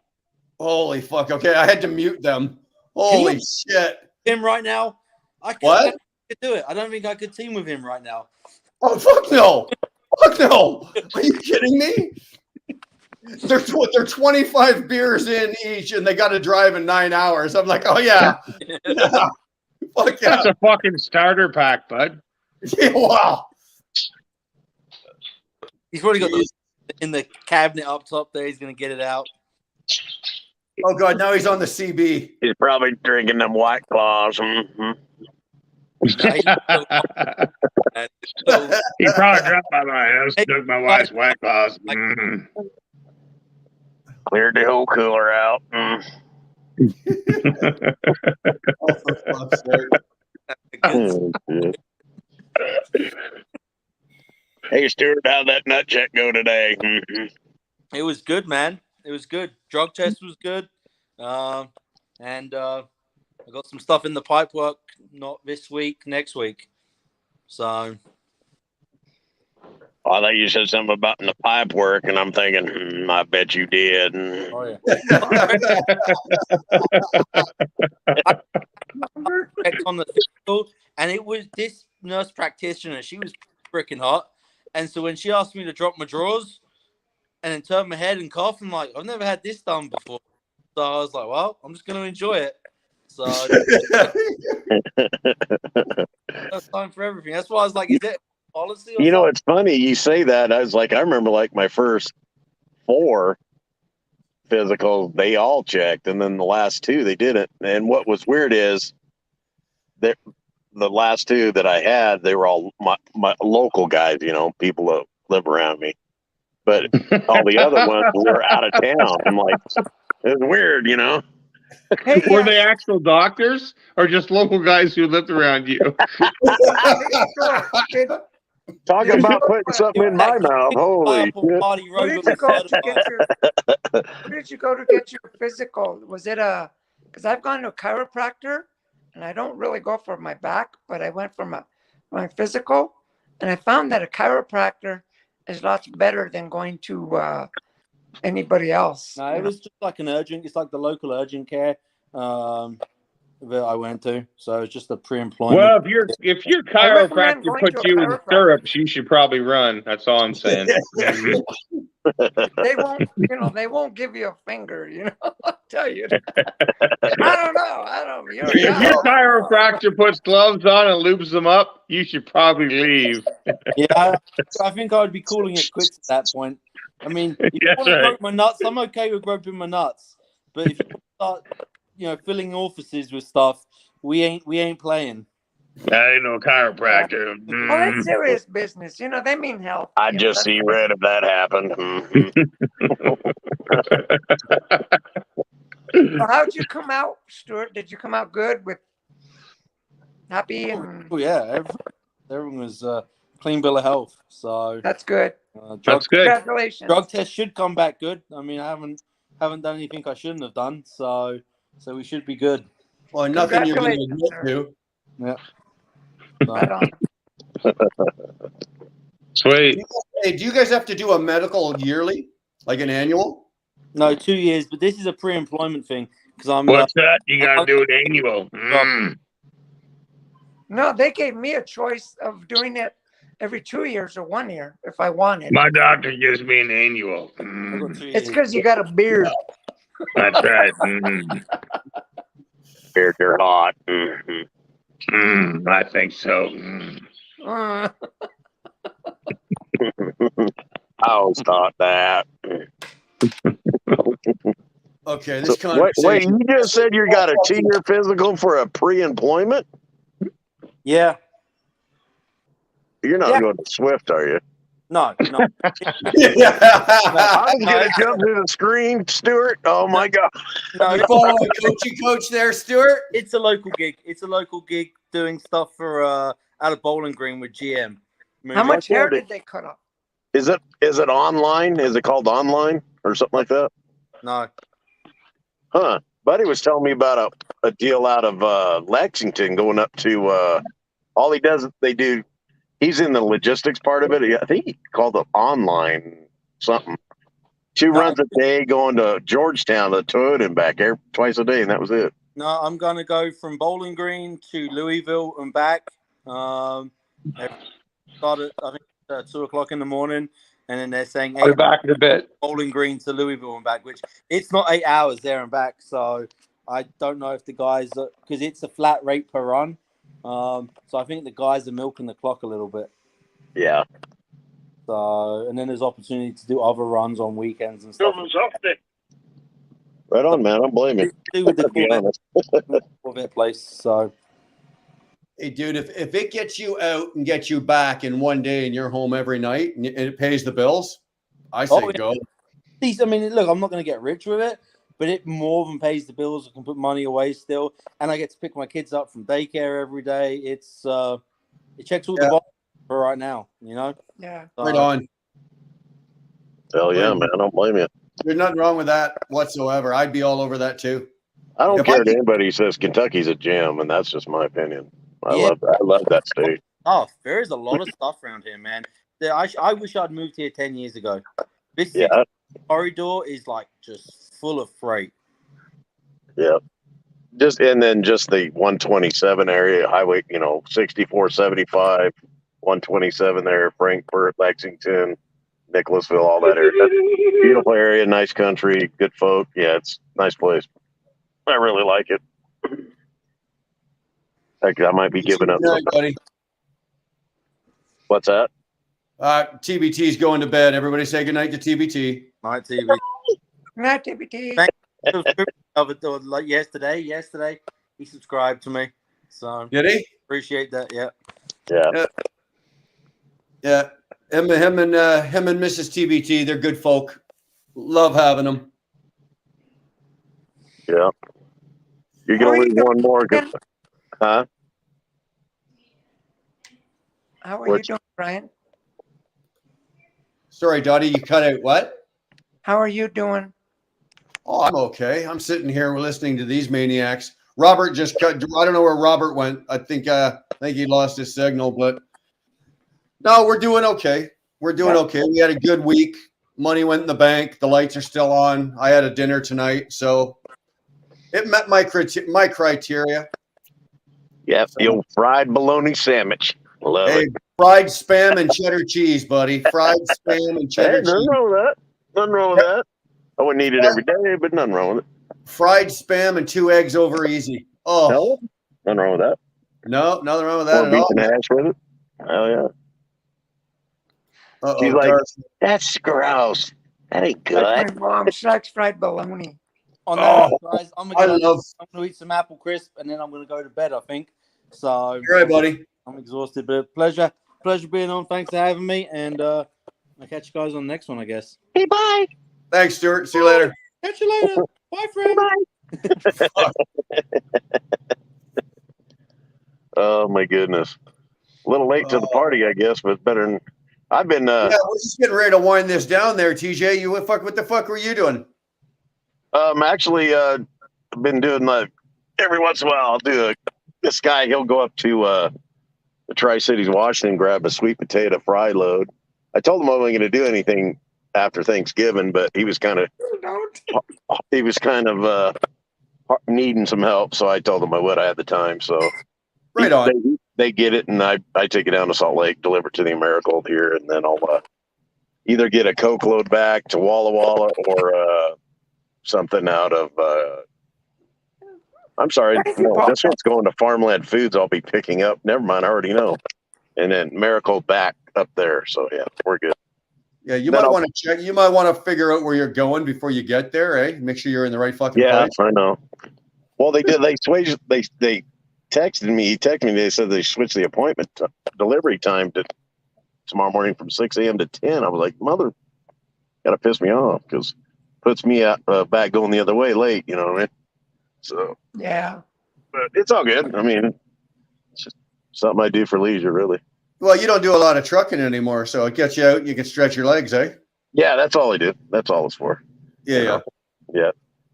Holy fuck. Okay, I had to mute them. Holy shit.
Him right now? I
What?
could do it. I don't think I could team with him right now.
Oh, fuck no. Fuck no. Are you kidding me? They're 25 beers in each and they got to drive in 9 hours. I'm like, oh, yeah. Yeah. Fuck yeah.
That's a fucking starter pack, bud.
Yeah, wow.
He's probably got those in the cabinet up top there. He's going to get it out.
Oh, God. Now he's on the CB.
He's probably drinking them White Claws.
He probably dropped by my house, took my wife's White Claws.
Cleared the whole cooler out.
Oh, for fuck's sake.
Hey, Stuart, how'd that nut check go today?
It was good, man. It was good. Drug test was good. And I got some stuff in the pipework, not this week, next week. So.
I thought you said something about in the pipe work, and I'm thinking, I bet you did.
Oh, yeah. On the physical, and it was this nurse practitioner. She was freaking hot. And so when she asked me to drop my drawers and then turn my head and cough, I'm like, I've never had this done before. So I was like, well, I'm just going to enjoy it. So that's time for everything. That's why I was like, is it policy?
You know, it's funny you say that. I was like, I remember like my first 4 physicals, they all checked, and then the last 2 they didn't. And what was weird is that the last 2 that I had, they were all my local guys, you know, people that live around me. But all the other ones were out of town. I'm like, it's weird, you know.
Hey,
Were they actual doctors or just local guys who lived around you?
Talk about putting something in my mouth. Holy shit.
Where did you go to get your? Where did you go to get your physical? Was it because I've gone to a chiropractor, and I don't really go for my back, but I went for my physical, and I found that a chiropractor is lots better than going to anybody else.
No, it was just like an urgent. It's like the local urgent care. that I went to, so it's just a pre-employment.
Well, if your
I recommend
chiropractor
going
puts
to a
you in
chiropractor.
stirrups, you should probably run. That's all I'm saying.
They won't, they won't give you a finger, I'll tell you. I don't know.
If your chiropractor puts gloves on and lubes them up, you should probably leave.
Yeah, I think I would be calling it quits at that point. I mean, if you
That's
want to
right.
grope my nuts, I'm okay with groping my nuts. But if you start, filling offices with stuff, we ain't playing.
I ain't no chiropractor.
Well, it's serious business. They mean health.
I just see red if that happened.
So how'd you come out, Stuart? Did you come out good with happy and
Oh yeah, everyone was clean bill of health. So
that's good.
That's good.
Congratulations.
Drug test should come back good. I mean, I haven't done anything I shouldn't have done, so we should be good.
Well, nothing you're going to
Congratulations,
admit to.
Yeah.
Right on.
Sweet.
Hey, do you guys have to do a medical yearly, like an annual?
No, 2 years, but this is a pre-employment thing because I'm.
What's that? You gotta do it annual.
No, they gave me a choice of doing it every 2 years or 1 year if I wanted.
My doctor gives me an annual.
It's because you got a beard.
That's right.
Beard, you're hot.
I think so.
I always thought that.
Okay, this
So,
conversation.
wait, you just said you got a 2-year physical for a pre-employment?
Yeah.
You're not going to Swift, are you?
No.
I was going to jump to the screen, Stuart. Oh my God.
No,
You follow a coachy coach there, Stuart?
it's a local gig. It's a local gig doing stuff for out of Bowling Green with GM.
How much hair did they cut off?
Is it online? Is it called online or something like that?
No.
Huh. Buddy was telling me about a deal out of Lexington going up to all he does he's in the logistics part of it. I think he called it online something. 2 runs a day going to Georgetown to Toyota and back there twice a day, and that was it.
No, I'm going to go from Bowling Green to Louisville and back. Started, I think, 2 o'clock in the morning, and then they're saying
I'll be back in a bit.
Bowling Green to Louisville and back, which it's not 8 hours there and back. So I don't know if the guys, because it's a flat rate per run. So I think the guys are milking the clock a little bit.
Yeah.
So, and then there's opportunity to do other runs on weekends and stuff.
Right on, man. I don't blame you.
Do with the
To be honest.
Corvette place. So,
Hey, dude, if it gets you out and gets you back in one day and you're home every night and it pays the bills, I say go.
I mean, look, I'm not going to get rich with it, but it more than pays the bills. I can put money away still, and I get to pick my kids up from daycare every day. It's it checks all the boxes for right now,
Yeah.
Right on.
Hell yeah, man. I don't blame you.
There's nothing wrong with that whatsoever. I'd be all over that too.
I don't
If
care
I
if
could-
anybody says Kentucky's a gem, and that's just my opinion. I
Yeah.
love that state.
Oh, there is a lot of stuff around here, man. I wish I'd moved here 10 years ago. This
Yeah.
corridor is like just full of freight.
Yeah. And then just the 127 area, highway, 64, 75, 127 there, Frankfort, Lexington, Nicholasville, all that area. Beautiful area, nice country, good folk. Yeah, it's a nice place. I really like it. Heck, I might be giving up.
Good night, buddy.
What's that?
TBT's going to bed. Everybody say goodnight to TBT.
Night TV.
Not TBT.
Thank you. Like yesterday, he subscribed to me. So
Did he?
appreciate that. Yeah.
Yeah.
Yeah. Him and Mrs. TBT, they're good folk. Love having them.
Yeah. You can only one more. Huh?
How are you doing, Brian?
Sorry, Dottie, you cut out what?
How are you doing?
Oh, I'm okay. I'm sitting here listening to these maniacs. Robert just cut. I don't know where Robert went. I think he lost his signal, but no, we're doing okay. We're doing okay. We had a good week. Money went in the bank. The lights are still on. I had a dinner tonight, so It met my criteria.
Yep, the old fried bologna sandwich. Love
Hey,
it.
fried spam and cheddar cheese, buddy. Fried spam and cheddar
Hey, nothing
cheese.
wrong with that. Nothing wrong with that. I wouldn't eat it every day, but nothing wrong with it.
Fried spam and 2 eggs over easy. Oh,
No, nothing wrong with that.
no, nothing wrong with that
Or
at
beef
all.
and hash with it. Oh yeah.
Uh-oh,
She's like,
Darcy.
that's gross. That ain't
Like
good.
my mom, she likes fried bologna.
On that,
Oh,
note, guys, I'm
I
gonna
love.
eat some apple crisp and then I'm gonna go to bed. I think so.
All right, buddy.
I'm exhausted, but pleasure being on. Thanks for having me, and I'll catch you guys on the next one, I guess.
Hey, bye.
Thanks, Stuart. See you later.
Catch you later. Bye, friend.
Oh my goodness. A little late to the party, I guess, but better than I've been.
Yeah, we're just getting ready to wind this down there, TJ. You what the fuck were you doing?
Actually, been doing like every once in a while. I'll do this guy. He'll go up to the Tri-Cities, Washington, grab a sweet potato fry load. I told him I wasn't going to do anything after Thanksgiving, but he was kind of needing some help, so I told him I would. I had the time, so
right on.
They get it, and I take it down to Salt Lake, deliver it to the Americold here, and then I'll either get a Coke load back to Walla Walla or something out of. I'm sorry, no, this one's going to Farmland Foods. I'll be picking up. Never mind, I already know. And then Americold back up there. So yeah, we're good.
Yeah, you might want to check. You might want to figure out where you're going before you get there, eh? Make sure you're in the right fucking place.
I know. Well, they did. They switched. They texted me. He texted me. They said they switched the appointment delivery time to tomorrow morning from 6 a.m. to 10. I was like, mother, gotta piss me off because puts me back going the other way late. You know what I mean? So
yeah,
but it's all good. I mean, it's just something I do for leisure, really.
Well, you don't do a lot of trucking anymore, so it gets you out. You can stretch your legs, eh?
Yeah, that's all I do. That's all it's for.
Yeah.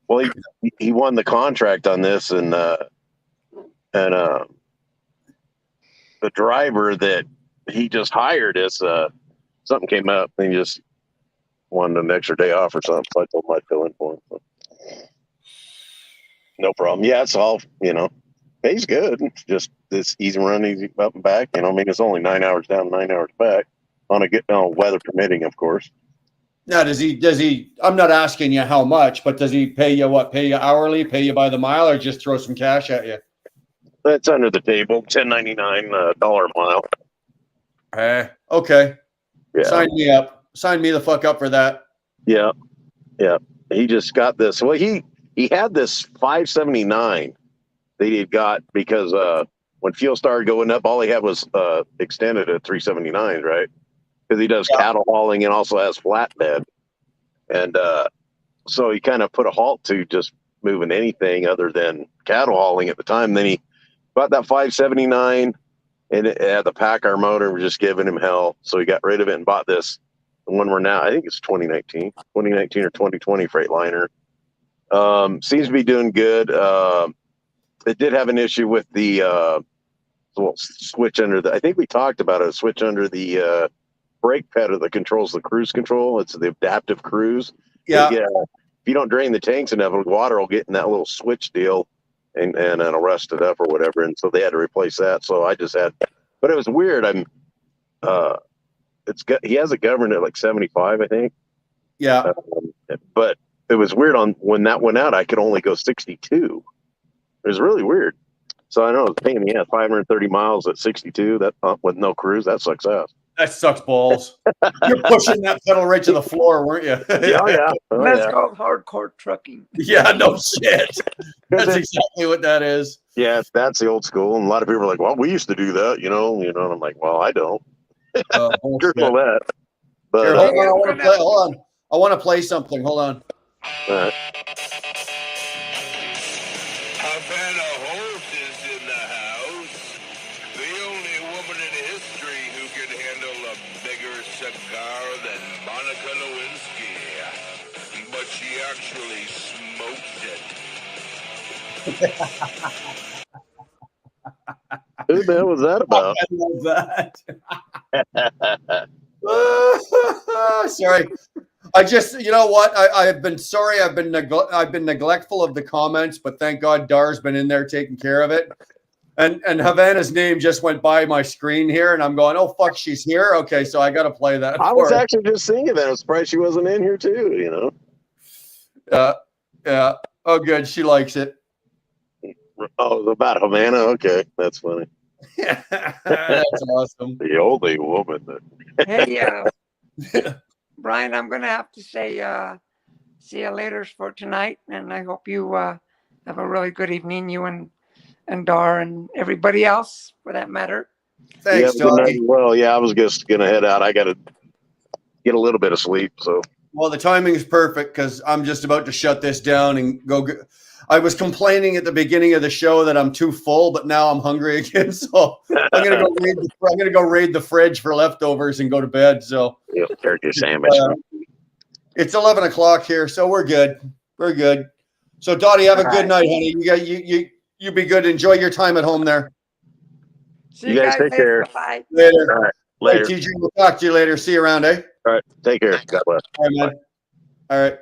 Well, he won the contract on this, and the driver that he just hired is something came up, and he just wanted an extra day off or something. So I told him I'd fill in for him. So. No problem. Yeah, it's all pays good. It's just this easy run, easy up and back. I mean, it's only 9 hours down, 9 hours back on weather permitting, of course.
Now, does he, I'm not asking you how much, but does he pay you what? Pay you hourly, pay you by the mile, or just throw some cash at you?
That's under the table, $10.99 a mile.
Okay.
Yeah.
Sign me up. Sign me the fuck up for that.
Yeah. He just got this. Well, he had this 579 that he had got because when fuel started going up, all he had was extended at 379, right? Because he does cattle hauling and also has flatbed. And so he kind of put a halt to just moving anything other than cattle hauling at the time. Then he bought that 579 and it had the Packard motor. We're just giving him hell. So he got rid of it and bought this. The one we're now, I think it's 2019 or 2020 Freightliner. Seems to be doing good. It did have an issue with the switch under the, I think we talked about it, a switch under the brake pedal that controls the cruise control. It's the adaptive cruise.
Yeah.
If you don't drain the tanks enough, water will get in that little switch deal and it'll rust it up or whatever. And so they had to replace that. So I just had, but it was weird. He has it governed at like 75, I think.
Yeah.
But it was weird when that went out, I could only go 62. It was really weird. So I know it was paying me 530 miles at 62 that with no cruise. That sucks ass.
That sucks balls. You're pushing that pedal right to the floor, weren't you?
Yeah.
That's called hardcore trucking.
Yeah, no shit. That's exactly what that is.
Yeah, that's the old school. And a lot of people are like, well, we used to do that, and I'm like, well, I don't. Careful that. But
here, hold on. I want to play something. Hold on.
All right. Who the hell was that about?
I love that. Sorry. I just, you know what? I've been sorry. I've been neglectful of the comments, but thank God Dar's been in there taking care of it. And Havana's name just went by my screen here, and I'm going, oh fuck, she's here. Okay, so I got to play that.
I was actually just thinking that. I'm surprised she wasn't in here too. You know.
Yeah. Oh, good. She likes it.
Oh, about Havana. Okay, that's funny.
That's awesome.
The only woman that.
Hey, Brian, I'm going to have to say see you later for tonight, and I hope you have a really good evening, you and Dar and everybody else for that matter.
Thanks,
yeah,
Johnny.
Well, yeah, I was just going to head out. I got to get a little bit of sleep, so.
Well, the timing is perfect because I'm just about to shut this down and go. I was complaining at the beginning of the show that I'm too full, but now I'm hungry again. So I'm gonna go raid the fridge for leftovers and go to bed. So
turkey sandwich.
It's 11 o'clock here, so we're good. We're good. So Dottie, have a good night, honey. You be good. Enjoy your time at home there.
See you guys
take care.
Bye.
Later.
All right. Later.
Hey, TJ, we'll talk to you later. See you around, eh?
All right. Take care. God bless.
All right, man. All right.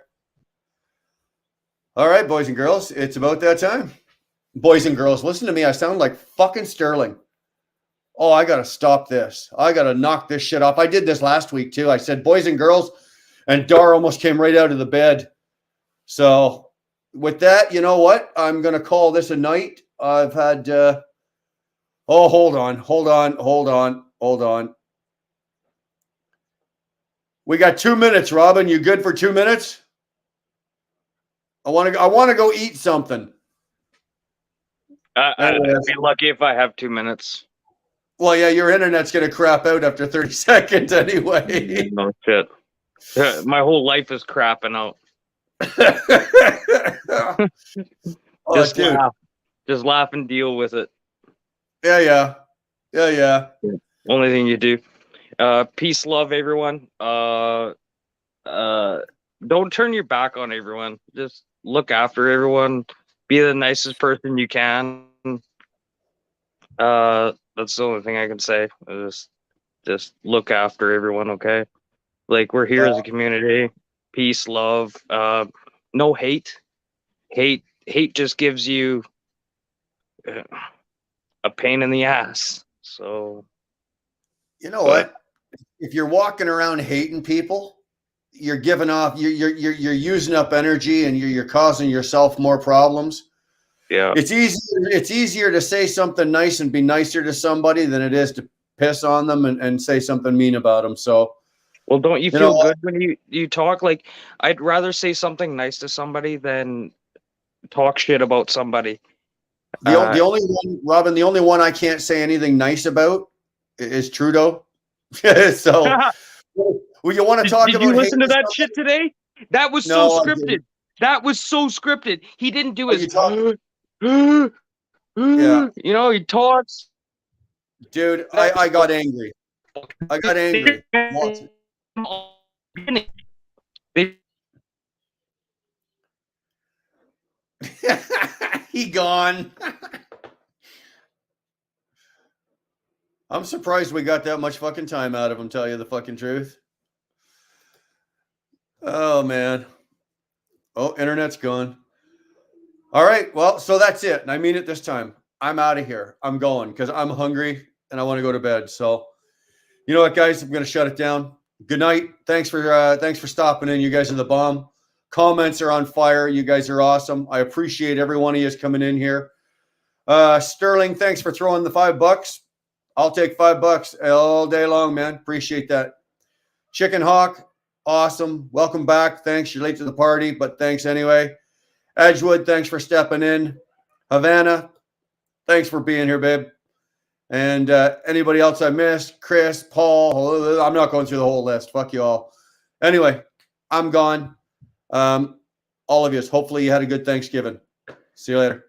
All right, boys and girls. It's about that time. Boys and girls, listen to me. I sound like fucking Sterling. Oh, I got to stop this. I got to knock this shit off. I did this last week, too. I said, boys and girls, and Dar almost came right out of the bed. So with that, you know what? I'm going to call this a night. I've had, hold on. We got 2 minutes, Robin. You good for 2 minutes? I want to go eat something.
I'd be lucky if I have 2 minutes.
Well, yeah, your internet's going to crap out after 30 seconds anyway.
No shit. My whole life is crapping out. Just laugh and deal with it.
Yeah.
Only thing you do. Peace, love, everyone. Don't turn your back on everyone. Just look after everyone. Be the nicest person you can. That's the only thing I can say. Just look after everyone, okay? Like, we're here as a community. Peace, love. No hate. Hate just gives you a pain in the ass. So,
you know what? If you're walking around hating people, you're giving off. You're using up energy, and you're causing yourself more problems.
Yeah,
it's easier to say something nice and be nicer to somebody than it is to piss on them and say something mean about them. So,
well, don't you feel good when you talk? Like, I'd rather say something nice to somebody than talk shit about somebody.
The only one, Robin, the only one I can't say anything nice about is Trudeau. So, well, you want to talk about?
Did you listen to that shit today? That was so scripted. That was so scripted. He didn't do his.
Yeah.
You know, he talks.
Dude, I got angry. I got angry. He gone. I'm surprised we got that much fucking time out of him, tell you the fucking truth. Oh, man. Oh, internet's gone. All right. Well, so that's it. And I mean it this time. I'm out of here. I'm going because I'm hungry and I want to go to bed. So, you know what, guys? I'm going to shut it down. Good night. Thanks for stopping in. You guys are the bomb. Comments are on fire. You guys are awesome. I appreciate every one of you coming in here. Sterling, thanks for throwing the $5. I'll take $5 all day long, man. Appreciate that. Chicken Hawk, awesome. Welcome back. Thanks. You're late to the party, but thanks anyway. Edgewood, thanks for stepping in. Havana, thanks for being here, babe. And anybody else I missed? Chris, Paul. I'm not going through the whole list. Fuck you all. Anyway, I'm gone. All of you, hopefully you had a good Thanksgiving. See you later.